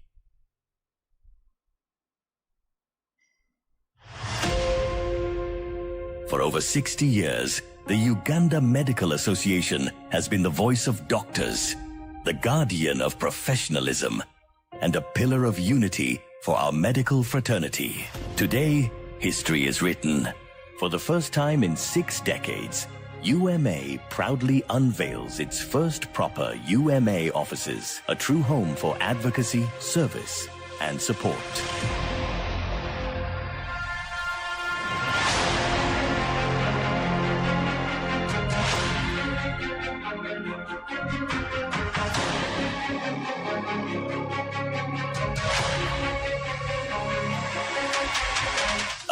For over 60 years, the Uganda Medical Association has been the voice of doctors, the guardian of professionalism, and a pillar of unity for our medical fraternity. Today, history is written. For the first time in 6 decades, UMA proudly unveils its first proper UMA offices, a true home for advocacy, service, and support.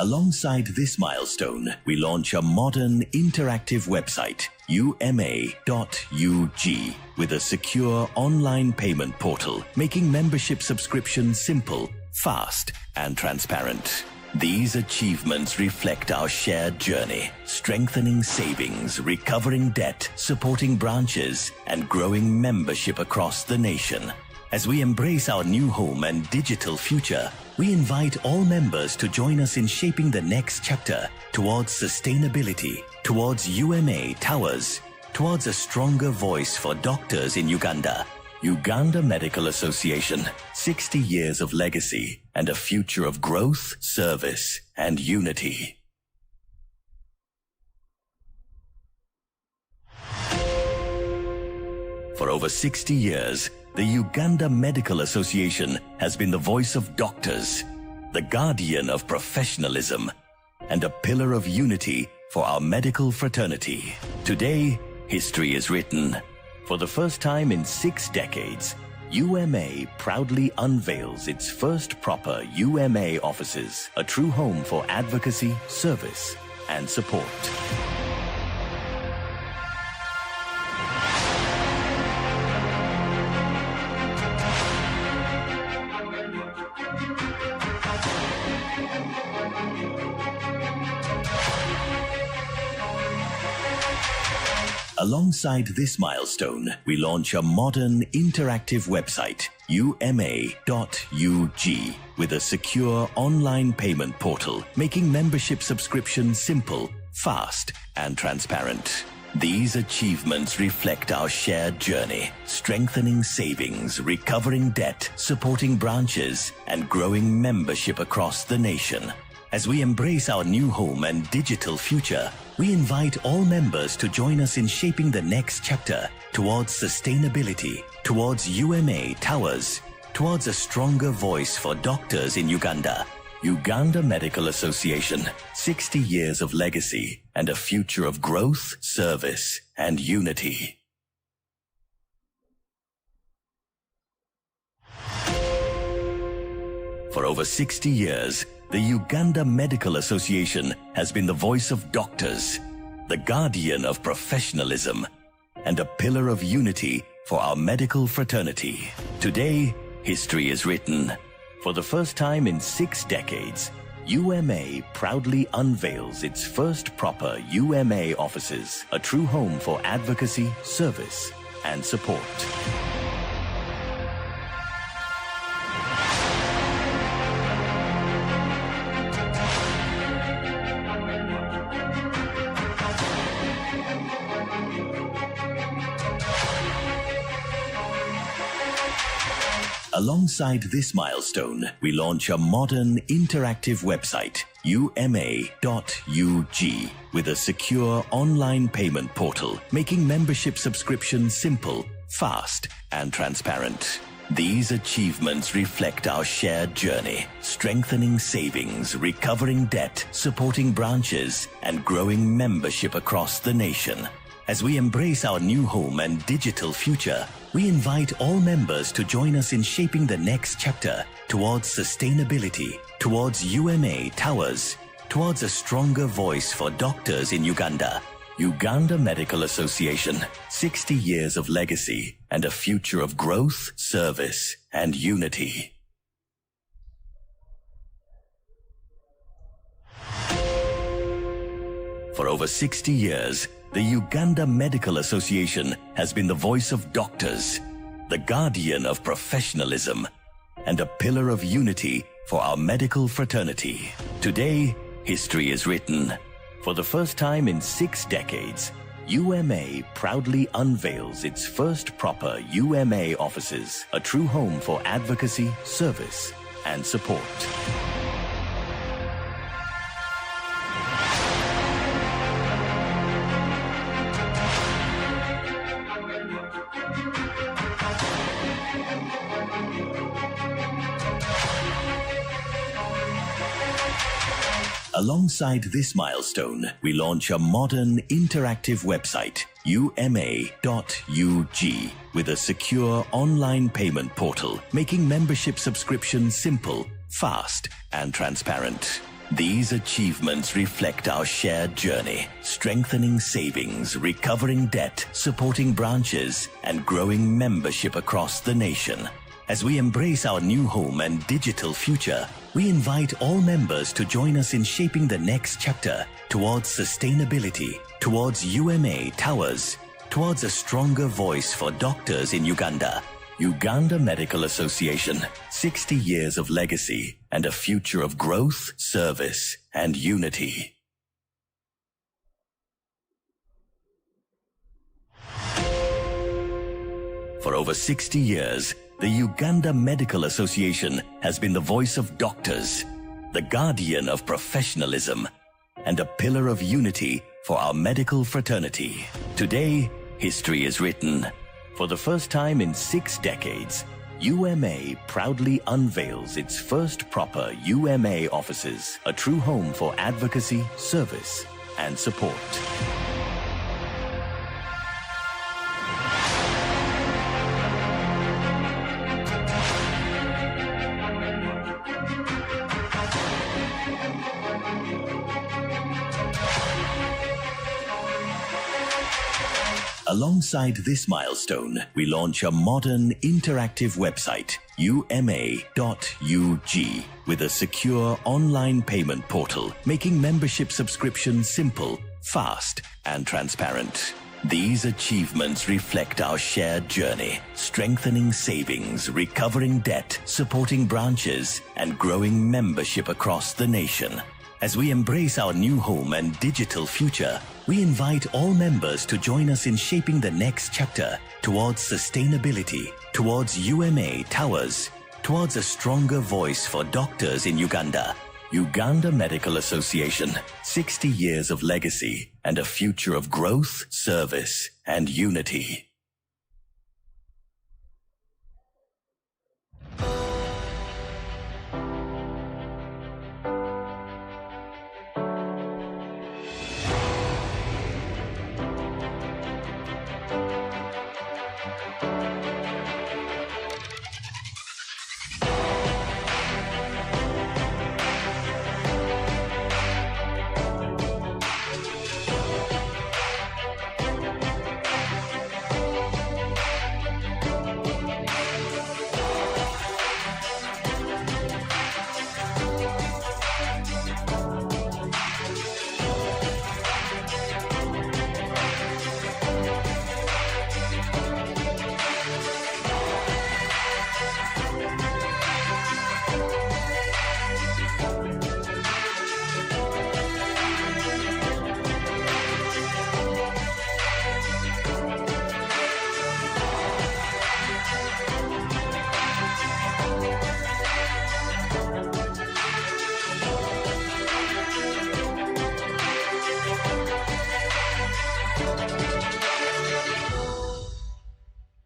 Alongside this milestone, we launch a modern interactive website, uma.ug, with a secure online payment portal, making membership subscription simple, fast, and transparent. These achievements reflect our shared journey, strengthening savings, recovering debt, supporting branches, and growing membership across the nation. As we embrace our new home and digital future, we invite all members to join us in shaping the next chapter towards sustainability, towards UMA towers, towards a stronger voice for doctors in Uganda. Uganda Medical Association, 60 years of legacy and a future of growth, service, and unity. For over 60 years, the Uganda Medical Association has been the voice of doctors, the guardian of professionalism, and a pillar of unity for our medical fraternity. Today, history is written. For the first time in 6 decades, UMA proudly unveils its first proper UMA offices, a true home for advocacy, service, and support. Alongside this milestone, we launch a modern interactive website, uma.ug, with a secure online payment portal, making membership subscriptions simple, fast, and transparent. These achievements reflect our shared journey, strengthening savings, recovering debt, supporting branches, and growing membership across the nation. As we embrace our new home and digital future, we invite all members to join us in shaping the next chapter towards sustainability, towards UMA towers, towards a stronger voice for doctors in Uganda. Uganda Medical Association, 60 years of legacy and a future of growth, service, and unity. For over 60 years, the Uganda Medical Association has been the voice of doctors, the guardian of professionalism, and a pillar of unity for our medical fraternity. Today, history is written. For the first time in 6 decades, UMA proudly unveils its first proper UMA offices, a true home for advocacy, service, and support. Alongside this milestone, we launch a modern interactive website, uma.ug, with a secure online payment portal, making membership subscriptions simple, fast, and transparent. These achievements reflect our shared journey, strengthening savings, recovering debt, supporting branches, and growing membership across the nation. As we embrace our new home and digital future, we invite all members to join us in shaping the next chapter towards sustainability, towards UMA towers, towards a stronger voice for doctors in Uganda. Uganda Medical Association, 60 years of legacy and a future of growth, service, and unity. For over 60 years, the Uganda Medical Association has been the voice of doctors, the guardian of professionalism, and a pillar of unity for our medical fraternity. Today, history is written. For the first time in 6 decades, UMA proudly unveils its first proper UMA offices, a true home for advocacy, service, and support. Alongside this milestone, we launch a modern interactive website, uma.ug, with a secure online payment portal, making membership subscriptions simple, fast, and transparent. These achievements reflect our shared journey, strengthening savings, recovering debt, supporting branches, and growing membership across the nation. As we embrace our new home and digital future, we invite all members to join us in shaping the next chapter towards sustainability, towards UMA towers, towards a stronger voice for doctors in Uganda. Uganda Medical Association, 60 years of legacy and a future of growth, service, and unity. For over 60 years, the Uganda Medical Association has been the voice of doctors, the guardian of professionalism, and a pillar of unity for our medical fraternity. Today, history is written. For the first time in 6 decades, UMA proudly unveils its first proper UMA offices, a true home for advocacy, service, and support. Alongside this milestone, we launch a modern interactive website, uma.ug, with a secure online payment portal, making membership subscription simple, fast, and transparent. These achievements reflect our shared journey, strengthening savings, recovering debt, supporting branches, and growing membership across the nation. As we embrace our new home and digital future, we invite all members to join us in shaping the next chapter towards sustainability, towards UMA towers, towards a stronger voice for doctors in Uganda. Uganda Medical Association, 60 years of legacy and a future of growth, service, and unity.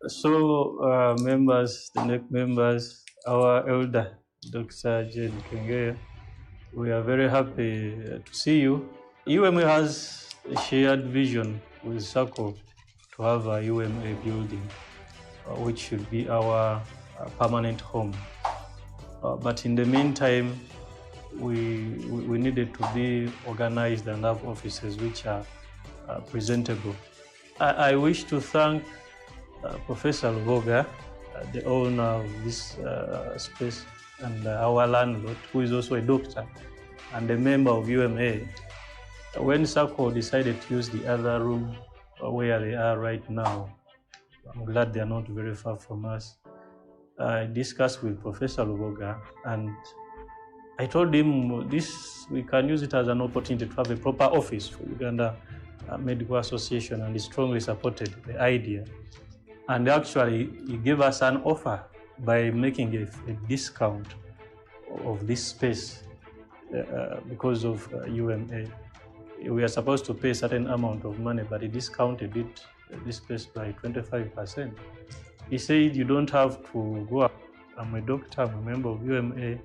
So, members, the NEC members, our elder, Dr. Jane Kenge, we are very happy to see you. UMA has a shared vision with SACCO to have a UMA building, which should be our permanent home. But in the meantime, we needed to be organized and have offices which are presentable. I wish to thank Professor Luboga, the owner of this space, and our landlord, who is also a doctor and a member of UMA. When SACCO decided to use the other room where they are right now, I'm glad they are not very far from us. I discussed with Professor Luboga, and I told him we can use it as an opportunity to have a proper office for Uganda Medical Association, and he strongly supported the idea. And actually, he gave us an offer by making a discount of this space because of UMA. We are supposed to pay a certain amount of money, but he discounted this space by 25%. He said, you don't have to go up. I'm a doctor, I'm a member of UMA.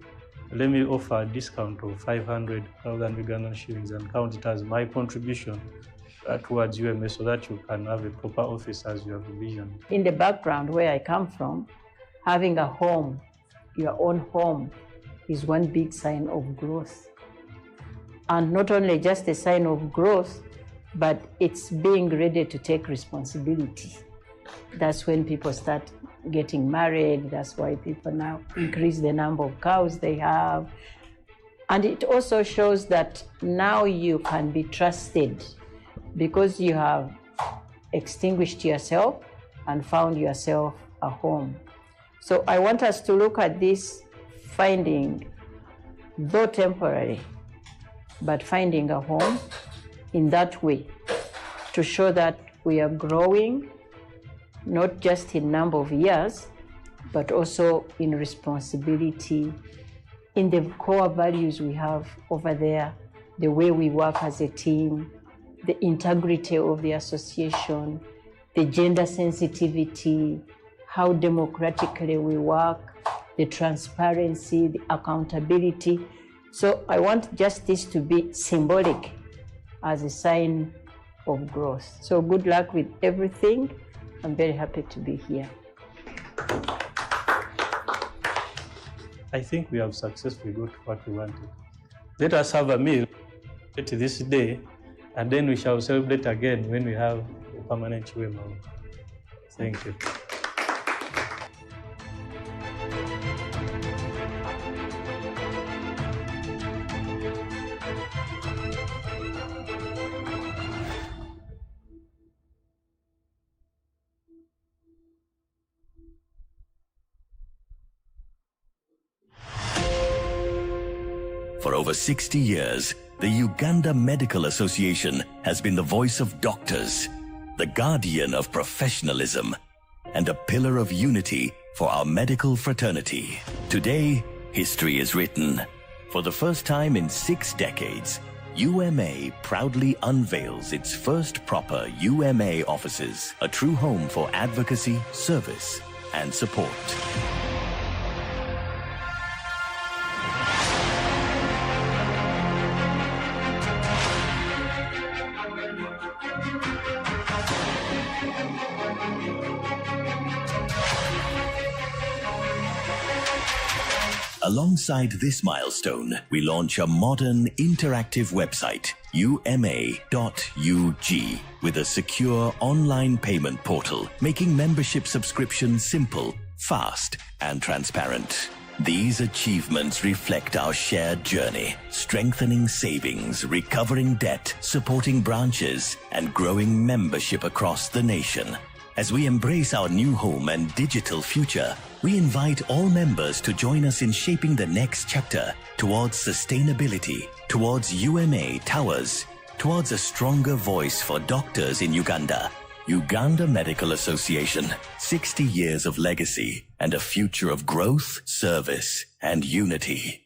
Let me offer a discount of 500,000 Ugandan shillings and count it as my contribution towards UMA, so that you can have a proper office as you have envisioned. In the background where I come from, having a home, your own home, is one big sign of growth. And not only just a sign of growth, but it's being ready to take responsibility. That's when people start getting married. That's why people now increase the number of cows they have. And it also shows that now you can be trusted because you have extinguished yourself and found yourself a home. So I want us to look at this finding, though temporary, but finding a home in that way to show that we are growing, not just in number of years, but also in responsibility, in the core values we have over there, the way we work as a team, the integrity of the association, the gender sensitivity, how democratically we work, the transparency, the accountability. So I want just this to be symbolic as a sign of growth. So good luck with everything. I'm very happy to be here. I think we have successfully got what we wanted. Let us have a meal this day, and then we shall celebrate again when we have a permanent U.M.A. Thank you. For over 60 years, the Uganda Medical Association has been the voice of doctors, the guardian of professionalism, and a pillar of unity for our medical fraternity. Today, history is written. For the first time in 6 decades, U.M.A. proudly unveils its first proper U.M.A. offices, a true home for advocacy, service, and support. Alongside this milestone, we launch a modern interactive website, uma.ug, with a secure online payment portal, making membership subscription simple, fast, and transparent. These achievements reflect our shared journey, strengthening savings, recovering debt, supporting branches, and growing membership across the nation. As we embrace our new home and digital future, we invite all members to join us in shaping the next chapter towards sustainability, towards U.M.A. towers, towards a stronger voice for doctors in Uganda. Uganda Medical Association, 60 years of legacy and a future of growth, service, and unity.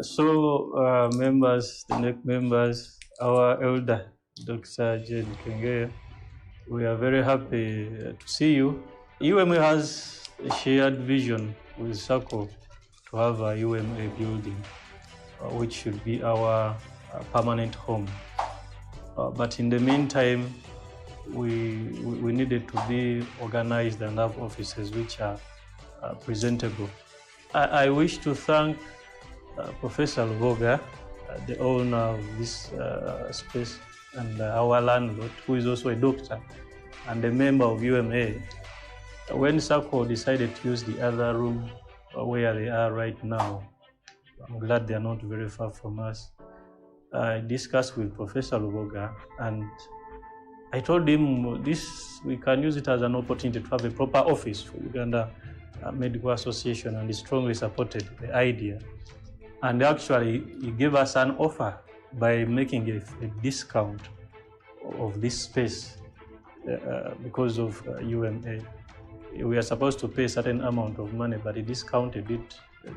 So, members, the NEC members, our elder, Dr. Jane Kenge, we are very happy to see you. U.M.A. has a shared vision with SACCO to have a U.M.A. building, which should be our permanent home. But in the meantime, we needed to be organized and have offices which are presentable. I wish to thank Professor Luboga, the owner of this space, and our landlord, who is also a doctor and a member of U.M.A. When SACCO decided to use the other room where they are right now, I'm glad they are not very far from us. I discussed with Professor Luboga, and I told him we can use it as an opportunity to have a proper office for Uganda Medical Association, and he strongly supported the idea. And actually, he gave us an offer by making a discount of this space because of U.M.A. We are supposed to pay a certain amount of money, but he discounted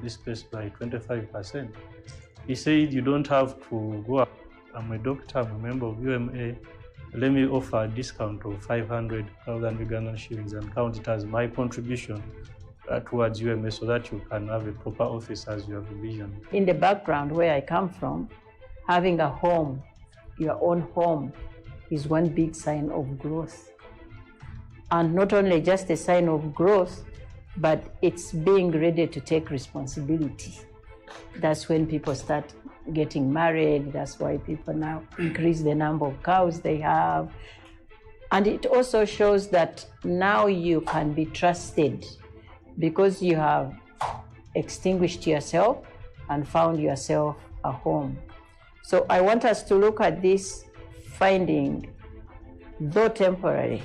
this space by 25%. He said, you don't have to go up. I'm a doctor, I'm a member of U.M.A. let me offer a discount of 500,000 Ugandan shillings and count it as my contribution towards UMA so that you can have a proper office as you have envisioned. In the background where I come from, having a home, your own home, is one big sign of growth. And not only just a sign of growth, but it's being ready to take responsibility. That's when people start getting married. That's why people now increase the number of cows they have. And it also shows that now you can be trusted because you have extinguished yourself and found yourself a home. So I want us to look at this finding, though temporary,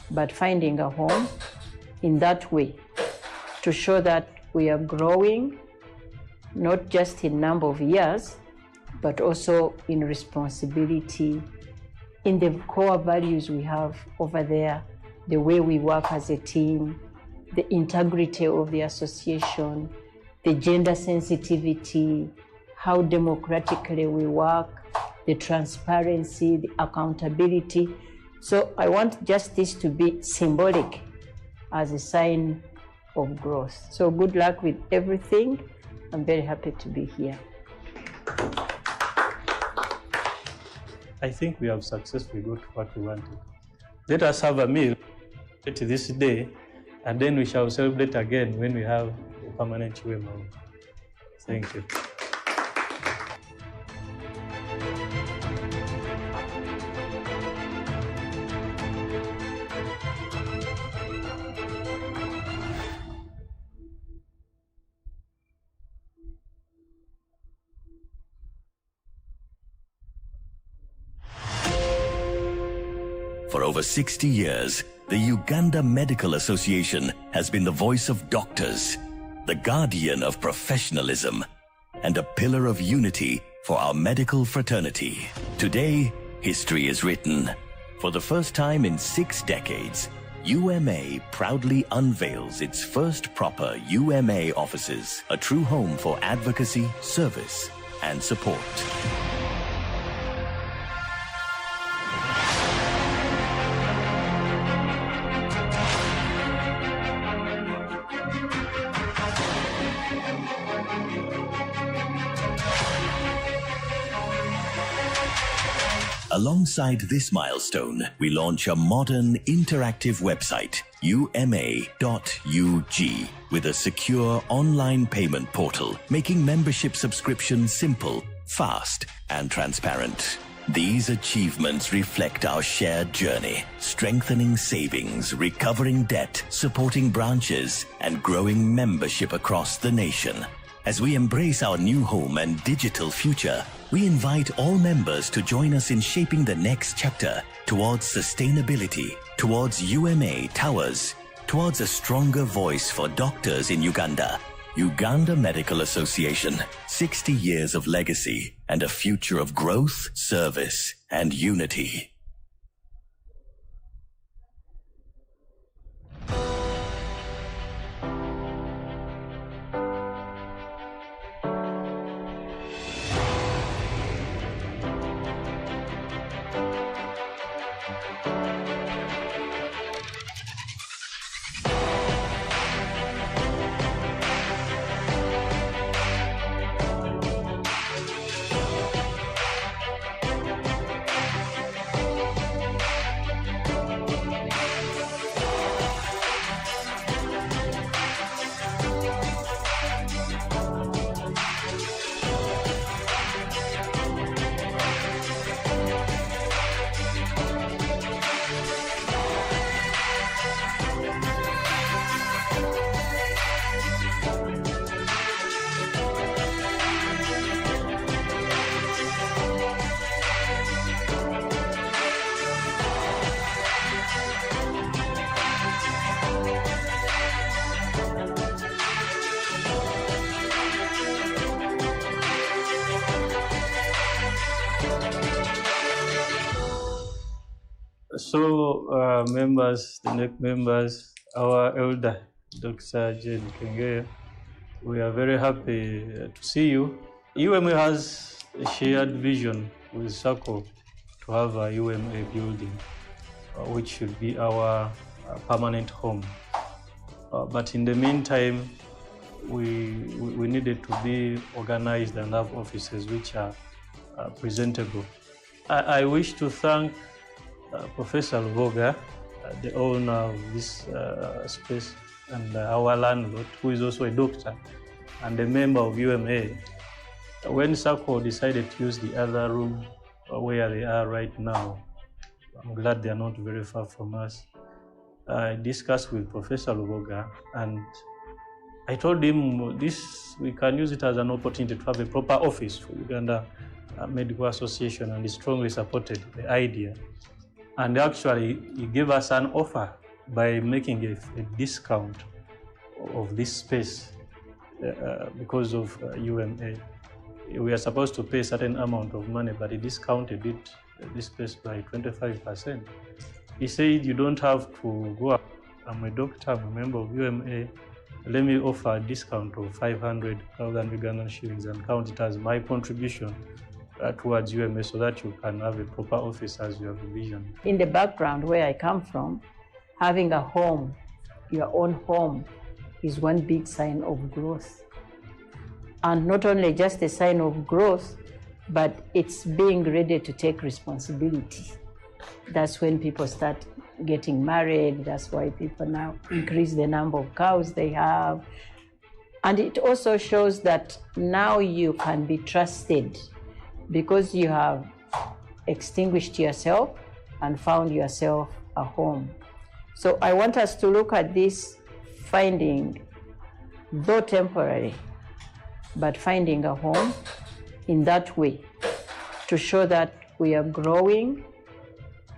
but finding a home in that way to show that we are growing, not just in number of years, but also in responsibility, in the core values we have over there, the way we work as a team, the integrity of the association, the gender sensitivity, how democratically we work, the transparency, the accountability. So I want just this to be symbolic as a sign of growth. So good luck with everything. I'm very happy to be here. I think we have successfully got what we wanted. Let us have a meal this day, and then we shall celebrate again when we have a permanent UMA. Thank you. For over 60 years, the Uganda Medical Association has been the voice of doctors, the guardian of professionalism, and a pillar of unity for our medical fraternity. Today, history is written. For the first time in 6 decades, UMA proudly unveils its first proper UMA offices, a true home for advocacy, service, and support. Alongside this milestone, we launch a modern interactive website, uma.ug, with a secure online payment portal, making membership subscriptions simple, fast, and transparent. These achievements reflect our shared journey, strengthening savings, recovering debt, supporting branches, and growing membership across the nation. As we embrace our new home and digital future, we invite all members to join us in shaping the next chapter towards sustainability, towards UMA towers, towards a stronger voice for doctors in Uganda. Uganda Medical Association, 60 years of legacy and a future of growth, service, and unity. So, members, the NEC members, our elder, Dr. Jane Kenge, we are very happy to see you. UMA has a shared vision with SACCO to have a UMA building, which should be our permanent home. But in the meantime, we needed to be organized and have offices which are presentable. I wish to thank Professor Luboga, the owner of this space, and our landlord, who is also a doctor and a member of UMA. When SACCO decided to use the other room where they are right now, I'm glad they are not very far from us. I discussed with Professor Luboga, and I told him we can use it as an opportunity to have a proper office for Uganda Medical Association, and he strongly supported the idea. And actually, he gave us an offer by making a discount of this space because of UMA. We are supposed to pay a certain amount of money, but he discounted this space by 25%. He said, you don't have to go up. I'm a doctor, I'm a member of UMA. Let me offer a discount of 500,000 Ugandan shillings and count it as my contribution towards UMA, so that you can have a proper office as you have envisioned. In the background where I come from, having a home, your own home, is one big sign of growth. And not only just a sign of growth, but it's being ready to take responsibility. That's when people start getting married. That's why people now increase the number of cows they have. And it also shows that now you can be trusted because you have extinguished yourself and found yourself a home. So I want us to look at this finding, though temporary, but finding a home in that way to show that we are growing,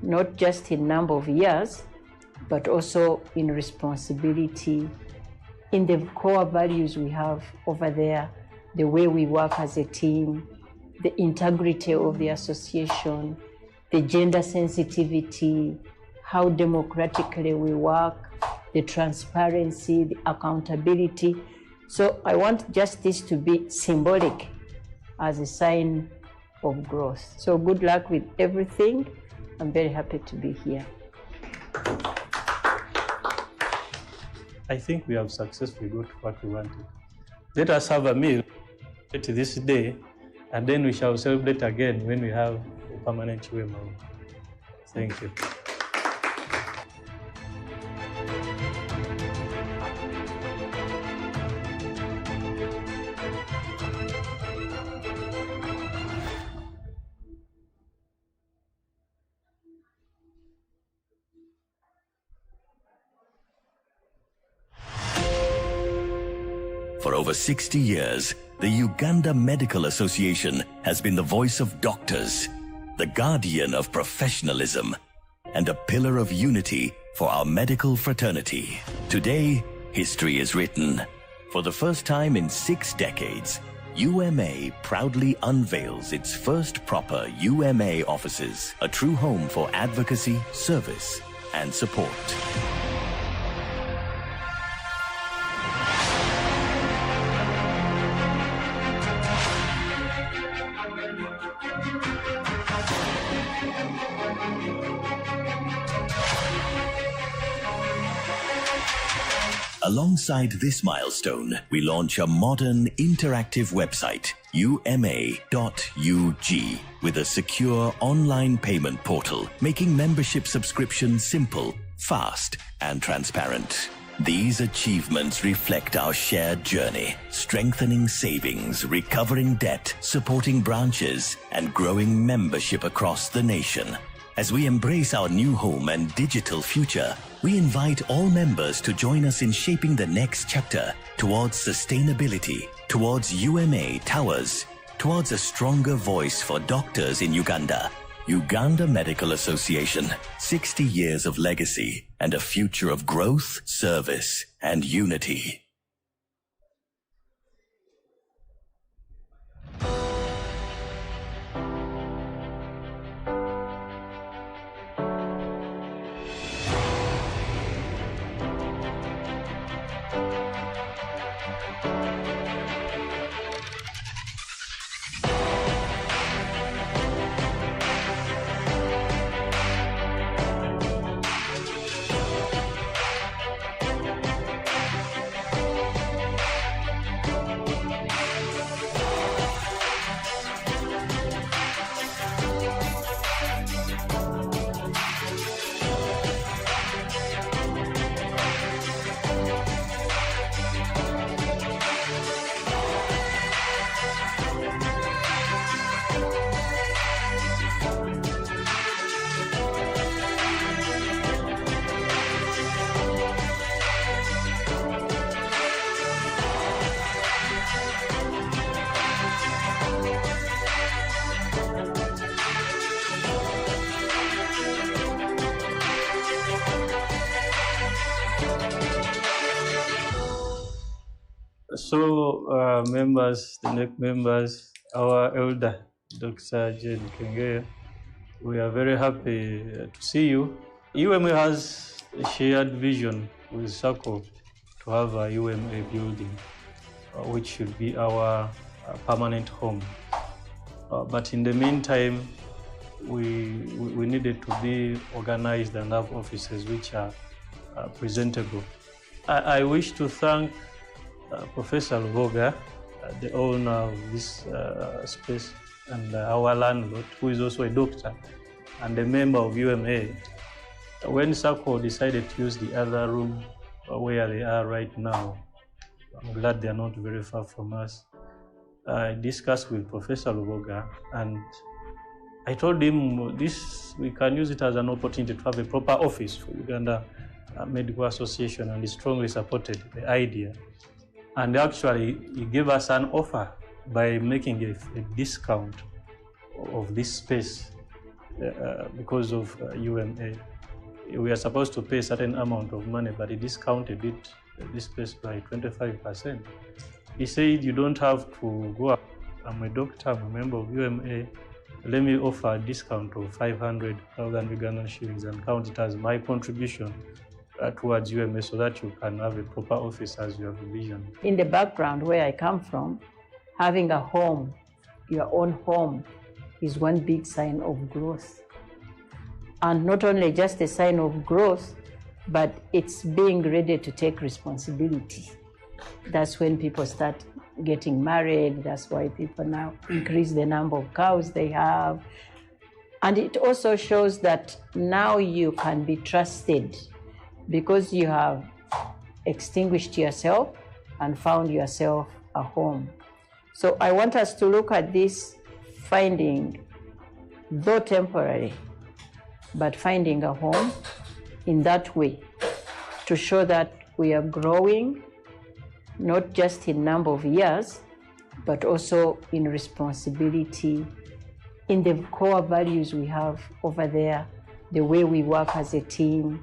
not just in number of years, but also in responsibility, in the core values we have over there, the way we work as a team, the integrity of the association, the gender sensitivity, how democratically we work, the transparency, the accountability. So I want just this to be symbolic as a sign of growth. So good luck with everything. I'm very happy to be here. I think we have successfully got what we wanted. Let us have a meal this day, and then we shall celebrate again when we have a permanent UMA. Thank you. For over 60 years, the Uganda Medical Association has been the voice of doctors, the guardian of professionalism, and a pillar of unity for our medical fraternity. Today, history is written. For the first time in 6 decades, UMA proudly unveils its first proper UMA offices, a true home for advocacy, service, and support. Alongside this milestone, we launch a modern interactive website, uma.ug, with a secure online payment portal, making membership subscription simple, fast, and transparent. These achievements reflect our shared journey, strengthening savings, recovering debt, supporting branches, and growing membership across the nation. As we embrace our new home and digital future, we invite all members to join us in shaping the next chapter towards sustainability, towards UMA towers, towards a stronger voice for doctors in Uganda. Uganda Medical Association, 60 years of legacy and a future of growth, service, and unity. Also, members, the NEC members, our elder, Dr. Jane Kenge, we are very happy to see you. UMA has a shared vision with SACCO to have a UMA building, which should be our permanent home. But in the meantime, we needed to be organized and have offices which are presentable. I wish to thank Professor Luboga, the owner of this space, and our landlord, who is also a doctor and a member of UMA. When SACCO decided to use the other room where they are right now, I'm glad they are not very far from us. I discussed with Professor Luboga, and I told him we can use it as an opportunity to have a proper office for Uganda Medical Association, and he strongly supported the idea. And actually, he gave us an offer by making a discount of this space because of UMA. We are supposed to pay a certain amount of money, but he discounted this space by 25%. He said, you don't have to go up. I'm a doctor, I'm a member of UMA. Let me offer a discount of 500,000 Ugandan shillings and count it as my contribution towards UMA so that you can have a proper office as you have a vision. In the background where I come from, having a home, your own home, is one big sign of growth. And not only just a sign of growth, but it's being ready to take responsibility. That's when people start getting married. That's why people now increase the number of cows they have. And it also shows that now you can be trusted because you have extinguished yourself and found yourself a home. So I want us to look at this finding, though temporary, but finding a home in that way to show that we are growing, not just in number of years, but also in responsibility, in the core values we have over there, the way we work as a team,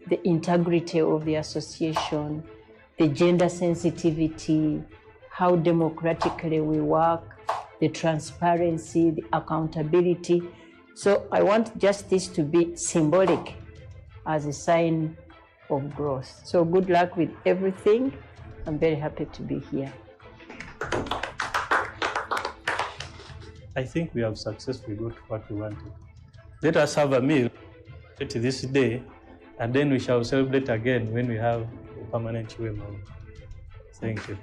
the integrity of the association, the gender sensitivity, how democratically we work, the transparency, the accountability. So I want just this to be symbolic as a sign of growth. So good luck with everything. I'm very happy to be here. I think we have successfully got what we wanted. Let us have a meal this day, and then we shall celebrate again when we have a permanent UMA. Thank you.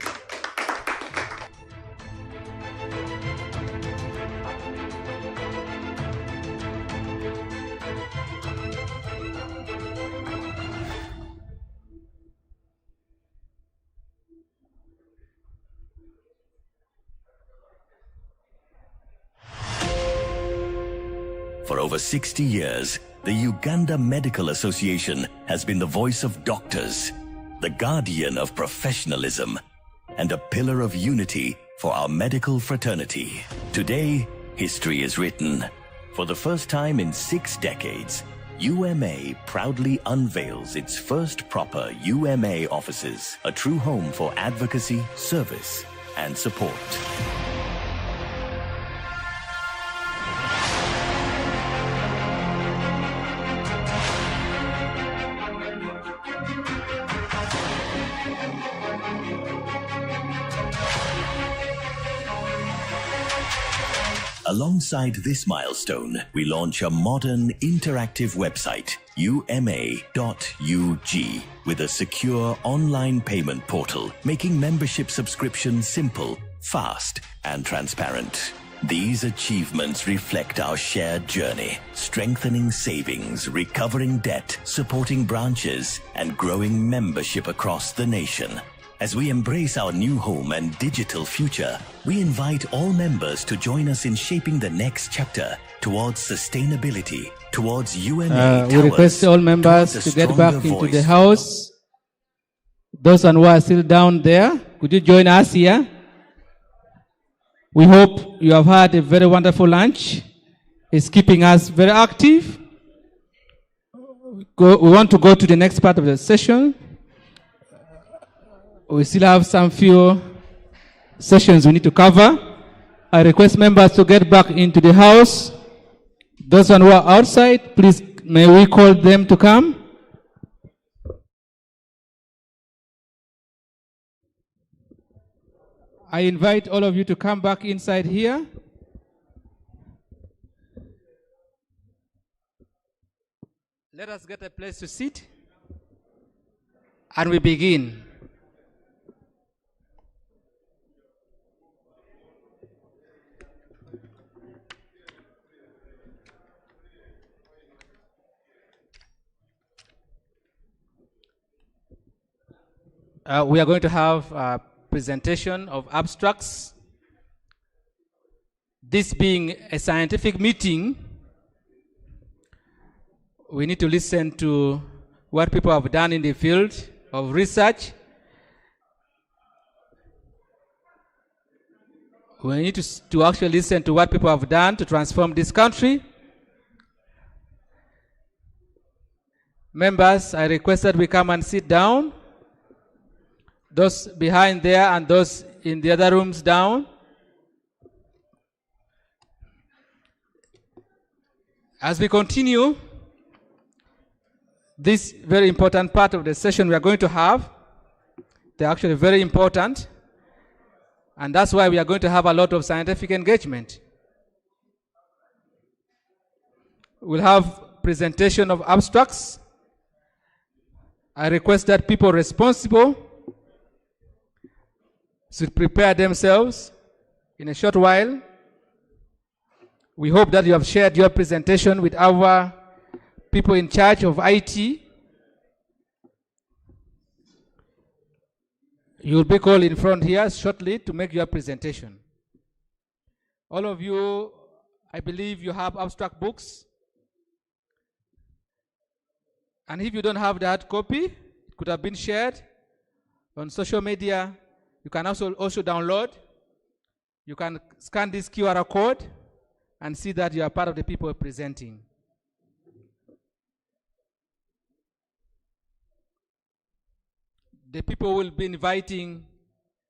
For over 60 years, the Uganda Medical Association has been the voice of doctors, the guardian of professionalism, and a pillar of unity for our medical fraternity. Today, history is written. For the first time in 6 decades, UMA proudly unveils its first proper UMA offices, a true home for advocacy, service, and support. Alongside this milestone, we launch a modern interactive website, uma.ug, with a secure online payment portal, making membership subscription simple, fast, and transparent. These achievements reflect our shared journey, strengthening savings, recovering debt, supporting branches, and growing membership across the nation. As we embrace our new home and digital future, we invite all members to join us in shaping the next chapter towards sustainability, towards UMA we request all members to get back into the house. Those who are still down there, could you join us here? We hope you have had a very wonderful lunch. It's keeping us very active. We want to go to the next part of the session. We still have some few sessions we need to cover. I request members to get back into the house. Those who are outside, please, may we call them to come? I invite all of you to come back inside here. Let us get a place to sit, and we begin. We are going to have a presentation of abstracts. This being a scientific meeting, we need to listen to what people have done in the field of research. We need to actually listen to what people have done to transform this country. Members, I request that we come and sit down. Those behind there and those in the other rooms down. As we continue, this very important part of the session we are going to have, they're actually very important, and that's why we are going to have a lot of scientific engagement. We'll have presentation of abstracts. I request that people responsible should prepare themselves in a short while. We hope that you have shared your presentation with our people in charge of IT. You will be called in front here shortly to make your presentation. All of you, I believe you have abstract books. And if you don't have that copy, it could have been shared on social media. You can also download. You can scan this QR code and see that you are part of the people presenting. The people will be inviting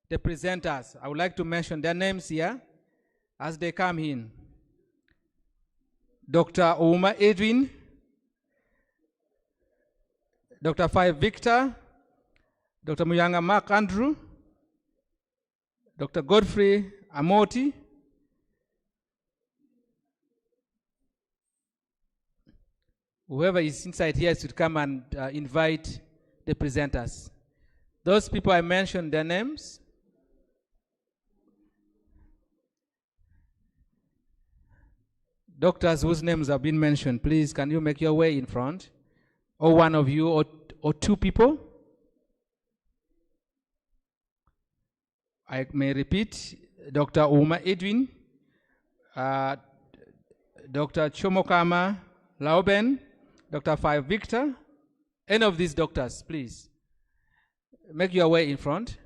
the presenters. I would like to mention their names here as they come in. Dr. Uma Edwin, Dr. Five Victor, Dr. Muyanga Mark Andrew, Dr. Godfrey Amoti, whoever is inside here should come and invite the presenters. Those people I mentioned their names. Doctors whose names have been mentioned, please can you make your way in front? Or one of you or two people. I may repeat, Dr. Uma Edwin, Dr. Chomokama Lauben, Dr. Five Victor, any of these doctors, please. Make your way in front.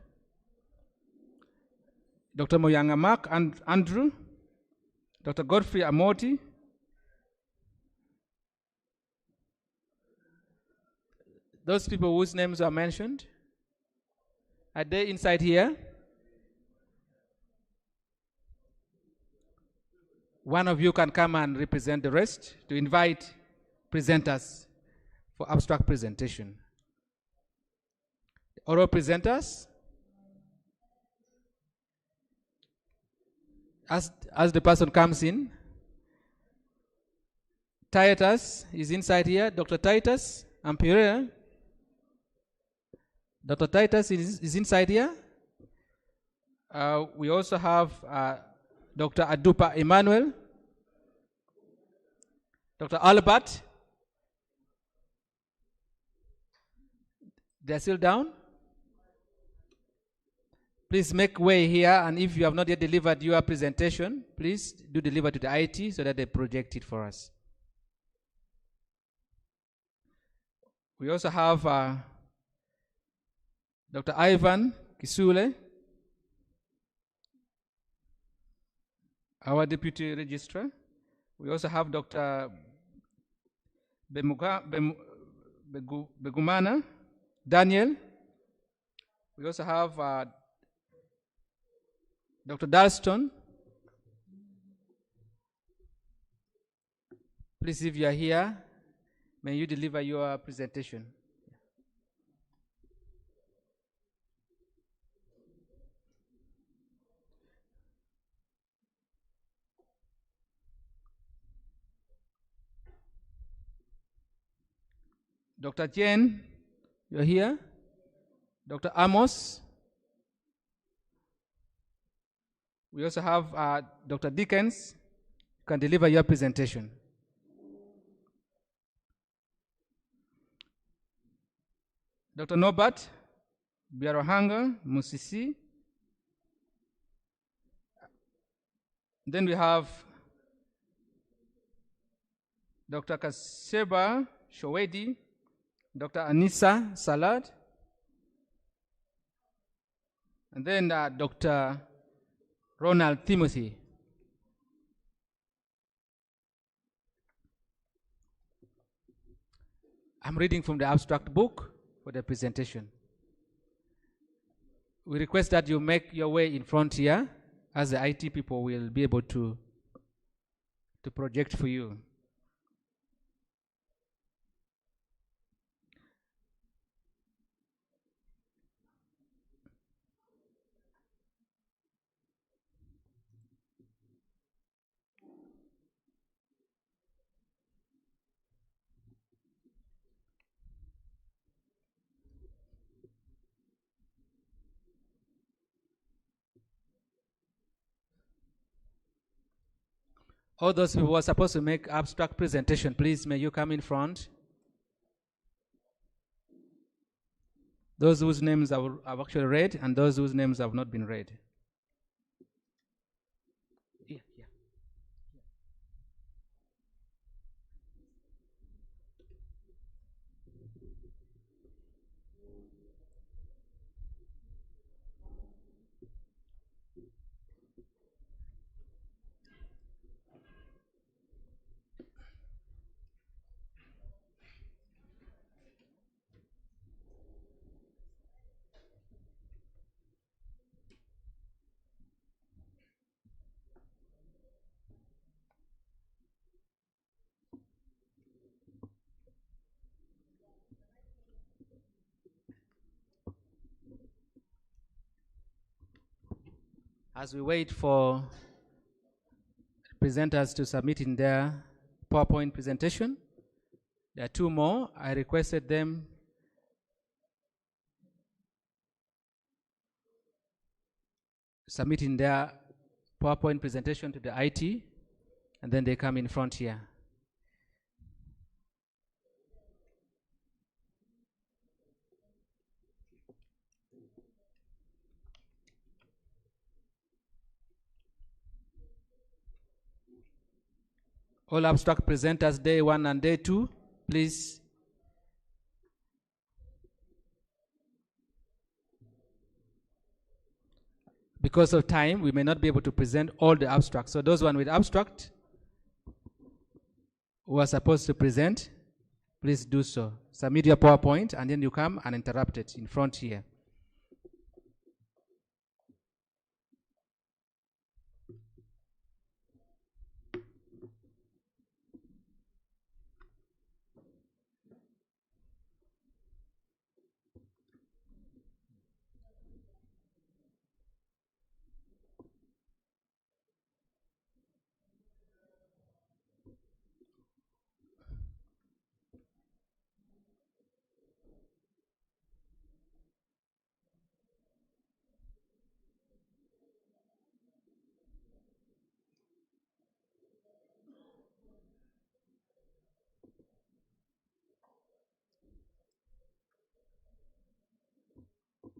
Dr. Moyanga Mark and Andrew, Dr. Godfrey Amoti, those people whose names are mentioned, are they inside here? One of you can come and represent the rest to invite presenters for abstract presentation. Oral presenters, as the person comes in. Titus is inside here. Dr. Titus Ampere. Dr. Titus is inside here. We also have Dr. Adupa Emmanuel, Dr. Albert. They're still down. Please make way here, and if you have not yet delivered your presentation, please do deliver to the IT so that they project it for us. We also have Dr. Ivan Kisule, our Deputy Registrar. We also have Dr. Begumana Daniel. We also have Dr. Dalston, please, if you are here, may you deliver your presentation. Dr. Jane, you're here. Dr. Amos. We also have Dr. Dickens. You can deliver your presentation. Dr. Norbert Biarohanga Musisi. Then we have Dr. Kaseba Showedi, Dr. Anissa Salad, and then Dr. Ronald Timothy. I'm reading from the abstract book for the presentation. We request that you make your way in front here, as the IT people will be able to project for you. All those who were supposed to make abstract presentation, please, may you come in front. Those whose names I've actually read and those whose names have not been read. Yeah. As we wait for presenters to submit in their PowerPoint presentation, there are two more. I requested them submitting their PowerPoint presentation to the IT, and then they come in front here. All abstract presenters, day 1 and day 2, please. Because of time, we may not be able to present all the abstracts. So those one with abstract who are supposed to present, please do so. Submit your PowerPoint and then you come and interrupt it in front here.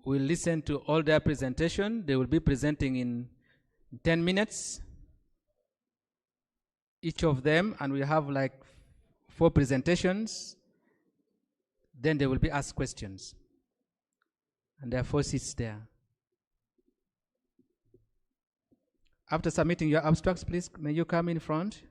We'll listen to all their presentation. They will be presenting in 10 minutes, each of them, and we have like 4 presentations. Then they will be asked questions. And there are 4 seats there. After submitting your abstracts, please, may you come in front.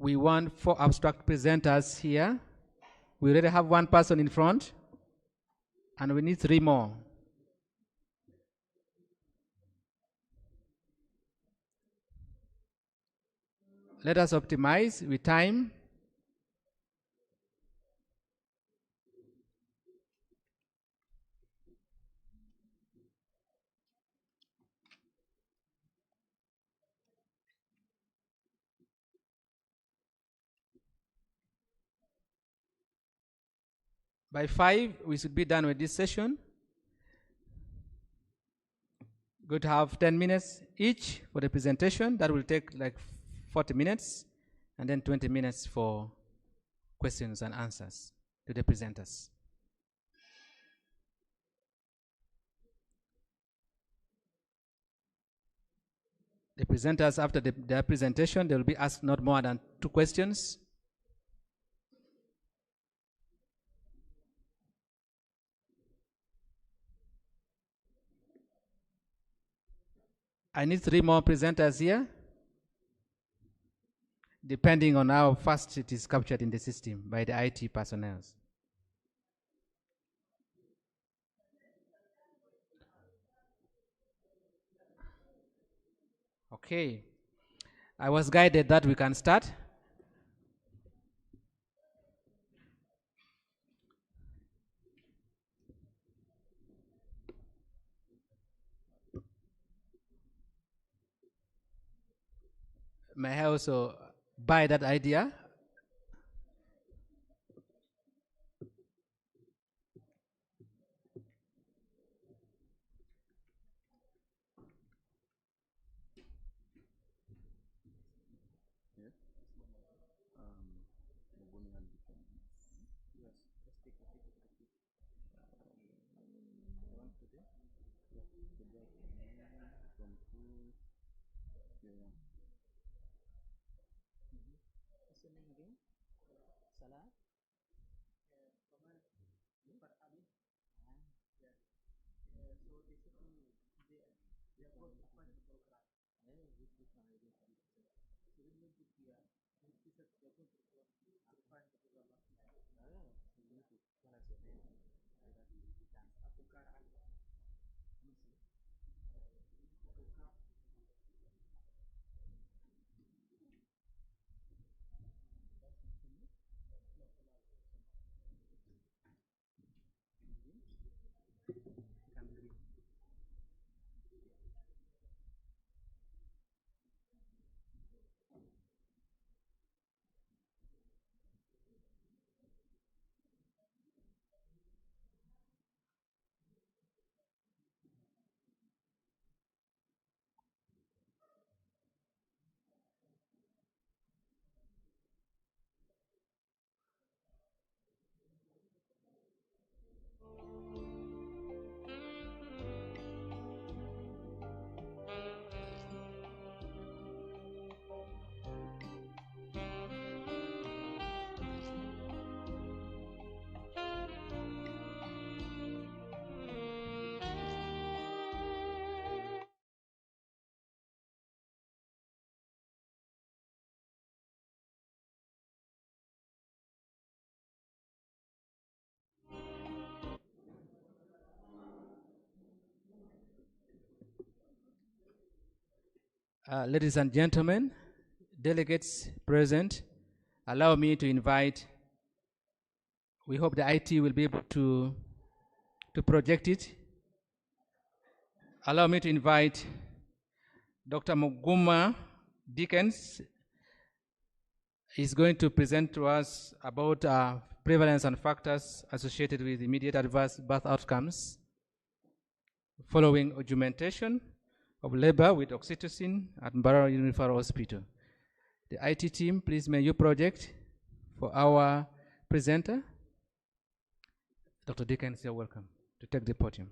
we want 4 abstract presenters here. We already have 1 person in front, and we need 3 more. Let us optimize with time. By 5, we should be done with this session. Going to have 10 minutes each for the presentation. That will take like 40 minutes, and then 20 minutes for questions and answers to the presenters. The presenters, after their presentation, they will be asked not more than 2 questions. I need 3 more presenters here, depending on how fast it is captured in the system by the IT personnel. Okay, I was guided that we can start. May I also buy that idea? Ladies and gentlemen, delegates present, allow me to invite, we hope the IT will be able to project it. Allow me to invite Dr. Muguma Dickens. He's going to present to us about prevalence and factors associated with immediate adverse birth outcomes following augmentation of labor with oxytocin at Mbarara Unified Hospital. The IT team, please may you project for our presenter. Dr. Dickens, you're welcome to take the podium.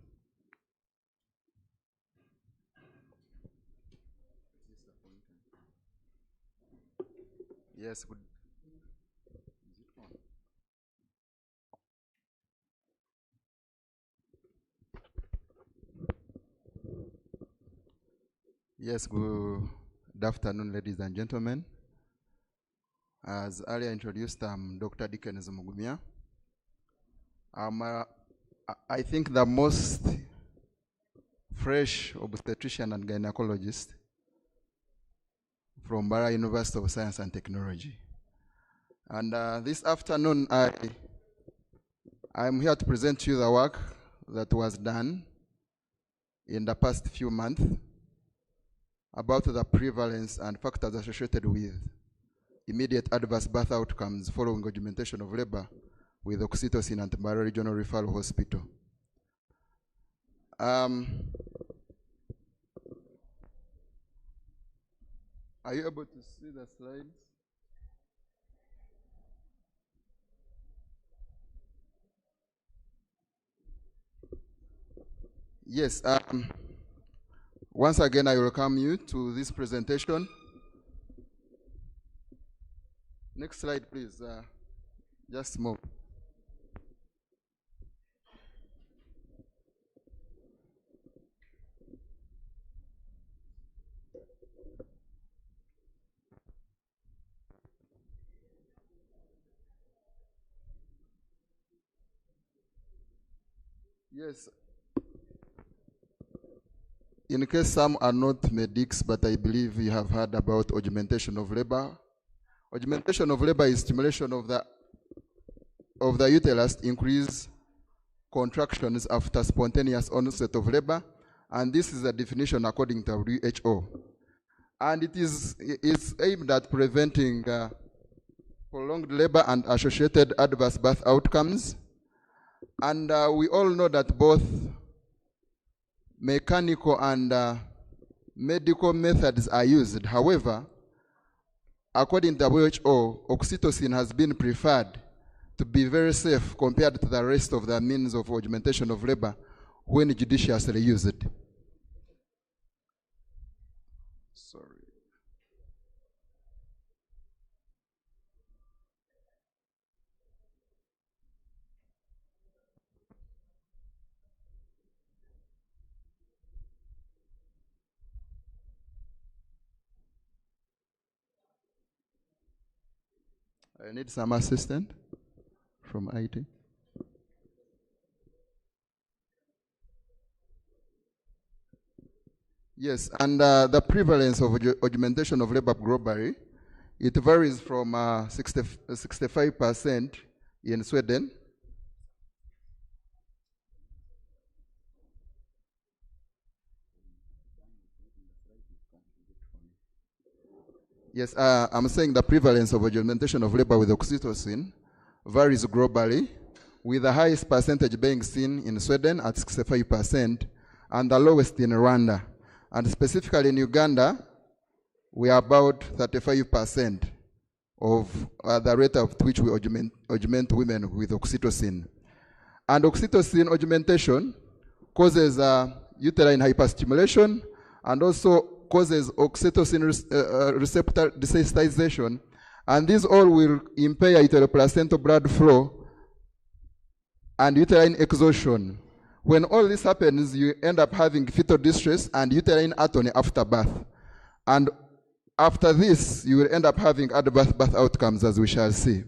Yes, good. Yes, good afternoon, ladies and gentlemen. As earlier introduced, I'm Dr. Dickens Mugumia. I think the most fresh obstetrician and gynecologist from Mbarara University of Science and Technology. And this afternoon, I'm here to present to you the work that was done in the past few months about the prevalence and factors associated with immediate adverse birth outcomes following augmentation of labor with oxytocin at Mbarara Regional Referral Hospital. Are you able to see the slides? Yes. Once again, I welcome you to this presentation. Next slide, please. Just move. Yes. In case some are not medics, but I believe you have heard about augmentation of labor. Augmentation of labor is stimulation of the uterus to increase contractions after spontaneous onset of labor, and this is a definition according to WHO. And it's aimed at preventing prolonged labor and associated adverse birth outcomes. And we all know that both mechanical and medical methods are used. However, according to WHO, oxytocin has been preferred to be very safe compared to the rest of the means of augmentation of labor when judiciously used. Sorry. I need some assistant from IT. Yes, and the prevalence of augmentation of labor globally, it varies from 65% in Sweden. Yes, I'm saying the prevalence of augmentation of labor with oxytocin varies globally, with the highest percentage being seen in Sweden at 65% and the lowest in Rwanda. And specifically in Uganda, we are about 35% of the rate at which we augment women with oxytocin. And oxytocin augmentation causes uterine hyperstimulation and also causes oxytocin receptor desensitization, and these all will impair uteroplacental blood flow and uterine exhaustion. When all this happens, you end up having fetal distress and uterine atony after birth. And after this, you will end up having adverse birth outcomes, as we shall see.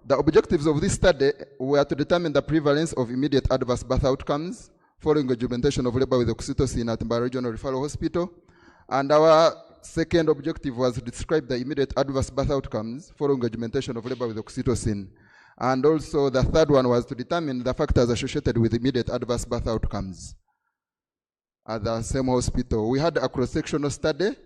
The objectives of this study were to determine the prevalence of immediate adverse birth outcomes following augmentation of labor with oxytocin at Mbarara Regional Referral Hospital. And our second objective was to describe the immediate adverse birth outcomes following augmentation of labor with oxytocin. And also the third one was to determine the factors associated with immediate adverse birth outcomes at the same hospital. We had a cross-sectional study,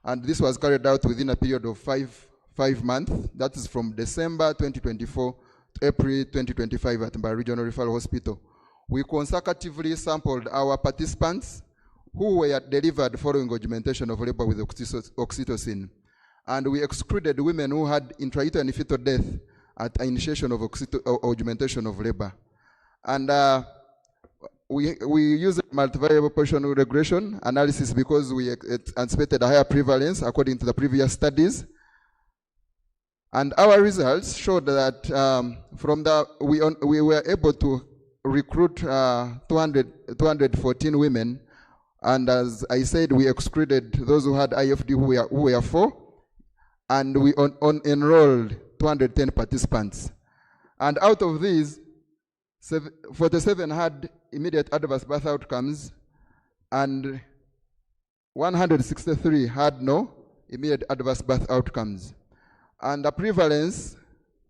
and this was carried out within a period of five months. That is from December 2024 to April 2025 at Mbarara Regional Referral Hospital. We consecutively sampled our participants who were delivered following augmentation of labor with oxytocin. And we excluded women who had intrauterine fetal death at initiation of augmentation of labor. And we used multivariable proportional regression analysis because we anticipated a higher prevalence according to the previous studies. And our results showed that we were able to recruit 214 women, and as I said, we excluded those who had IFD who were 4, and we enrolled 210 participants. And out of these, 47 had immediate adverse birth outcomes, and 163 had no immediate adverse birth outcomes. And the prevalence,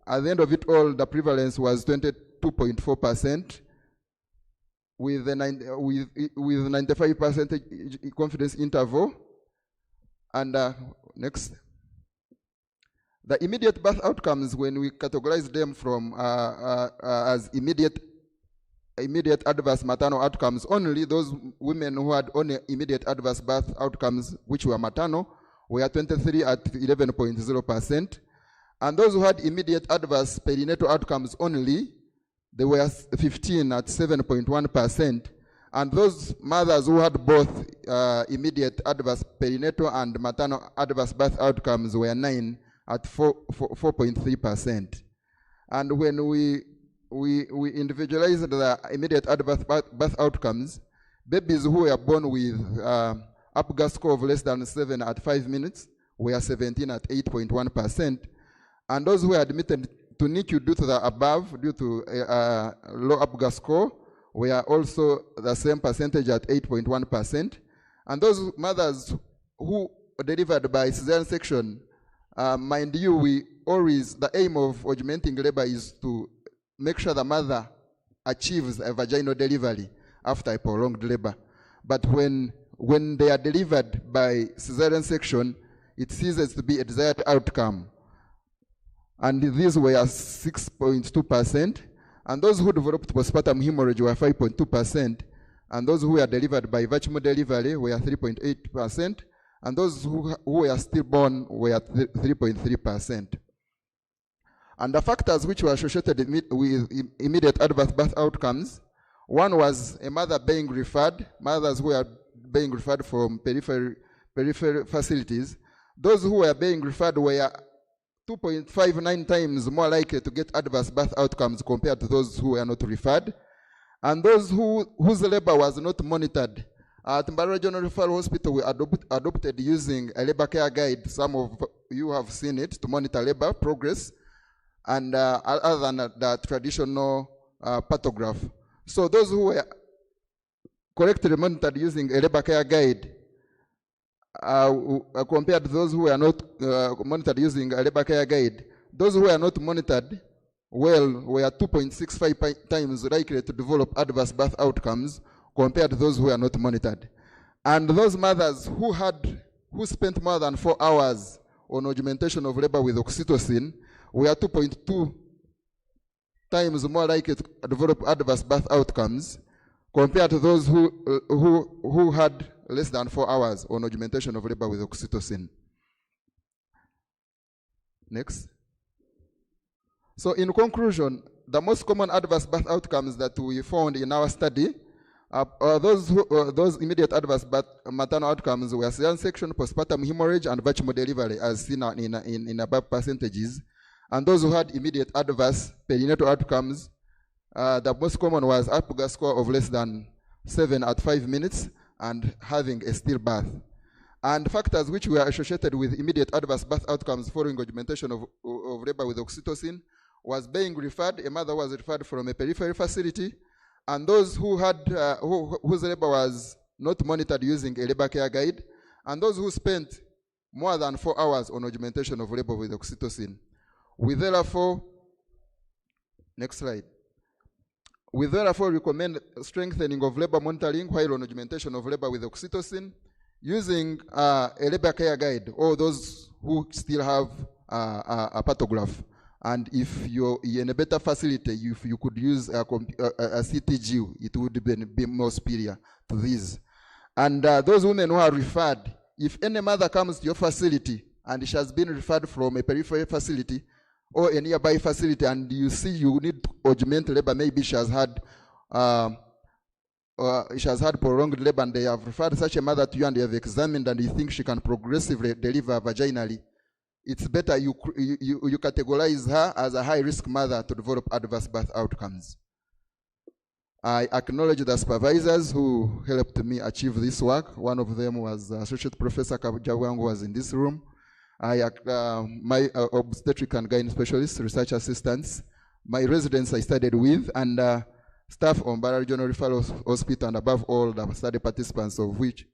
at the end of it all, the prevalence was 22.4%, with 95% confidence interval. And next. The immediate birth outcomes, when we categorize them from as immediate adverse maternal outcomes, only those women who had only immediate adverse birth outcomes, which were maternal, were 23 at 11.0%. And those who had immediate adverse perinatal outcomes only, they were 15 at 7.1%. And those mothers who had both immediate adverse perinatal and maternal adverse birth outcomes were 9 at 4.3%. And when we individualized the immediate adverse birth outcomes, babies who were born with APGAR score of less than 7 at 5 minutes were 17 at 8.1%. And those who were admitted to NICU due to the above, due to low APGAR score, were also the same percentage at 8.1%. And those mothers who delivered by cesarean section, mind you, the aim of augmenting labor is to make sure the mother achieves a vaginal delivery after a prolonged labor. But when they are delivered by cesarean section, it ceases to be a desired outcome. And these were 6.2%. And those who developed postpartum hemorrhage were 5.2%. And those who were delivered by vaginal delivery were 3.8%. And those who were stillborn were 3.3%. And the factors which were associated with immediate adverse birth outcomes, one was a mother being referred, mothers who were being referred from peripheral facilities. Those who were being referred were 2.59 times more likely to get adverse birth outcomes compared to those who were not referred. And those whose labor was not monitored. At Mbarara Regional Referral Hospital, we adopted using a labor care guide. Some of you have seen it, to monitor labor progress, and other than the traditional pathograph. So those who were correctly monitored using a labor care guide, compared to those who were not monitored using a labor care guide, those who were not monitored well were 2.65 times likely to develop adverse birth outcomes compared to those who were not monitored. And those mothers who spent more than 4 hours on augmentation of labor with oxytocin were 2.2 times more likely to develop adverse birth outcomes compared to those who had less than 4 hours on augmentation of labor with oxytocin. Next. So in conclusion, the most common adverse birth outcomes that we found in our study those immediate adverse maternal outcomes were cesarean section, postpartum hemorrhage, and vaginal delivery, as seen in above percentages. And those who had immediate adverse perinatal outcomes, the most common was APGAR score of less than 7 at 5 minutes and having a stillbirth. And factors which were associated with immediate adverse birth outcomes following augmentation of labor with oxytocin was being referred. A mother was referred from a peripheral facility, and those who had whose labor was not monitored using a labor care guide, and those who spent more than 4 hours on augmentation of labor with oxytocin. We therefore, next slide. We therefore recommend strengthening of labor monitoring while on augmentation of labor with oxytocin, using a labor care guide, or those who still have a pathograph. And if you're in a better facility, if you could use a CTG, it would be more superior to this. And those women who are referred, if any mother comes to your facility and she has been referred from a peripheral facility or a nearby facility, and you see you need to augment labor, maybe she has had prolonged labor, and they have referred such a mother to you, and they have examined, and you think she can progressively deliver vaginally, it's better you categorize her as a high-risk mother to develop adverse birth outcomes. I acknowledge the supervisors who helped me achieve this work. One of them was Associate Professor Kabujawangu, who was in this room. My obstetric and gynae specialists, research assistants, my residents I studied with, and staff on Mbarara Regional Referral Hospital, and above all, the study participants, of which,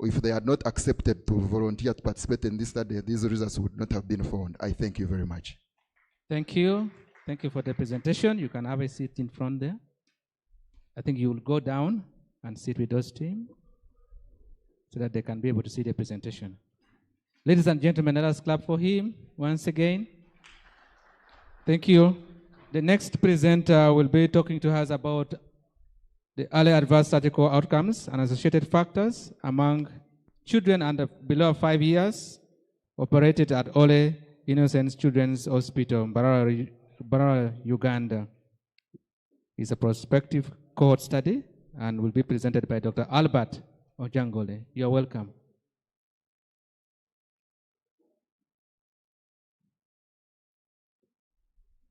if they had not accepted to volunteer to participate in this study, these results would not have been found. I thank you very much. Thank you. Thank you for the presentation. You can have a seat in front there. I think you will go down and sit with those team so that they can be able to see the presentation. Ladies and gentlemen, let us clap for him once again. Thank you. The next presenter will be talking to us about the early adverse surgical outcomes and associated factors among children under below 5 years operated at Ole Innocence Children's Hospital, Mbarara, Uganda. It's a prospective cohort study and will be presented by Dr. Albert Ojangole. You're welcome.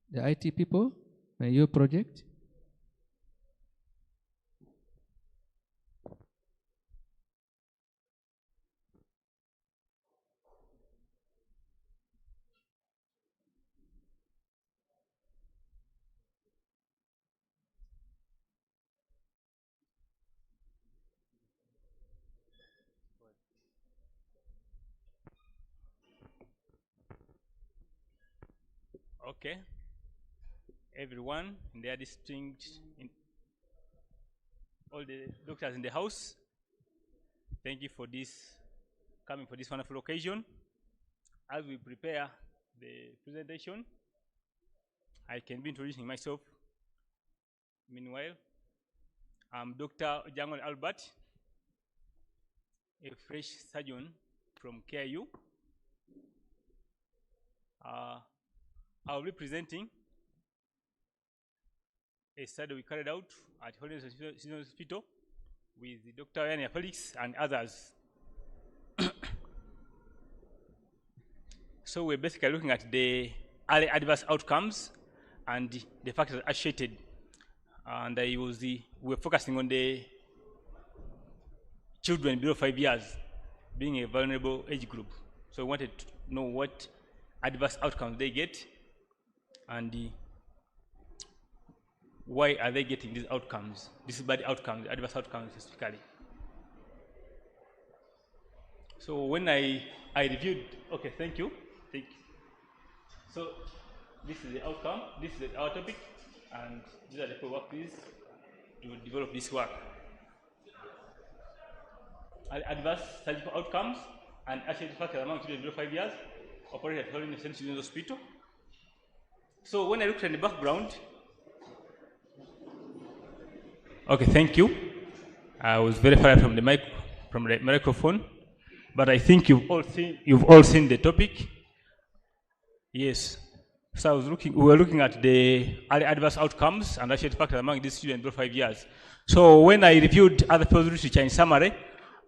The IT people, may you project? Okay. Everyone in their distinct, all the doctors in the house, thank you for this, coming for this wonderful occasion. As we prepare the presentation, I can be introducing myself. Meanwhile, I'm Dr. Ojangole Albert, a fresh surgeon from KIU. I'll be presenting a study we carried out at Holiness Hospital with Dr. Yania Felix and others. So we're basically looking at the early adverse outcomes and the factors associated. And we're focusing on the children below 5 years being a vulnerable age group. So we wanted to know what adverse outcomes they get and why are they getting these outcomes, these bad outcomes, adverse outcomes specifically. So when I reviewed, okay, thank you. So this is the outcome, this is our topic, and these are the co-workers to develop this work. Adverse surgical outcomes and associated factors among children below 5 years operated at Holiness Children's Hospital. So when I looked at the background, okay, thank you. I was very far from the microphone, but I think you've all seen the topic. Yes. So we were looking at the early adverse outcomes and associated factors among these children below 5 years. So when I reviewed other people's research in summary,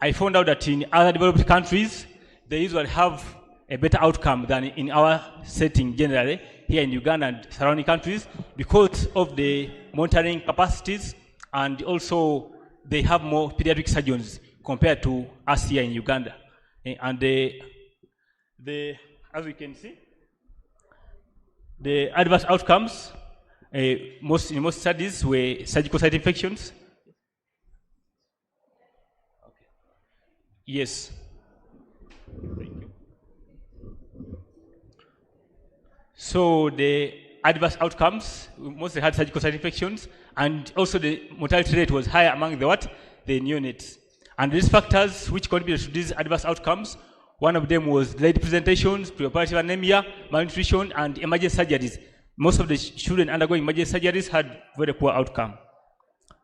I found out that in other developed countries, they usually have a better outcome than in our setting generally, here in Uganda and surrounding countries, because of the monitoring capacities, and also they have more pediatric surgeons compared to us here in Uganda. And as we can see, the adverse outcomes in most studies were surgical site infections. Okay. Yes. Thank you. So the adverse outcomes mostly had surgical site infections, and also the mortality rate was higher among the neonates. And these factors which contributed to these adverse outcomes, one of them was delayed presentations, preoperative anemia, malnutrition, and emergency surgeries. Most of the children undergoing emergency surgeries had very poor outcome.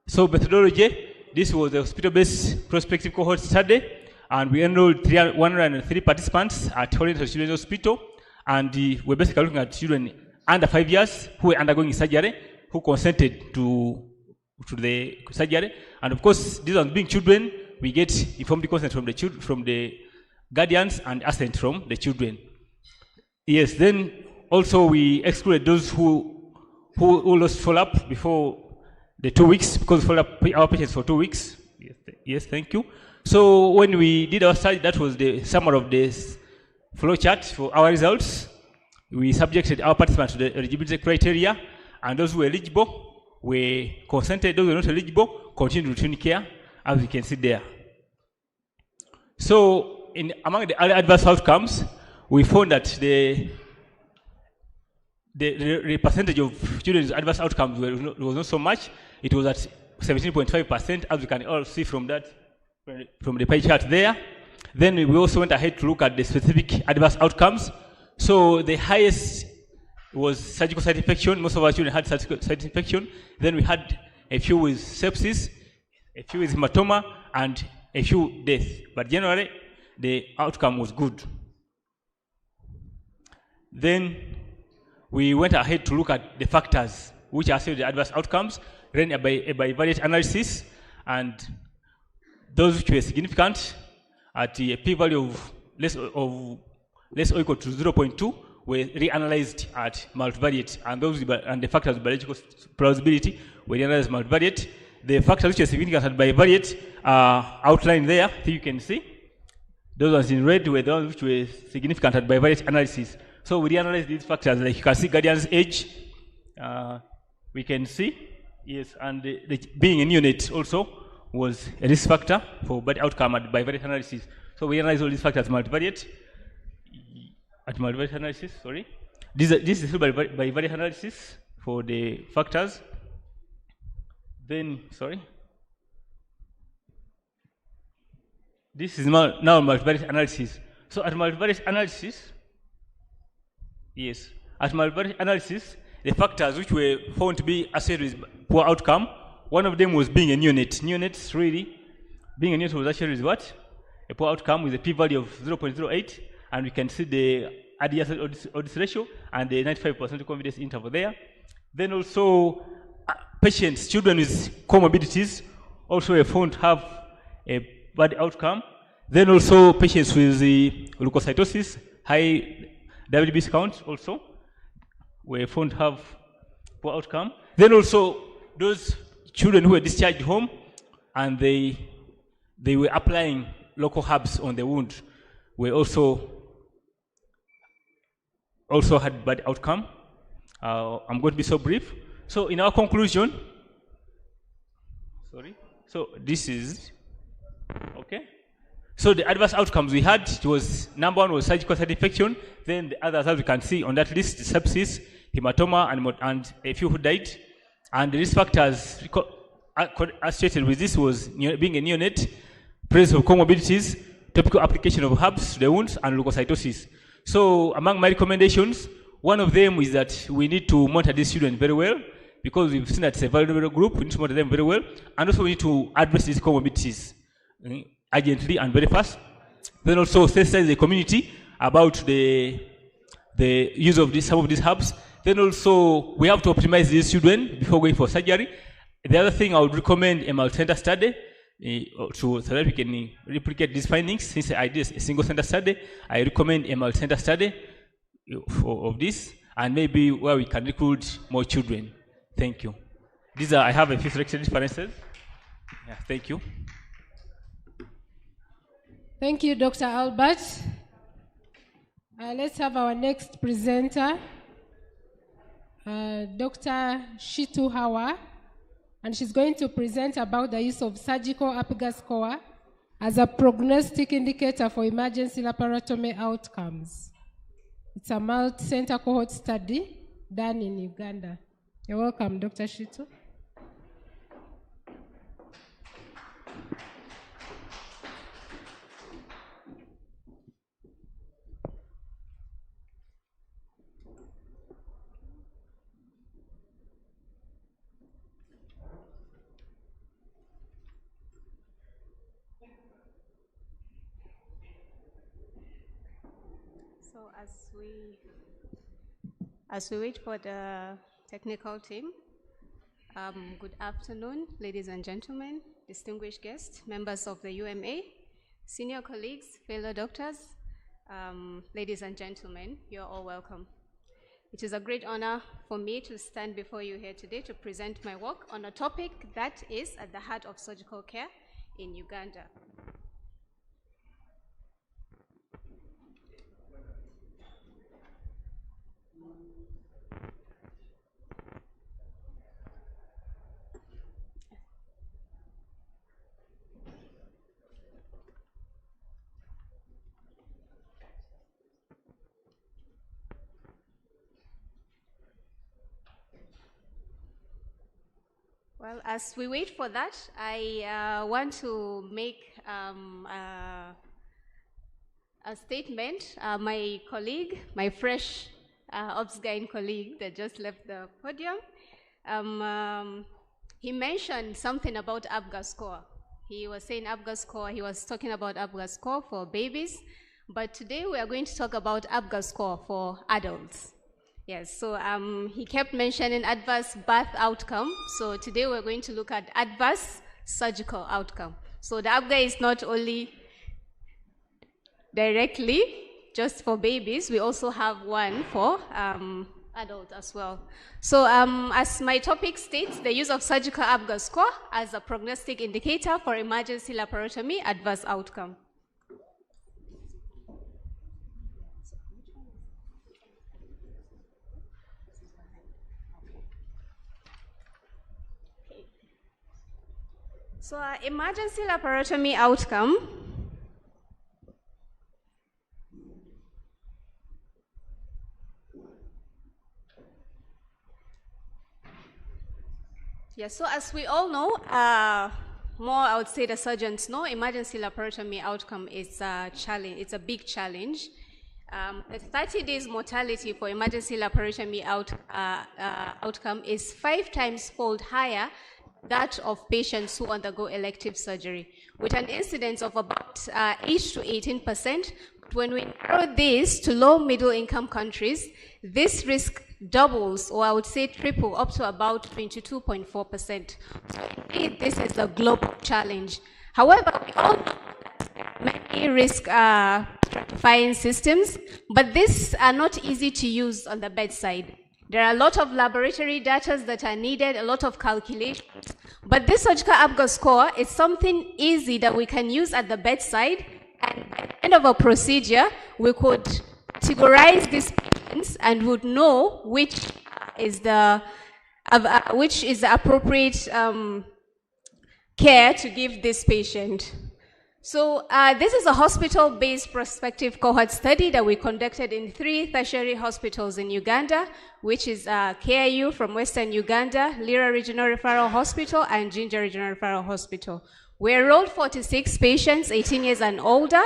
So methodology, this was a hospital-based prospective cohort study, and we enrolled 103 participants at Holiness Children's Hospital, and we're basically looking at children under 5 years who were undergoing surgery, who consented to the surgery. And of course, these ones being children, we get informed consent from the guardians and assent from the children. Yes, then also we excluded those who lost follow-up before the 2 weeks, because we followed up our patients for 2 weeks. Yes, thank you. So when we did our study, that was the summary of this flowchart for our results. We subjected our participants to the eligibility criteria, and those who were eligible were consented. Those who were not eligible continued routine care, as you can see there. So, among the other adverse outcomes, we found that the percentage of children's adverse outcomes was not so much. It was at 17.5%, as you can all see from that, from the pie chart there. Then we also went ahead to look at the specific adverse outcomes. So the highest was surgical site infection. Most of our children had surgical site infection. Then we had a few with sepsis, a few with hematoma, and a few deaths. But generally, the outcome was good. Then we went ahead to look at the factors which are the adverse outcomes, ran a bivariate analysis, and those which were significant at a p-value of less or equal to 0.2 were reanalyzed at multivariate, and the factors of biological plausibility were reanalyzed multivariate. The factors which are significant at bivariate are outlined there. You can see those ones in red were the ones which were significant at bivariate analysis. So we reanalyzed these factors, like you can see guardian's age, we can see, yes, and being a neonate also was a risk factor for bad outcome at bivariate analysis. So we analyze all these factors multivariate, analysis, sorry. This is bivariate analysis for the factors. Then, sorry. This is now multivariate analysis. So at multivariate analysis, yes, at multivariate analysis, the factors which were found to be associated with poor outcome, one of them was being a neonate. Neonates, really, being a neonate was actually what? A poor outcome with a p-value of 0.08, and we can see the odds ratio and the 95% confidence interval there. Then also, patients, children with comorbidities, also were found to have a bad outcome. Then also, patients with the leukocytosis, high WBC count also were found to have poor outcome. Then also, those children who were discharged home and they were applying local herbs on the wound were also had bad outcome. I'm going to be so brief. So in our conclusion, sorry, so this is, okay. So the adverse outcomes we had, it was, number one was surgical site infection, then the others, as we can see on that list, sepsis, hematoma, and a few who died. And the risk factors associated with this was being a neonate, presence of comorbidities, topical application of herbs to the wounds, and leukocytosis. So among my recommendations, one of them is that we need to monitor these children very well, because we've seen that it's a vulnerable group, we need to monitor them very well, and also we need to address these comorbidities urgently and very fast. Then also sensitize the community about the use of some of these herbs. Then also we have to optimize these children before going for surgery. The other thing I would recommend a multi-center study so that we can replicate these findings. Since I did a single center study, I recommend a multi-center study of this, and maybe where we can recruit more children. Thank you. I have a few selected differences. Yeah, thank you. Thank you, Dr. Albert. Let's have our next presenter, Dr. Shitu Hawa, and she's going to present about the use of surgical apigar score as a prognostic indicator for emergency laparotomy outcomes. It's a multi-center cohort study done in Uganda. You're welcome, Dr. Shitu. So as we wait for the technical team, good afternoon, ladies and gentlemen, distinguished guests, members of the UMA, senior colleagues, fellow doctors, ladies and gentlemen, you're all welcome. It is a great honor for me to stand before you here today to present my work on a topic that is at the heart of surgical care in Uganda. Well, as we wait for that, I want to make a statement. My colleague, my fresh OBS-GYN colleague that just left the podium, he mentioned something about ABGA score. He was saying ABGA score, he was talking about ABGA score for babies, but today we are going to talk about ABGA score for adults. Yes, so he kept mentioning adverse birth outcome. So today we're going to look at adverse surgical outcome. So the ABGA is not only directly just for babies, we also have one for adults as well. So as my topic states, the use of surgical ABGA score as a prognostic indicator for emergency laparotomy adverse outcome. So emergency laparotomy outcome so as we all know, more I would say the surgeons know, emergency laparotomy outcome is a challenge, it's a big challenge. The 30 days mortality for emergency laparotomy outcome is 5 times fold higher that of patients who undergo elective surgery, with an incidence of about 8 to 18%. When we narrow this to low middle income countries, this risk doubles, or I would say triple, up to about 22.4%. So indeed, this is a global challenge. However, we all know many risk stratifying systems, but these are not easy to use on the bedside. There are a lot of laboratory data that are needed, a lot of calculations, but this surgical ABGA score is something easy that we can use at the bedside, and at the end of a procedure, we could categorize these patients and would know which is the appropriate care to give this patient. So this is a hospital-based prospective cohort study that we conducted in 3 tertiary hospitals in Uganda, which is KIU from Western Uganda, Lira Regional Referral Hospital, and Jinja Regional Referral Hospital. We enrolled 46 patients, 18 years and older,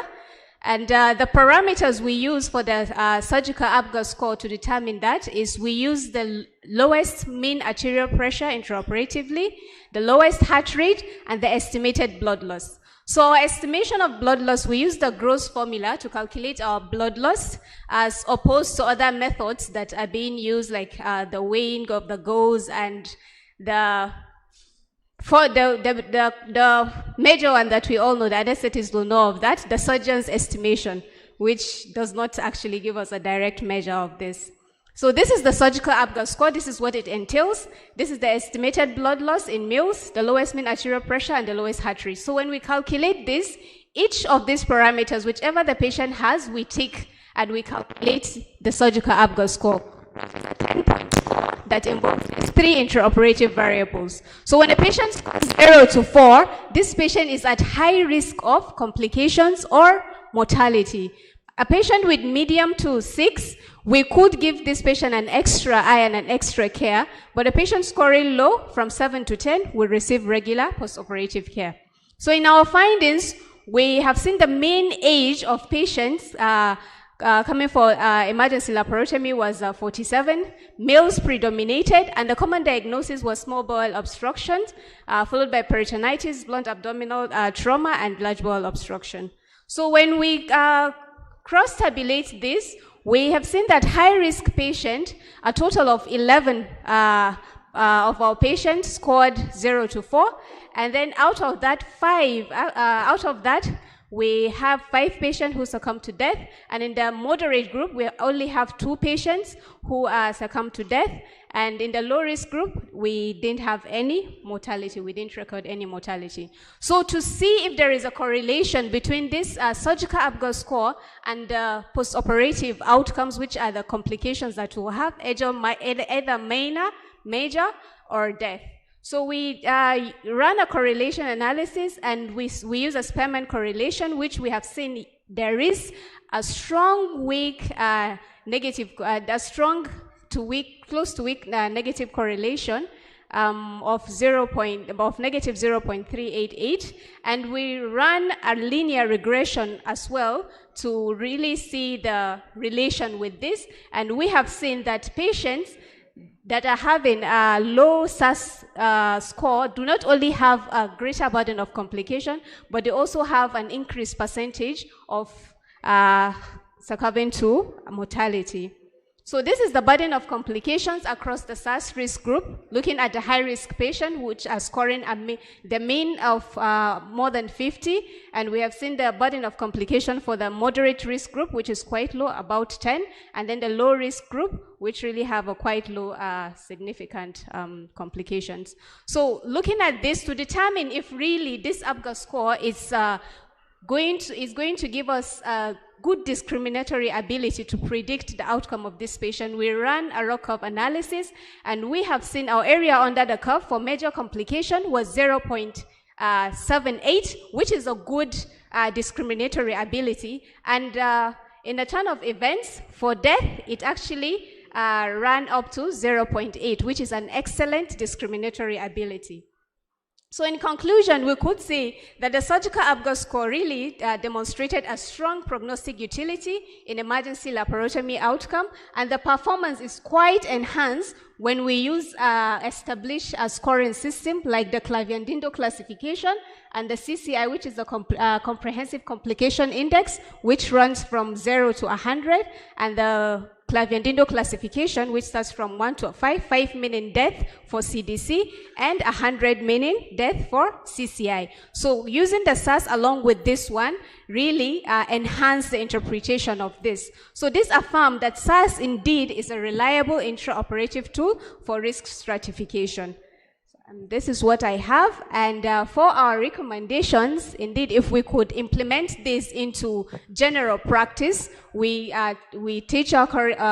and the parameters we use for the surgical ABGA score to determine that is we use the lowest mean arterial pressure intraoperatively, the lowest heart rate, and the estimated blood loss. So our estimation of blood loss, we use the gross formula to calculate our blood loss as opposed to other methods that are being used, like the weighing of the gauze and the major one that we all know, the anesthetists will know of that, the surgeon's estimation, which does not actually give us a direct measure of this. So this is the surgical ABGA score. This is what it entails. This is the estimated blood loss in mils, the lowest mean arterial pressure, and the lowest heart rate. So when we calculate this, each of these parameters, whichever the patient has, we tick and we calculate the surgical ABGA score. That involves 3 intraoperative variables. So when a patient scores 0 to 4, this patient is at high risk of complications or mortality. A patient with medium to 6, we could give this patient an extra eye and an extra care, but a patient scoring low from 7 to 10 will receive regular postoperative care. So in our findings, we have seen the mean age of patients coming for emergency laparotomy was 47. Males predominated, and the common diagnosis was small bowel obstruction, followed by peritonitis, blunt abdominal trauma, and large bowel obstruction. So when we cross-tabulate this, we have seen that high-risk patient, a total of 11 of our patients scored 0 to 4, and then out of that, we have 5 patients who succumbed to death, and in the moderate group, we only have 2 patients who succumbed to death, and in the low-risk group, we didn't have any mortality. We didn't record any mortality. So to see if there is a correlation between this surgical ABGA score and the post-operative outcomes, which are the complications that will have, either minor, major, or death. So we run a correlation analysis, and we use a Spearman correlation, which we have seen there is a strong, weak, negative, a strong to weak, close to weak negative correlation of negative 0.388, and we ran a linear regression as well to really see the relation with this, and we have seen that patients that are having a low SAS score do not only have a greater burden of complication, but they also have an increased percentage of succumbing to mortality. So this is the burden of complications across the SAS risk group, looking at the high-risk patient, which are scoring the mean of more than 50, and we have seen the burden of complication for the moderate risk group, which is quite low, about 10, and then the low-risk group, which really have a quite low significant complications. So looking at this to determine if really this ABGA score is going to give us a good discriminatory ability to predict the outcome of this patient, we ran a ROC curve analysis, and we have seen our area under the curve for major complication was 0.78, which is a good discriminatory ability. And in the turn of events, for death, it actually ran up to 0.8, which is an excellent discriminatory ability. So in conclusion, we could say that the surgical ABGA score really demonstrated a strong prognostic utility in emergency laparotomy outcome, and the performance is quite enhanced when we use establish a scoring system like the Clavian-Dindo classification and the CCI, which is the comprehensive complication index, which runs from 0 to 100, and the Clavian-Dindo classification, which starts from 1 to 5, 5 meaning death for CDC, and 100 meaning death for CCI. So using the SAS along with this one really enhance the interpretation of this. So this affirmed that SAS indeed is a reliable intraoperative tool for risk stratification. And this is what I have, and for our recommendations, indeed, if we could implement this into general practice, we teach our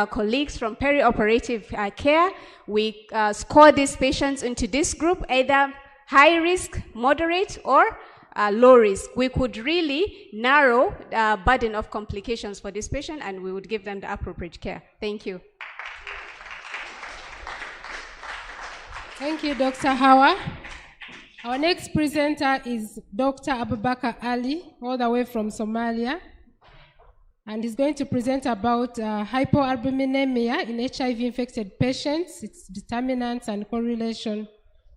colleagues from perioperative care, we score these patients into this group, either high risk, moderate, or low risk. We could really narrow the burden of complications for this patient, and we would give them the appropriate care. Thank you. Thank you, Dr. Hawa. Our next presenter is Dr. Abubakar Ali, all the way from Somalia. And he's going to present about hypoalbuminemia in HIV-infected patients, its determinants and correlation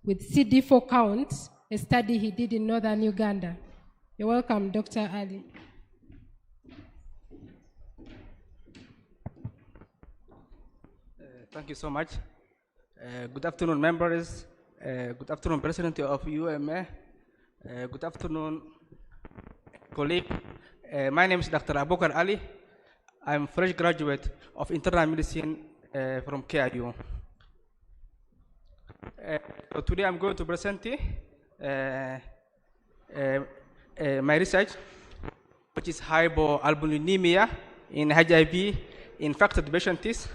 with CD4 count, a study he did in northern Uganda. You're welcome, Dr. Ali. Thank you so much. Good afternoon, members. Good afternoon, President of UMA. Good afternoon, colleague. My name is Dr. Abubakar Ali. I'm a fresh graduate of internal medicine from KIU. So today I'm going to present my research, which is hypoalbuminemia in HIV infected patients.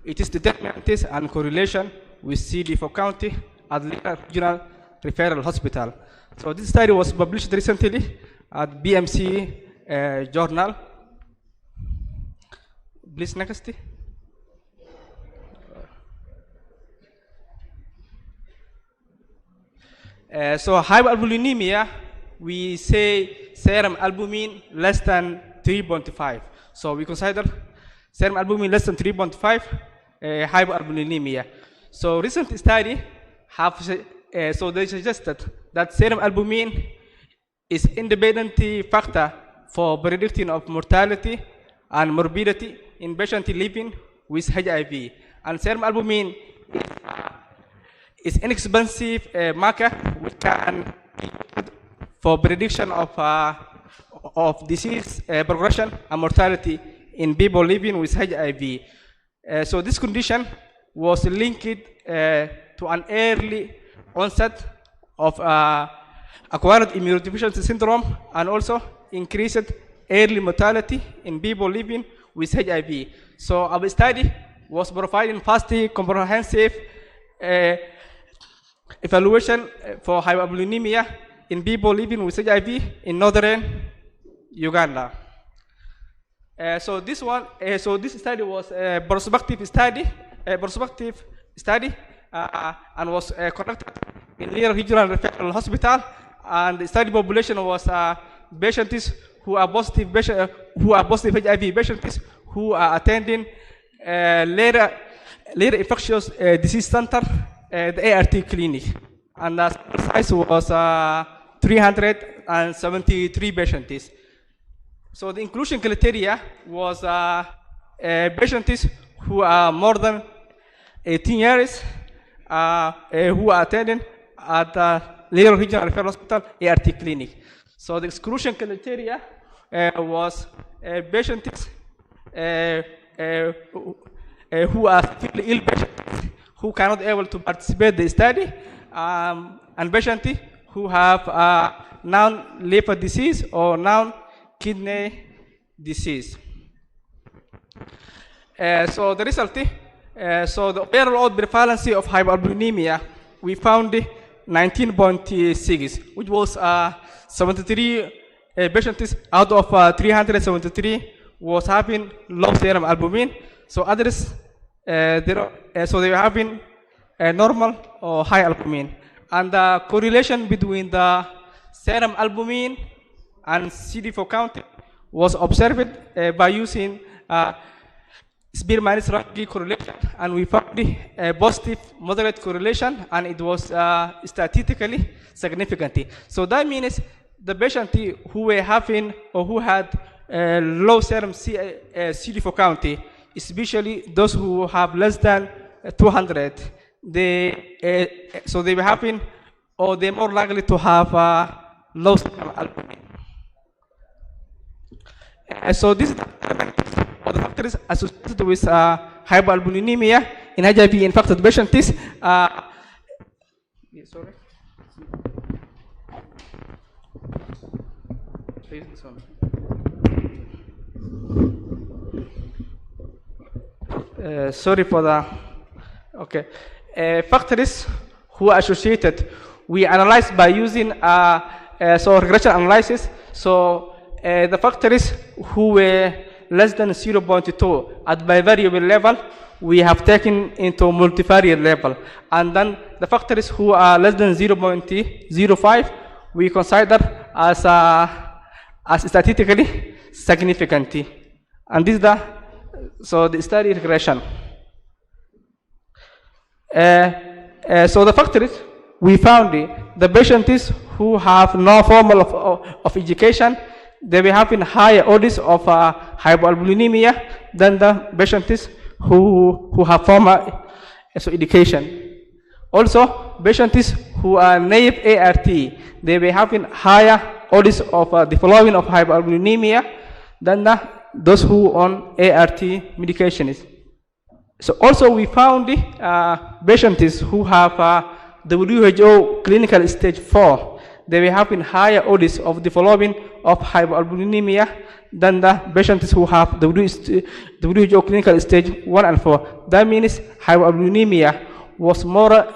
It is determinants and correlation with CD4 count at the Regional Referral Hospital. So this study was published recently at BMC journal. Please next. So hypoalbuminemia, we say serum albumin less than 3.5. So we consider serum albumin less than 3.5 hypoalbuminemia. So recent study have so they suggested that serum albumin is independent factor for predicting of mortality and morbidity in patients living with HIV. And serum albumin is inexpensive marker which can for prediction of disease progression and mortality in people living with HIV. So this condition was linked to an early onset of acquired immunodeficiency syndrome and also increased early mortality in people living with HIV. So our study was providing first comprehensive evaluation for hypoalbuminemia in people living with HIV in northern Uganda. So this study was a prospective study, and was conducted in Lira Regional Referral Hospital. And the study population was patients who are positive HIV patients who are attending Lira Infectious Disease Center, the ART clinic. And the size was 373 patients. So the inclusion criteria was patients who are more than 18 years who are attending at the Lira Regional Referral Hospital ART clinic. So the exclusion criteria was patients who are severely ill patients who cannot able to participate in the study, and patients who have non-liver disease or non-kidney disease. So the result, so the overall prevalence of hyperalbuminemia, we found 19.6, which was 73 patients out of 373 was having low serum albumin. So others, so they were having normal or high albumin. And the correlation between the serum albumin and CD4 count was observed by using Spearman-Rankin correlation, and we found a positive moderate correlation, and it was statistically significant. So that means the patient who were having or who had low serum CD4 count, especially those who have less than 200, so they were having, or they're more likely to have low serum albumin. So this is the factors associated with hyperalbuminemia in HIV-infected patients. Sorry. Sorry for the, okay. Factors who are associated, we analyzed by using so regression analysis. So the factors who were less than 0.2 at bivariable level, we have taken into multivariate level. And then the factors who are less than 0.05, we consider as statistically significant. And this is the, so the study regression. So the factors, we found the patients who have no formal of education, they will have higher odds of hypoalbuminemia than the patients who have formal education. Also, patients who are naive ART, they will have higher odds of developing of hypoalbuminemia than those who on ART medications. So also we found patients who have WHO clinical stage 4, they will have higher odds of developing of hypoalbuminemia than the patients who have WHO clinical stage 1 and 4. That means hypoalbuminemia was more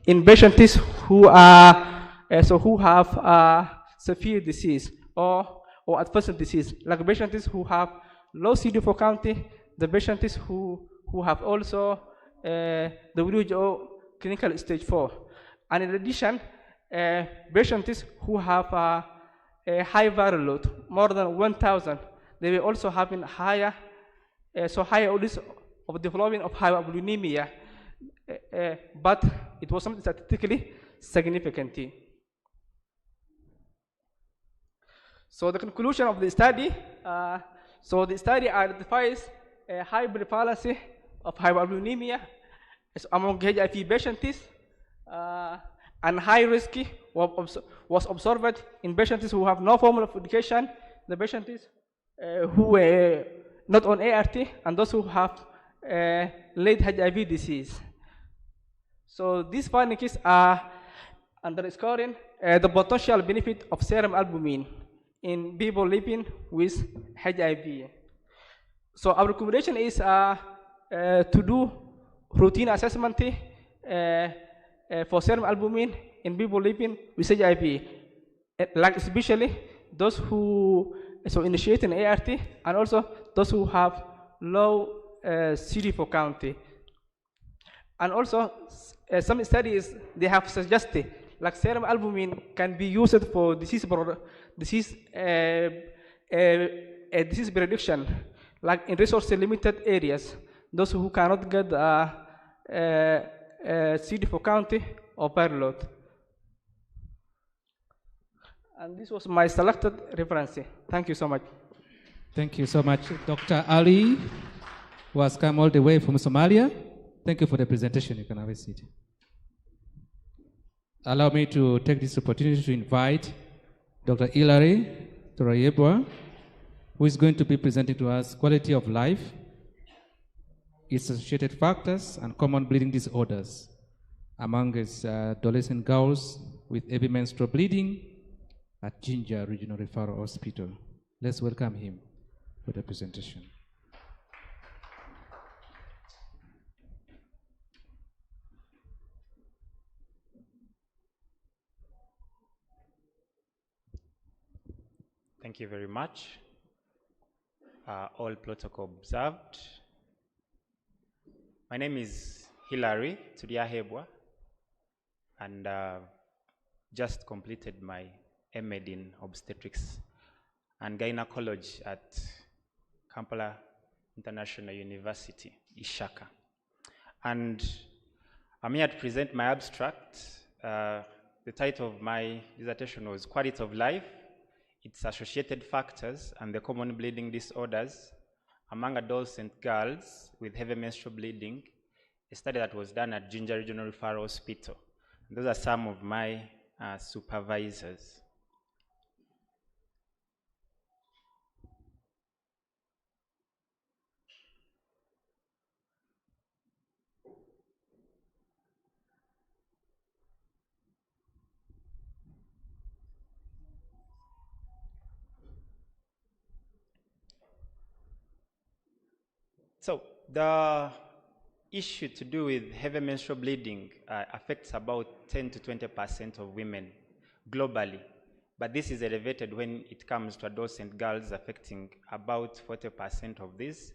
in patients who are who have severe disease or advanced disease, like patients who have low CD4 count, the patients who have also WHO clinical stage 4. And in addition, patients who have a high viral load, more than 1,000, they will also have higher, higher odds of developing of hypoalbuminemia, but it was not statistically significant. So the conclusion of the study, so the study identifies a high prevalence of hypoalbuminemia among HIV patients, and high risk was observed in patients who have no form of education, the patients who were not on ART, and those who have late HIV disease. So these findings are underscoring the potential benefit of serum albumin in people living with HIV. So our recommendation is to do routine assessment for serum albumin in people living with HIV, like especially those who initiate an ART, and also those who have low CD4 count. And also, some studies, they have suggested like serum albumin can be used for disease prediction, like in resource-limited areas, those who cannot get CD4 count or payload. And this was my selected reference. Thank you so much. Thank you so much, Dr. Ali, who has come all the way from Somalia. Thank you for the presentation. You can have a seat. Allow me to take this opportunity to invite Dr. Hilary Torayebwa, who is going to be presenting to us quality of life, its associated factors, and common bleeding disorders among its adolescent girls with heavy menstrual bleeding at Jinja Regional Referral Hospital. Let's welcome him for the presentation. Thank you very much. All protocol observed. My name is Hilary Turiahebwa, and just completed my M.Ed in obstetrics and gynecology at Kampala International University, Ishaka. And I'm here to present my abstract. The title of my dissertation was Quality of Life, its associated factors, and the common bleeding disorders among adolescent girls with heavy menstrual bleeding, a study that was done at Jinja Regional Referral Hospital. And those are some of my supervisors. So the issue to do with heavy menstrual bleeding affects about 10 to 20% of women globally, but this is elevated when it comes to adolescent girls, affecting about 40% of this.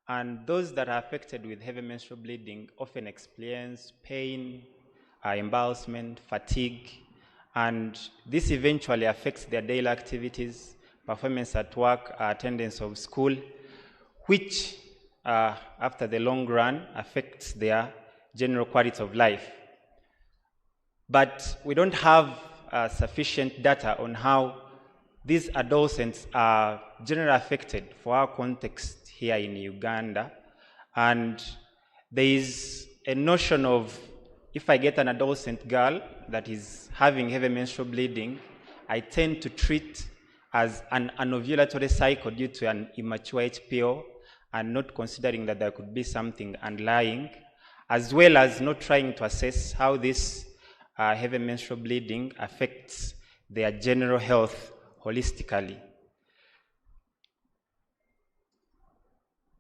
And those that are affected with heavy menstrual bleeding often experience pain, embarrassment, fatigue, and this eventually affects their daily activities, performance at work, attendance of school, which after the long run affects their general quality of life. But we don't have sufficient data on how these adolescents are generally affected for our context here in Uganda. And there is a notion of, if I get an adolescent girl that is having heavy menstrual bleeding, I tend to treat as an anovulatory cycle due to an immature HPO, and not considering that there could be something underlying, as well as not trying to assess how this heavy menstrual bleeding affects their general health holistically.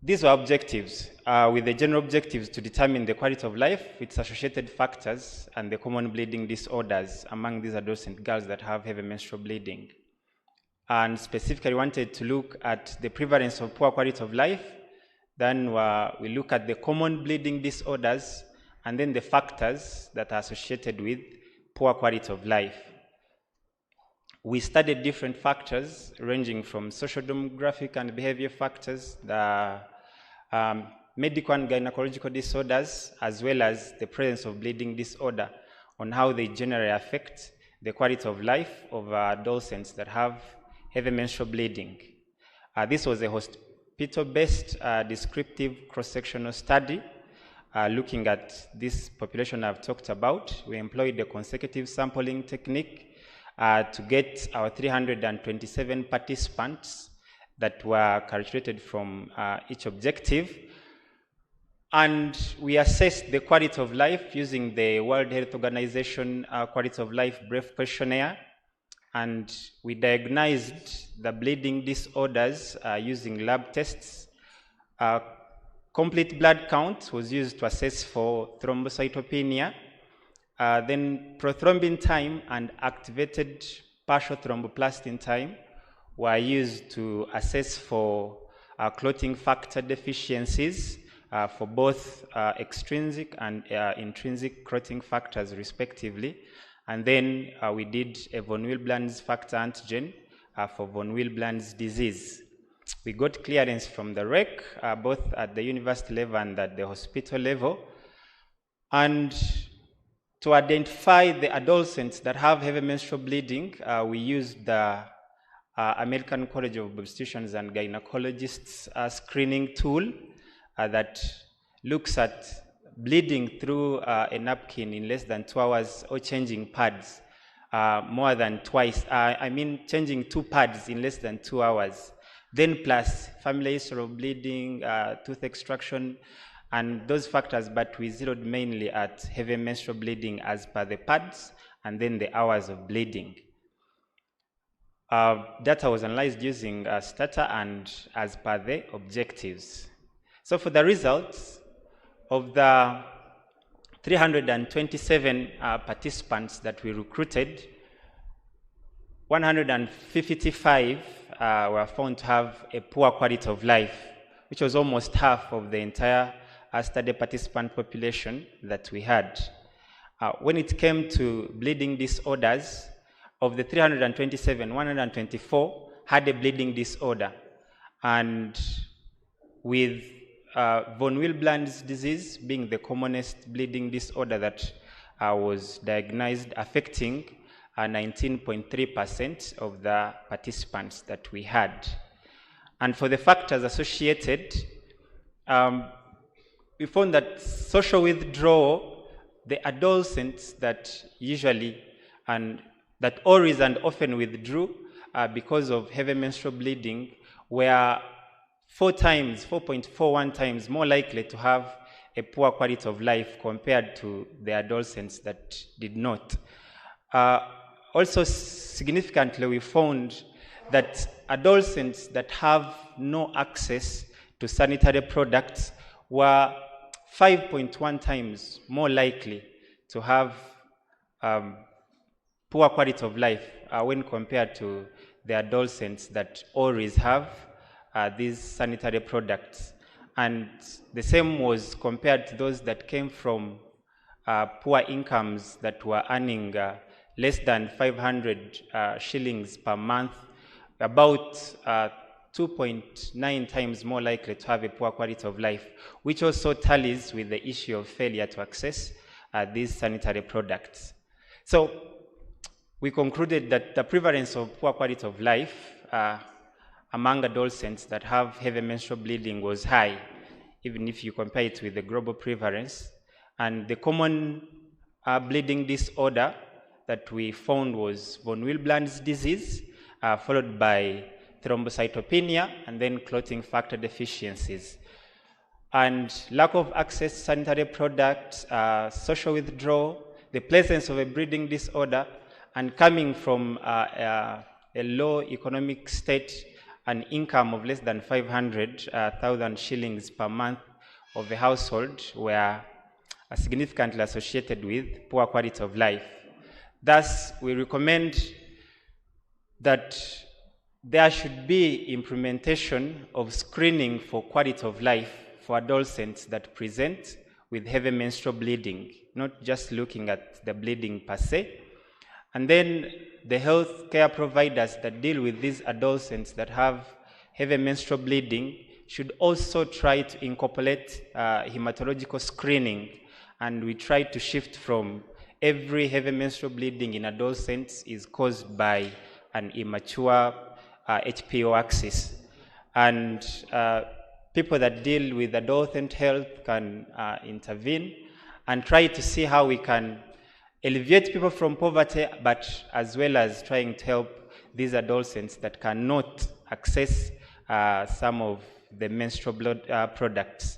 These were objectives, with the general objectives to determine the quality of life, its associated factors, and the common bleeding disorders among these adolescent girls that have heavy menstrual bleeding. And specifically wanted to look at the prevalence of poor quality of life. Then we look at the common bleeding disorders, and then the factors that are associated with poor quality of life. We studied different factors ranging from social demographic and behavior factors, the medical and gynecological disorders, as well as the presence of bleeding disorder, on how they generally affect the quality of life of adolescents that have heavy menstrual bleeding. This was a hospital-based descriptive cross-sectional study looking at this population I've talked about. We employed a consecutive sampling technique to get our 327 participants that were calculated from each objective. And we assessed the quality of life using the World Health Organization Quality of Life Brief Questionnaire. And we diagnosed the bleeding disorders using lab tests. Complete blood count was used to assess for thrombocytopenia. Then prothrombin time and activated partial thromboplastin time were used to assess for clotting factor deficiencies for both extrinsic and intrinsic clotting factors respectively. And then we did a von Willebrand's factor antigen for von Willebrand's disease. We got clearance from the REC, both at the university level and at the hospital level. And to identify the adolescents that have heavy menstrual bleeding, we used the American College of Obstetricians and Gynecologists screening tool that looks at bleeding through a napkin in less than 2 hours or changing pads more than twice. Changing 2 pads in less than 2 hours. Then plus family history of bleeding, tooth extraction, and those factors, but we zeroed mainly at heavy menstrual bleeding as per the pads and then the hours of bleeding. Data was analyzed using Stata and as per the objectives. So for the results of the 327 participants that we recruited, 155 were found to have a poor quality of life, which was almost half of the entire study participant population that we had. When it came to bleeding disorders, of the 327, 124 had a bleeding disorder. And with von Willebrand's disease being the commonest bleeding disorder that was diagnosed, affecting 19.3% of the participants that we had. And for the factors associated, we found that social withdrawal, the adolescents that usually and that always and often withdrew because of heavy menstrual bleeding were 4.41 times more likely to have a poor quality of life compared to the adolescents that did not. Also significantly, we found that adolescents that have no access to sanitary products were 5.1 times more likely to have poor quality of life when compared to the adolescents that always have these sanitary products. And the same was compared to those that came from poor incomes that were earning less than 500 shillings per month, about 2.9 times more likely to have a poor quality of life, which also tallies with the issue of failure to access these sanitary products. So we concluded that the prevalence of poor quality of life among adolescents that have heavy menstrual bleeding was high, even if you compare it with the global prevalence. And the common bleeding disorder that we found was von Willebrand's disease, followed by thrombocytopenia, and then clotting factor deficiencies. And lack of access to sanitary products, social withdrawal, the presence of a bleeding disorder, and coming from a low economic state, an income of less than 500,000 shillings per month of a household were significantly associated with poor quality of life. Thus, we recommend that there should be implementation of screening for quality of life for adolescents that present with heavy menstrual bleeding, not just looking at the bleeding per se. And then the health care providers that deal with these adolescents that have heavy menstrual bleeding should also try to incorporate hematological screening. And we try to shift from every heavy menstrual bleeding in adolescents is caused by an immature HPO axis. And people that deal with adolescent health can intervene and try to see how we can alleviate people from poverty, but as well as trying to help these adolescents that cannot access some of the menstrual blood products.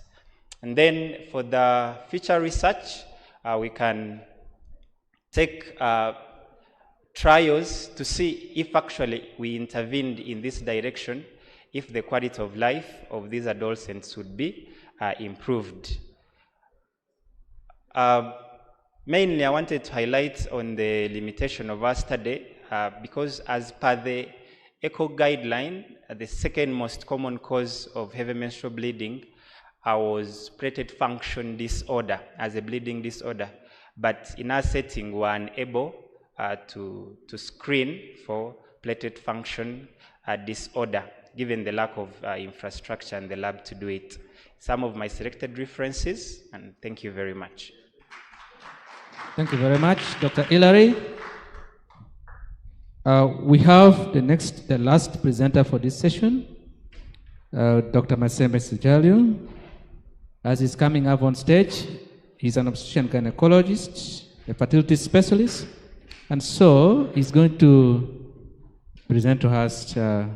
And then for the future research, we can take trials to see if actually we intervened in this direction, if the quality of life of these adolescents would be improved. Mainly, I wanted to highlight on the limitation of our study because as per the ECHO guideline, the second most common cause of heavy menstrual bleeding I was platelet function disorder as a bleeding disorder. But in our setting, we were unable to screen for platelet function disorder, given the lack of infrastructure in the lab to do it. Some of my selected references, and thank you very much. Thank you very much, Dr. Hilary. We have the last presenter for this session, Dr. Masembe Sijalio. As he's coming up on stage, he's an obstetrician gynecologist, a fertility specialist, and so he's going to present to us a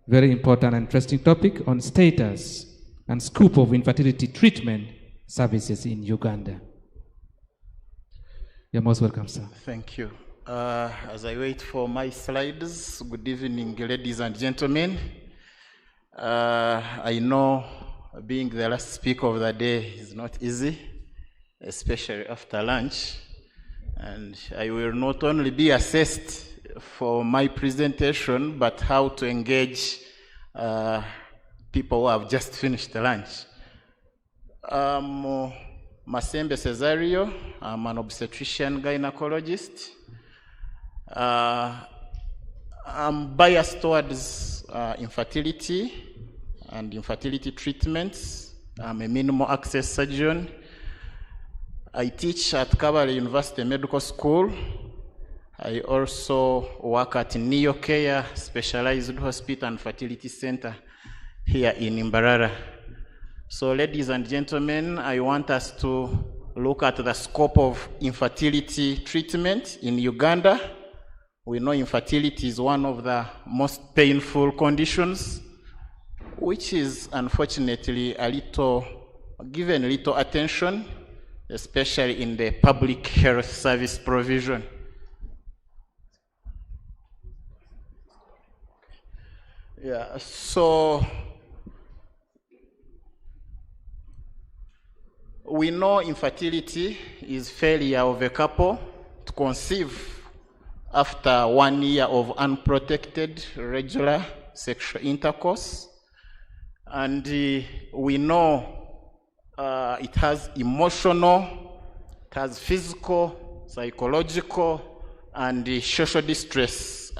very important and interesting topic on status and scope of infertility treatment services in Uganda. You're most welcome, sir. Thank you. As I wait for my slides, good evening, ladies and gentlemen. I know being the last speaker of the day is not easy, especially after lunch. And I will not only be assessed for my presentation, but how to engage people who have just finished lunch. Masembe Cesario, I'm an obstetrician gynecologist. I'm biased towards infertility and infertility treatments. I'm a minimal access surgeon. I teach at Kabaale University Medical School. I also work at 9th U.M.A Specialized Hospital and Fertility Center here in Mbarara. So ladies and gentlemen, I want us to look at the scope of infertility treatment in Uganda. We know infertility is one of the most painful conditions, which is unfortunately given little attention, especially in the public health service provision. Yeah, so we know infertility is failure of a couple to conceive after 1 year of unprotected regular sexual intercourse. And we know it has emotional, it has physical, psychological, and social distress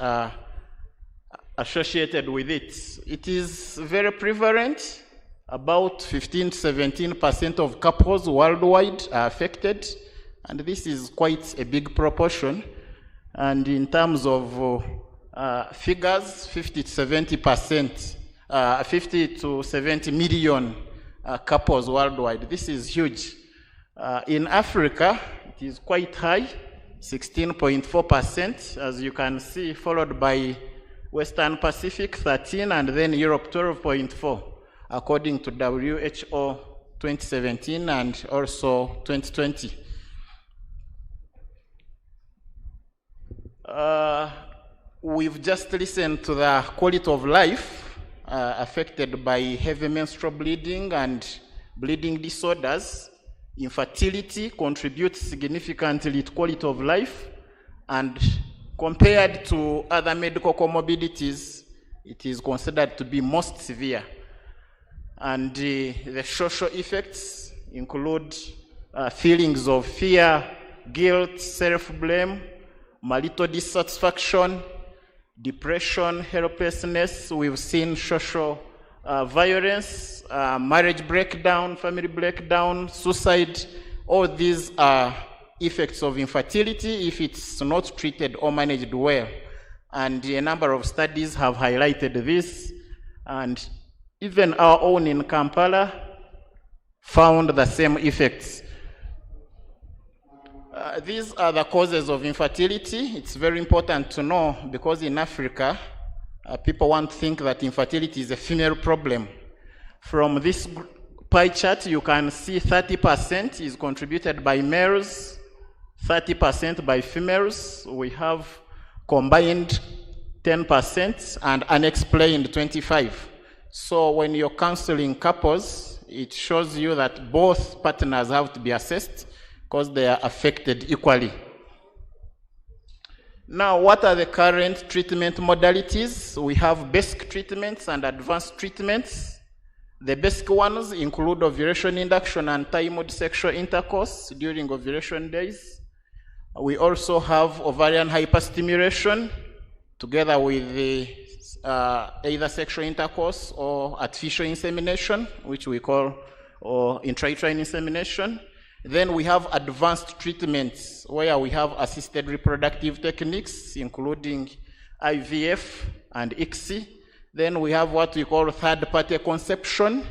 associated with it. It is very prevalent. About 15 to 17% of couples worldwide are affected, and this is quite a big proportion. And in terms of figures, 50 to 70%, 50 to 70 million couples worldwide. This is huge. In Africa, it is quite high, 16.4%, as you can see, followed by Western Pacific, 13, and then Europe, 12.4. according to WHO 2017 and also 2020. We've just listened to the quality of life affected by heavy menstrual bleeding and bleeding disorders. Infertility contributes significantly to quality of life, and compared to other medical comorbidities, it is considered to be most severe. And the social effects include feelings of fear, guilt, self-blame, marital dissatisfaction, depression, helplessness. We've seen social violence, marriage breakdown, family breakdown, suicide. All these are effects of infertility if it's not treated or managed well. And a number of studies have highlighted this, and even our own in Kampala found the same effects. These are the causes of infertility. It's very important to know, because in Africa, people want to think that infertility is a female problem. From this pie chart, you can see 30% is contributed by males, 30% by females. We have combined 10% and unexplained 25%. So when you're counseling couples, it shows you that both partners have to be assessed because they are affected equally. Now, what are the current treatment modalities? We have basic treatments and advanced treatments. The basic ones include ovulation induction and timed sexual intercourse during ovulation days. We also have ovarian hyperstimulation together with the, either sexual intercourse or artificial insemination, which we call intrauterine insemination. Then we have advanced treatments where we have assisted reproductive techniques, including IVF and ICSI. Then we have what we call third-party conception,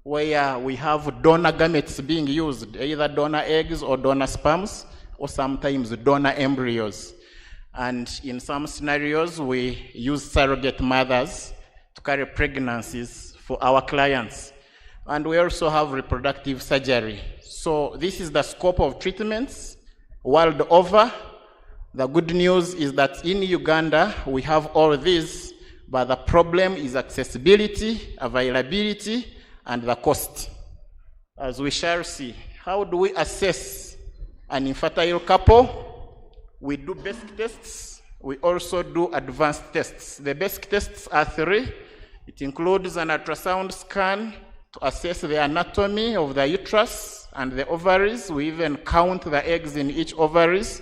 where we have donor gametes being used, either donor eggs or donor sperms, or sometimes donor embryos. And in some scenarios, we use surrogate mothers to carry pregnancies for our clients. And we also have reproductive surgery. So this is the scope of treatments world over. The good news is that in Uganda, we have all these, but the problem is accessibility, availability, and the cost. As we shall see, how do we assess an infertile couple? We do basic tests. We also do advanced tests. The basic tests are 3. It includes an ultrasound scan to assess the anatomy of the uterus and the ovaries. We even count the eggs in each ovaries.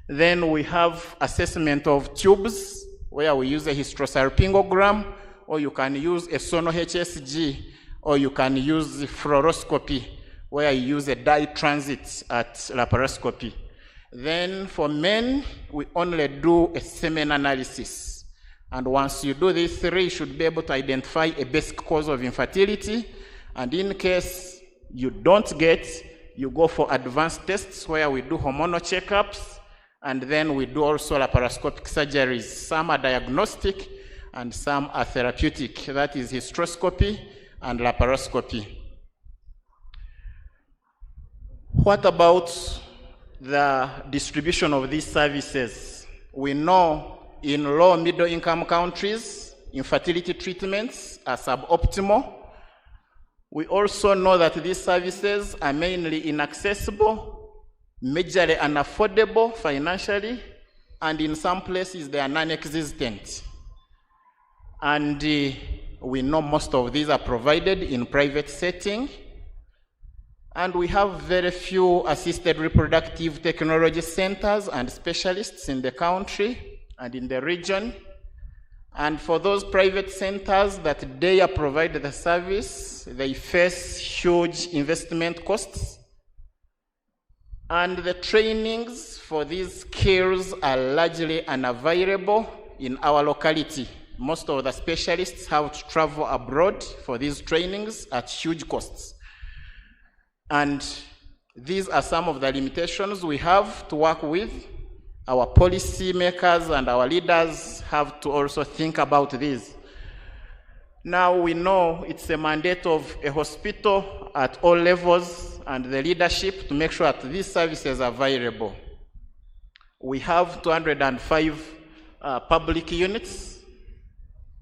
Then we have assessment of tubes, where we use a hysterosalpingogram, or you can use a sono HSG, or you can use fluoroscopy, where you use a dye transit at laparoscopy. Then for men, we only do a semen analysis. And once you do these 3, you should be able to identify a basic cause of infertility. And in case you don't get, you go for advanced tests where we do hormonal checkups, and then we do also laparoscopic surgeries. Some are diagnostic and some are therapeutic. That is hysteroscopy and laparoscopy. What about the distribution of these services? We know in low and middle income countries, infertility treatments are suboptimal. We also know that these services are mainly inaccessible, majorly unaffordable financially, and in some places they are non-existent. And we know most of these are provided in private setting. And we have very few assisted reproductive technology centers and specialists in the country and in the region. And for those private centers that dare provide the service, they face huge investment costs. And the trainings for these skills are largely unavailable in our locality. Most of the specialists have to travel abroad for these trainings at huge costs. And these are some of the limitations we have to work with. Our policy makers and our leaders have to also think about this. Now we know it's a mandate of a hospital at all levels and the leadership to make sure that these services are available. We have 205 public units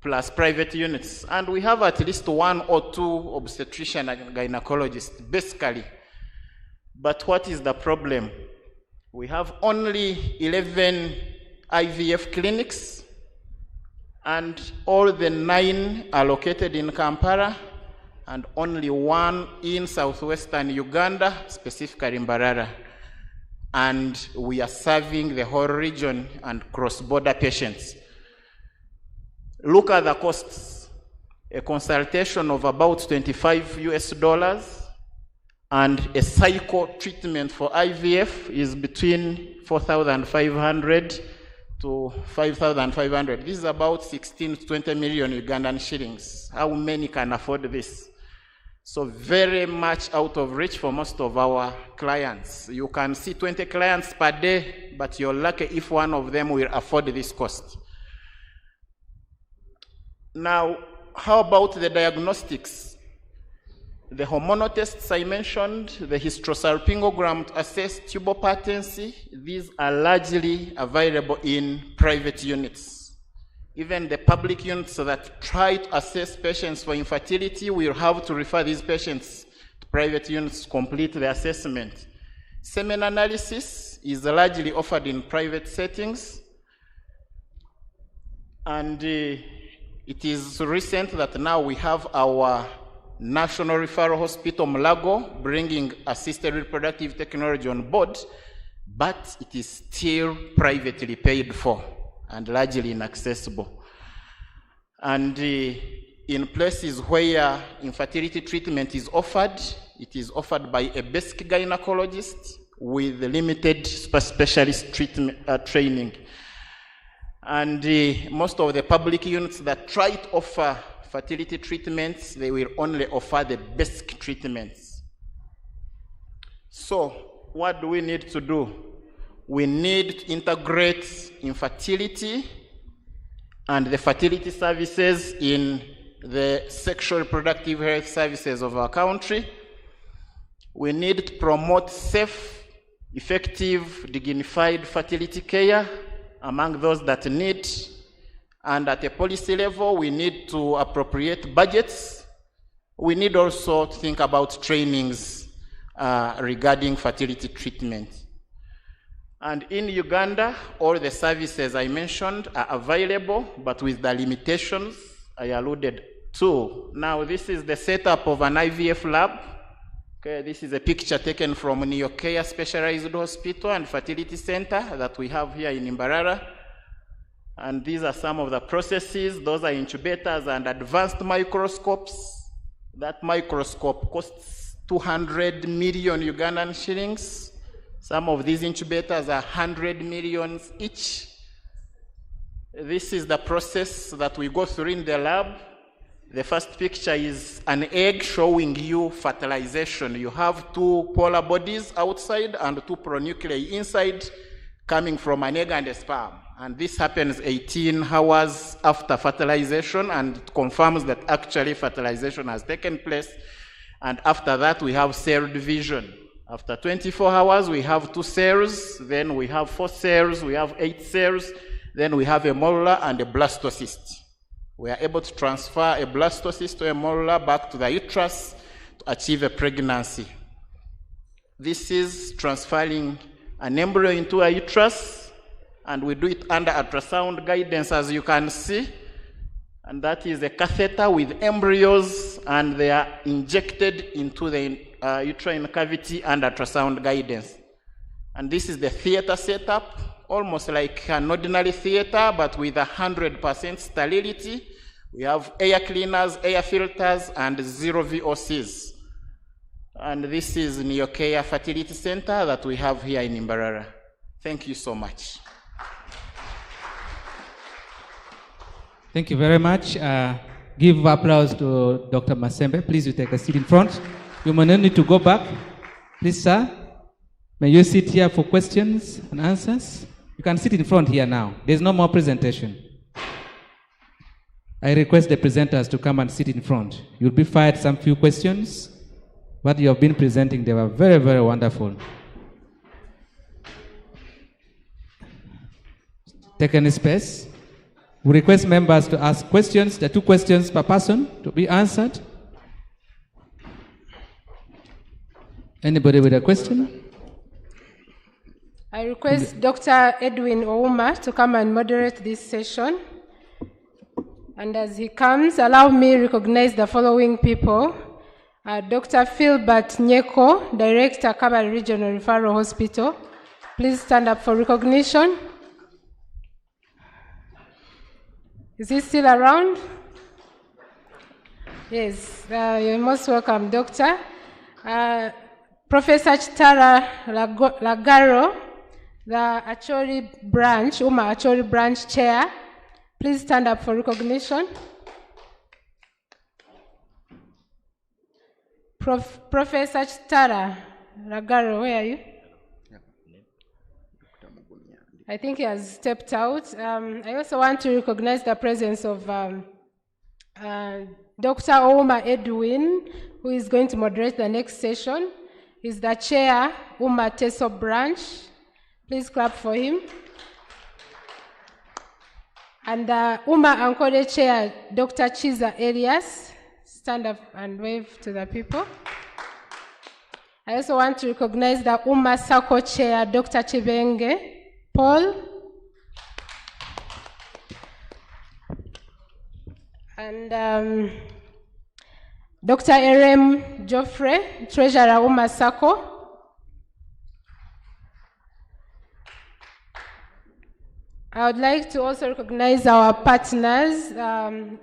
plus private units, and we have at least 1 or 2 obstetrician and gynecologists, basically. But what is the problem? We have only 11 IVF clinics, and all the 9 are located in Kampala, and only 1 in southwestern Uganda, specifically Mbarara. And we are serving the whole region and cross-border patients. Look at the costs. A consultation of about $25 and a cycle treatment for IVF is between 4,500 to 5,500. This is about 16 to 20 million Ugandan shillings. How many can afford this? So very much out of reach for most of our clients. You can see 20 clients per day, but you're lucky if one of them will afford this cost. Now, how about the diagnostics? The hormonal tests I mentioned, the hysterosalpingogram to assess tubal patency, these are largely available in private units. Even the public units that try to assess patients for infertility will have to refer these patients to private units to complete the assessment. Semen analysis is largely offered in private settings, and it is recent that now we have our National Referral Hospital Mulago, bringing assisted reproductive technology on board, but it is still privately paid for and largely inaccessible. And in places where infertility treatment is offered, it is offered by a basic gynecologist with limited specialist training. And most of the public units that try to offer fertility treatments, they will only offer the basic treatments. So what do we need to do? We need to integrate infertility and the fertility services in the sexual reproductive health services of our country. We need to promote safe, effective, dignified fertility care among those that need. And at a policy level, we need to appropriate budgets. We need also to think about trainings regarding fertility treatment. And in Uganda, all the services I mentioned are available, but with the limitations I alluded to. Now, this is the setup of an IVF lab. Okay, this is a picture taken from 9th U.M.A Specialized Hospital and Fertility Center that we have here in Mbarara. And these are some of the processes. Those are incubators and advanced microscopes. That microscope costs 200 million Ugandan shillings. Some of these incubators are 100 million each. This is the process that we go through in the lab. The first picture is an egg showing you fertilization. You have two polar bodies outside and two pronuclei inside coming from an egg and a sperm. And this happens 18 hours after fertilization, and it confirms that actually fertilization has taken place. And after that, we have cell division. After 24 hours, we have 2 cells, then we have 4 cells, we have 8 cells, then we have a morula and a blastocyst. We are able to transfer a blastocyst to a morula back to the uterus to achieve a pregnancy. This is transferring an embryo into a uterus, and we do it under ultrasound guidance, as you can see. And that is a catheter with embryos, and they are injected into the uterine cavity under ultrasound guidance. And this is the theater setup, almost like an ordinary theater, but with 100% sterility. We have air cleaners, air filters, and 0 VOCs. And this is 9th U.M.A Fertility Center that we have here in Mbarara. Thank you so much. Thank you very much. Give applause to Dr. Masembe. Please, you take a seat in front. You may not need to go back. Please, sir, may you sit here for questions and answers? You can sit in front here now. There's no more presentation. I request the presenters to come and sit in front. You'll be fired some few questions. What you have been presenting, they were very, very wonderful. Take any space. We request members to ask questions, the 2 questions per person to be answered. Anybody with a question? I request Dr. Edwin Ouma to come and moderate this session. And as he comes, allow me to recognize the following people. Dr. Philbert Nyeko, Director, Kabale Regional Referral Hospital. Please stand up for recognition. Is he still around? Yes, you're most welcome, Doctor. Professor Chitara Lagaro, the Acholi branch, UMA Acholi branch chair. Please stand up for recognition. Professor Chitara Lagaro, where are you? I think he has stepped out. I also want to recognize the presence of Dr. Ouma Edwin, who is going to moderate the next session. He's the chair, UMA Teso branch. Please clap for him. And the UMA Ankole chair, Dr. Chiza Elias. Stand up and wave to the people. I also want to recognize the UMA Sako chair, Dr. Chibenge Paul. And Dr. Erem Geoffrey, Treasurer UMA Sacco. I would like to also recognize our partners, the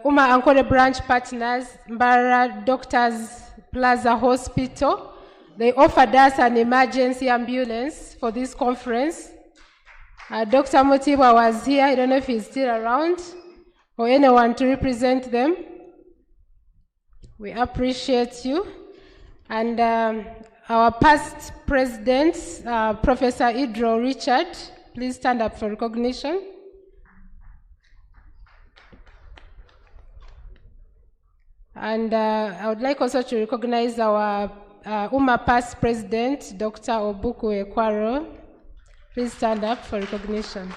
UMA Ankole branch partners, Mbarara Doctors Plaza Hospital. They offered us an emergency ambulance for this conference. Dr. Motiba was here. I don't know if he's still around or anyone to represent them. We appreciate you. And our past president, Professor Idro Richard, please stand up for recognition. And I would like also to recognize our UMA past president, Dr. Obuku Ekwaro. Please stand up for recognition.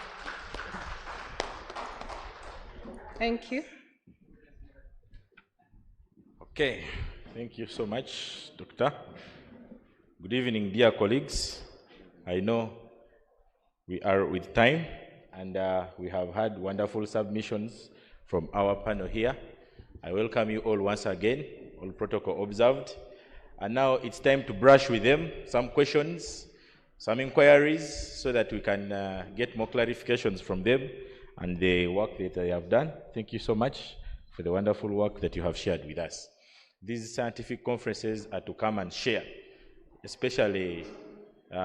Thank you. Okay, thank you so much, Doctor. Good evening, dear colleagues. I know we are with time, and we have had wonderful submissions from our panel here. I welcome you all once again, all protocol observed. And now it's time to brush with them some questions, some inquiries, so that we can get more clarifications from them and the work that they have done. Thank you so much for the wonderful work that you have shared with us. These scientific conferences are to come and share, especially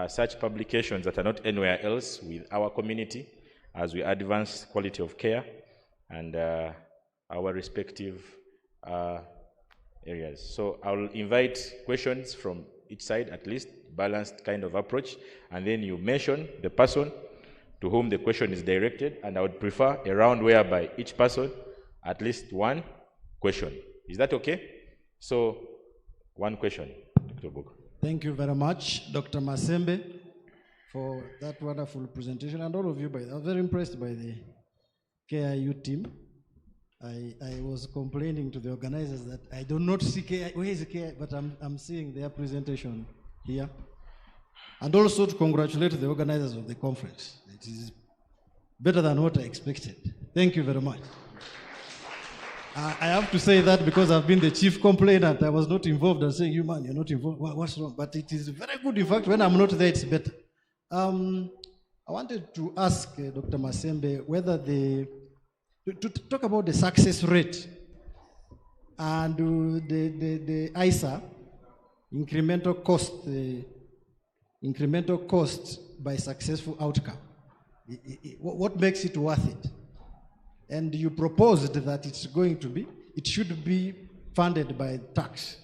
such publications that are not anywhere else, with our community as we advance quality of care and our respective areas. So I'll invite questions from each side, at least, balanced kind of approach, and then you mention the person to whom the question is directed, and I would prefer a round whereby each person at least one question. Is that okay? So, one question, Dr. Bogo. Thank you very much, Dr. Masembe, for that wonderful presentation, and all of you. I was very impressed by the KIU team. I was complaining to the organizers that I do not see KI, where is KI, but I'm seeing their presentation here. And also to congratulate the organizers of the conference. It is better than what I expected. Thank you very much. I have to say that because I've been the chief complainant. I was not involved. I'm saying, you man, you're not involved. What's wrong? But it is very good. In fact, when I'm not there, it's better. I wanted to ask Dr. Masembe whether to talk about the success rate and the ISA, incremental cost by successful outcome. What makes it worth it? And you proposed that it should be funded by tax.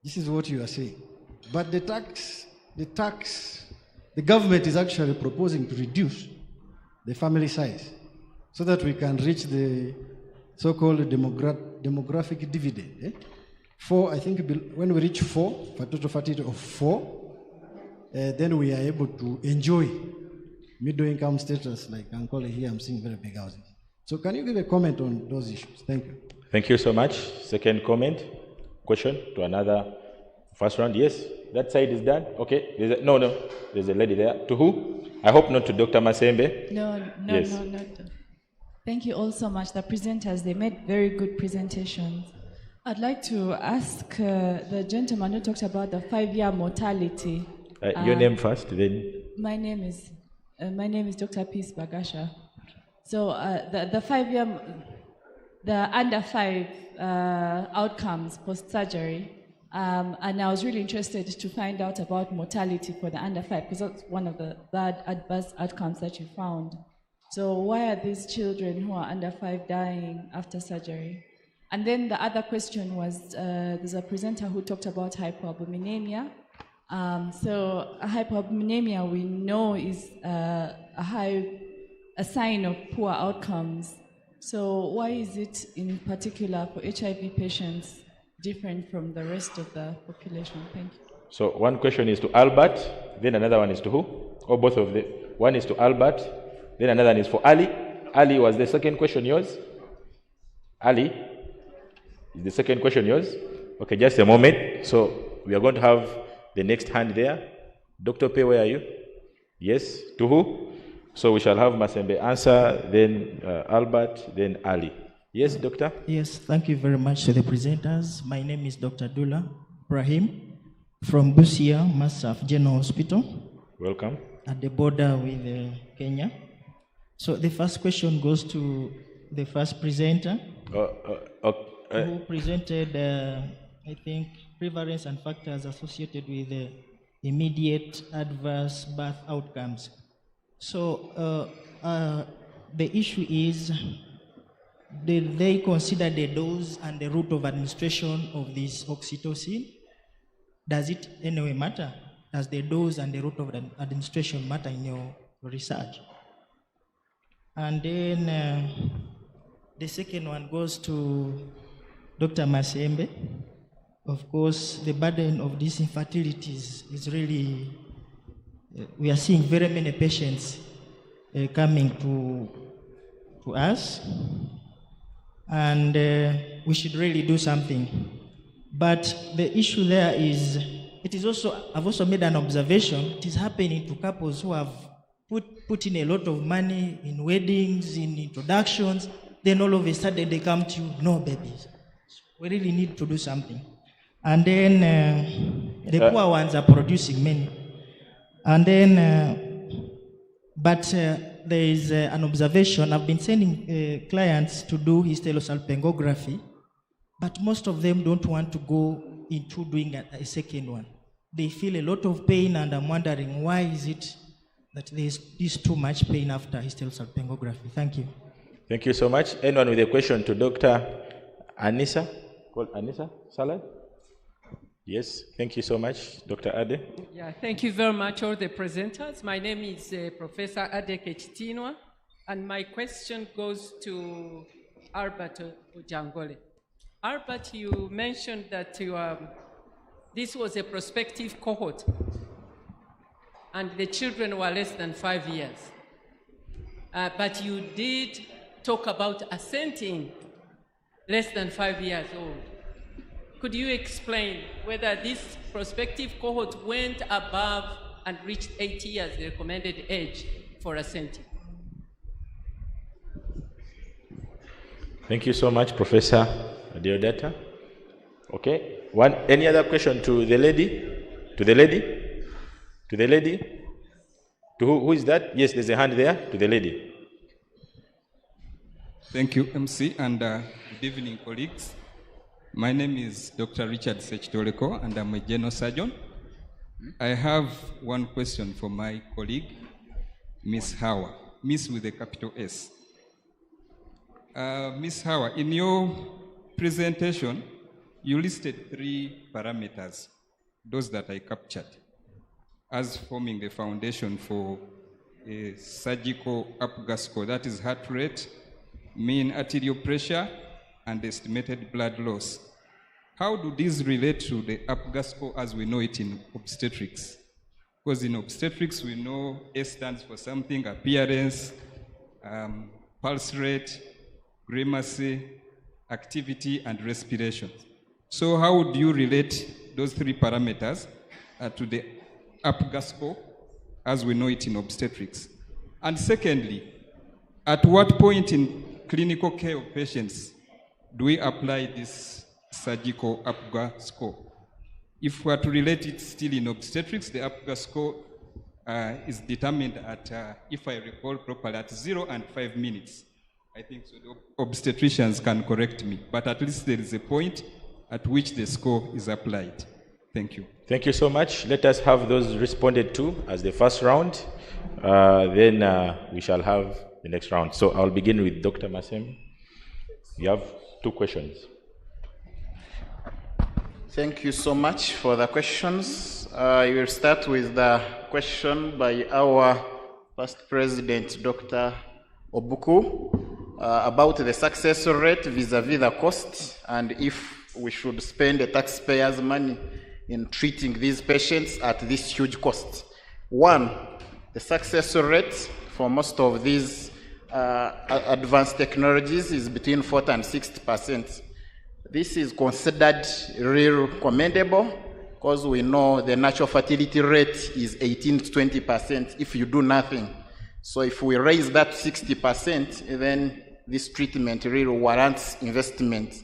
This is what you are saying. But the government is actually proposing to reduce the family size so that we can reach the so-called demographic dividend. 4, I think when we reach 4, for total fertility of 4, then we are able to enjoy middle income status like Ankole here. I'm seeing very big houses. So can you give a comment on those issues? Thank you. Thank you so much. Second comment, question to another first round. Yes, that side is done. Okay. There's a lady there. To who? I hope not to Dr. Masembe. No. Thank you all so much. The presenters, they made very good presentations. I'd like to ask the gentleman who talked about the 5-year mortality. Your name first, then. My name is Dr. Peace Bagasha. So the 5-year, the under 5 outcomes post-surgery, and I was really interested to find out about mortality for the under 5, because that's one of the bad adverse outcomes that you found. So why are these children who are under 5 dying after surgery? And then the other question was, there's a presenter who talked about hypoalbuminemia. So hypoalbuminemia we know is a sign of poor outcomes. So why is it in particular for HIV patients different from the rest of the population? Thank you. So one question is to Albert, then another one is to who? Or both of them? One is to Albert, then another one is for Ali. Ali, was the second question yours? Ali, is the second question yours? Okay, just a moment. So we are going to have the next hand there. Dr. Pei, where are you? Yes, to who? So we shall have Masembe answer, then Albert, then Ali. Yes, doctor? Yes, thank you very much to the presenters. My name is Dr. Dula Brahim from Busia Masaf General Hospital. Welcome. At the border with Kenya. So the first question goes to the first presenter who presented, I think, prevalence and factors associated with immediate adverse birth outcomes. So the issue is, did they consider the dose and the route of administration of this oxytocin? Does it anyway matter? Does the dose and the route of administration matter in your research? And then the second one goes to Dr. Masembe. Of course, the burden of these infertilities is really, we are seeing very many patients coming to us, and we should really do something. But the issue there is, it is also, I've also made an observation, it is happening to couples who have put in a lot of money in weddings, in introductions, then all of a sudden they come to you, no babies. We really need to do something. And then the poor ones are producing many. And then, but there is an observation, I've been sending clients to do hysterosalpingography, but most of them don't want to go into doing a second one. They feel a lot of pain, and I'm wondering why is it that there's too much pain after hysterosalpingography. Thank you. Thank you so much. Anyone with a question to Dr. Anissa? Called Anissa Salad? Yes, thank you so much, Dr. Ade. Yeah, thank you very much, all the presenters. My name is Professor Ade Kechitinwa, and my question goes to Albert Ojangole. Albert, you mentioned that this was a prospective cohort, and the children were less than 5 years. But you did talk about assenting less than 5 years old. Could you explain whether this prospective cohort went above and reached 8 years, the recommended age for assenting? Thank you so much, Professor Deodata. Okay. Any other question to the lady? To the lady? To the lady? To who is that? Yes, there's a hand there. To the lady. Thank you, MC, and good evening, colleagues. My name is Dr. Richard Sechitoleko, and I'm a general surgeon. I have one question for my colleague, Ms. Hawa, Miss with a capital S. Ms. Hawa, in your presentation, you listed 3 parameters, those that I captured, as forming a foundation for a surgical APGAR score, that is heart rate, mean arterial pressure, and estimated blood loss. How do these relate to the APGAR score as we know it in obstetrics? Because in obstetrics, we know A stands for something, appearance, pulse rate, grimacy, activity, and respiration. So how would you relate those 3 parameters to the APGAR score as we know it in obstetrics? And secondly, at what point in clinical care of patients do we apply this surgical APGAR score? If we are to relate it still in obstetrics, the APGAR score is determined at, if I recall properly, at 0 and 5 minutes. I think so. The obstetricians can correct me, but at least there is a point at which the score is applied. Thank you. Thank you so much. Let us have those responded to as the first round. Then we shall have the next round. So I'll begin with Dr. Masem. You have 2 questions. Thank you so much for the questions. I will start with the question by our first president, Dr. Obuku, about the success rate vis-a-vis the cost, and if we should spend the taxpayers' money in treating these patients at this huge cost. 1, the success rate for most of these advanced technologies is between 40% and 60%. This is considered really commendable because we know the natural fertility rate is 18 to 20% if you do nothing. So if we raise that 60%, then this treatment really warrants investment.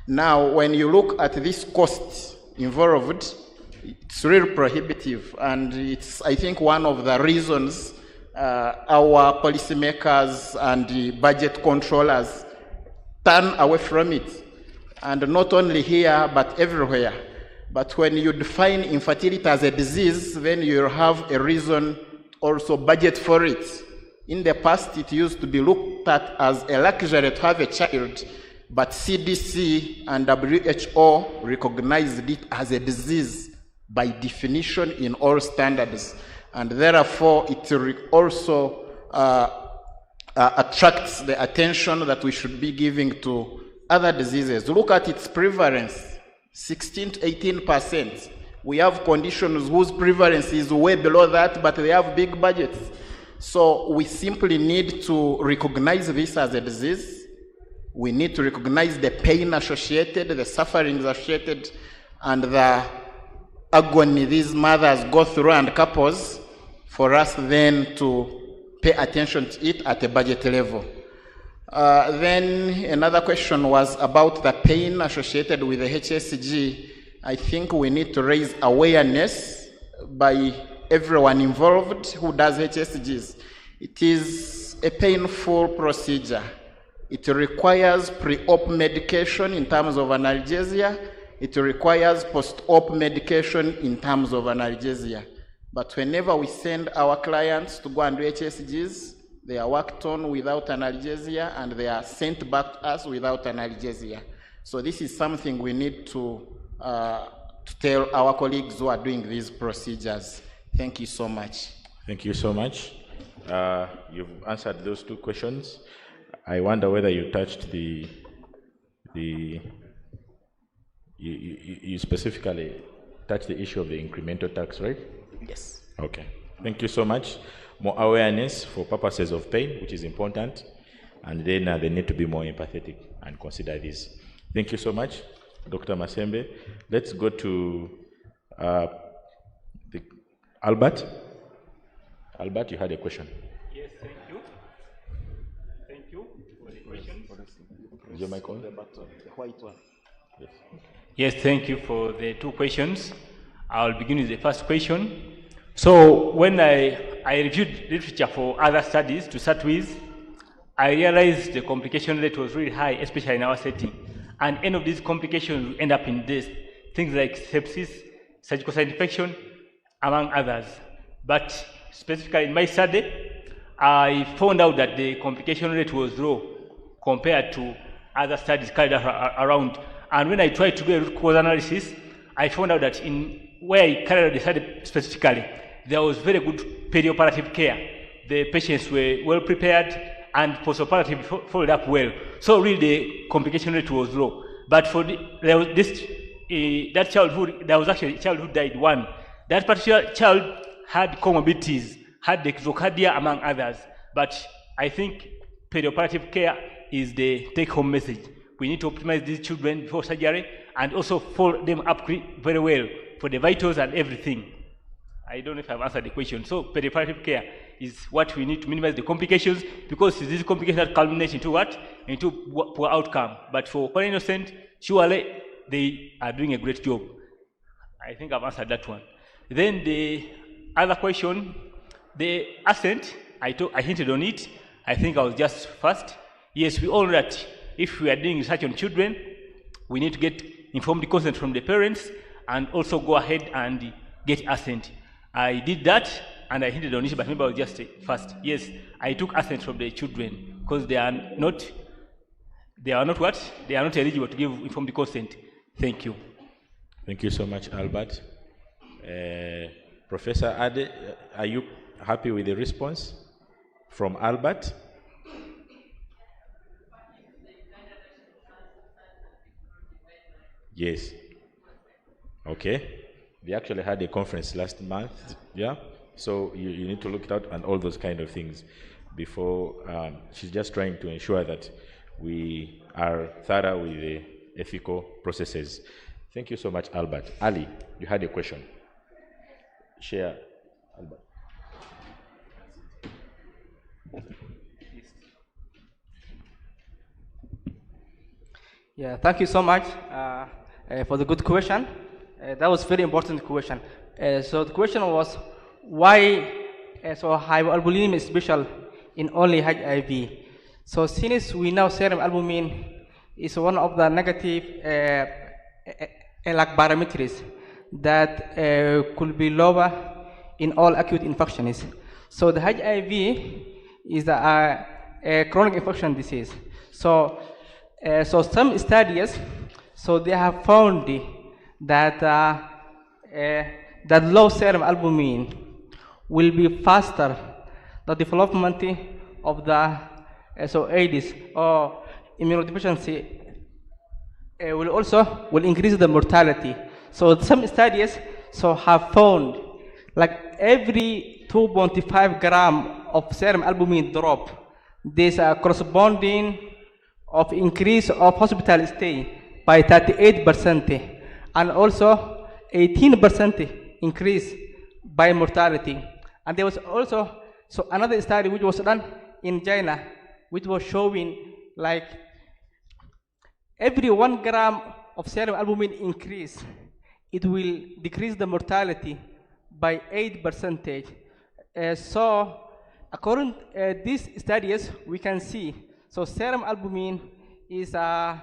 Now, when you look at this cost involved, it's really prohibitive, and it's, I think, one of the reasons our policymakers and the budget controllers turn away from it. And not only here, but everywhere. But when you define infertility as a disease, then you'll have a reason also budget for it. In the past, it used to be looked at as a luxury to have a child, but CDC and WHO recognized it as a disease by definition in all standards. And therefore, it also attracts the attention that we should be giving to other diseases. Look at its prevalence, 16 to 18%. We have conditions whose prevalence is way below that, but they have big budgets. So we simply need to recognize this as a disease. We need to recognize the pain associated, the sufferings associated, and the agony these mothers go through and couples, for us then to pay attention to it at a budget level. Then another question was about the pain associated with the HSG. I think we need to raise awareness by everyone involved who does HSGs. It is a painful procedure. It requires pre-op medication in terms of analgesia. It requires post-op medication in terms of analgesia. But whenever we send our clients to go and do HSGs, they are worked on without analgesia, and they are sent back to us without analgesia. So this is something we need to tell our colleagues who are doing these procedures. Thank you so much. Thank you so much. You've answered those two questions. I wonder whether you touched you specifically touched the issue of the incremental tax, right? Yes. Okay. Thank you so much. More awareness for purposes of pain, which is important, and then they need to be more empathetic and consider this. Thank you so much, Dr. Masembe. Let's go to Albert. Albert, you had a question. Yes, thank you. Thank you for the question. Is your mic on? The white one. Yes. Yes, thank you for the two questions. I'll begin with the first question. So when I reviewed literature for other studies to start with, I realized the complication rate was really high, especially in our setting. And any of these complications will end up in this, things like sepsis, surgical site infection, among others. But specifically in my study, I found out that the complication rate was low compared to other studies carried out around. And when I tried to do a root cause analysis, I found out that where I carried out the study specifically, there was very good perioperative care. The patients were well prepared, and postoperative followed up well. So really the complication rate was low. But for there was that child there was actually a child who died, one. That particular child had comorbidities, had dextrocardia among others. But I think perioperative care is the take-home message. We need to optimize these children before surgery and also follow them up very well for the vitals and everything. I don't know if I've answered the question. So perioperative care is what we need to minimize the complications, because these complications culminate into what? Into poor outcome. But for Quite Innocent, surely they are doing a great job. I think I've answered that one. Then the other question, the assent, I hinted on it. I think I was just first. Yes, we all know that if we are doing research on children, we need to get informed consent from the parents and also go ahead and get assent. I did that, and I hinted on it, but maybe I was just first. Yes, I took assent from the children because they are not what? They are not eligible to give informed consent. Thank you. Thank you so much, Albert. Professor Ade, are you happy with the response from Albert? Yes. Okay. They actually had a conference last month, yeah? So you need to look it out and all those kind of things before. She's just trying to ensure that we are thorough with the ethical processes. Thank you so much, Albert. Ali, you had a question. Share, Albert. Yeah, thank you so much for the good question. That was very important question. So the question was why so hypoalbuminemia is special in only HIV. So since we know serum albumin is one of the negative like parameters that could be lower in all acute infections. So the HIV is a chronic infection disease. So so some studies, so they have found that that low serum albumin will be faster the development of the so AIDS or immunodeficiency will increase the mortality. So some studies so have found like every 2.5 gram of serum albumin drop, there's a corresponding of increase of hospital stay by 38%, and also 18% increase by mortality. And there was also so another study which was done in China, which was showing like every 1 gram of serum albumin increase, it will decrease the mortality by 8%. So according to these studies, we can see so serum albumin is a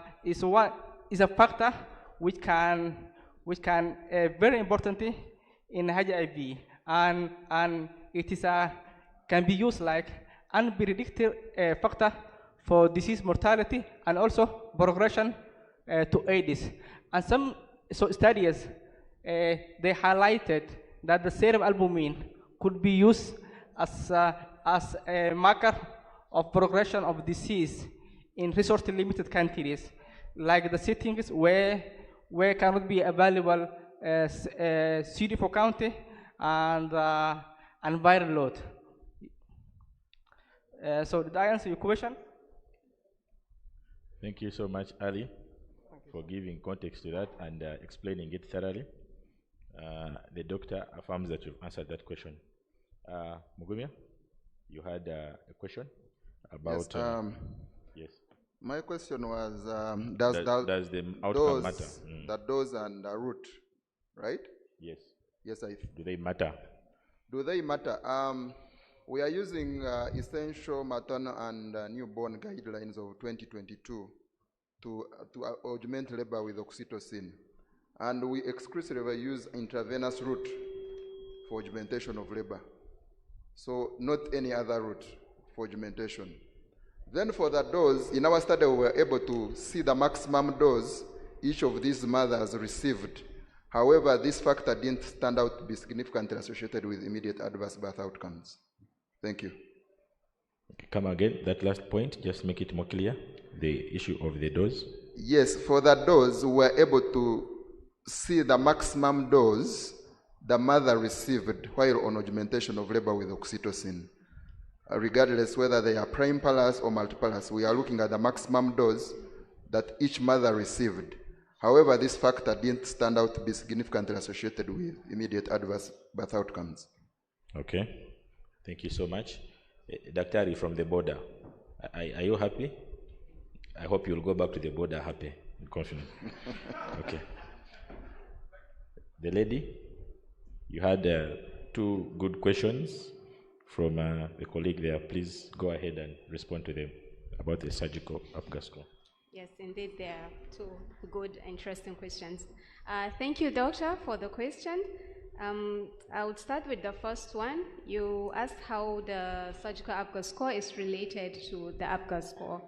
factor which can very important in HIV, and it is can be used like unpredicted factor for disease mortality and also progression to AIDS. And some studies they highlighted that the serum albumin could be used as a marker of progression of disease in resource-limited countries, like the settings where cannot be available CD4 count and viral load. So did I answer your question? Thank you so much, Ali, for giving context to that and explaining it thoroughly. The doctor affirms that you've answered that question. Mugumia, you had a question about... Yes, yes. My question was, does the outcome matter? The dose and the route, right? Yes. Yes, do they matter? Do they matter? We are using essential maternal and newborn guidelines of 2022 to augment labor with oxytocin. And we exclusively use intravenous route for augmentation of labor. So not any other route for augmentation. Then for the dose, in our study we were able to see the maximum dose each of these mothers received. However, this factor didn't stand out to be significantly associated with immediate adverse birth outcomes. Thank you. Come again, that last point, just make it more clear, the issue of the dose. Yes, for that dose, we were able to see the maximum dose the mother received while on augmentation of labor with oxytocin. Regardless whether they are primipalus or multipalus, we are looking at the maximum dose that each mother received. However, this factor didn't stand out to be significantly associated with immediate adverse birth outcomes. Okay. Thank you so much. Daktari from the border, are you happy? I hope you'll go back to the border happy and confident. Okay. The lady, you had 2 good questions from the colleague there. Please go ahead and respond to them about the surgical APGAR score. Yes, indeed, there are 2 good, interesting questions. Thank you, Doctor, for the question. I would start with the first one. You asked how the surgical APGAR score is related to the APGAR score.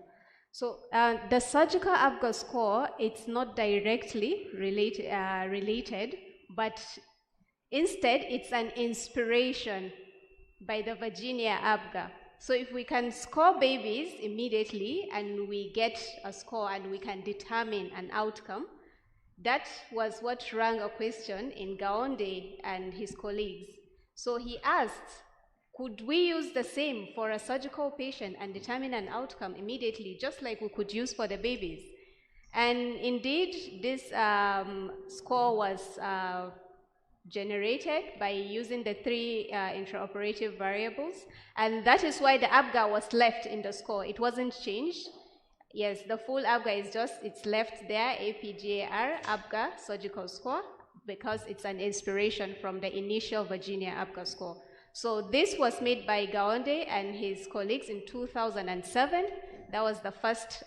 So the surgical APGAR score, it's not directly related, but instead it's an inspiration by the Virginia APGAR. So if we can score babies immediately and we get a score and we can determine an outcome, that was what rang a question in Gaonde and his colleagues. So he asked, could we use the same for a surgical patient and determine an outcome immediately, just like we could use for the babies? And indeed, this score was generated by using the 3 intraoperative variables, and that is why the APGAR was left in the score. It wasn't changed. Yes, the full ABGA is just, it's left there, APGAR, ABGA surgical score, because it's an inspiration from the initial Virginia ABGA score. So this was made by Gaonde and his colleagues in 2007. That was the first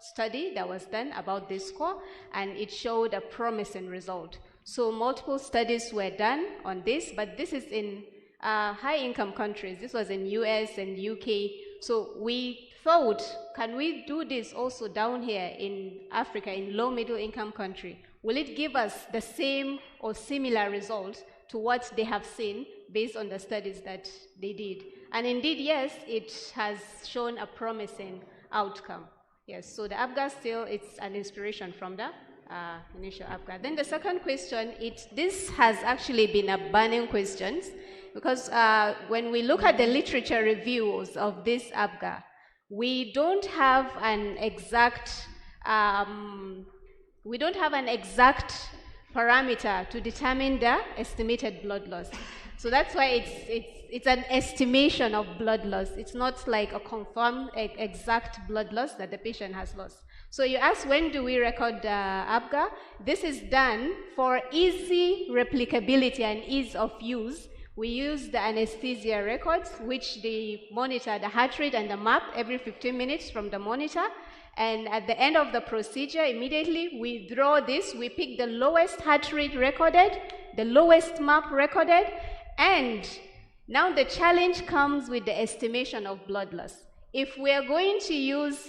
study that was done about this score, and it showed a promising result. So multiple studies were done on this, but this is in high-income countries. This was in US and UK. So we thought, can we do this also down here in Africa, in low middle income country? Will it give us the same or similar results to what they have seen based on the studies that they did? And indeed, yes, it has shown a promising outcome. Yes, so the ABGA still, it's an inspiration from the initial ABGA. Then the second question, this has actually been a burning question, because when we look at the literature reviews of this ABGA, we don't have an exact parameter to determine the estimated blood loss. So that's why it's an estimation of blood loss. It's not like a confirmed exact blood loss that the patient has lost. So you ask, when do we record ABGA? This is done for easy replicability and ease of use. We use the anesthesia records, which they monitor the heart rate and the MAP every 15 minutes from the monitor. And at the end of the procedure, immediately we draw this, we pick the lowest heart rate recorded, the lowest MAP recorded, and now the challenge comes with the estimation of blood loss. If we are going to use,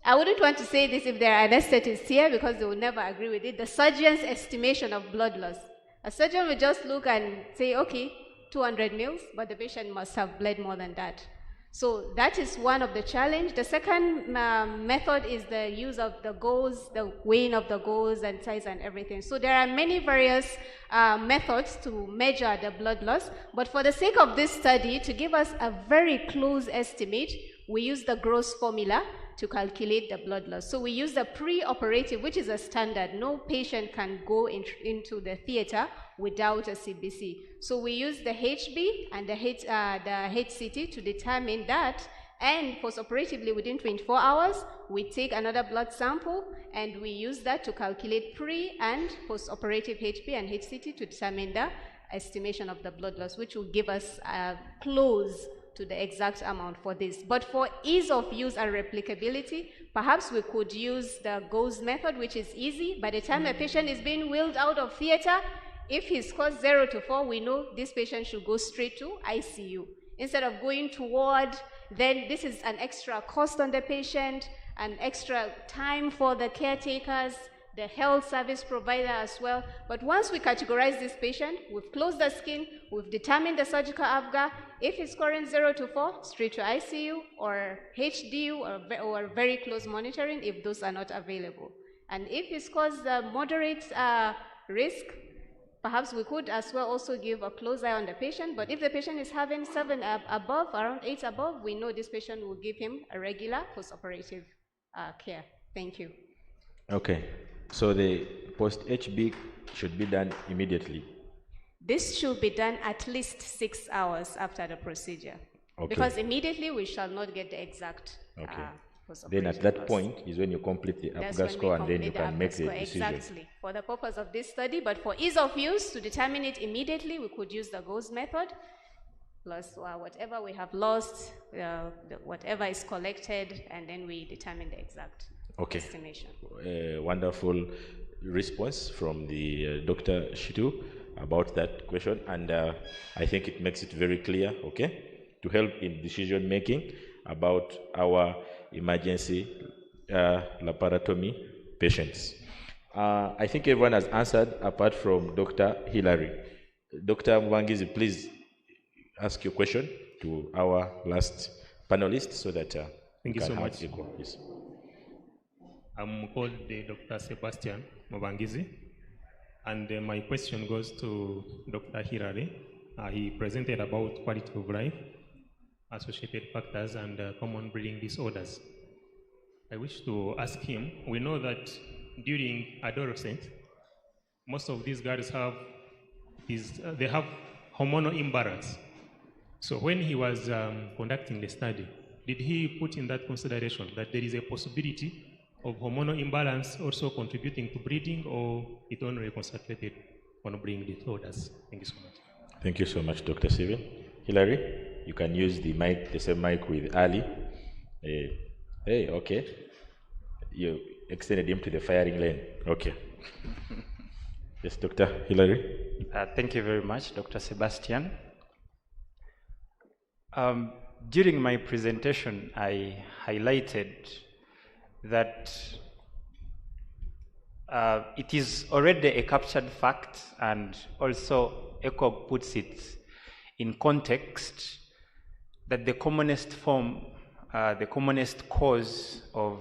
I wouldn't want to say this if there are anesthetists here because they will never agree with it, the surgeon's estimation of blood loss. A surgeon will just look and say, okay, 200 mils, but the patient must have bled more than that. So that is one of the challenge. The second method is the use of the goals, the weighing of the goals and size and everything. So there are many various methods to measure the blood loss, but for the sake of this study, to give us a very close estimate, we use the gross formula to calculate the blood loss. So we use the pre-operative, which is a standard. No patient can go into the theater without a CBC. So we use the HB and the HCT to determine that, and post-operatively within 24 hours, we take another blood sample and we use that to calculate pre- and post-operative HB and HCT to determine the estimation of the blood loss, which will give us close to the exact amount for this. But for ease of use and replicability, perhaps we could use the GOES method, which is easy. By the time a patient is being wheeled out of theater, if he scores 0 to 4, we know this patient should go straight to ICU. Instead of going to ward, then this is an extra cost on the patient, an extra time for the caretakers, the health service provider as well. But once we categorize this patient, we've closed the skin, we've determined the surgical ABGA. If he's scoring 0 to 4, straight to ICU or HDU or very close monitoring if those are not available. And if he scores the moderate risk, perhaps we could as well also give a close eye on the patient. But if the patient is having 7 above, around 8 above, we know this patient will give him a regular post-operative care. Thank you. Okay. So the post-HB should be done immediately. This should be done at least 6 hours after the procedure. Okay. Because immediately we shall not get the exact then at that point is when you complete the ABGA score and then you can make the decision. Exactly, for the purpose of this study. But for ease of use, to determine it immediately, we could use the GOES method, plus whatever we have lost, whatever is collected, and then we determine the exact estimation. Wonderful response from the Dr. Shitu about that question, and I think it makes it very clear, to help in decision making about our emergency laparotomy patients. I think everyone has answered apart from Dr. Hilary. Dr. Mbangizi, please ask your question to our last panelist so that thank you so much. Yes. I'm called Dr. Sebastian Mbangizi, and my question goes to Dr. Hilary. He presented about quality of life, associated factors, and common breeding disorders. I wish to ask him, we know that during adolescence, most of these girls have hormonal imbalance. So when he was conducting the study, did he put in that consideration that there is a possibility of hormonal imbalance also contributing to bleeding, or it only concentrated on bleeding disorders? Thank you so much. Thank you so much, Dr. Steven. Hilary, you can use the mic, the same mic with Ali. Hey, okay. You extended him to the firing lane. Okay. Yes, Dr. Hilary. Thank you very much, Dr. Sebastian. During my presentation, I highlighted that it is already a captured fact, and also ECOG puts it in context, that the commonest form, the commonest cause of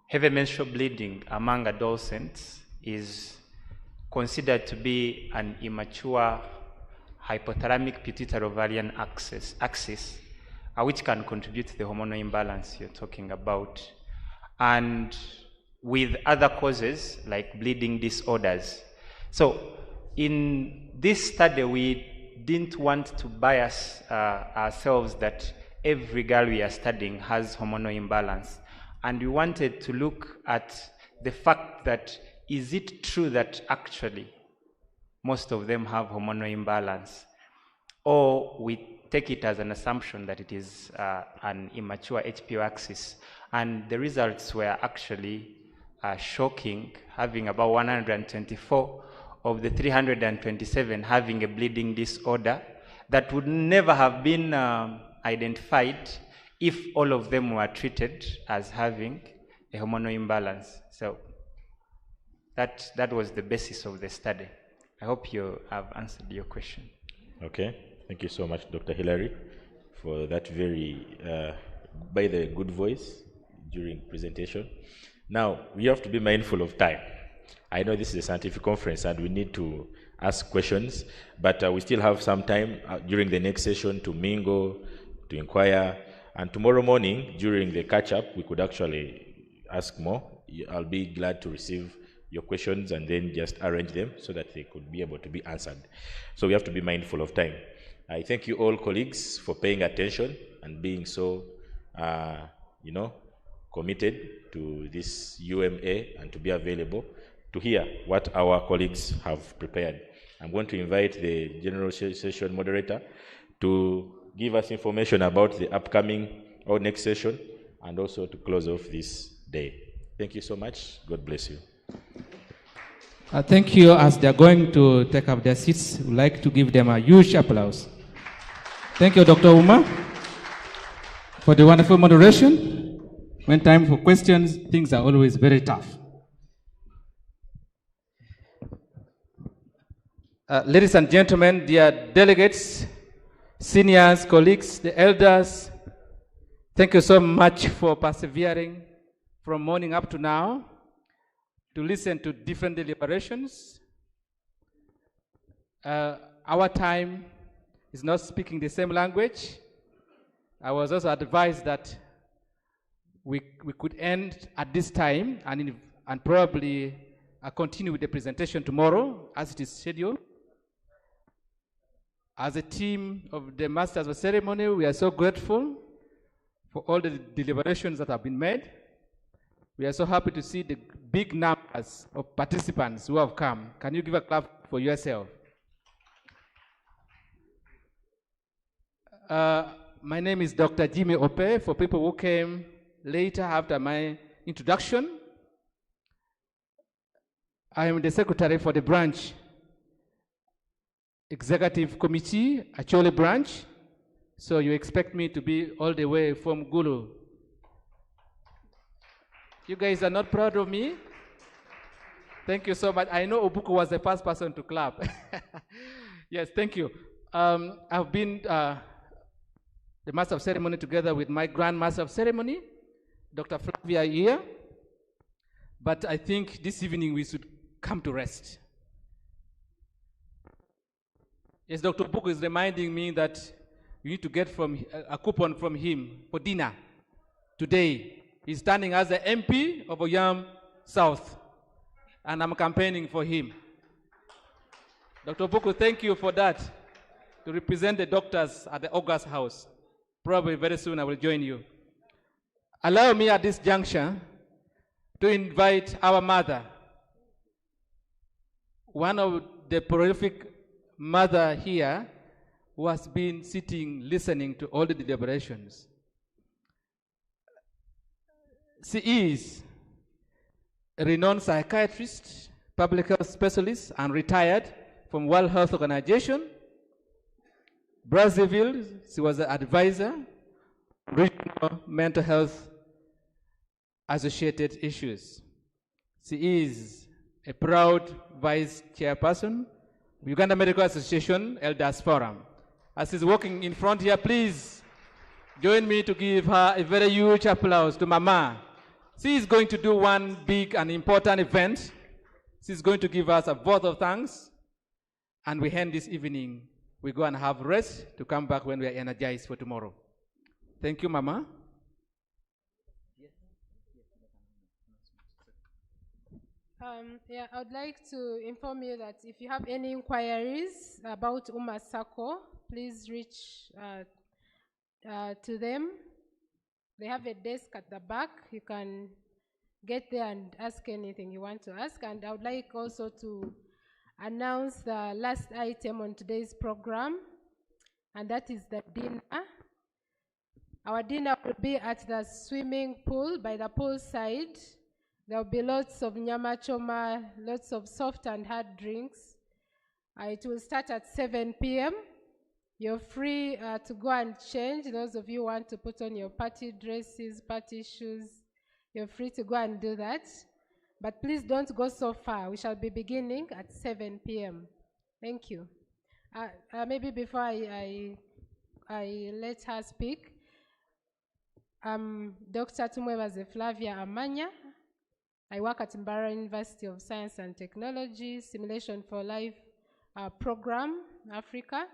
heavy menstrual bleeding among adolescents is considered to be an immature hypothalamic pituitary ovarian axis, which can contribute to the hormonal imbalance you're talking about, and with other causes like bleeding disorders. So in this study, we didn't want to bias ourselves that every girl we are studying has hormonal imbalance. And we wanted to look at the fact that, is it true that actually most of them have hormonal imbalance? Or we take it as an assumption that it is an immature HPO axis. And the results were actually shocking, having about 124 of the 327 having a bleeding disorder that would never have been identified if all of them were treated as having a hormonal imbalance. So that was the basis of the study. I hope you have answered your question. Okay, thank you so much, Dr. Hilary, for that very, by the good voice during presentation. Now, we have to be mindful of time. I know this is a scientific conference and we need to ask questions, but we still have some time during the next session to mingle, to inquire, and tomorrow morning during the catch-up, we could actually ask more. I'll be glad to receive your questions and then just arrange them so that they could be able to be answered. So we have to be mindful of time. I thank you all colleagues for paying attention and being so, committed to this UMA and to be available to hear what our colleagues have prepared. I'm going to invite the general session moderator to give us information about the upcoming or next session and also to close off this day. Thank you so much. God bless you. Thank you. As they're going to take up their seats, we'd like to give them a huge applause. Thank you, Dr. Uma, for the wonderful moderation. When time for questions, things are always very tough. Ladies and gentlemen, dear delegates, seniors, colleagues, the elders, thank you so much for persevering from morning up to now to listen to different deliberations. Our time is not speaking the same language. I was also advised that we could end at this time and probably continue with the presentation tomorrow as it is scheduled. As a team of the Masters of Ceremony, we are so grateful for all the deliberations that have been made. We are so happy to see the big numbers of participants who have come. Can you give a clap for yourself? My name is Dr. Jimmy Ope. For people who came later after my introduction, I am the secretary for the branch executive committee, Achole branch. So you expect me to be all the way from Gulu. You guys are not proud of me? Thank you so much. I know Obuku was the first person to clap. Yes, thank you. I've been the Master of Ceremony together with my Grand Master of Ceremony, Dr. Flavia here. But I think this evening we should come to rest. Yes, Dr. Obuku is reminding me that we need to get a coupon from him for dinner today. He's standing as the MP of Oyam South, and I'm campaigning for him. Dr. Obuku, thank you for that, to represent the doctors at the August House. Probably very soon I will join you. Allow me at this juncture to invite our mother, one of the prolific mother here who has been sitting listening to all the deliberations. She is a renowned psychiatrist, public health specialist, and retired from World Health Organization. Brazzaville, she was an advisor, regional mental health associated issues. She is a proud vice chairperson of Uganda Medical Association Elders Forum. As she's walking in front here, please join me to give her a very huge applause to Mama. She is going to do one big and important event. She's going to give us a vote of thanks, and we end this evening. We go and have rest to come back when we are energized for tomorrow. Thank you, Mama. Yeah, I would like to inform you that if you have any inquiries about UMA Sacco, please reach to them. They have a desk at the back. You can get there and ask anything you want to ask. And I would like also to announce the last item on today's program, and that is the dinner. Our dinner will be at the swimming pool, by the pool side. There will be lots of nyama choma, lots of soft and hard drinks. It will start at 7 p.m. You're free to go and change. Those of you who want to put on your party dresses, party shoes, you're free to go and do that. But please don't go so far. We shall be beginning at 7 p.m. Thank you. Maybe before I let her speak, Dr. Tumwebaze Flavia Amanya. I work at Mbarara University of Science and Technology, Simulation for Life program, Africa.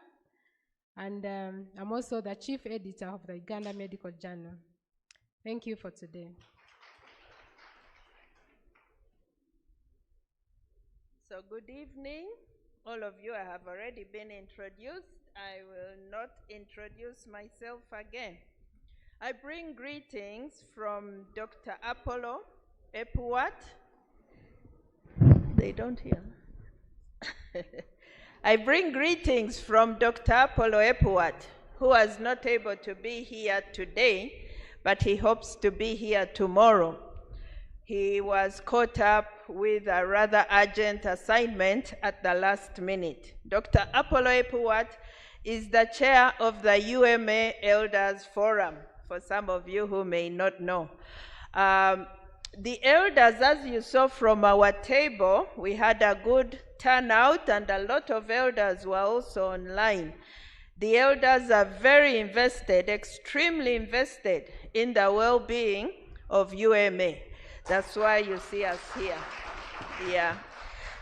And I'm also the chief editor of the Uganda Medical Journal. Thank you for today. So good evening, all of you. I have already been introduced. I will not introduce myself again. I bring greetings from Dr. Apollo Epuwat. They don't hear. I bring greetings from Dr. Apollo Epuwat, who was not able to be here today, but he hopes to be here tomorrow. He was caught up with a rather urgent assignment at the last minute. Dr. Apollo Epuwat is the chair of the UMA Elders Forum, for some of you who may not know. The elders, as you saw from our table, we had a good turnout and a lot of elders were also online. The elders are very invested, extremely invested in the well-being of UMA. That's why you see us here. Yeah.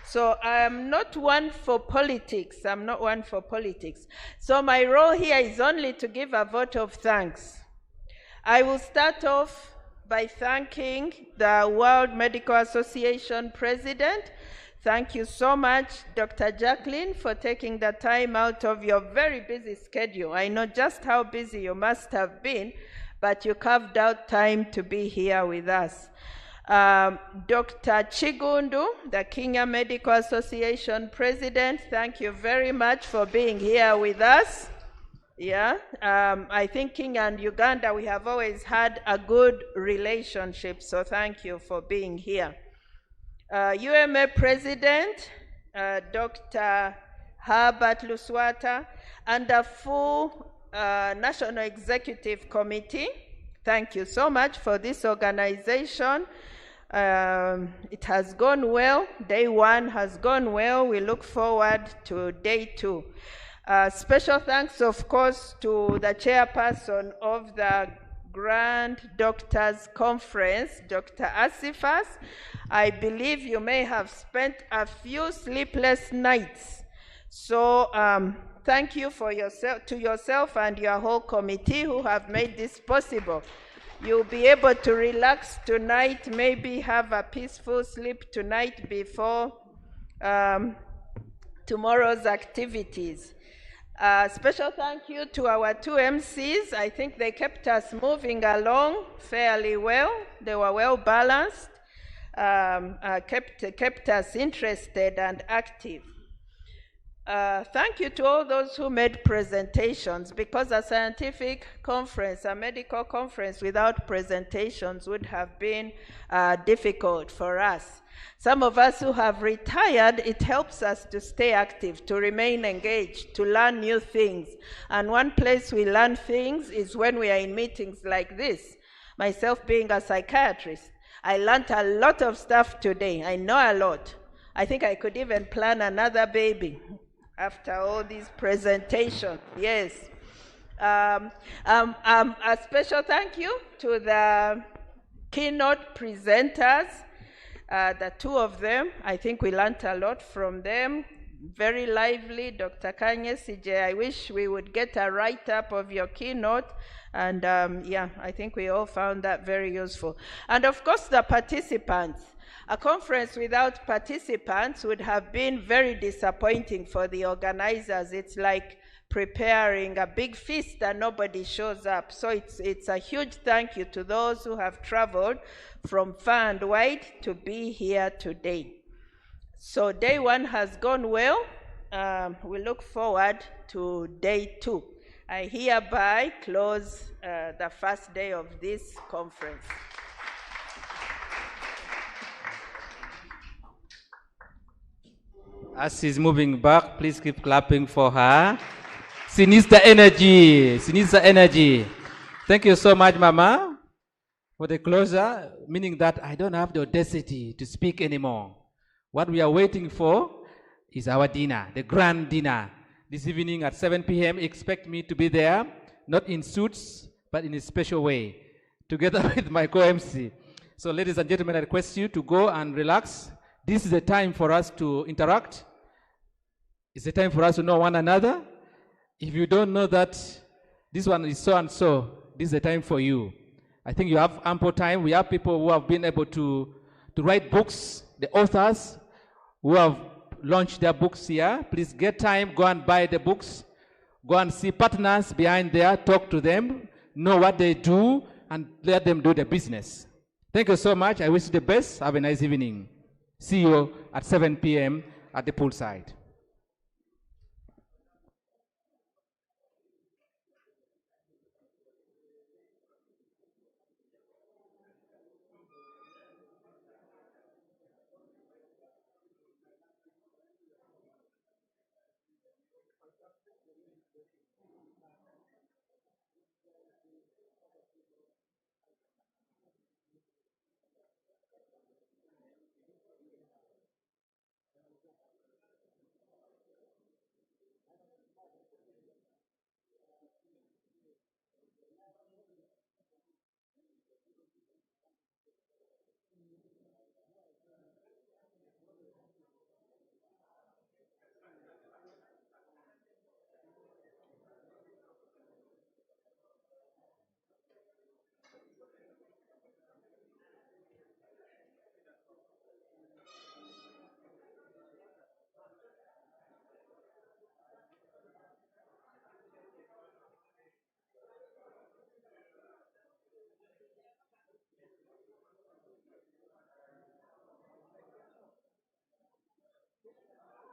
So I'm not one for politics. I'm not one for politics. So my role here is only to give a vote of thanks. I will start off by thanking the World Medical Association President. Thank you so much, Dr. Jacqueline, for taking the time out of your very busy schedule. I know just how busy you must have been, but you carved out time to be here with us. Dr. Chigundu, the Kenya Medical Association President, thank you very much for being here with us. Yeah, I think Kenya and Uganda, we have always had a good relationship, so thank you for being here. UMA President, Dr. Herbert Luswata, and the full National Executive Committee, thank you so much for this organization. It has gone well. Day one has gone well. We look forward to day two. Special thanks, of course, to the chairperson of the Grand Doctors Conference, Dr. Asifas. I believe you may have spent a few sleepless nights. So thank you for yourself and your whole committee who have made this possible. You'll be able to relax tonight, maybe have a peaceful sleep tonight before tomorrow's activities. Special thank you to our two MCs. I think they kept us moving along fairly well. They were well balanced, kept us interested and active. Thank you to all those who made presentations, because a scientific conference, a medical conference without presentations would have been difficult for us. Some of us who have retired, it helps us to stay active, to remain engaged, to learn new things. And one place we learn things is when we are in meetings like this. Myself being a psychiatrist, I learned a lot of stuff today. I know a lot. I think I could even plan another baby after all these presentations. Yes. A special thank you to the keynote presenters, the two of them. I think we learned a lot from them. Very lively. Dr. Kanye CJ, I wish we would get a write-up of your keynote. And yeah, I think we all found that very useful. And of course, the participants. A conference without participants would have been very disappointing for the organizers. It's like preparing a big feast and nobody shows up. So it's a huge thank you to those who have traveled from far and wide to be here today. So day one has gone well. We look forward to day two. I hereby close the first day of this conference. As she's moving back, please keep clapping for her. She needs the energy. She needs the energy. Thank you so much, Mama, for the closure, meaning that I don't have the audacity to speak anymore. What we are waiting for is our dinner, the grand dinner. This evening at 7 p.m., expect me to be there, not in suits, but in a special way, together with my co-MC. So ladies and gentlemen, I request you to go and relax. This is the time for us to interact. It's the time for us to know one another. If you don't know that this one is so and so, this is the time for you. I think you have ample time. We have people who have been able to write books, the authors who have launched their books here. Please get time, go and buy the books. Go and see partners behind there, talk to them, know what they do, and let them do the business. Thank you so much. I wish you the best. Have a nice evening. See you at 7 p.m. at the poolside.